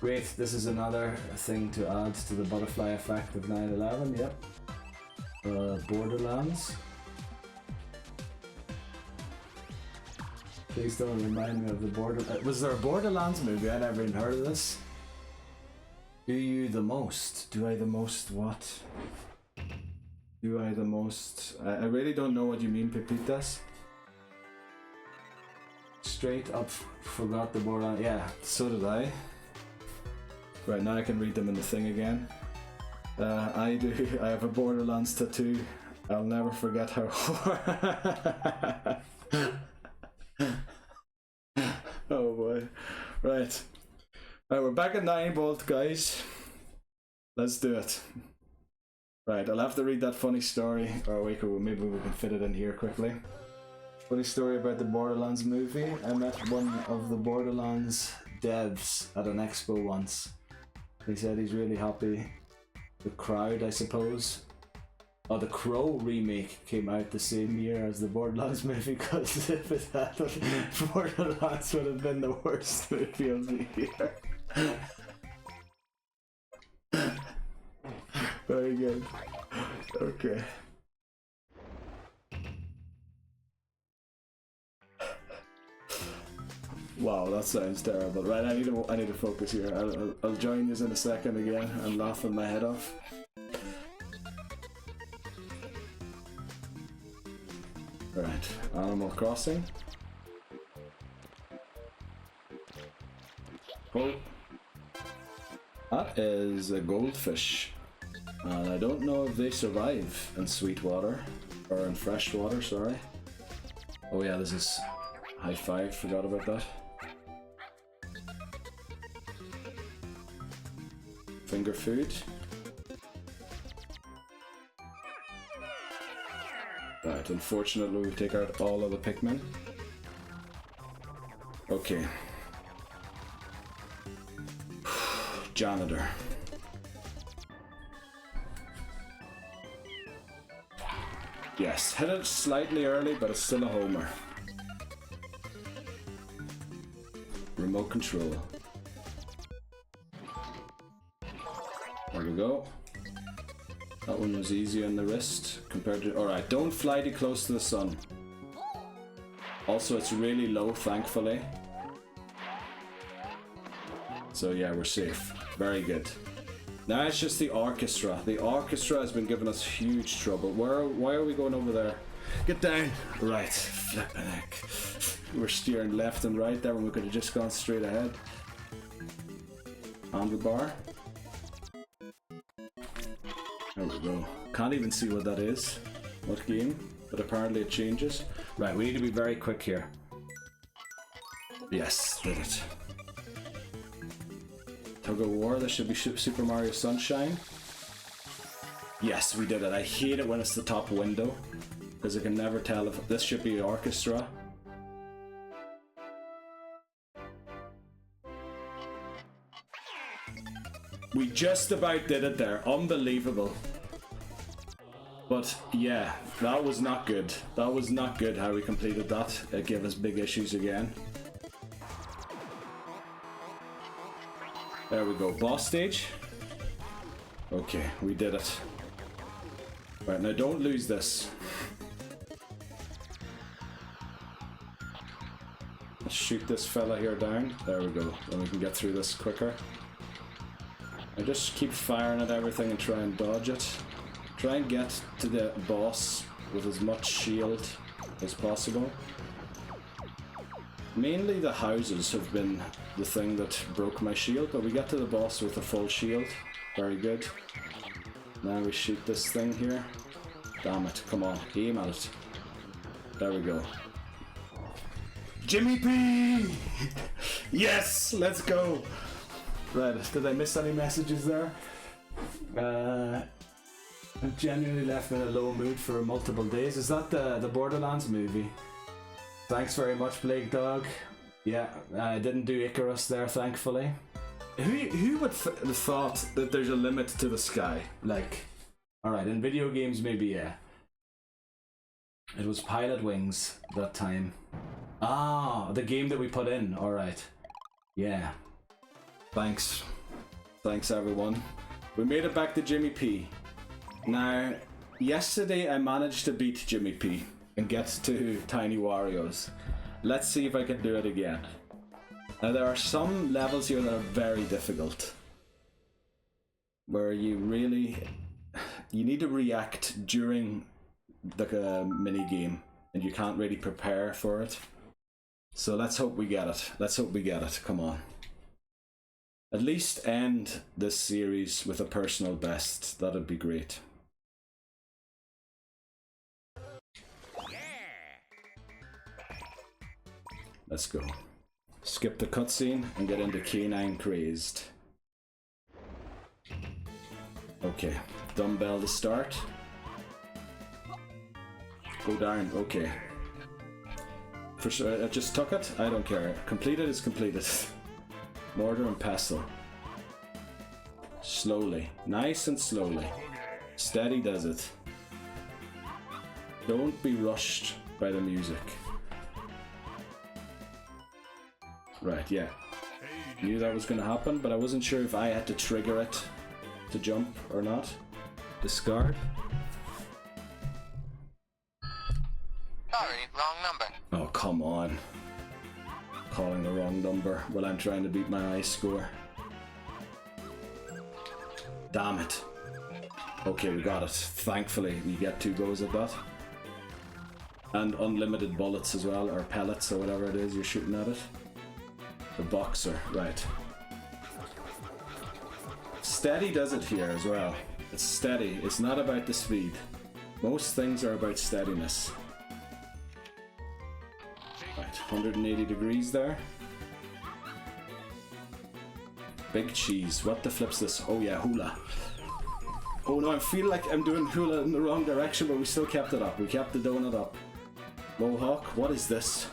Great, this is another thing to add to the butterfly effect of 9/11, yep. Borderlands. Please don't remind me of the Borderlands. Was there a Borderlands movie? I never even heard of this. Do you the most? Do I the most what? Do I the most? I really don't know what you mean, Pepitas. Straight up forgot the Borderlands. Yeah, so did I. Right, now I can read them in the thing again. I do. I have a Borderlands tattoo. I'll never forget how. Oh boy. Right. Right, we're back at 9 volt, guys. Let's do it. Right, I'll have to read that funny story, or maybe we can fit it in here quickly. Funny story about the Borderlands movie. I met one of the Borderlands devs at an expo once. He said he's really happy. The crowd, I suppose. Oh, the Crow remake came out the same year as the Borderlands movie, because if it hadn't, Borderlands would have been the worst movie of the year. Very good. Okay. Wow, that sounds terrible. Right, I need to focus here. I'll join you in a second again. I'm laughing my head off. Right, Animal Crossing. Oh, that is a goldfish, and I don't know if they survive in sweet water or in fresh water. Sorry. Oh yeah, this is high five. Forgot about that. Finger food. Right, unfortunately we take out all of the Pikmin. Okay. Janitor. Yes, hit it slightly early, but it's still a homer. Remote control. There we go. That one was easy on the wrist compared to... Alright, don't fly too close to the sun. Also, it's really low, thankfully. So yeah, we're safe. Very good. Now it's just the orchestra. The orchestra has been giving us huge trouble. Why are we going over there? Get down! Right, flippin' heck. We're steering left and right there when we could have just gone straight ahead. Handlebar. There we go. Can't even see what that is. What game? But apparently it changes. Right, we need to be very quick here. Yes, did it. Tug of War, this should be Super Mario Sunshine. Yes, we did it. I hate it when it's the top window, because I can never tell if this should be orchestra. We just about did it there. Unbelievable. But yeah, that was not good. That was not good how we completed that. It gave us big issues again. There we go, boss stage. Okay, we did it. Right, now don't lose this. Let's shoot this fella here down. There we go, then we can get through this quicker. I just keep firing at everything and try and dodge it. Try and get to the boss with as much shield as possible. Mainly the houses have been the thing that broke my shield, but we get to the boss with a full shield. Very good. Now we shoot this thing here. Damn it, come on, aim at it. There we go. Jimmy P! Yes, let's go! Right, did I miss any messages there? It genuinely left me in a low mood for multiple days. Is that the Borderlands movie? Thanks very much, Plague Dog. Yeah, I didn't do Icarus there, thankfully. Who would have thought that there's a limit to the sky? Like, alright, in video games maybe, yeah. It was Pilot Wings that time. Ah, the game that we put in, alright. Yeah. Thanks. Thanks everyone. We made it back to Jimmy P. Now, yesterday I managed to beat Jimmy P and get to Tiny Wario's. Let's see if I can do it again. Now there are some levels here that are very difficult, where you need to react during the mini game and you can't really prepare for it. So let's hope we get it. Let's hope we get it. Come on. At least end this series with a personal best. That'd be great. Let's go. Skip the cutscene and get into Canine Crazed. Okay, dumbbell to start. Go down, okay. For sure, I just took it? I don't care. Completed is completed. Mortar and pestle. Slowly. Nice and slowly. Steady does it. Don't be rushed by the music. Right, yeah. Knew that was going to happen, but I wasn't sure if I had to trigger it to jump or not. Discard. Sorry, wrong number. Oh, come on. Calling the wrong number while I'm trying to beat my ice score. Damn it. Okay, we got it. Thankfully, we get 2 goes at that. And unlimited bullets as well, or pellets or whatever it is you're shooting at it. The boxer, right. Steady does it here as well. It's steady, it's not about the speed. Most things are about steadiness. Right, 180 degrees there. Big cheese, what the flip's this? Oh yeah, hula. Oh no, I feel like I'm doing hula in the wrong direction, but we still kept it up. We kept the donut up. Mohawk, what is this?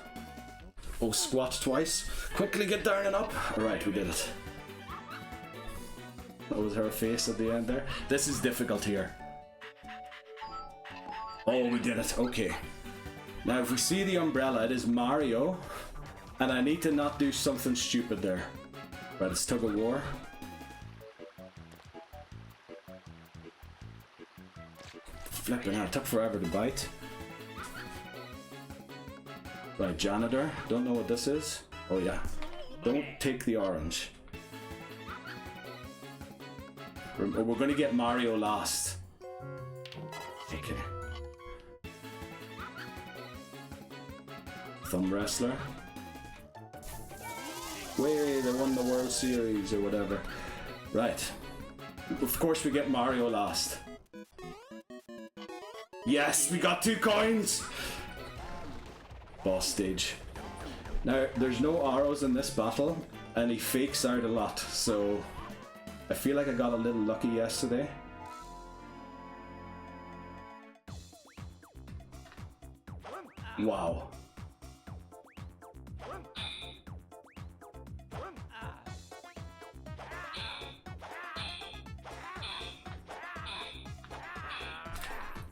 Oh, squat twice. Quickly get down and up. Alright, we did it. That was her face at the end there. This is difficult here. Oh, we did it. Okay. Now, if we see the umbrella, it is Mario. And I need to not do something stupid there. Right, it's tug of war. Flipping out, it took forever to bite. Right, janitor. Don't know what this is. Oh yeah. Don't take the orange. We're gonna get Mario last. Okay. Thumb wrestler. Way, they won the World Series or whatever. Right. Of course we get Mario last. Yes, we got 2 coins! Boss stage. Now, there's no arrows in this battle, and he fakes out a lot, so I feel like I got a little lucky yesterday. Wow.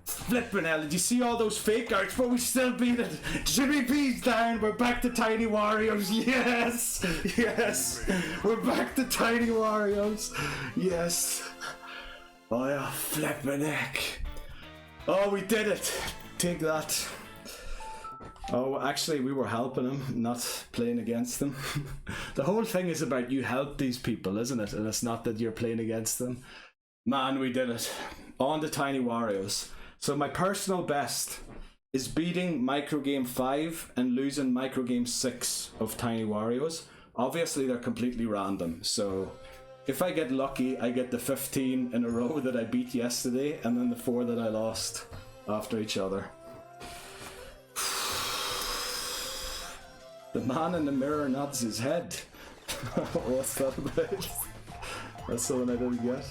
Flippin' hell, did you see all those fake outs? But we still beat it! Jimmy P's down, we're back to Tiny Warriors, yes! Yes! We're back to Tiny Warriors, yes! Oh yeah, flippin' heck! Oh, we did it! Take that. Oh, actually, we were helping him, not playing against them. The whole thing is about you help these people, isn't it? And it's not that you're playing against them. Man, we did it. On to Tiny Warriors. So my personal best is beating Microgame 5 and losing Microgame 6 of Tiny Warriors. Obviously, they're completely random, so if I get lucky, I get the 15 in a row that I beat yesterday, and then the 4 that I lost after each other. The man in the mirror nods his head. What's that about? That's the one I didn't get.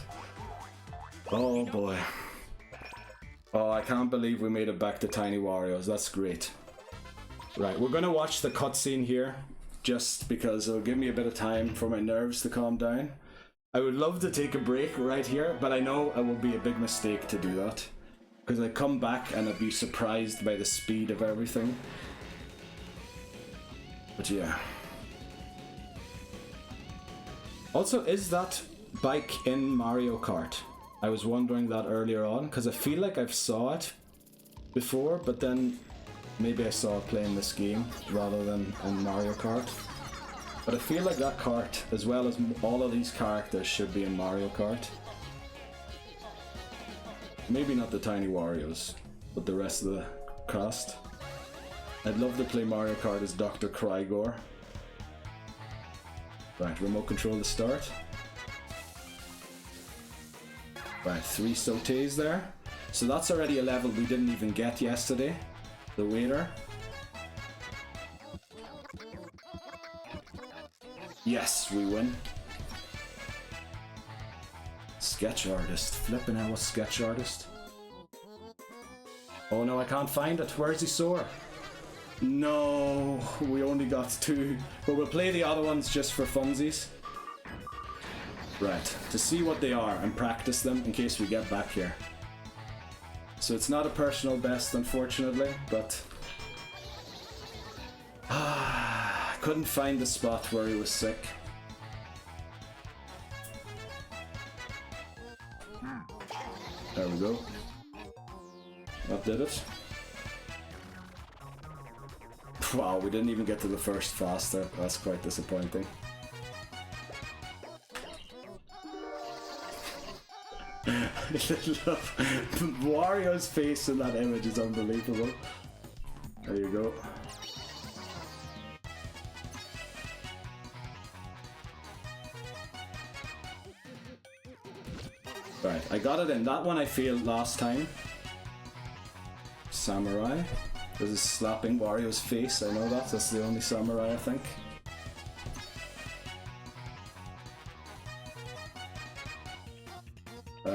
Oh boy. Oh, I can't believe we made it back to Tiny Warriors. That's great. Right, we're gonna watch the cutscene here, just because it'll give me a bit of time for my nerves to calm down. I would love to take a break right here, but I know it will be a big mistake to do that. Because I come back and I'd be surprised by the speed of everything. But yeah. Also, is that bike in Mario Kart? I was wondering that earlier on, because I feel like I've saw it before, but then maybe I saw it playing this game rather than on Mario Kart. But I feel like that kart, as well as all of these characters, should be in Mario Kart. Maybe not the Tiny Warriors, but the rest of the cast. I'd love to play Mario Kart as Dr. Crygor. Right, remote control to start. Right, 3 sautés there. So that's already a level we didn't even get yesterday. The waiter. Yes, we win. Sketch artist. Flippin' hell, what's sketch artist? Oh no, I can't find it. Where's he soar? No, we only got 2. But we'll play the other ones just for funsies. Right, to see what they are and practice them in case we get back here. So it's not a personal best, unfortunately, but I couldn't find the spot where he was sick. There we go. That did it. Wow, we didn't even get to the first faster. That's quite disappointing. Wario's face in that image is unbelievable. There you go. Right, I got it in. That one I failed last time. Samurai. This is slapping Wario's face, I know that. That's the only samurai, I think.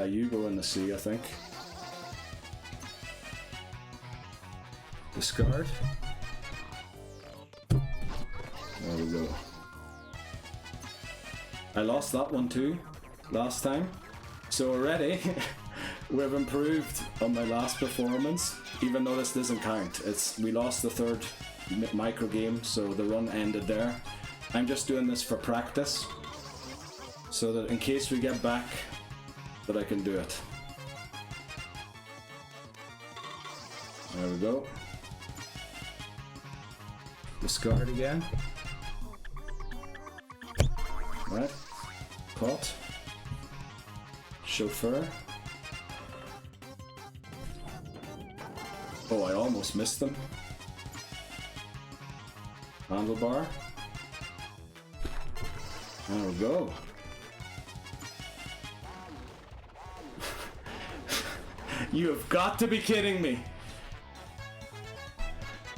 You go in the sea, I think. Discard. There we go. I lost that one too, last time. So already, we've improved on my last performance, even though this doesn't count. We lost the third micro game, so the run ended there. I'm just doing this for practice, so that in case we get back, that I can do it. There we go. Discard again. Right. Caught. Chauffeur. Oh, I almost missed them. Handlebar. There we go. You have got to be kidding me.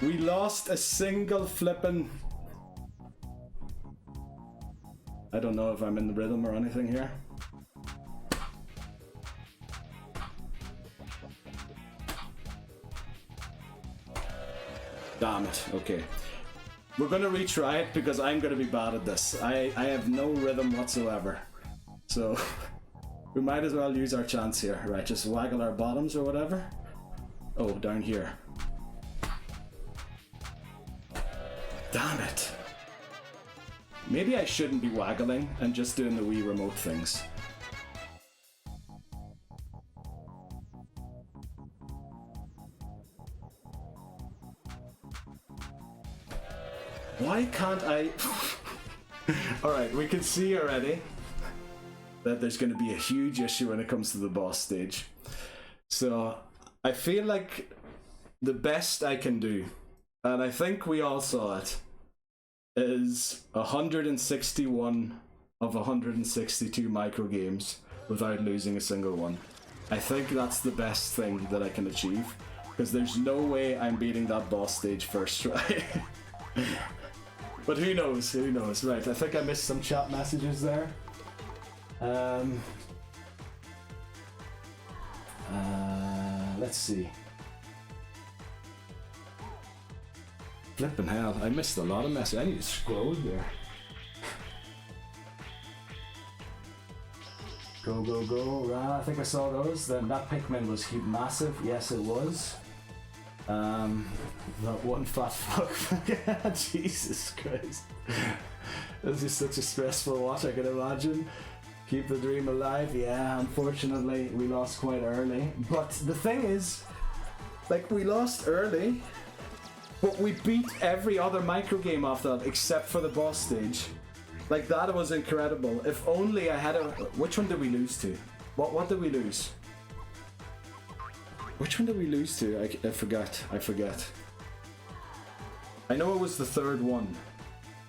We lost a single flippin'... I don't know if I'm in the rhythm or anything here. Damn it, okay. We're gonna retry it because I'm gonna be bad at this. I have no rhythm whatsoever. So, we might as well use our chance here. Right, just waggle our bottoms or whatever. Oh, down here. Damn it. Maybe I shouldn't be waggling and just doing the wee remote things. Why can't I... Alright, we can see already that there's going to be a huge issue when it comes to the boss stage. So, I feel like the best I can do, and I think we all saw it, is 161 of 162 micro games without losing a single one. I think that's the best thing that I can achieve, because there's no way I'm beating that boss stage first try. But who knows, who knows. Right, I think I missed some chat messages there. Let's see. Flippin' hell, I missed a lot of messages. I need to scroll here. Go, go, go. I think I saw those. Then that Pikmin was massive. Yes, it was. That one fat fuck. Jesus Christ. This is such a stressful watch, I can imagine. Keep the dream alive. Yeah, unfortunately, we lost quite early. But the thing is, like, we lost early, but we beat every other micro game off that except for the boss stage. Like, that was incredible. If only I had a... Which one did we lose to? What did we lose? Which one did we lose to? I forget. I know it was the third one.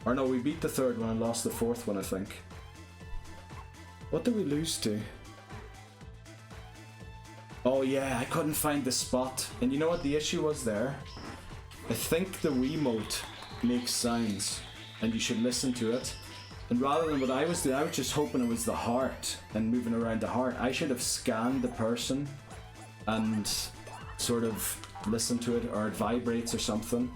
Or no, we beat the third one and lost the fourth one, I think. What did we lose to? Oh yeah, I couldn't find the spot. And you know what the issue was there? I think the Wiimote makes sounds and you should listen to it. And rather than what I was doing, I was just hoping it was the heart and moving around the heart. I should have scanned the person and sort of listened to it, or it vibrates or something.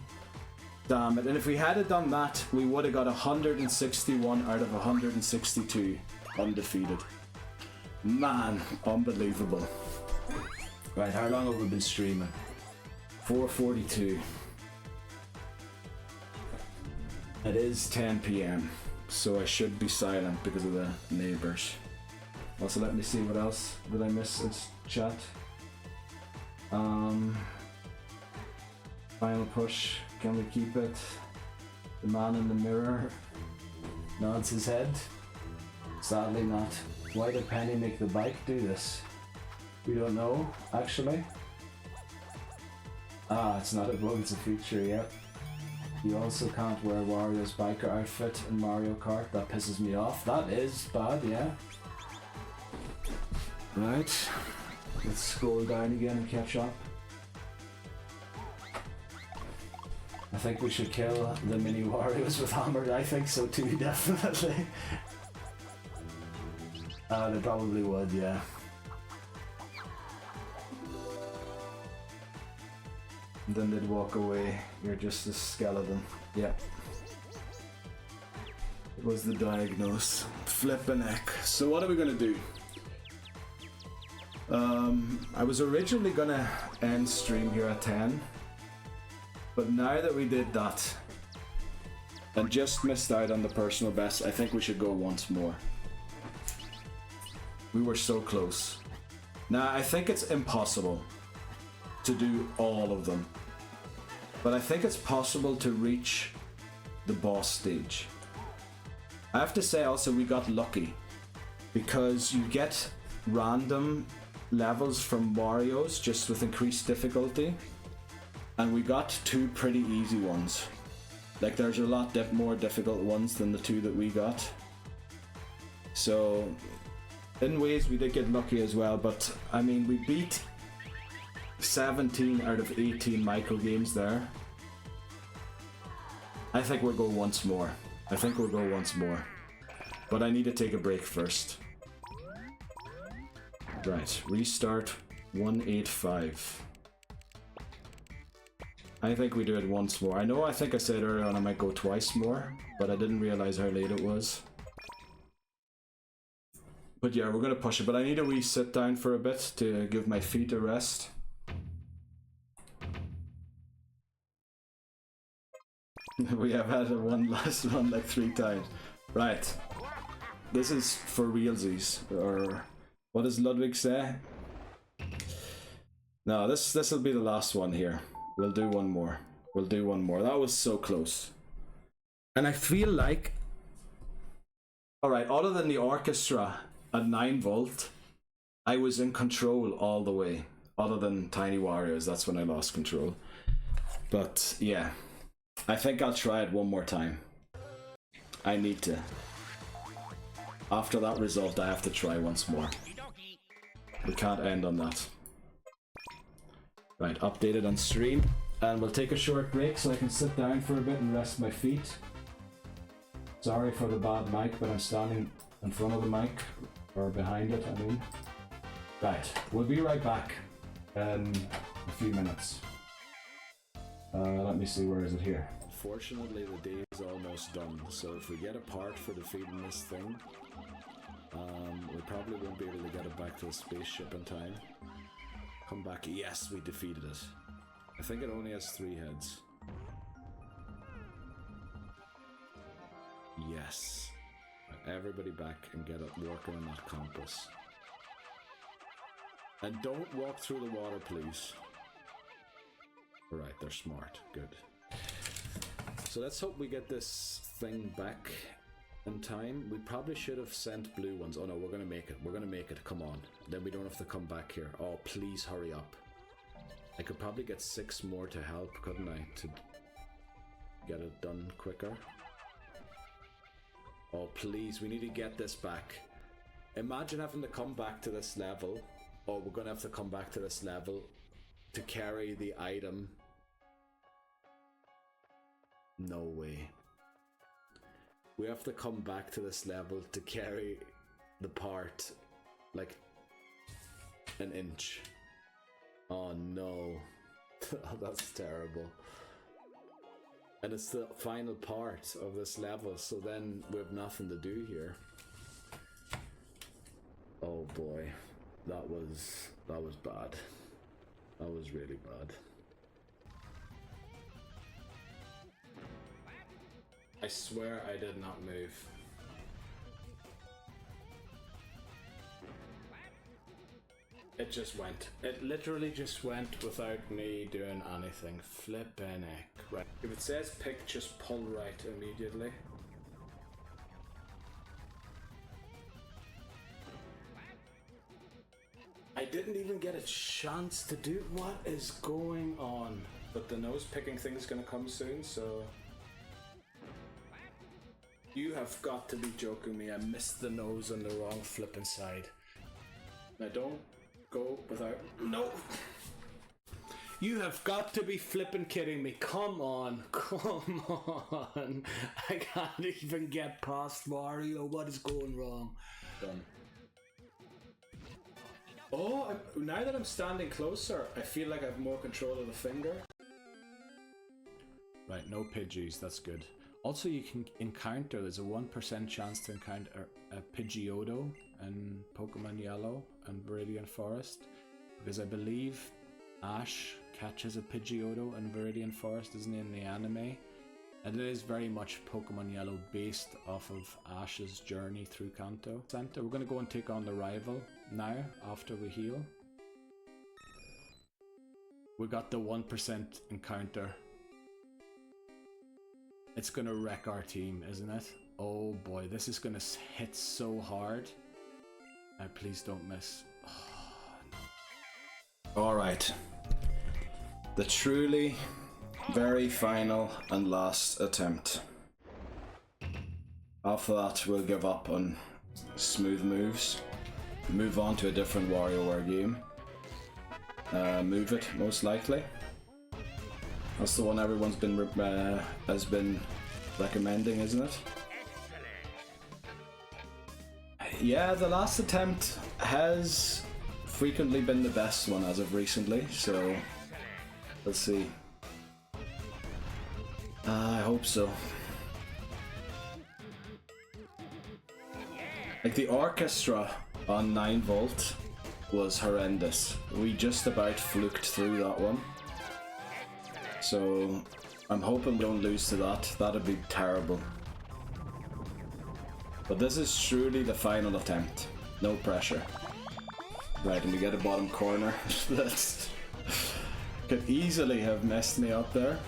Damn it. And if we had done that, we would have got 161 out of 162 undefeated. Man, unbelievable. Right, how long have we been streaming? 4:42. It is 10 PM, so I should be silent because of the neighbours. Also, let me see what else did I miss in chat. Final push, can we keep it? The man in the mirror nods his head. Sadly not. Why did Penny make the bike do this? We don't know, actually. Ah, it's not a bug, it's a feature, yep. You also can't wear Wario's biker outfit in Mario Kart. That pisses me off. That is bad, yeah. Right. Let's scroll down again and catch up. I think we should kill the mini Warios with hammer. I think so too, definitely. They probably would, yeah. And then they'd walk away. You're just a skeleton. Yeah. It was the diagnose. Flippin' heck. So what are we gonna do? I was originally gonna end stream here at 10, but now that we did that and just missed out on the personal best, I think we should go once more. We were so close. Now, I think it's impossible to do all of them, but I think it's possible to reach the boss stage. I have to say also we got lucky because you get random levels from Wario's just with increased difficulty, and we got 2 pretty easy ones. Like there's a lot more difficult ones than the 2 that we got. So in ways we did get lucky as well, but I mean we beat 17 out of 18 micro games there. I think we'll go once more. But I need to take a break first. Right, restart 185. I think we do it once more. I think I said earlier on I might go twice more, but I didn't realize how late it was. But yeah, we're gonna push it, but I need to sit down for a bit to give my feet a rest. We have had one last one like 3 times. Right. This is for realsies, or what does Ludwig say? No, this will be the last one here. We'll do one more. That was so close. And I feel like, alright, other than the orchestra at 9 volt, I was in control all the way. Other than Tiny Warriors, that's when I lost control. But yeah, I think I'll try it one more time. I need to. After that result, I have to try once more. We can't end on that. Right, updated on stream. And we'll take a short break so I can sit down for a bit and rest my feet. Sorry for the bad mic, but I'm standing in front of the mic. Or behind it, I mean. Right, we'll be right back in a few minutes. Let me see, where is it here? Fortunately, the day is almost done, so if we get a part for defeating this thing, we probably won't be able to get it back to the spaceship in time. Come back, yes, we defeated it. I think it only has 3 heads. Yes. Right, everybody back and get it working on that compass. And don't walk through the water, please. Alright, they're smart. Good. So let's hope we get this thing back in time. We probably should have sent blue ones. Oh no, we're gonna make it. Come on. Then we don't have to come back here. Oh, please hurry up. I could probably get 6 more to help, couldn't I? To get it done quicker. Oh, please, we need to get this back. Imagine having to come back to this level. Oh, we're gonna have to come back to this level to carry the item. No way. We have to come back to this level to carry the part like an inch. Oh no. That's terrible. And it's the final part of this level, so then we have nothing to do here. Oh boy. That was bad. That was really bad. I swear I did not move. It just went. It literally just went without me doing anything. Flippin' heck. Right. If it says pick, just pull right immediately. I didn't even get a chance to do. What is going on? But the nose picking thing is gonna come soon, so. You have got to be joking me. I missed the nose on the wrong flippin' side. Now don't go without. No! You have got to be flippin' kidding me. Come on. Come on. I can't even get past Wario. What is going wrong? Done. Oh, now that I'm standing closer, I feel like I have more control of the finger. Right, no Pidgeys. That's good. Also, you can encounter, there's a 1% chance to encounter a Pidgeotto in Pokemon Yellow and Viridian Forest, because I believe Ash catches a Pidgeotto in Viridian Forest, isn't he, in the anime? And it is very much Pokemon Yellow based off of Ash's journey through Kanto Center. We're going to go and take on the rival now after we heal. We got the 1% encounter. It's going to wreck our team, isn't it? Oh boy, this is going to hit so hard. Please don't miss. Oh, Alright. The truly very final and last attempt. After that, we'll give up on smooth moves. Move on to a different WarioWare game. Move it, most likely. That's the one everyone's has been recommending, isn't it? Yeah, the last attempt has frequently been the best one as of recently, so let's see. I hope so. Like, the orchestra on 9 Volt was horrendous. We just about fluked through that one. So I'm hoping we don't lose to that. That'd be terrible. But this is truly the final attempt. No pressure. Right, and we get a bottom corner. That could easily have messed me up there.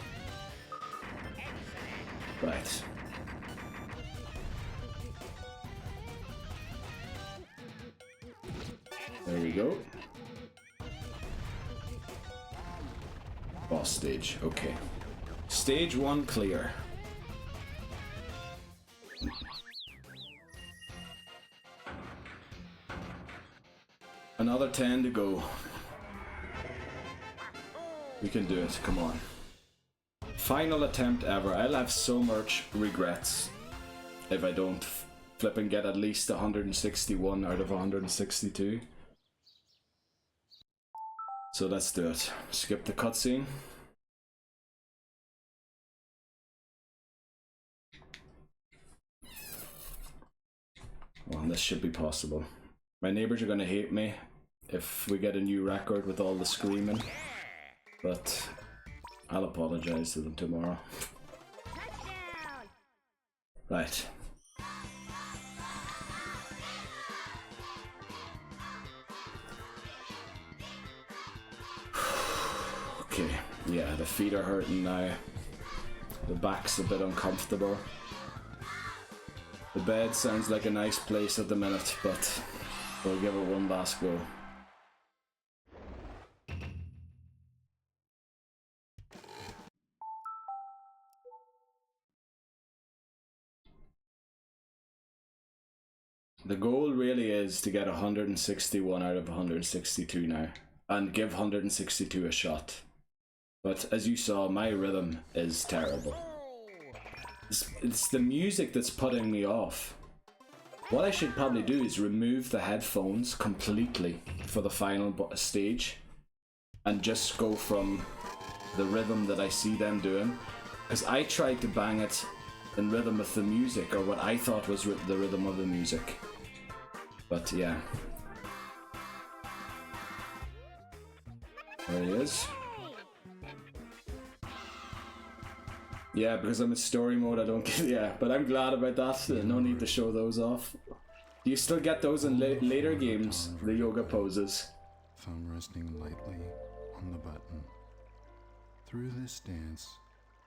Right. There we go. Boss stage, okay. Stage 1 clear. Another 10 to go. We can do it, come on. Final attempt ever. I'll have so much regrets if I don't flip and get at least 161 out of 162. So let's do it. Skip the cutscene. Well, this should be possible. My neighbors are gonna hate me if we get a new record with all the screaming, but I'll apologize to them tomorrow. Touchdown! Right. Okay, yeah, the feet are hurting now. The back's a bit uncomfortable. The bed sounds like a nice place at the minute, but we'll give it one last go. The goal really is to get 161 out of 162 now, and give 162 a shot. But as you saw, my rhythm is terrible. It's the music that's putting me off. What I should probably do is remove the headphones completely for the final stage, and just go from the rhythm that I see them doing. Because I tried to bang it in rhythm with the music, or what I thought was the rhythm of the music. But yeah. There he is. Yeah, because I'm in story mode, I don't get. Yeah, but I'm glad about that. No need to show those off. Do you still get those in later games, the yoga poses? Thumb resting lightly on the button. Through this dance,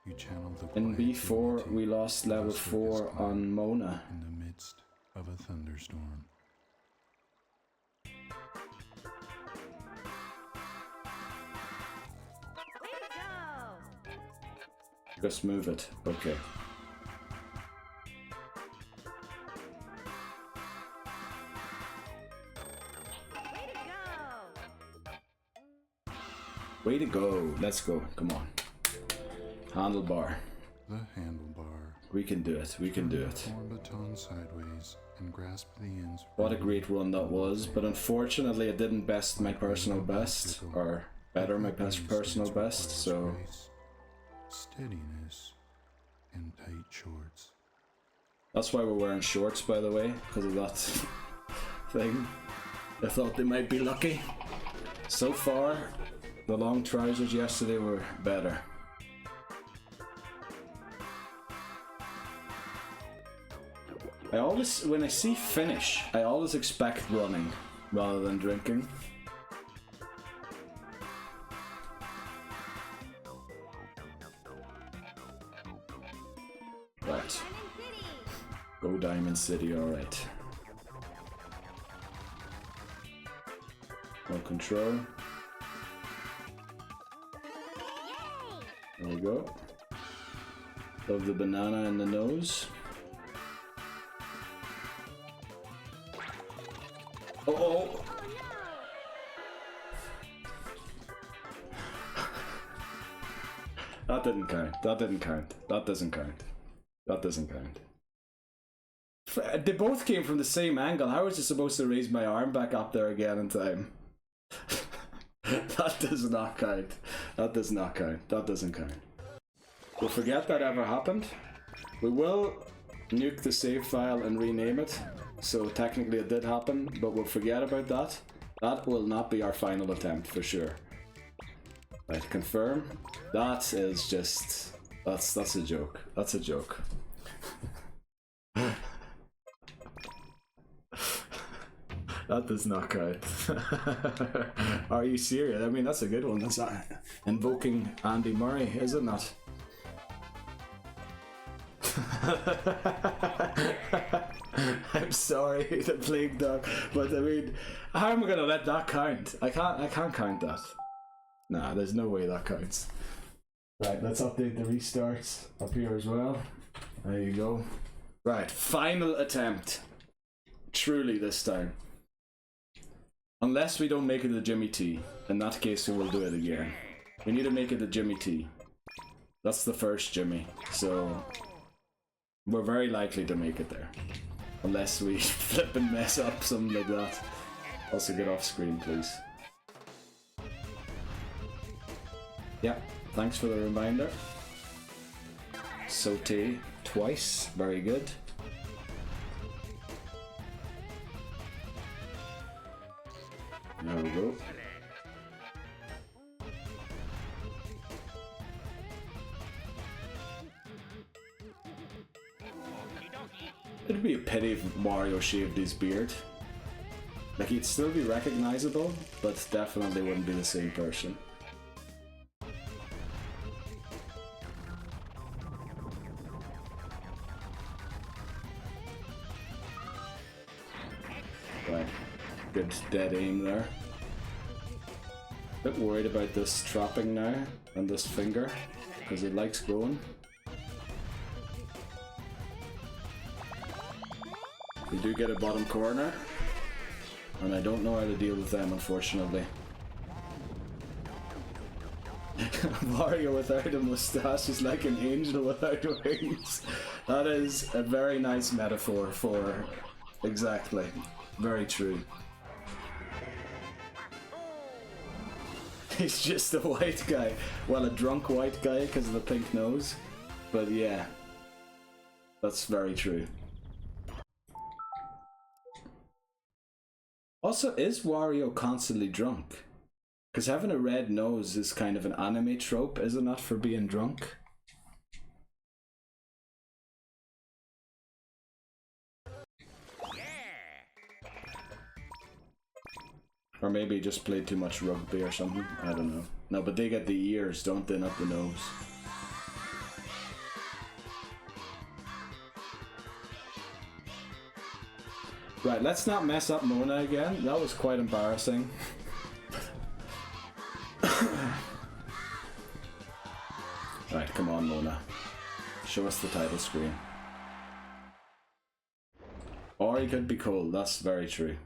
you channel the In quiet B4, divinity we lost of a level circus 4 clown on Mona. in the midst of a thunderstorm. Way to go! Just move it. Okay. Way to go! Way to go. Let's go. Come on. Handlebar. The handlebar. We can do it. We can do it. Form baton sideways and grasp the ends. What a great run that was, but unfortunately it didn't best my personal best, or better my personal best, so... Steadiness and tight shorts. That's why we're wearing shorts, by the way, because of that thing. I thought they might be lucky. So far, the long trousers yesterday were better. I always, when I see finish, I always expect running rather than drinking. Right. Go Diamond City, alright. No control. There we go. Love the banana in the nose. Oh! That didn't count. That didn't count. That doesn't count. That doesn't count. They both came from the same angle. How was I supposed to raise my arm back up there again in time? That does not count. That does not count. That doesn't count. We'll forget that ever happened. We will nuke the save file and rename it. So technically it did happen, but we'll forget about that. That will not be our final attempt for sure. Right, confirm. That is just... That's a joke. That's a joke. That does not count. Are you serious? I mean, that's a good one. That's invoking Andy Murray, is it not? I'm sorry, the plague dog, but I mean, how am I gonna let that count? I can't count that. Nah, there's no way that counts. Right, let's update the restarts up here as well. There you go. Right, final attempt. Truly this time. Unless we don't make it to Jimmy T. In that case, we will do it again. We need to make it to Jimmy T. That's the first Jimmy, so we're very likely to make it there. Unless we flip and mess up, something like that. Also get off screen, please. Yeah, thanks for the reminder. Saute twice, very good. There we go. It'd be a pity if Mario shaved his beard. Like, he'd still be recognizable, but definitely wouldn't be the same person. Right, good dead aim there. Bit worried about this trapping now, and this finger, because it likes going. We do get a bottom corner, and I don't know how to deal with them, unfortunately. Mario without a mustache is like an angel without wings. That is a very nice metaphor for... Exactly. Very true. He's just a white guy. Well, a drunk white guy because of the pink nose. But yeah, that's very true. Also, is Wario constantly drunk? Because having a red nose is kind of an anime trope, is it not, for being drunk? Or maybe he just played too much rugby or something, I don't know. No, but they get the ears, don't they, not the nose. Right, let's not mess up Mona again. That was quite embarrassing. Right, come on, Mona. Show us the title screen. Or he could be cold, that's very true.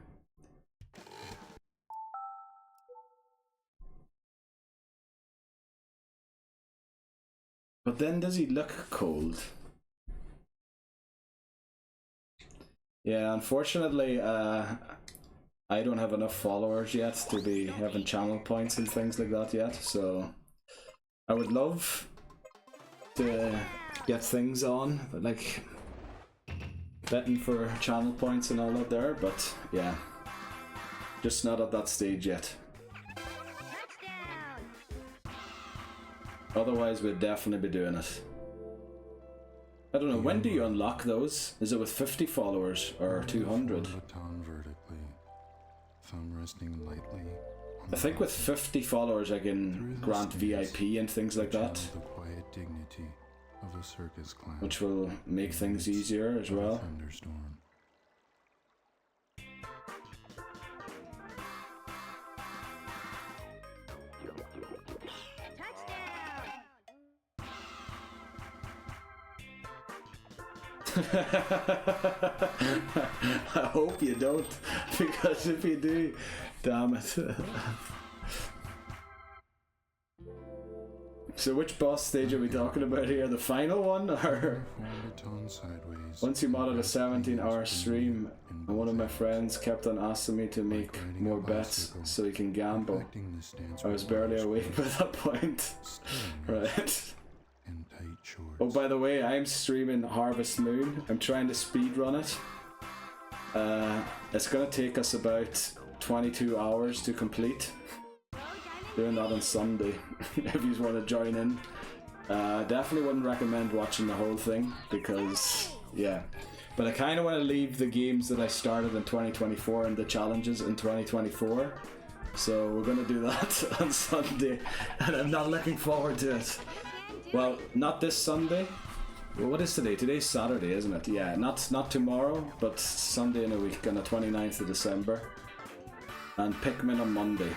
But then does he look cold? Yeah, unfortunately, I don't have enough followers yet to be having channel points and things like that yet, so I would love to get things on, like betting for channel points and all that there, but yeah, Just not at that stage yet. Touchdown. Otherwise, we'd definitely be doing it. I don't know, when do you unlock those? Is it with 50 followers or 200? Baton vertically, thumb resting lightly on I think with 50 followers I can grant VIP and things like that, the quiet dignity of a circus clown. which will make things easier as well. Thunderstorm. I hope you don't, because if you do, damn it. So which boss stage are we talking about here? The final one, or Form baton sideways. once you modded a 17-hour stream and one of my friends kept on asking me to make more bets so he can gamble. Perfecting the stance I was with barely arms awake by that point. Steering Right. in tight shorts. Oh, by the way, I'm streaming Harvest Moon. I'm trying to speedrun it. It's gonna take us about 22 hours to complete. Doing that on Sunday, if you want to join in. Definitely wouldn't recommend watching the whole thing, because, yeah. But I kind of want to leave the games that I started in 2024 and the challenges in 2024. So we're going to do that on Sunday, and I'm not looking forward to it. Well, not this Sunday. Well, what is today? Today's Saturday, isn't it? Yeah, not tomorrow, but Sunday in a week, on the 29th of December. And Pikmin on Monday.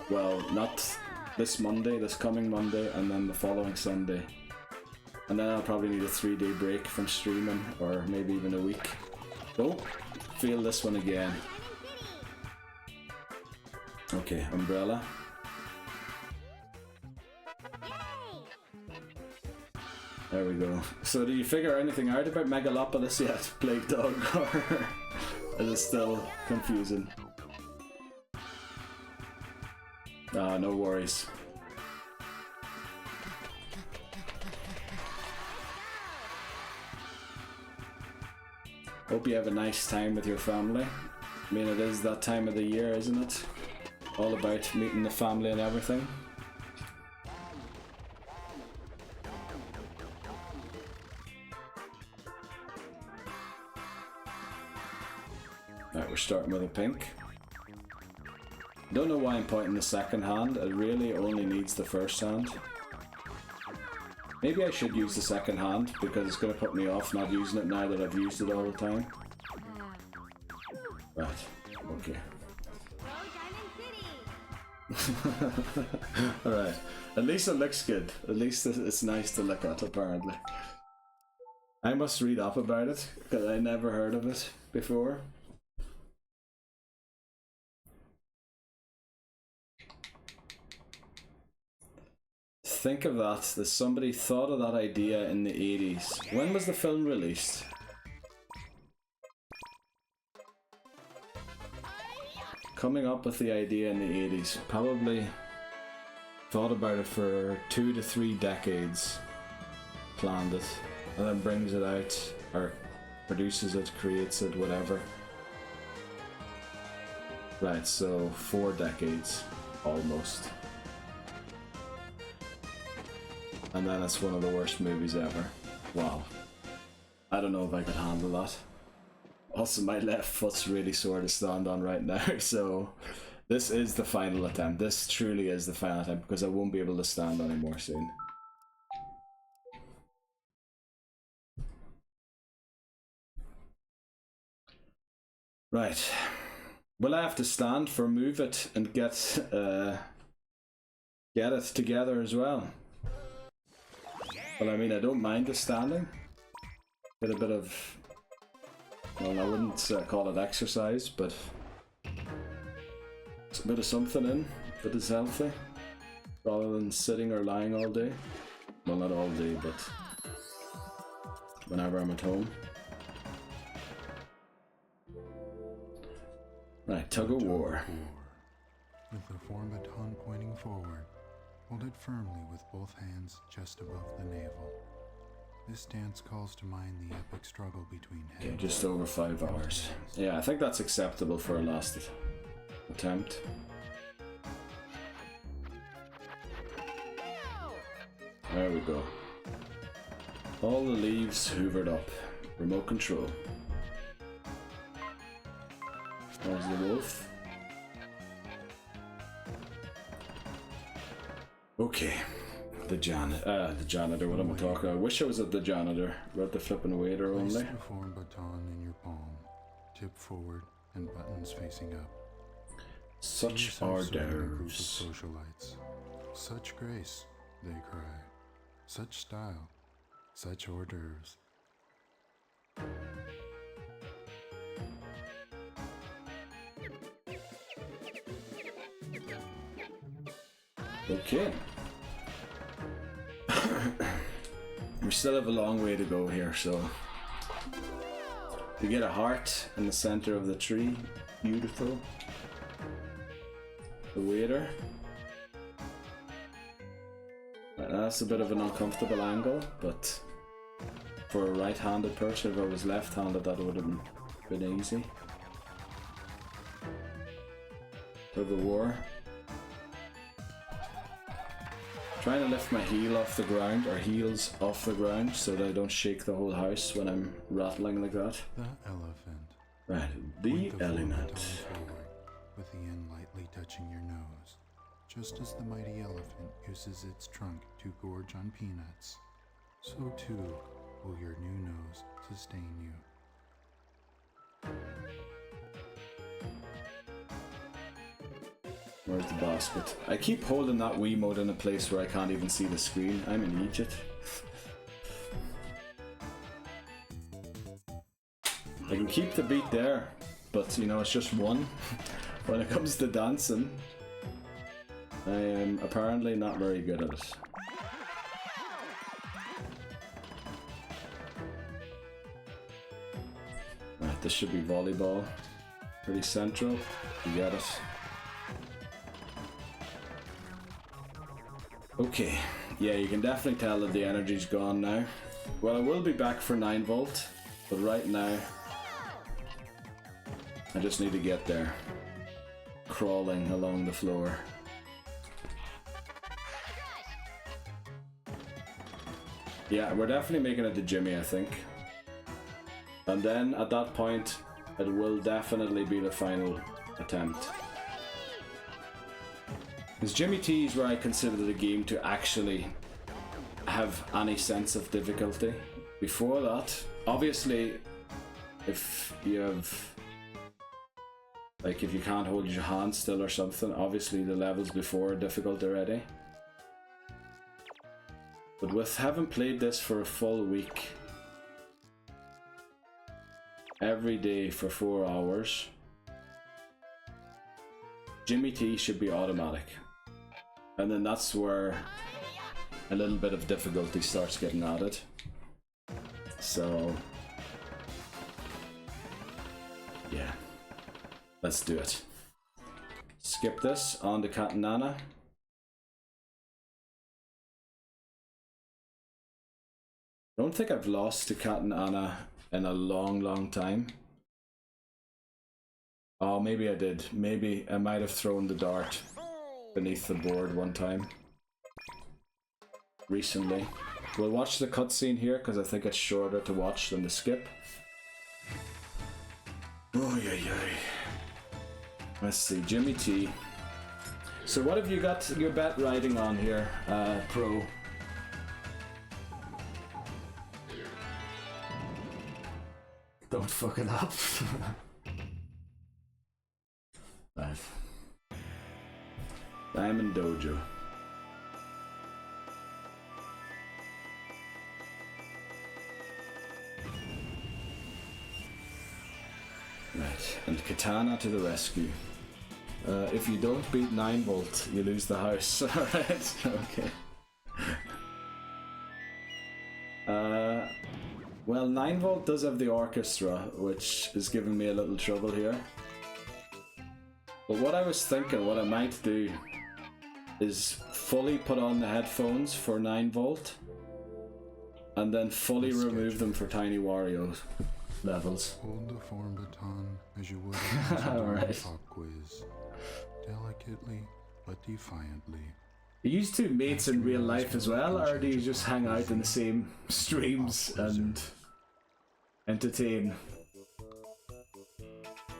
Well, not this Monday, this coming Monday, and then the following Sunday. And then I'll probably need a 3-day break from streaming, or maybe even a week. Oh, feel this one again. Okay, umbrella. There we go. So do you figure anything out about Megalopolis yet, Plague Dog, or is it still confusing? Ah, no worries. Hope you have a nice time with your family. I mean, it is that time of the year, isn't it? All about meeting the family and everything. Right, we're starting with a pink. Don't know why I'm pointing the second hand. It really only needs the first hand. Maybe I should use the second hand, because it's going to put me off not using it now that I've used it all the time. Right, okay. Alright, at least it looks good. At least it's nice to look at, apparently. I must read up about it, because I never heard of it before. Think of that somebody thought of that idea in the 80s. When was the film released? Coming up with the idea in the 80s. Probably thought about it for 2 to 3 decades. Planned it. And then brings it out, or produces it, creates it, whatever. Right, so 4 decades. Almost. And then it's one of the worst movies ever. Wow. I don't know if I could handle that. Also, my left foot's really sore to stand on right now, so this is the final attempt. This truly is the final attempt, because I won't be able to stand anymore soon. Right. Will I have to stand for Move It and get it together as well? Well, I mean, I don't mind the standing. Get a bit of, well, I wouldn't call it exercise, but it's a bit of something in that is healthy, rather than sitting or lying all day. Well, not all day, but whenever I'm at home. Right, tug of war. With the form baton pointing forward, hold it firmly with both hands just above the navel. This dance calls to mind the epic struggle between Okay, just over 5 hours. Yeah, I think that's acceptable for a last attempt. There we go. All the leaves hoovered up. Remote control. There's the wolf. Okay. The janitor, what am I talking? I wish I was at the janitor. We're at the flipping waiter Place only. the form baton in your palm. Tip forward and buttons facing up. Such See yourself serving a group of orders. socialites. Such grace, they cry. Such style. Such hors d'oeuvres. Okay. We still have a long way to go here, so we get a heart in the center of the tree. Beautiful. The waiter. That's a bit of an uncomfortable angle, but for a right-handed person, if I was left-handed, that would have been easy. Tug of war. Trying to lift my heel off the ground, or heels off the ground, so that I don't shake the whole house when I'm rattling like that. The elephant. Right, the Point the form element. baton forward, with the end lightly touching your nose. Just as the mighty elephant uses its trunk to gorge on peanuts, so too will your new nose sustain you. Where's the basket? I keep holding that Wiimote in a place where I can't even see the screen. I'm in Egypt. I can keep the beat there, but you know, it's just one. When it comes to dancing, I am apparently not very good at it. Right, this should be volleyball. Pretty central. You get it. Okay, yeah, you can definitely tell that the energy's gone now. Well, I will be back for 9 volt, but right now, I just need to get there. Crawling along the floor. Yeah, we're definitely making it to Jimmy, I think. And then, at that point, it will definitely be the final attempt. Because Jimmy T is where I consider the game to actually have any sense of difficulty. Before that, obviously, if you have, like, if you can't hold your hand still or something, obviously the levels before are difficult already. But with having played this for a full week, every day for 4 hours, Jimmy T should be automatic. And then that's where a little bit of difficulty starts getting added. So, yeah, let's do it. Skip this, on to Cat and Nana. I don't think I've lost to Cat and Anna in a long time. Oh, maybe I did. Maybe I might have thrown the dart beneath the board one time. Recently. We'll watch the cutscene here because I think it's shorter to watch than the skip. Oh, yeah, yeah. Let's see, Jimmy T. So what have you got your bet riding on here, Pro? Don't fuck it up. Right. Diamond Dojo. Right, and Katana to the rescue. If you don't beat 9 volt, you lose the house. Alright, okay. Well, 9 volt does have the orchestra, which is giving me a little trouble here. But what I was thinking, what I might do, is fully put on the headphones for 9 volt. and then fully remove them for Tiny Wario levels. Hold the form baton as you would a Alright. pop quiz. Delicately but defiantly. Are you two mates in real life as well, or do you just hang out in the same streams and entertain?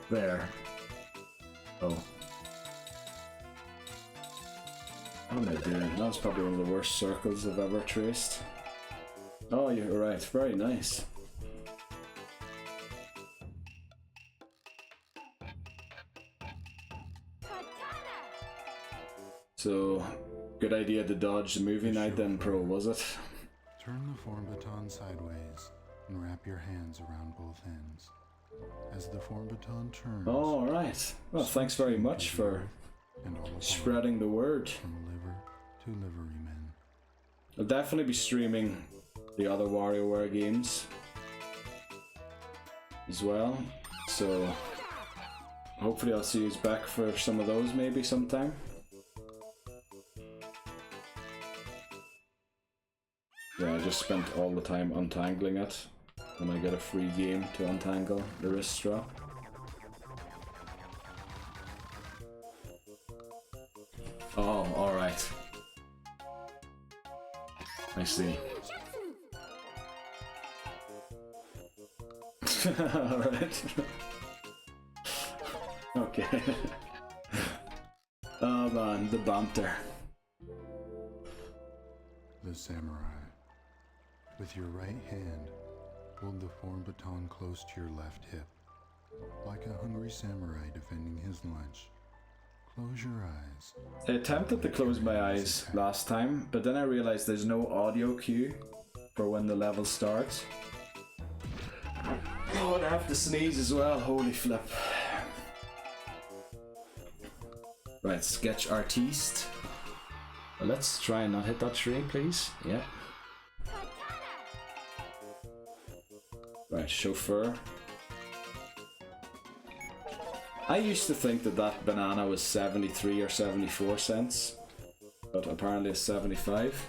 There. Oh. What am I doing? That's probably one of the worst circles I've ever traced. Oh, you're right. Very nice. So, good idea to dodge the movie night then, Pro, was it? Turn the form baton sideways and wrap your hands around both ends. As the form baton turns, Oh, alright. Well, thanks very much for and all upon spreading the word. from liver to liverymen. I'll definitely be streaming the other WarioWare games as well, so hopefully I'll see you back for some of those maybe sometime. Yeah, I just spent all the time untangling it, and I get a free game to untangle the wrist strap. Oh, alright. I see. Alright. Okay. Oh man, the banter. The samurai. With your right hand, hold the form baton close to your left hip. Like a hungry samurai defending his lunch. Close your eyes. I attempted to close my eyes last time, but then I realized there's no audio cue for when the level starts. Oh, and I have to sneeze as well, holy flip. Right, sketch artiste. Well, let's try and not hit that tree, please. Yeah. Right, chauffeur. I used to think that that banana was 73 or 74 cents, but apparently it's 75.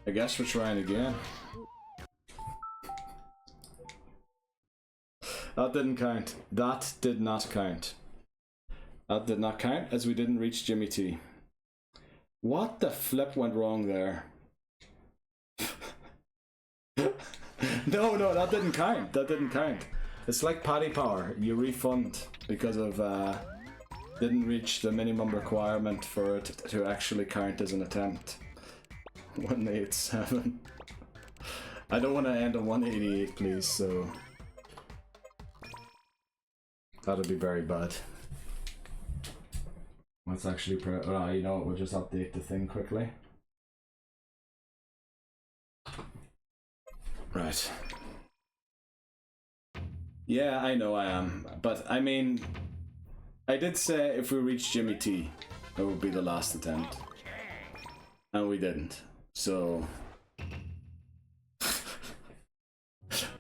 I guess we're trying again. That didn't count. That did not count. That did not count as we didn't reach Jimmy T. What the flip went wrong there? No, that didn't count. That didn't count. It's like Paddy Power. You refund because of didn't reach the minimum requirement for it to actually count as an attempt. 187. I don't want to end on 188, please. So that'd be very bad. Let's actually you know what? We'll just update the thing quickly. Right. Yeah, I know I am. But, I mean, I did say if we reach Jimmy T, it would be the last attempt. And we didn't. So...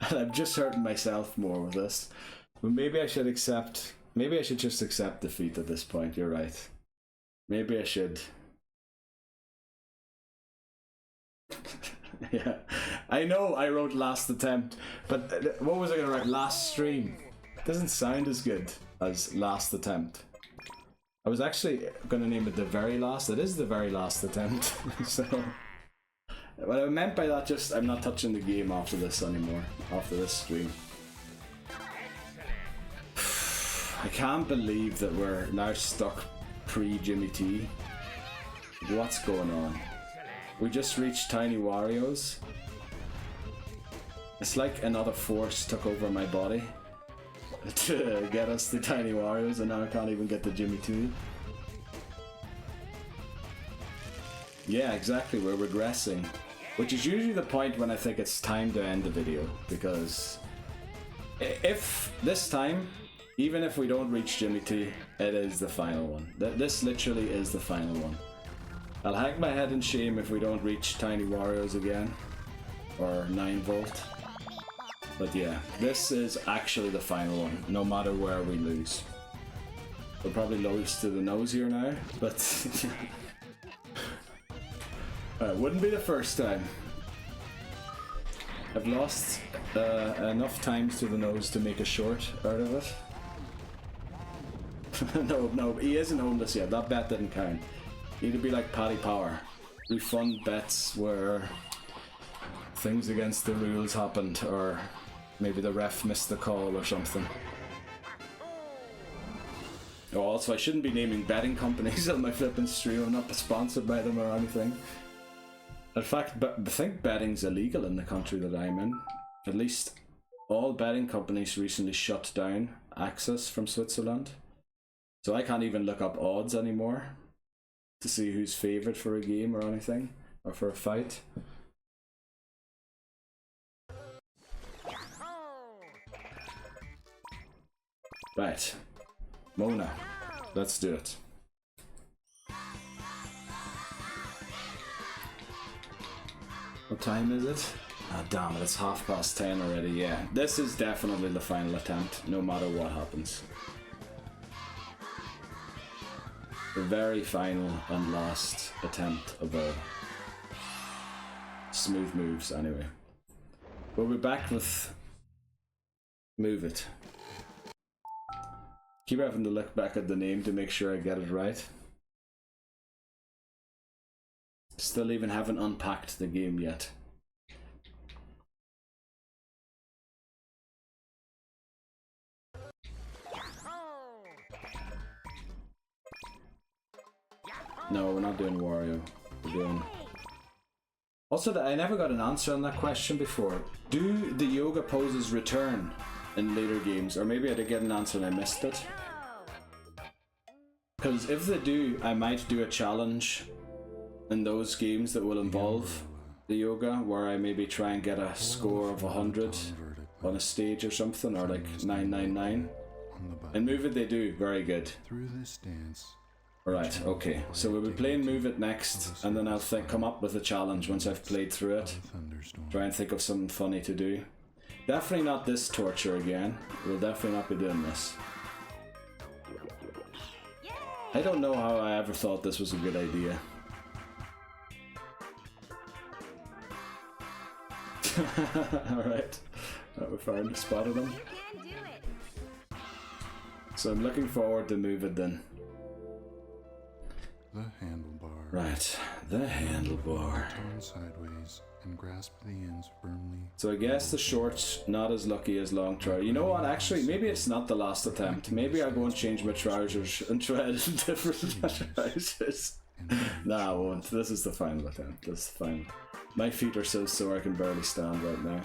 and I'm just hurting myself more with this. But maybe I should accept... Maybe I should just accept defeat at this point, you're right. Maybe I should... Yeah, I know I wrote last attempt, but what was I gonna write? Last stream. Doesn't sound as good as last attempt. I was actually gonna name it the very last. It is the very last attempt. So what I meant by that, just I'm not touching the game after this anymore. After this stream. I can't believe that we're now stuck pre-Jimmy T. What's going on? We just reached Tiny Wario's. It's like another force took over my body to get us to Tiny Wario's, and now I can't even get to Jimmy 2. Yeah, exactly, we're regressing. Which is usually the point when I think it's time to end the video, because if this time, even if we don't reach Jimmy T, it is the final one. This literally is the final one. I'll hang my head in shame if we don't reach Tiny Wario's again, or 9 volt. But yeah, this is actually the final one, no matter where we lose. We'll probably lose to the nose here now, but Wouldn't be the first time. I've lost enough times to the nose to make a short out of it. No, he isn't homeless yet. That bet didn't count. Need to be like Paddy Power. Refund bets where things against the rules happened, or maybe the ref missed the call or something. Oh, also, I shouldn't be naming betting companies on my flipping stream. I'm not sponsored by them or anything. In fact, I think betting's illegal in the country that I'm in. At least all betting companies recently shut down access from Switzerland. So I can't even look up odds anymore to see who's favoured for a game or anything, or for a fight. Right, Mona, let's do it. What time is it? Ah, damn it, it's 10:30 already. Yeah, this is definitely the final attempt, no matter what happens. The very final and last attempt of a smooth moves, anyway. We'll be back with Move It. Keep having to look back at the name to make sure I get it right. Still even haven't unpacked the game yet. No, we're not doing Wario. We're doing... Also, I never got an answer on that question before. Do the yoga poses return in later games? Or maybe I did get an answer and I missed it. Because if they do, I might do a challenge in those games that will involve the yoga, where I maybe try and get a score of 100 on a stage or something, or like 999. And Move It they do, very good. Through this dance. Alright, okay, so we'll be playing Move It next, and then I'll come up with a challenge once I've played through it. Try and think of something funny to do. Definitely not this torture again. We'll definitely not be doing this. I don't know how I ever thought this was a good idea. Alright, we finally spotted him. So I'm looking forward to Move It then. The handlebar. Right, the handlebar. Turn sideways and grasp the ends firmly. So I guess the short's not as lucky as long trousers. You know what, actually, maybe it's not the last attempt. Maybe I'll go and change my trousers and try it in different trousers. Nah, I won't. This is the final attempt. This is the final. My feet are so sore I can barely stand right now.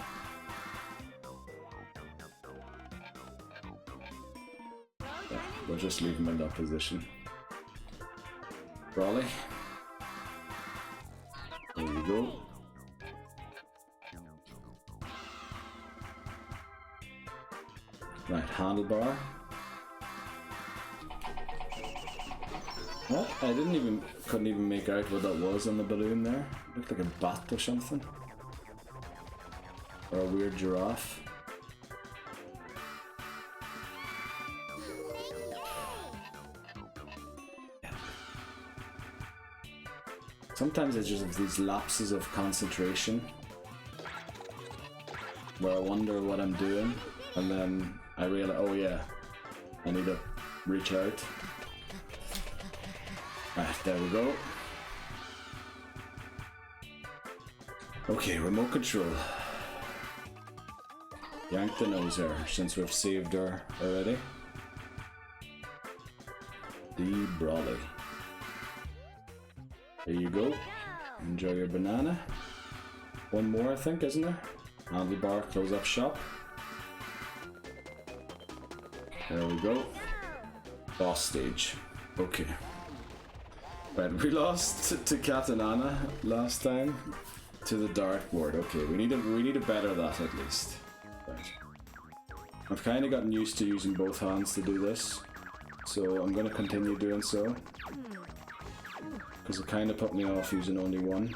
Yeah, we'll just leave him in that position. Brawley. There you go. Right, handlebar. What? I couldn't even make out what that was on the balloon there. It looked like a bat or something. Or a weird giraffe. Sometimes I just have these lapses of concentration where I wonder what I'm doing, and then I realize, oh yeah, I need to reach out. Right, there we go. Okay, remote control. Yank the nose there, since we've saved her already. The Brawley. There you go. Enjoy your banana. One more, I think, isn't there? Handlebar, close up shop. There we go. Boss stage. Okay. Right, we lost to Cat and Anna last time. To the dartboard. Okay, we need to better that at least. Right. I've kind of gotten used to using both hands to do this, so I'm going to continue doing so. Because it kind of put me off using only one.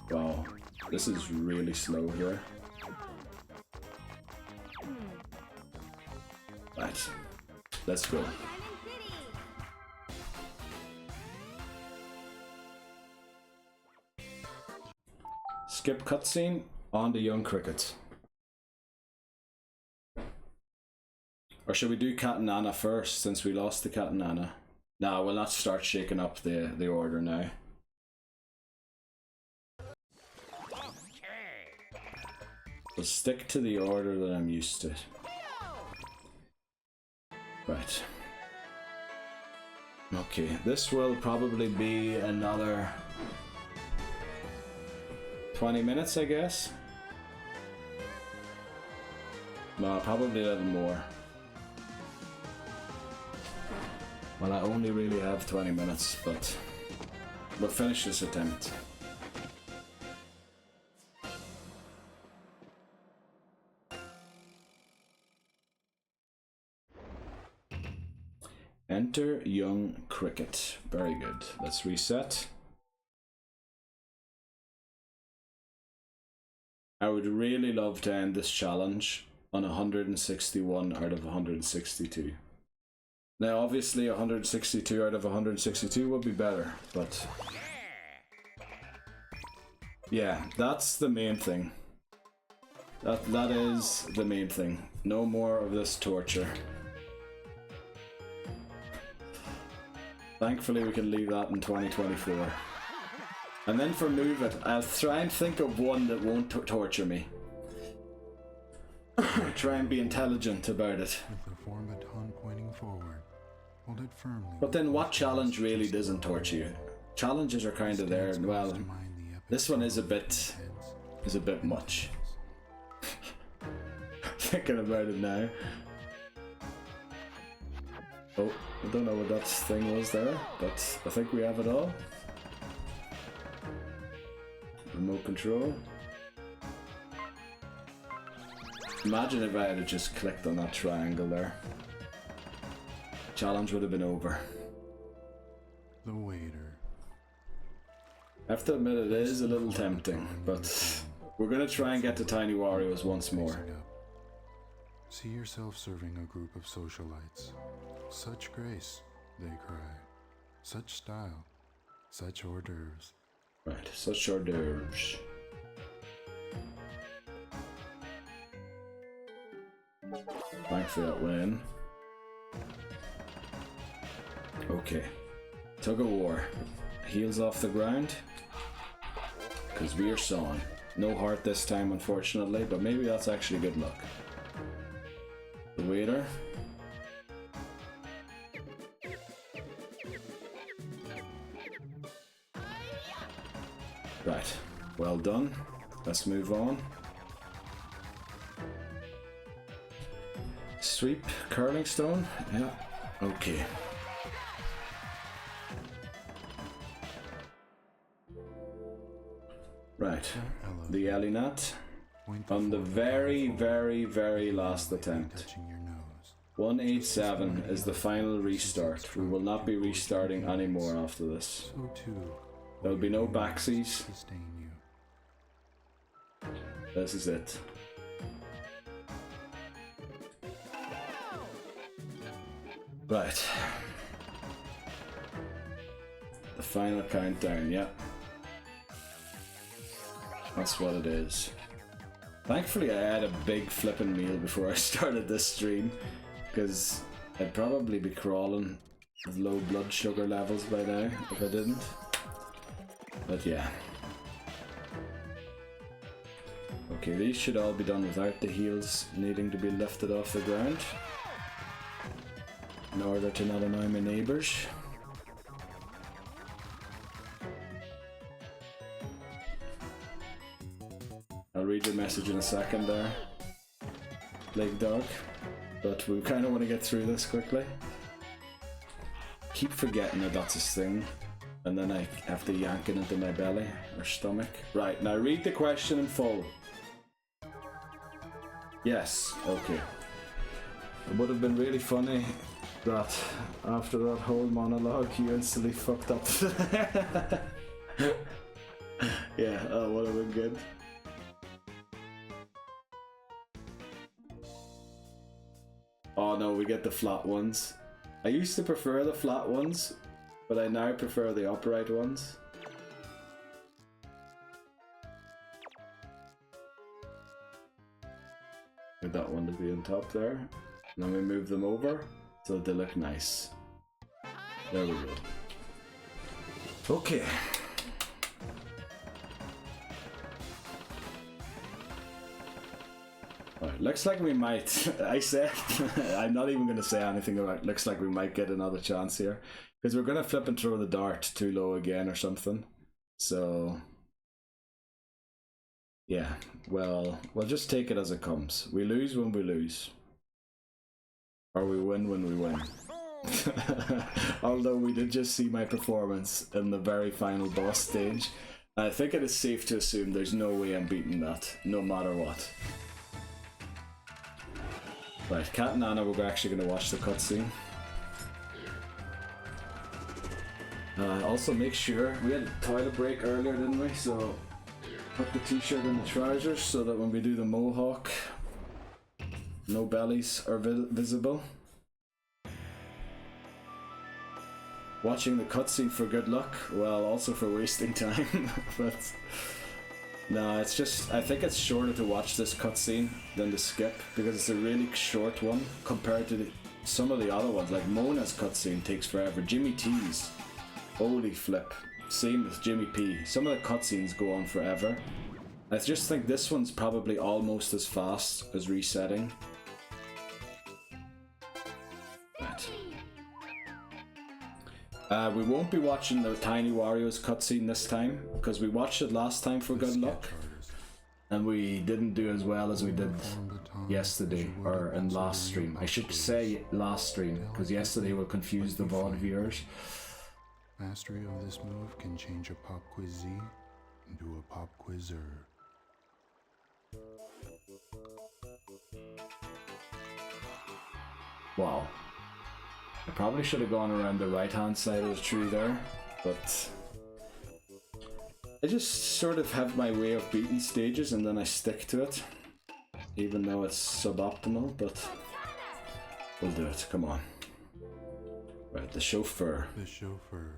Wow, this is really slow here. Right, let's go. Skip cutscene, on to young cricket. Or should we do Cat and Anna first, since we lost the Cat and Anna? No, we'll not start shaking up the order now. We'll stick to the order that I'm used to. Right. Okay, this will probably be another 20 minutes, I guess. No, probably a little more. Well, I only really have 20 minutes, but we'll finish this attempt. Enter young cricket. Very good. Let's reset. I would really love to end this challenge on 161 out of 162. Now, obviously, 162 out of 162 would be better, but yeah, that's the main thing. That is the main thing. No more of this torture. Thankfully, we can leave that in 2024. And then for Move It, I'll try and think of one that won't torture me. Try and be intelligent about it. With the form baton pointing forward, hold it firmly. But then what challenge really doesn't torture you? Challenges are kind of there, and well, this one is a bit much. Thinking about it now. Oh, I don't know what that thing was there, but I think we have it all. Remote control. Imagine if I had just clicked on that triangle there. Challenge would have been over. The waiter. I have to admit it is a little tempting, but we're gonna try and get to Tiny Warriors once more. See yourself serving a group of socialites. Such grace, they cry. Such style. Such hors d'oeuvres. Right, such hors d'oeuvres. Thanks for that win. Okay. Tug of War. Heels off the ground. Because we are sawing. No heart this time, unfortunately, but maybe that's actually good luck. The waiter. Right. Well done. Let's move on. Sweep, curling stone. Yeah. Okay. Right. The Elinat. On the very, very, very last attempt. 187 is the final restart. We will not be restarting anymore after this. So too. There'll be no backsies. Sustain you. This is it. Right. The final countdown, yeah. That's what it is. Thankfully I had a big flippin' meal before I started this stream, because I'd probably be crawling with low blood sugar levels by now if I didn't. But yeah. Okay, these should all be done without the heels needing to be lifted off the ground, in order to not annoy my neighbours. I'll read your message in a second there, Lake Dog, but we kind of want to get through this quickly. Keep forgetting that that's his thing, and then I have to yank it into my belly or stomach. Right, now read the question in full. Yes, okay. It would have been really funny that after that whole monologue you instantly fucked up. Yeah, that would have been good. Oh no, we get the flat ones. I used to prefer the flat ones, but I now prefer the upright ones. get that one to be on top there. And then we move them over so they look nice. There we go. Okay. Right, looks like we might. I said, I'm not even going to say anything about. Looks like we might get another chance here because we're going to flip and throw the dart too low again or something. So yeah, well, we'll just take it as it comes. We lose when we lose, or we win when we win. Although we did just see my performance in the very final boss stage, I think it is safe to assume there's no way I'm beating that, no matter what. Right, Kat and Anna, we're actually going to watch the cutscene. Also make sure, we had a toilet break earlier, didn't we? So put the t-shirt in the trousers so that when we do the mohawk, no bellies are visible. Watching the cutscene for good luck, well, also for wasting time, but no, it's just, I think it's shorter to watch this cutscene than to skip, because it's a really short one compared to some of the other ones. Like Mona's cutscene takes forever, Jimmy T's, holy flip, same with Jimmy P. Some of the cutscenes go on forever. I just think this one's probably almost as fast as resetting. We won't be watching the Tiny Wario's cutscene this time, because we watched it last time for good luck, and we didn't do as well as we did yesterday, or in last stream. I should say last stream, because yesterday will confuse the VOD viewers. Mastery of this move can change a Pop Quiz Z into a Pop Quizzer. Wow. I probably should have gone around the right hand side of the tree there, but I just sort of have my way of beating stages and then I stick to it, even though it's suboptimal, but we'll do it, come on. Right, the chauffeur. The chauffeur.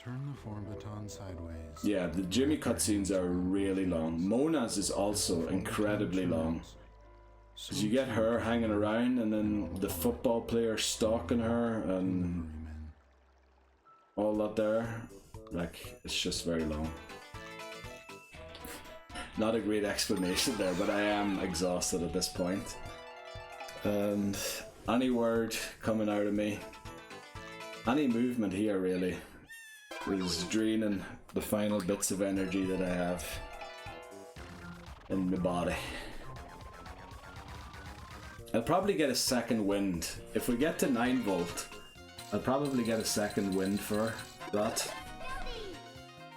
Turn the form baton sideways. Yeah, the Jimmy cutscenes are really long. Mona's is also incredibly long. Because you get her hanging around and then the football player stalking her and all that there. Like, it's just very long. Not a great explanation there, but I am exhausted at this point. And any word coming out of me, any movement here really, is draining the final bits of energy that I have in my body. I'll probably get a second wind. If we get to 9 volt, I'll probably get a second wind for that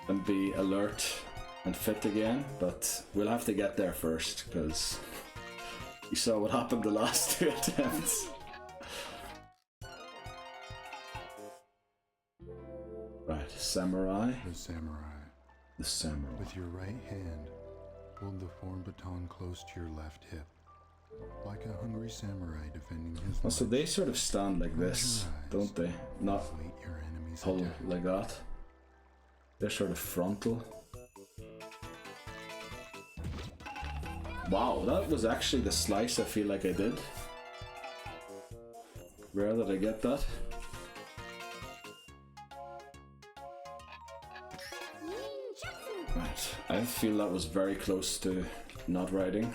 and be alert and fit again, but we'll have to get there first, because you saw what happened the last 2 attempts. Right, samurai. The samurai. The samurai. With your right hand, hold the form baton close to your left hip, like a hungry samurai defending his life. So they sort of stand like this, don't they? Not your enemy's pull attack. like that. They're sort of frontal. Wow, that was actually the slice I feel like I did. Rare that I get that. Right, I feel that was very close to not writing.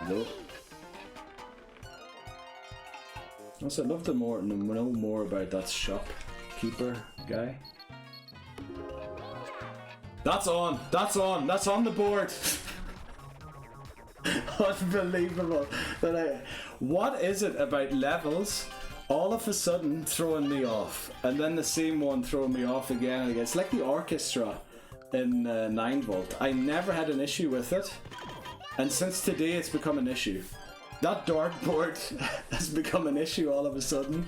Nope. Also, I'd love to know more about that shopkeeper guy. That's on! That's on! That's on the board! Unbelievable. What is it about levels all of a sudden throwing me off, and then the same one throwing me off again and again? It's like the orchestra in 9 volt. I never had an issue with it, and since today it's become an issue. That dartboard has become an issue all of a sudden.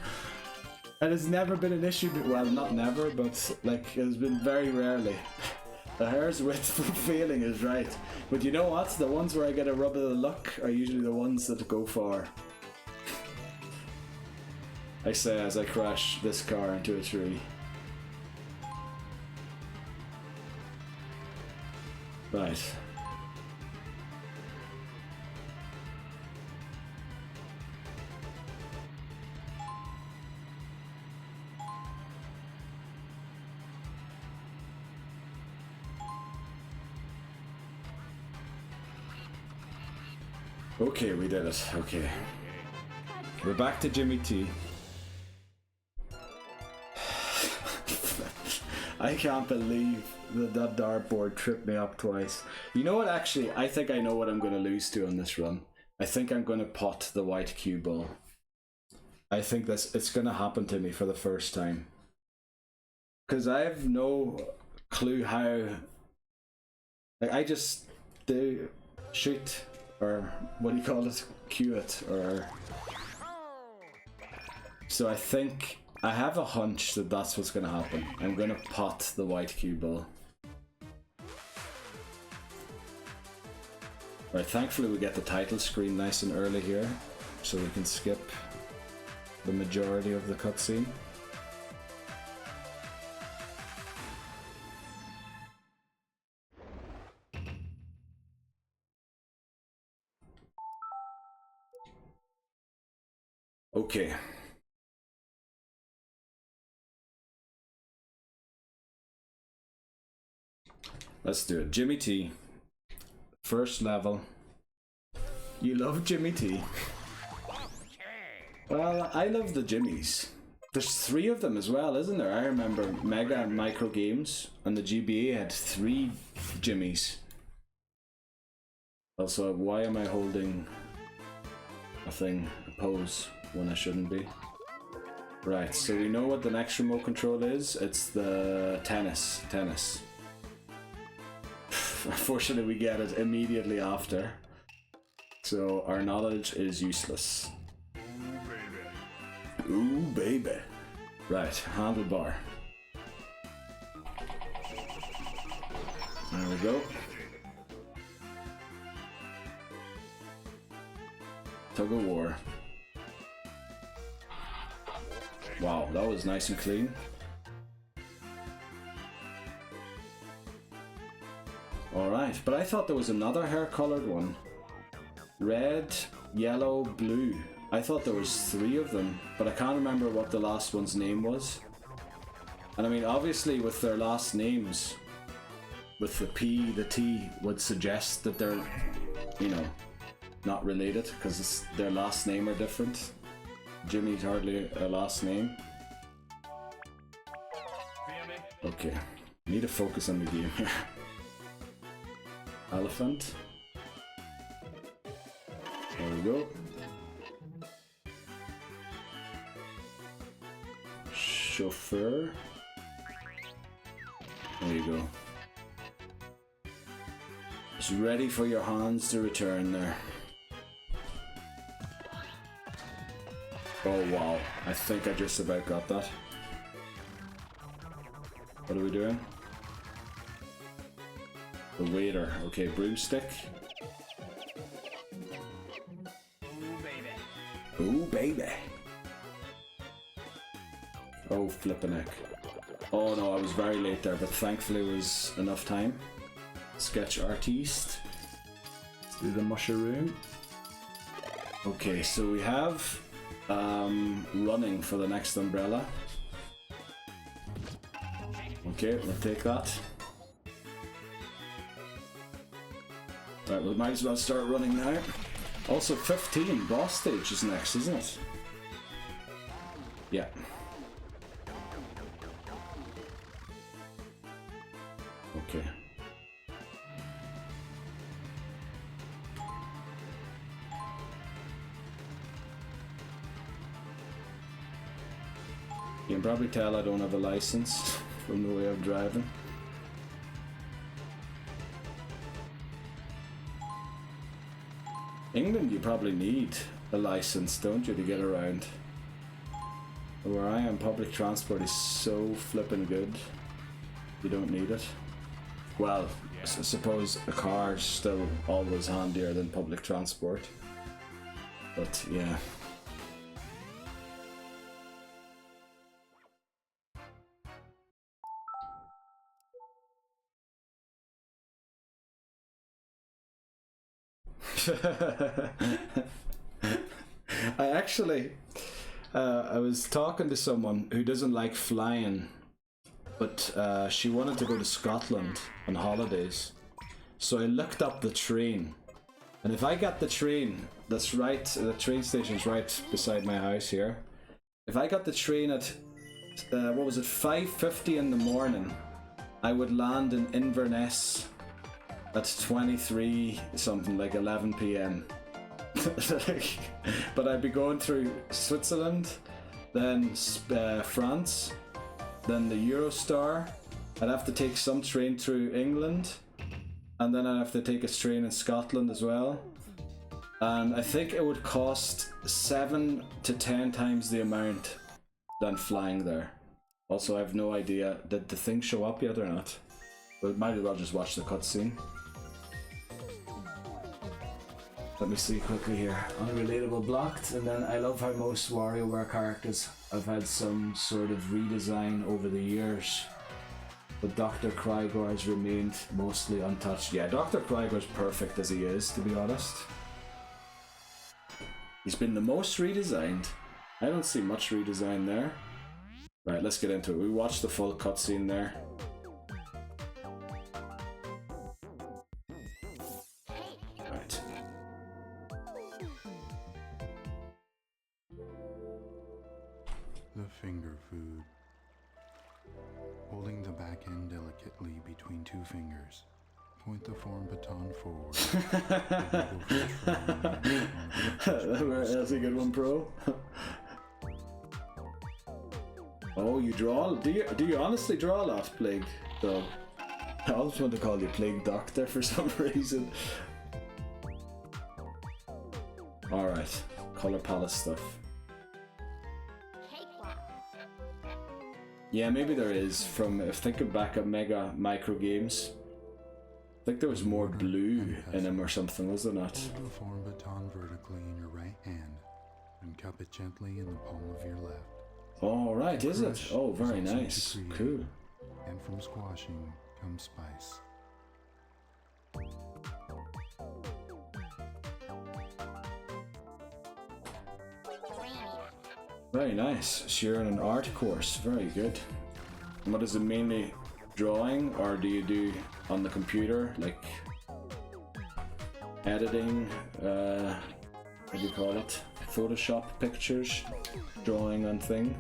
And it's never been an issue, well, not never, but like, it's been very rarely. The hair's width for failing is right. But you know what? The ones where I get a rub of the luck are usually the ones that go far. I say as I crash this car into a tree. Right. Okay, we did it. Okay. We're back to Jimmy T. I can't believe that dartboard tripped me up twice. You know what, actually, I think I know what I'm going to lose to on this run. I think I'm going to pot the white cue ball. I think it's going to happen to me for the first time. Because I have no clue how... Like, I just do shoot, or what do you call it? Cue it, or... So I think... I have a hunch that that's what's going to happen. I'm going to pot the white cue ball. Right, thankfully we get the title screen nice and early here, so we can skip the majority of the cutscene. Okay. Let's do it. Jimmy T. First level. You love Jimmy T. Well, I love the Jimmies. There's 3 of them as well, isn't there? I remember Mega and Micro Games and the GBA had 3 Jimmies. Also, why am I holding a thing, a pose, when I shouldn't be? Right, so we know what the next remote control is. It's the tennis. Unfortunately, we get it immediately after. So our knowledge is useless. Ooh, baby. Right, handlebar. There we go. Tug of war. Wow, that was nice and clean. Alright, but I thought there was another hair-colored one. Red, yellow, blue. I thought there was 3 of them, but I can't remember what the last one's name was. And I mean, obviously with their last names, with the P, the T, would suggest that they're, you know, not related, because their last name are different. Jimmy's hardly a last name. Okay, need to focus on the game here. Elephant. There we go. Chauffeur. There you go. Just ready for your hands to return there. Oh wow, I think I just about got that. What are we doing? The waiter. Okay, broomstick. Ooh, baby. Oh, flippin' heck. Oh no, I was very late there, but thankfully it was enough time. Sketch artiste. Let's do the mushroom. Okay, so we have running for the next umbrella. Okay, we'll take that. Right, we might as well start running now. Also, 15, boss stage is next, isn't it? Yeah. Okay. You can probably tell I don't have a license from the way I'm driving. England, you probably need a license, don't you, to get around? Where I am, public transport is so flippin' good. You don't need it. Well, I suppose a car's still always handier than public transport. But yeah. I was talking to someone who doesn't like flying, but she wanted to go to Scotland on holidays. So I looked up the train And if I got the train, that's right, the train station's right beside my house here. If I got the train at, what was it, 5:50 in the morning, I would land in Inverness at 23 something, like 11 p.m. But I'd be going through Switzerland, then France, then the Eurostar. I'd have to take some train through England, and then I'd have to take a train in Scotland as well. And I think it would cost 7 to 10 times the amount than flying there. Also, I have no idea, did the thing show up yet or not? But might as well just watch the cutscene. Let me see quickly here. Unrelatable blocked, and then I love how most WarioWare characters have had some sort of redesign over the years. But Dr. Krygor has remained mostly untouched. Yeah, Dr. Krygor's perfect as he is, to be honest. He's been the most redesigned. I don't see much redesign there. Right, let's get into it. We watched the full cutscene there. Right. The finger food. Holding the back end delicately between two fingers. Point the form baton forward. That's a good one, Pro. Oh, you draw? Do you honestly draw a lot, Plague? Though I always want to call you Plague Doctor for some reason. All right, color palette stuff. Yeah, maybe there is. From thinking back at Mega Micro Games, I think there was more blue in them or something, was there not? Hold the form baton vertically in your right hand and cup it gently in the palm of your left. Oh, right, is it? Oh, very nice. Cool. And from squashing comes spice. Very nice. So you're in an art course. Very good. And what is it, mainly drawing, or do you do on the computer, like editing, what do you call it? Photoshop pictures, drawing on thing?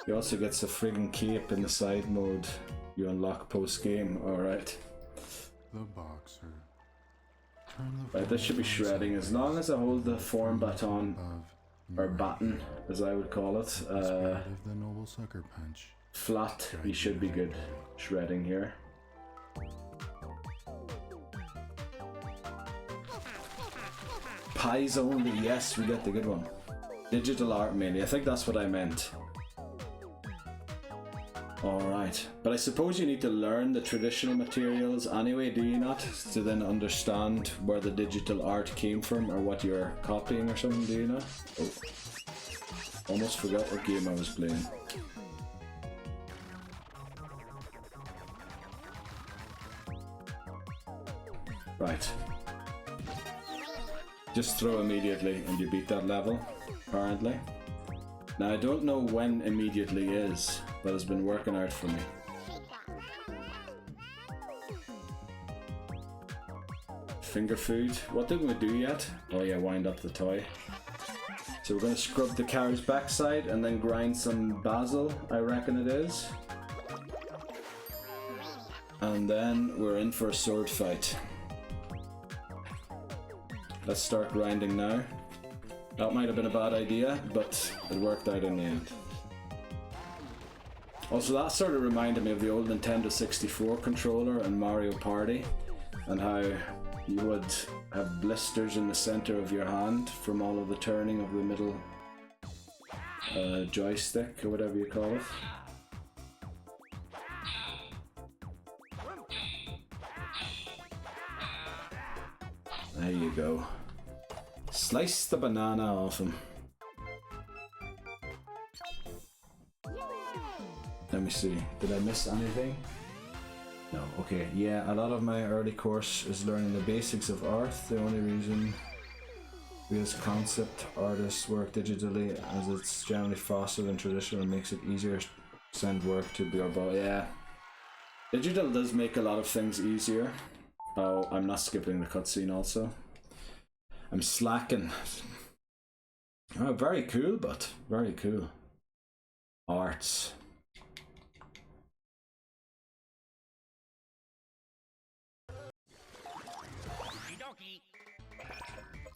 He also gets a friggin' cape in the side mode you unlock post game. Alright. The boxer. Right, this should be shredding as long as I hold the form baton, or baton as I would call it, the noble sucker punch. flat. He should be good shredding here. Pies only, yes, we get the good one. Digital art mainly, I think that's what I meant. Alright, but I suppose you need to learn the traditional materials anyway, do you not? To then understand where the digital art came from or what you're copying or something, do you not? Oh, almost forgot what game I was playing. Right. Just throw immediately and you beat that level, apparently. Now I don't know when immediately is, but it's been working out for me. Finger food. What didn't we do yet? Oh yeah, wind up the toy. So we're going to scrub the cow's backside and then grind some basil, I reckon it is. And then we're in for a sword fight. Let's start grinding now. That might have been a bad idea, but it worked out in the end. Also, that sort of reminded me of the old Nintendo 64 controller and Mario Party, and how you would have blisters in the center of your hand from all of the turning of the middle joystick, or whatever you call it. There you go. Slice the banana off him. Let me see, did I miss anything? No, okay, yeah, a lot of my early course is learning the basics of art. The only reason because concept artists work digitally, as it's generally faster than traditional and makes it easier to send work to be about. Yeah, Digital does make a lot of things easier. Oh, I'm not skipping the cutscene also. I'm slacking. Oh, very cool, but very cool. Arts.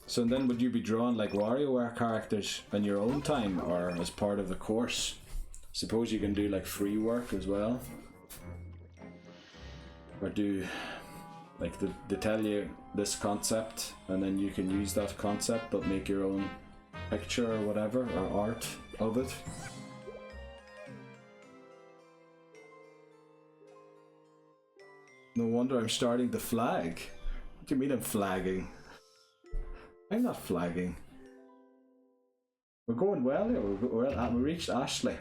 So then would you be drawing like WarioWare characters in your own time or as part of the course? Suppose you can do like free work as well. Or do like they tell you this concept and then you can use that concept but make your own picture or whatever or art of it. No wonder I'm starting to flag. What do you mean I'm flagging? I'm not flagging. We're going well here. We reached Ashley.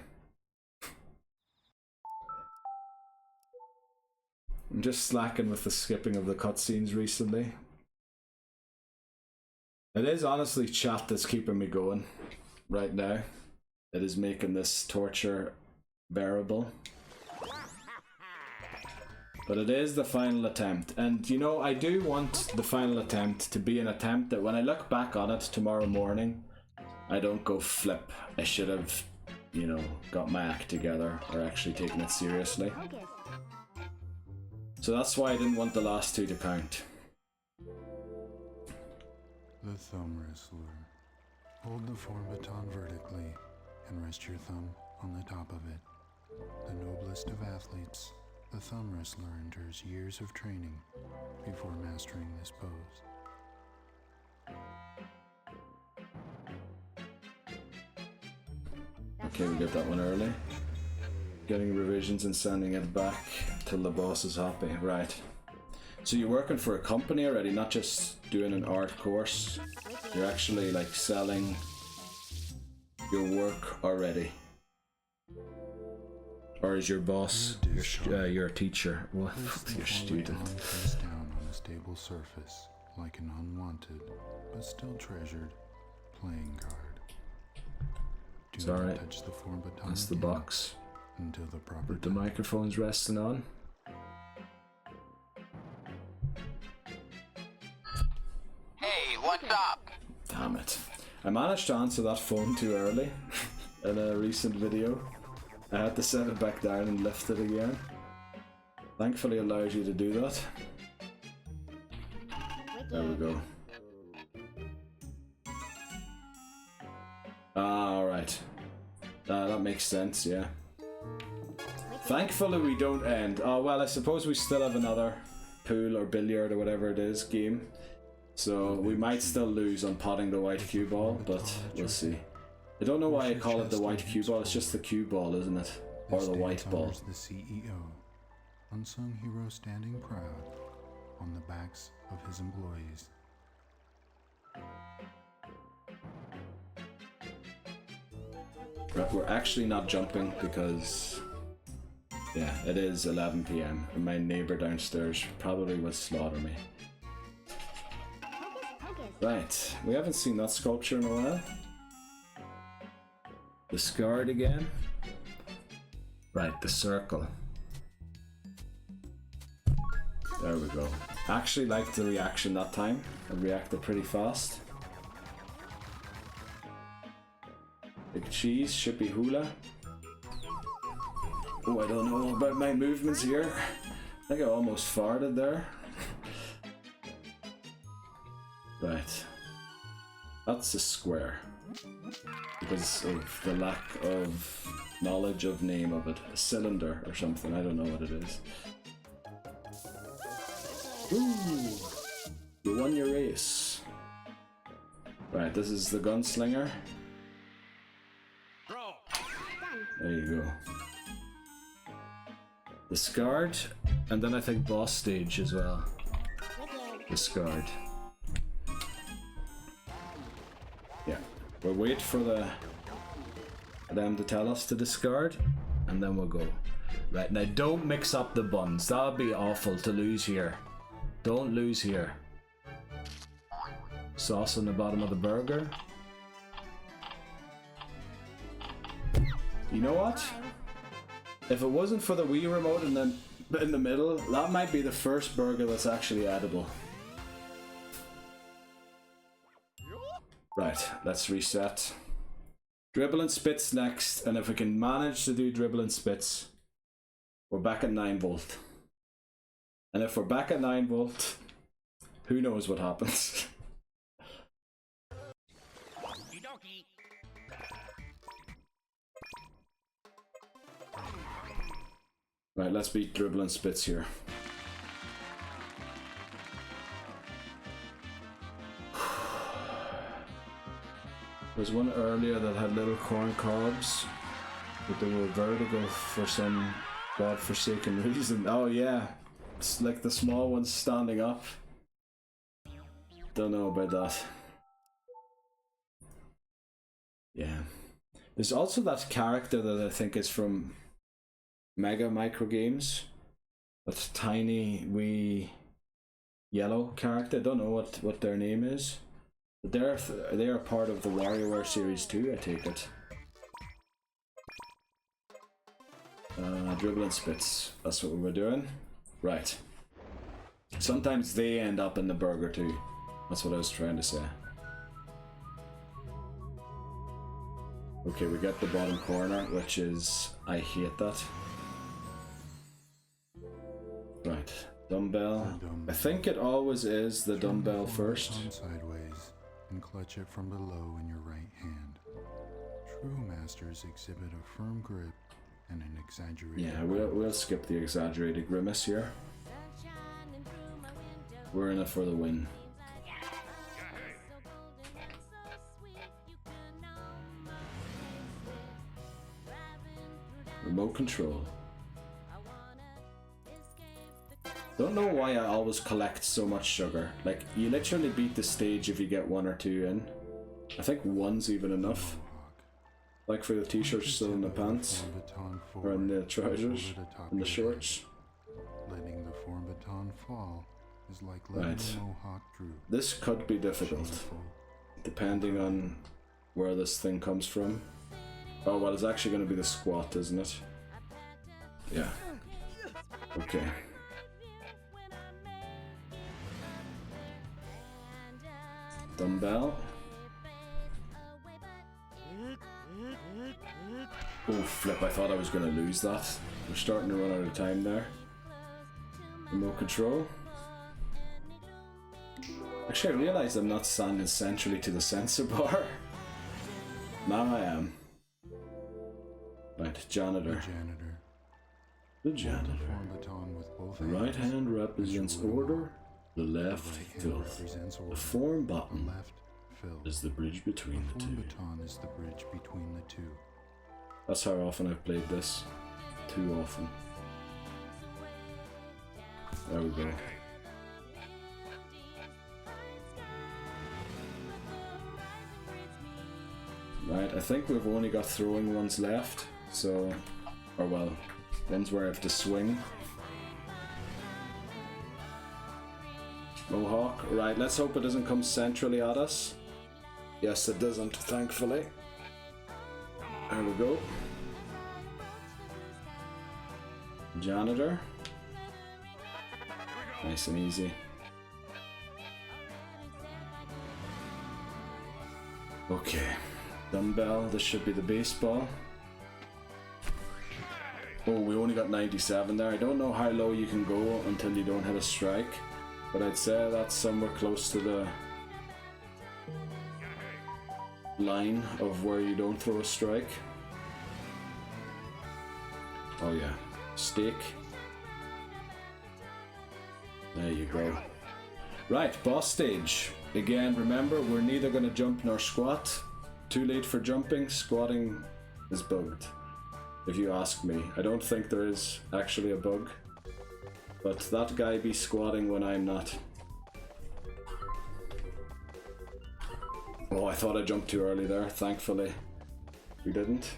I'm just slacking with the skipping of the cutscenes recently. It is honestly chat that's keeping me going right now. It is making this torture bearable. But it is the final attempt, and you know, I do want the final attempt to be an attempt that when I look back on it tomorrow morning, I don't go flip. I should have, you know, got my act together or actually taken it seriously. So that's why I didn't want the last two to count. The thumb wrestler. Hold the form baton vertically and rest your thumb on the top of it. The noblest of athletes, the thumb wrestler endures years of training before mastering this pose. Okay, we got that one early. Getting revisions and sending it back till the boss is happy. Right. So you're working for a company already, not just doing an art course. You're actually like selling your work already. Or is your boss your teacher? Well, your student. Face down on a stable surface, like an unwanted but still treasured playing card. Do not touch the form baton. That's the box until the proper that the microphone's resting on. Hey, what's up? Damn it. I managed to answer that phone too early in a recent video. I had to set it back down and lift it again. Thankfully it allows you to do that. There we go. Ah, alright. That makes sense, yeah. Thankfully we don't end. Oh well, I suppose we still have another pool or billiard or whatever it is game. So we might still lose on potting the white cue ball, but we'll see. I don't know why I call it the white cue ball, it's just the cue ball, isn't it? Or the white ball. The CEO, unsung hero standing proud on the backs of his employees. Right, we're actually not jumping because, yeah, it is 11 PM and my neighbour downstairs probably will slaughter me. Right, we haven't seen that sculpture in a while. Discard again. Right, the circle. There we go. Actually liked the reaction that time. It reacted pretty fast. Big cheese, should be hula. Oh, I don't know about my movements here. I think I almost farted there. Right. That's a square. Because of the lack of knowledge of name of it. A cylinder or something, I don't know what it is. Ooh! You won your race. Right, this is the gunslinger. There you go. Discard, and then I think boss stage as well. Discard. Yeah, we'll wait for them to tell us to discard, and then we'll go. Right, now don't mix up the buns. That would be awful to lose here. Don't lose here. Sauce on the bottom of the burger. You know what? If it wasn't for the Wii remote and then in the middle. That might be the first burger that's actually edible. Right, let's reset. Dribble and spits next, and if we can manage to do dribble and spits, we're back at 9 volt. And if we're back at 9 volt, who knows what happens. Right, let's beat dribble and spits here. There's one earlier that had little corn cobs, but they were vertical for some godforsaken reason. Oh yeah, it's like the small ones standing up. Don't know about that. Yeah. There's also that character that I think is from Mega Micro Games. That tiny wee yellow character. I don't know what their name is. But they are part of the WarioWare Series too, I take it. Dribble and spits. That's what we were doing. Right. Sometimes they end up in the burger too. That's what I was trying to say. Okay, we get the bottom corner, which is... I hate that. Right. Dumbbell. I think it always is the dumbbell first. Sideways and clutch it from below in your right hand. True masters exhibit a firm grip and an exaggerated... Yeah, we'll skip the exaggerated grimace here. We're in it for the win. Remote control. Don't know why I always collect so much sugar. Like, you literally beat the stage if you get 1 or 2 in. I think 1's even enough. Like for the t-shirts still in the pants. Or in the trousers. In the shorts. Letting the form baton fall is like letting the mohawk droop. This could be difficult. Depending on where this thing comes from. Oh, well, it's actually going to be the squat, isn't it? Yeah. Okay. Dumbbell. Oh flip, I thought I was going to lose that. We're starting to run out of time there. Remote control. Actually, I realised I'm not standing centrally to the sensor bar. Now I am. Right, janitor. The janitor. The right hand represents order, the left filth. The form button is the bridge between the two. That's how often I've played this. Too often. There we go. Right, I think we've only got throwing ones left, so... Or well, ones where I have to swing. Mohawk, right, let's hope it doesn't come centrally at us. Yes, it doesn't, thankfully. There we go. Janitor. Nice and easy. Okay. Dumbbell, this should be the baseball. Oh, we only got 97 there. I don't know how low you can go until you don't hit a strike, but I'd say that's somewhere close to the line of where you don't throw a strike. Oh yeah, steak. There you go. Right, boss stage. Again, remember, we're neither going to jump nor squat. Too late for jumping, squatting is bugged. If you ask me, I don't think there is actually a bug, but that guy be squatting when I'm not. Oh, I thought I jumped too early there. Thankfully, we didn't.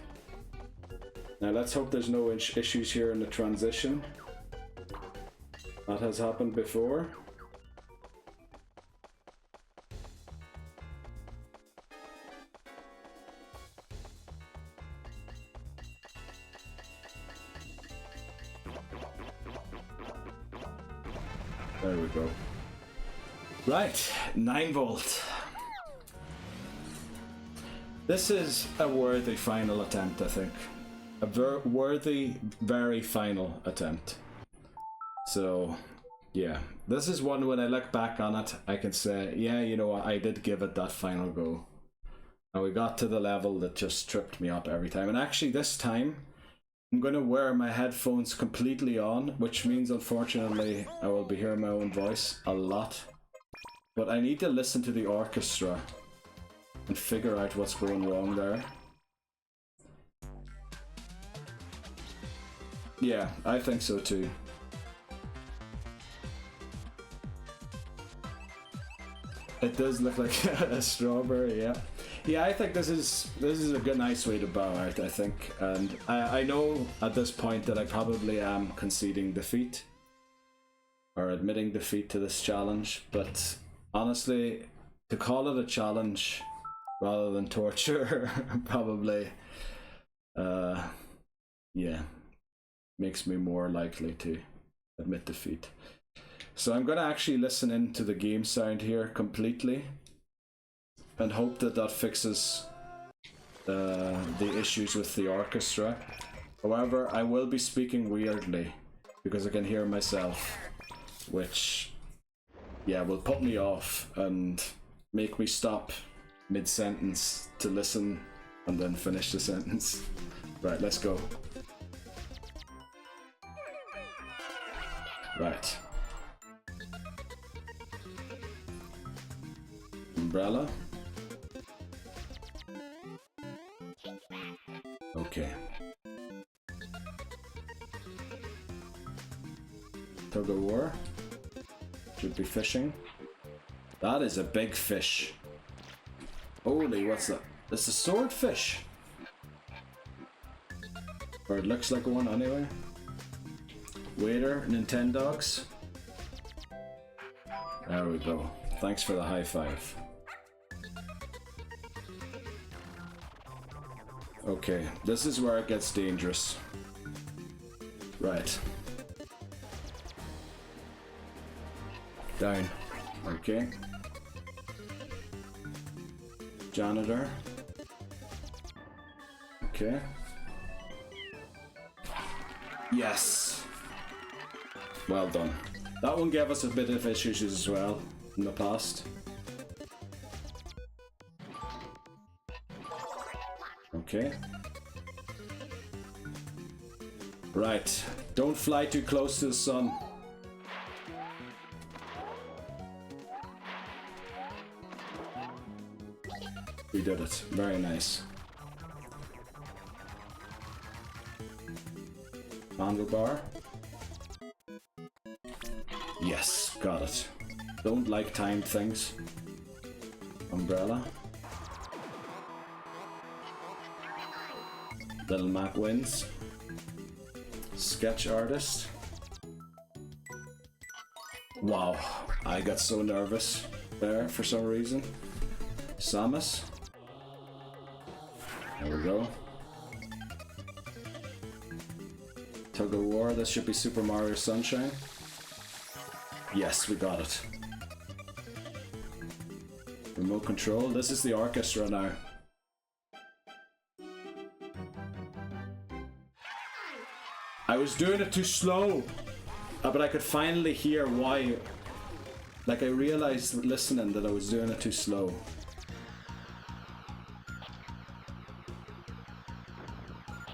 Now let's hope there's no issues here in the transition. That has happened before. There we go. Right, 9 volt. This is a worthy final attempt, I think. A worthy, very final attempt. So, yeah. This is one when I look back on it, I can say, yeah, you know what, I did give it that final go. And we got to the level that just tripped me up every time. And actually this time, I'm going to wear my headphones completely on, which means unfortunately I will be hearing my own voice a lot. But I need to listen to the orchestra and figure out what's going wrong there. Yeah, I think so too. It does look like a strawberry, yeah. Yeah, I think this is a good, nice way to bow out, I think. And I know at this point that I probably am conceding defeat. Or admitting defeat to this challenge. But honestly, to call it a challenge rather than torture probably, yeah, makes me more likely to admit defeat. So I'm going to actually listen into the game sound here completely and hope that that fixes the issues with the orchestra. However, I will be speaking weirdly because I can hear myself, which, yeah, will put me off and make me stop mid-sentence to listen and then finish the sentence. Right, let's go. Right. Umbrella. Okay. Tug of war. Should be fishing. That is a big fish. Holy, what's that? It's a swordfish. Or it looks like one anyway. Waiter, Nintendogs. There we go. Thanks for the high five. Okay, this is where it gets dangerous. Right. Down. Okay. Janitor. Okay. Yes. Well done. That one gave us a bit of issues as well in the past. Okay. Right. Don't fly too close to the sun. We did it. Very nice. Handlebar. Yes, got it. Don't like timed things. Umbrella. Little Mac wins. Sketch artist. Wow, I got so nervous there for some reason. Samus. There we go. Tug of war, this should be Super Mario Sunshine. Yes, we got it. Remote control, this is the orchestra now. I was doing it too slow, but I could finally hear why. Like, I realized listening that I was doing it too slow.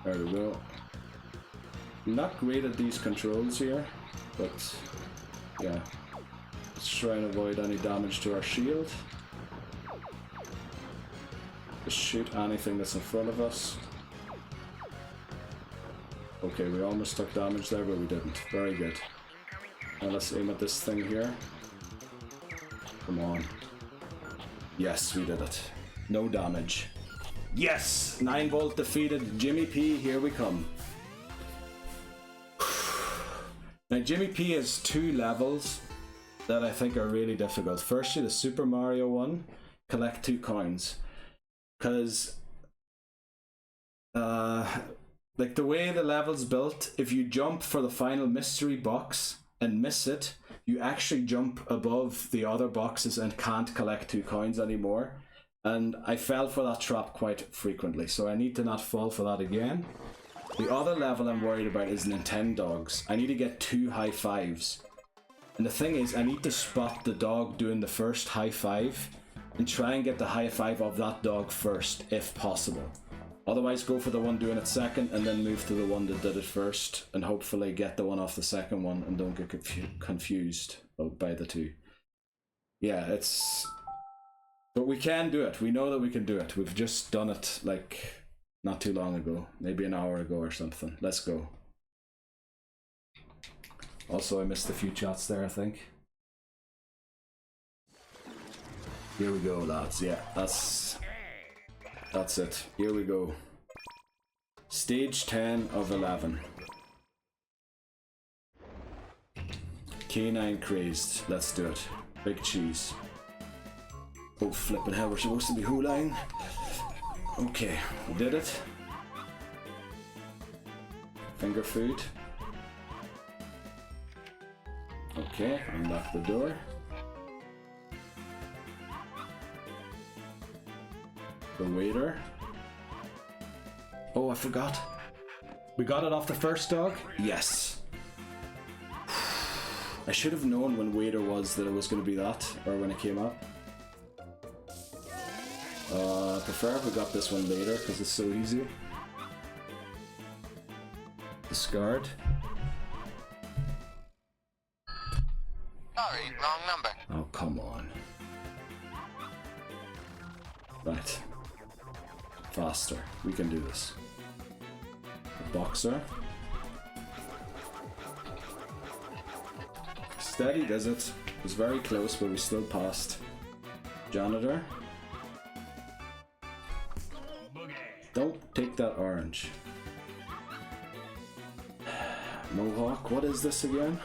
There we go. I'm not great at these controls here, but yeah. Let's try and avoid any damage to our shield. Just shoot anything that's in front of us. Okay, we almost took damage there, but we didn't. Very good. Now let's aim at this thing here. Come on. Yes, we did it. No damage. Yes! 9 volt defeated. Jimmy P, here we come. Now Jimmy P has 2 levels that I think are really difficult. Firstly, the Super Mario one, collect 2 coins. Because like the way the level's built, if you jump for the final mystery box and miss it, you actually jump above the other boxes and can't collect 2 coins anymore. And I fell for that trap quite frequently, so I need to not fall for that again. The other level I'm worried about is Nintendogs. I need to get 2 high fives. And the thing is, I need to spot the dog doing the first high five and try and get the high five of that dog first, if possible. Otherwise, go for the one doing it second and then move to the one that did it first and hopefully get the one off the second one and don't get confused by the 2. Yeah, it's... But we can do it. We know that we can do it. We've just done it, like, not too long ago. Maybe an hour ago or something. Let's go. Also, I missed a few chats there, I think. Here we go, lads. Yeah, that's it. Here we go. Stage 10 of 11. Canine crazed. Let's do it. Big cheese. Oh, flippin' hell, we're supposed to be hoolaying. Okay, we did it. Finger food. Okay, unlock the door. The waiter. Oh, I forgot. We got it off the first dog? Yes. I should have known when waiter was that it was going to be that, or when it came up. I prefer if we got this one later because it's so easy. Discard. Sorry, wrong number. Oh, come on. Right. Faster. We can do this. A boxer. Steady does it. It was very close, but we still passed. Janitor. Don't take that orange. Mohawk, what is this again?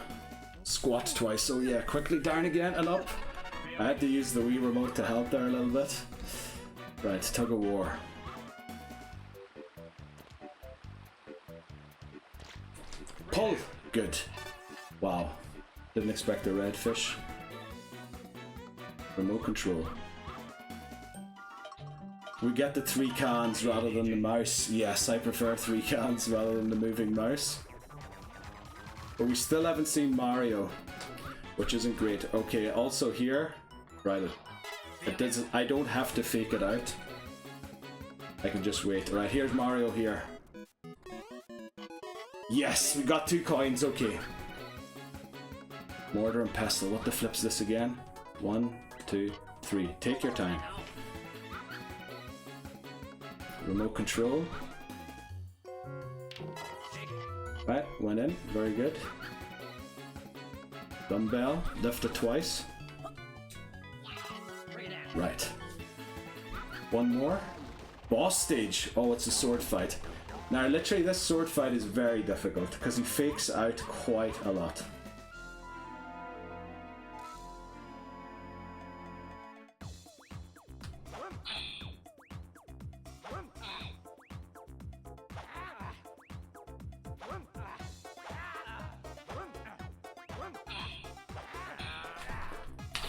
Squat twice, oh yeah, quickly down again and up. I had to use the Wii remote to help there a little bit. Right, tug of war. Pull! Good. Wow. Didn't expect a red fish. Remote control. We get the 3 cans rather than the mouse. Yes, I prefer 3 cans rather than the moving mouse. But we still haven't seen Mario, which isn't great. Okay, also here, right, I don't have to fake it out. I can just wait. Right, here's Mario here. Yes, we got 2 coins, okay. Mortar and pestle, what the flip's this again? 1, 2, 3. Take your time. Remote control. Right, went in, very good. Dumbbell, lift it twice. Right. One more. Boss stage. Oh, it's a sword fight. Now, literally, this sword fight is very difficult because he fakes out quite a lot.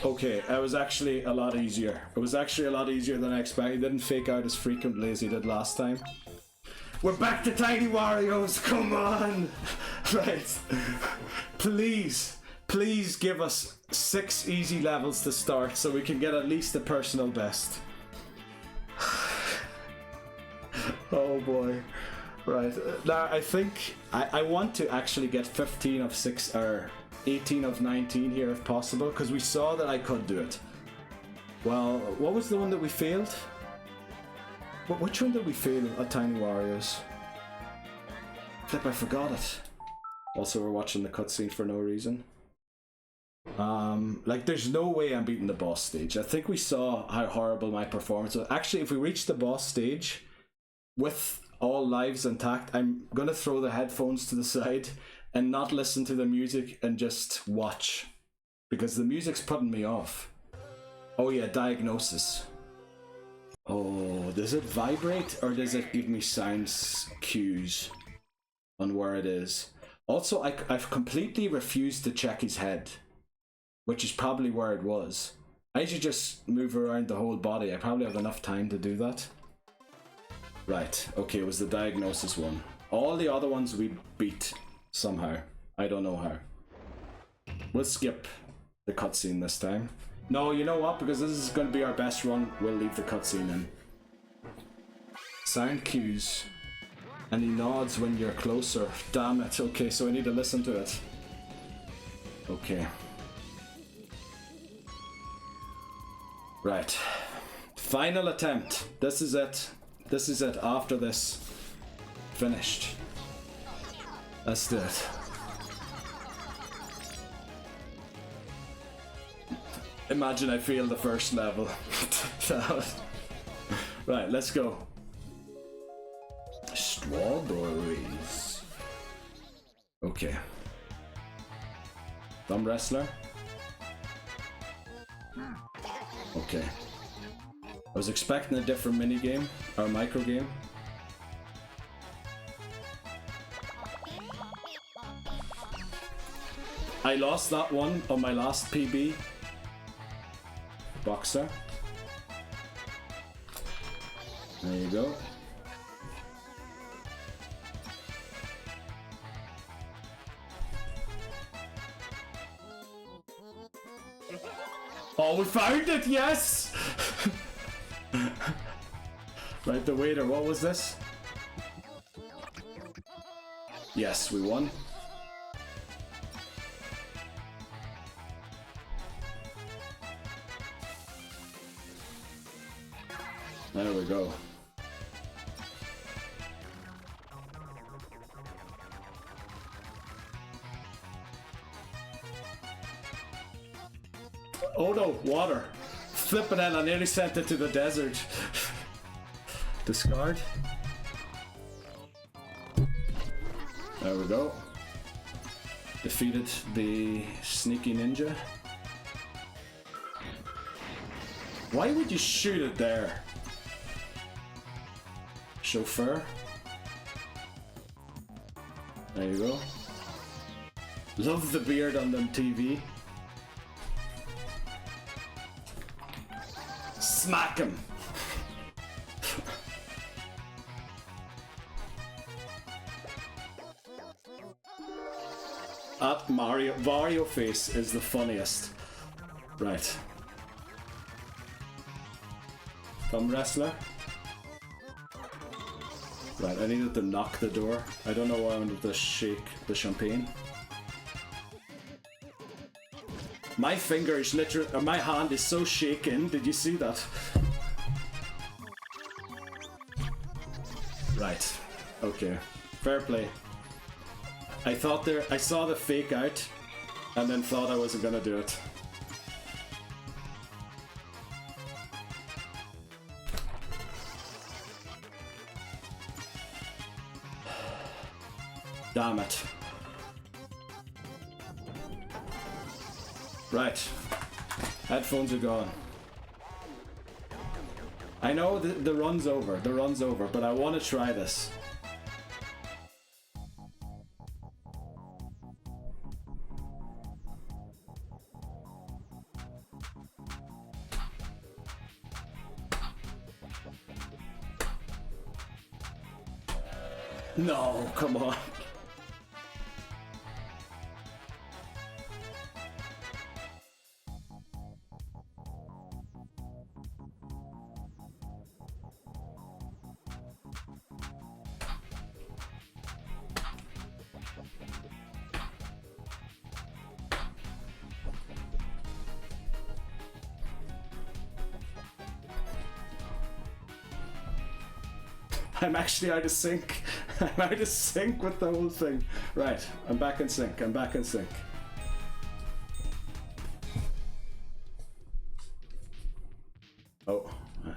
Okay, it was actually a lot easier. It was actually a lot easier than I expected. He didn't fake out as frequently as he did last time. We're back to Tiny Wario's, come on! Right. Please give us 6 easy levels to start so we can get at least a personal best. Oh boy. Right. Now, I think I want to actually get 15 of 6 or 18 of 19 here if possible, because we saw that I could do it. Well, what was the one that we failed? Which one did we fail at Tiny Wario's? Flip, I forgot it. Also, we're watching the cutscene for no reason. Like, there's no way I'm beating the boss stage. I think we saw how horrible my performance was. Actually, if we reach the boss stage with all lives intact, I'm gonna throw the headphones to the side and not listen to the music and just watch, because the music's putting me off. Oh yeah, diagnosis. Oh, does it vibrate or does it give me sounds cues on where it is? Also, I've completely refused to check his head. which is probably where it was. I should just move around the whole body. I probably have enough time to do that. Right, okay, it was the diagnosis one. All the other ones we beat somehow. I don't know how. We'll skip the cutscene this time. No, you know what? Because this is going to be our best run, we'll leave the cutscene in. Sound cues. And he nods when you're closer. Damn it. Okay, so I need to listen to it. Okay. Right. Final attempt. This is it. This is it after this. Finished. Let's do it. Imagine I failed the first level. Right, let's go. Strawberries. Okay. Thumb wrestler. Okay. I was expecting a different minigame or micro game. I lost that one on my last PB. Boxer. There you go. Oh, we found it! Yes! Right, the waiter, what was this? Yes, we won. There we go. Oh no, water. Flipping it, I nearly sent it to the desert. Discard. There we go. Defeated the sneaky ninja. Why would you shoot it there? Chauffeur. There you go. Love the beard on them TV. Smack him. Mario face is the funniest. Right. Thumb wrestler. Right, I needed to knock the door. I don't know why I wanted to shake the champagne. My finger is literally, my hand is so shaken. Did you see that? Right. Okay. Fair play. I saw the fake out, and then thought I wasn't gonna do it. Damn it. Right. Headphones are gone. I know the run's over. The run's over, but I want to try this. No, come on. I'm actually out of sync. I'm out of sync with the whole thing. Right, I'm back in sync. I'm back in sync. Oh, right.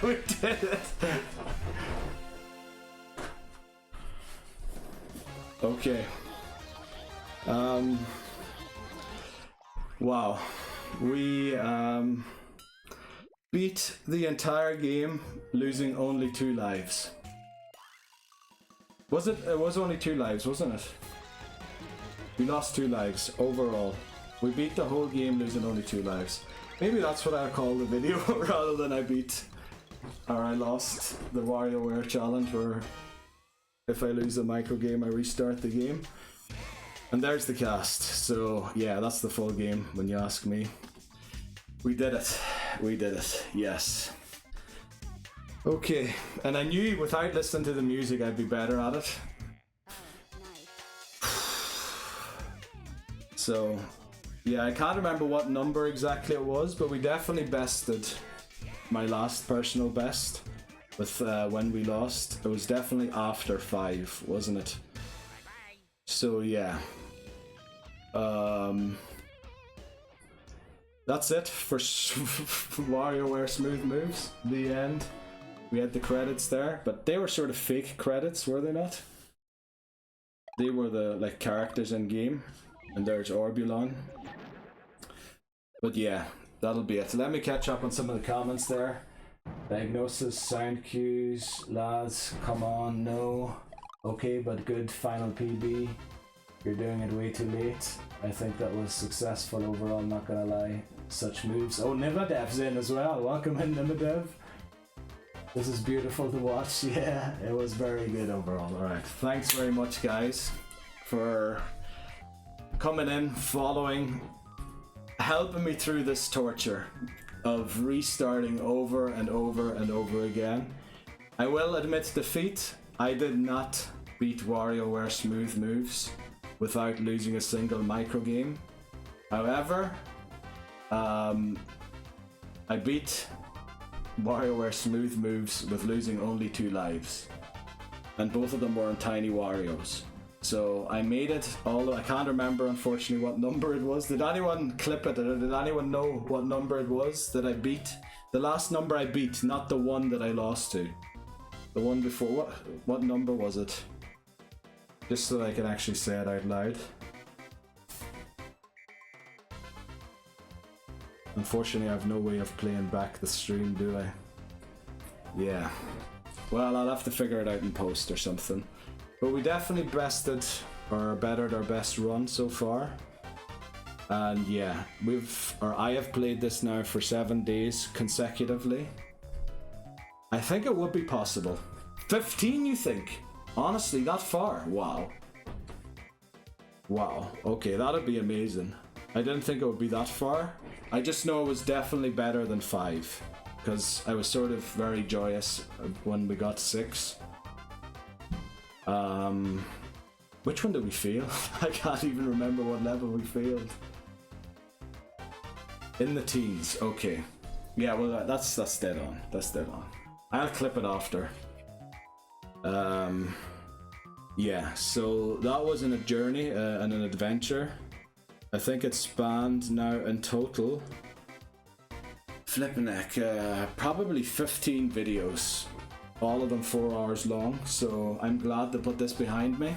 We did it! Okay. Wow. We beat the entire game, losing only 2 lives. Was it? It was only 2 lives, wasn't it? We lost 2 lives overall. We beat the whole game, losing only 2 lives. Maybe that's what I'll call the video rather than I lost the WarioWare challenge, where if I lose a micro game, I restart the game. And there's the cast. So yeah, that's the full game when you ask me. We did it. We did it. Yes. Okay, and I knew without listening to the music I'd be better at it. So yeah, I can't remember what number exactly it was, but we definitely bested my last personal best with when we lost. It was definitely after 5, wasn't it? So yeah. That's it for WarioWare Smooth Moves. The end. We had the credits there, but they were sort of fake credits, were they not? They were the like characters in game, and there's Orbulon. But yeah, that'll be it. Let me catch up on some of the comments there. Diagnosis, sound cues, lads, come on, no. Okay, but good, final PB. You're doing it way too late. I think that was successful overall, not gonna lie. Such moves. Oh, Nimadev's in as well. Welcome in, Nimadev. This is beautiful to watch. Yeah, it was very good overall. Alright, thanks very much, guys, for coming in, following, helping me through this torture of restarting over and over and over again. I will admit defeat. I did not beat WarioWare Smooth Moves without losing a single micro game. However, I beat WarioWare Smooth Moves with losing only 2 lives, and both of them were on Tiny Warios. So I made it, although I can't remember unfortunately what number it was. Did anyone clip it, or did anyone know what number it was that I beat? The last number I beat, not the one that I lost to. The one before, what number was it? Just so that I can actually say it out loud. Unfortunately, I have no way of playing back the stream, do I? Yeah. Well, I'll have to figure it out in post or something. But we definitely bested or bettered our best run so far. And yeah, I have played this now for 7 days consecutively. I think it would be possible. 15, you think? Honestly, that far? Wow. Wow. Okay, that'd be amazing. I didn't think it would be that far. I just know it was definitely better than 5, because I was sort of very joyous when we got 6. Which one did we fail? I can't even remember what level we failed. In the teens, okay. Yeah, well that's dead on. That's dead on. I'll clip it after. Yeah, so that was a journey and an adventure. I think it spanned now in total, flipping heck, probably 15 videos, all of them 4 hours long, so I'm glad to put this behind me.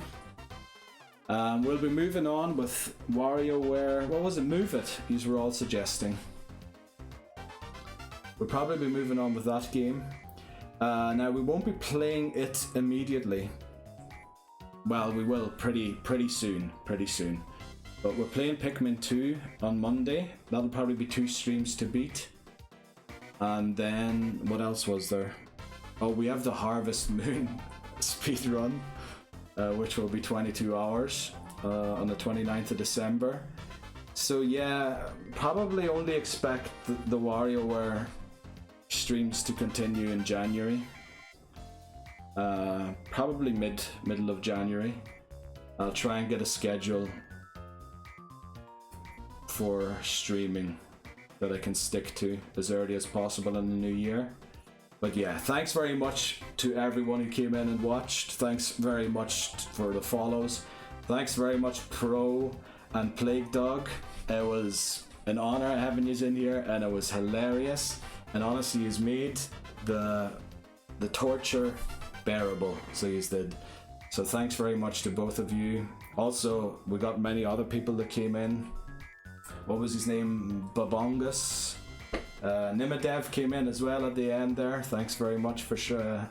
We'll be moving on with WarioWare, what was it, Move It, these were all suggesting. We'll probably be moving on with that game. Now we won't be playing it immediately. Well, we will pretty soon. But we're playing Pikmin 2 on Monday. That'll probably be 2 streams to beat. And then, what else was there? Oh, we have the Harvest Moon speedrun, which will be 22 hours on the 29th of December. So yeah, probably only expect the WarioWare streams to continue in January. Probably middle of January. I'll try and get a schedule for streaming that I can stick to as early as possible in the new year. But yeah, thanks very much to everyone who came in and watched. Thanks very much for the follows. Thanks very much Pro and Plague Dog. It was an honor having you in here, and it was hilarious. And honestly, he's made the torture bearable. So you did. So thanks very much to both of you. Also, we got many other people that came in. What was his name? Babongus. Nimadev came in as well at the end there. Thanks very much for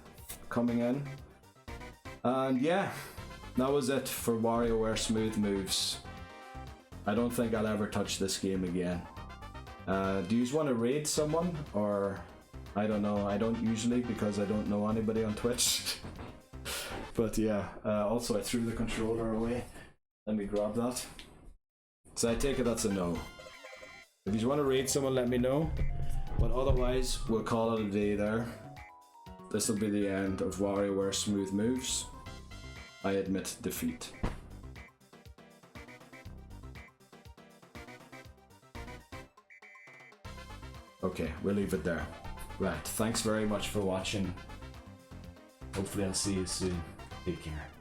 coming in. And yeah, that was it for WarioWare Smooth Moves. I don't think I'll ever touch this game again. Do you want to raid someone? Or, I don't know, I don't usually because I don't know anybody on Twitch. But yeah, also I threw the controller away. Let me grab that. So I take it that's a no. If you want to raid someone, let me know. But otherwise, we'll call it a day there. This will be the end of WarioWare Smooth Moves. I admit defeat. Okay, we'll leave it there. Right, thanks very much for watching. Hopefully I'll see you soon. Take care.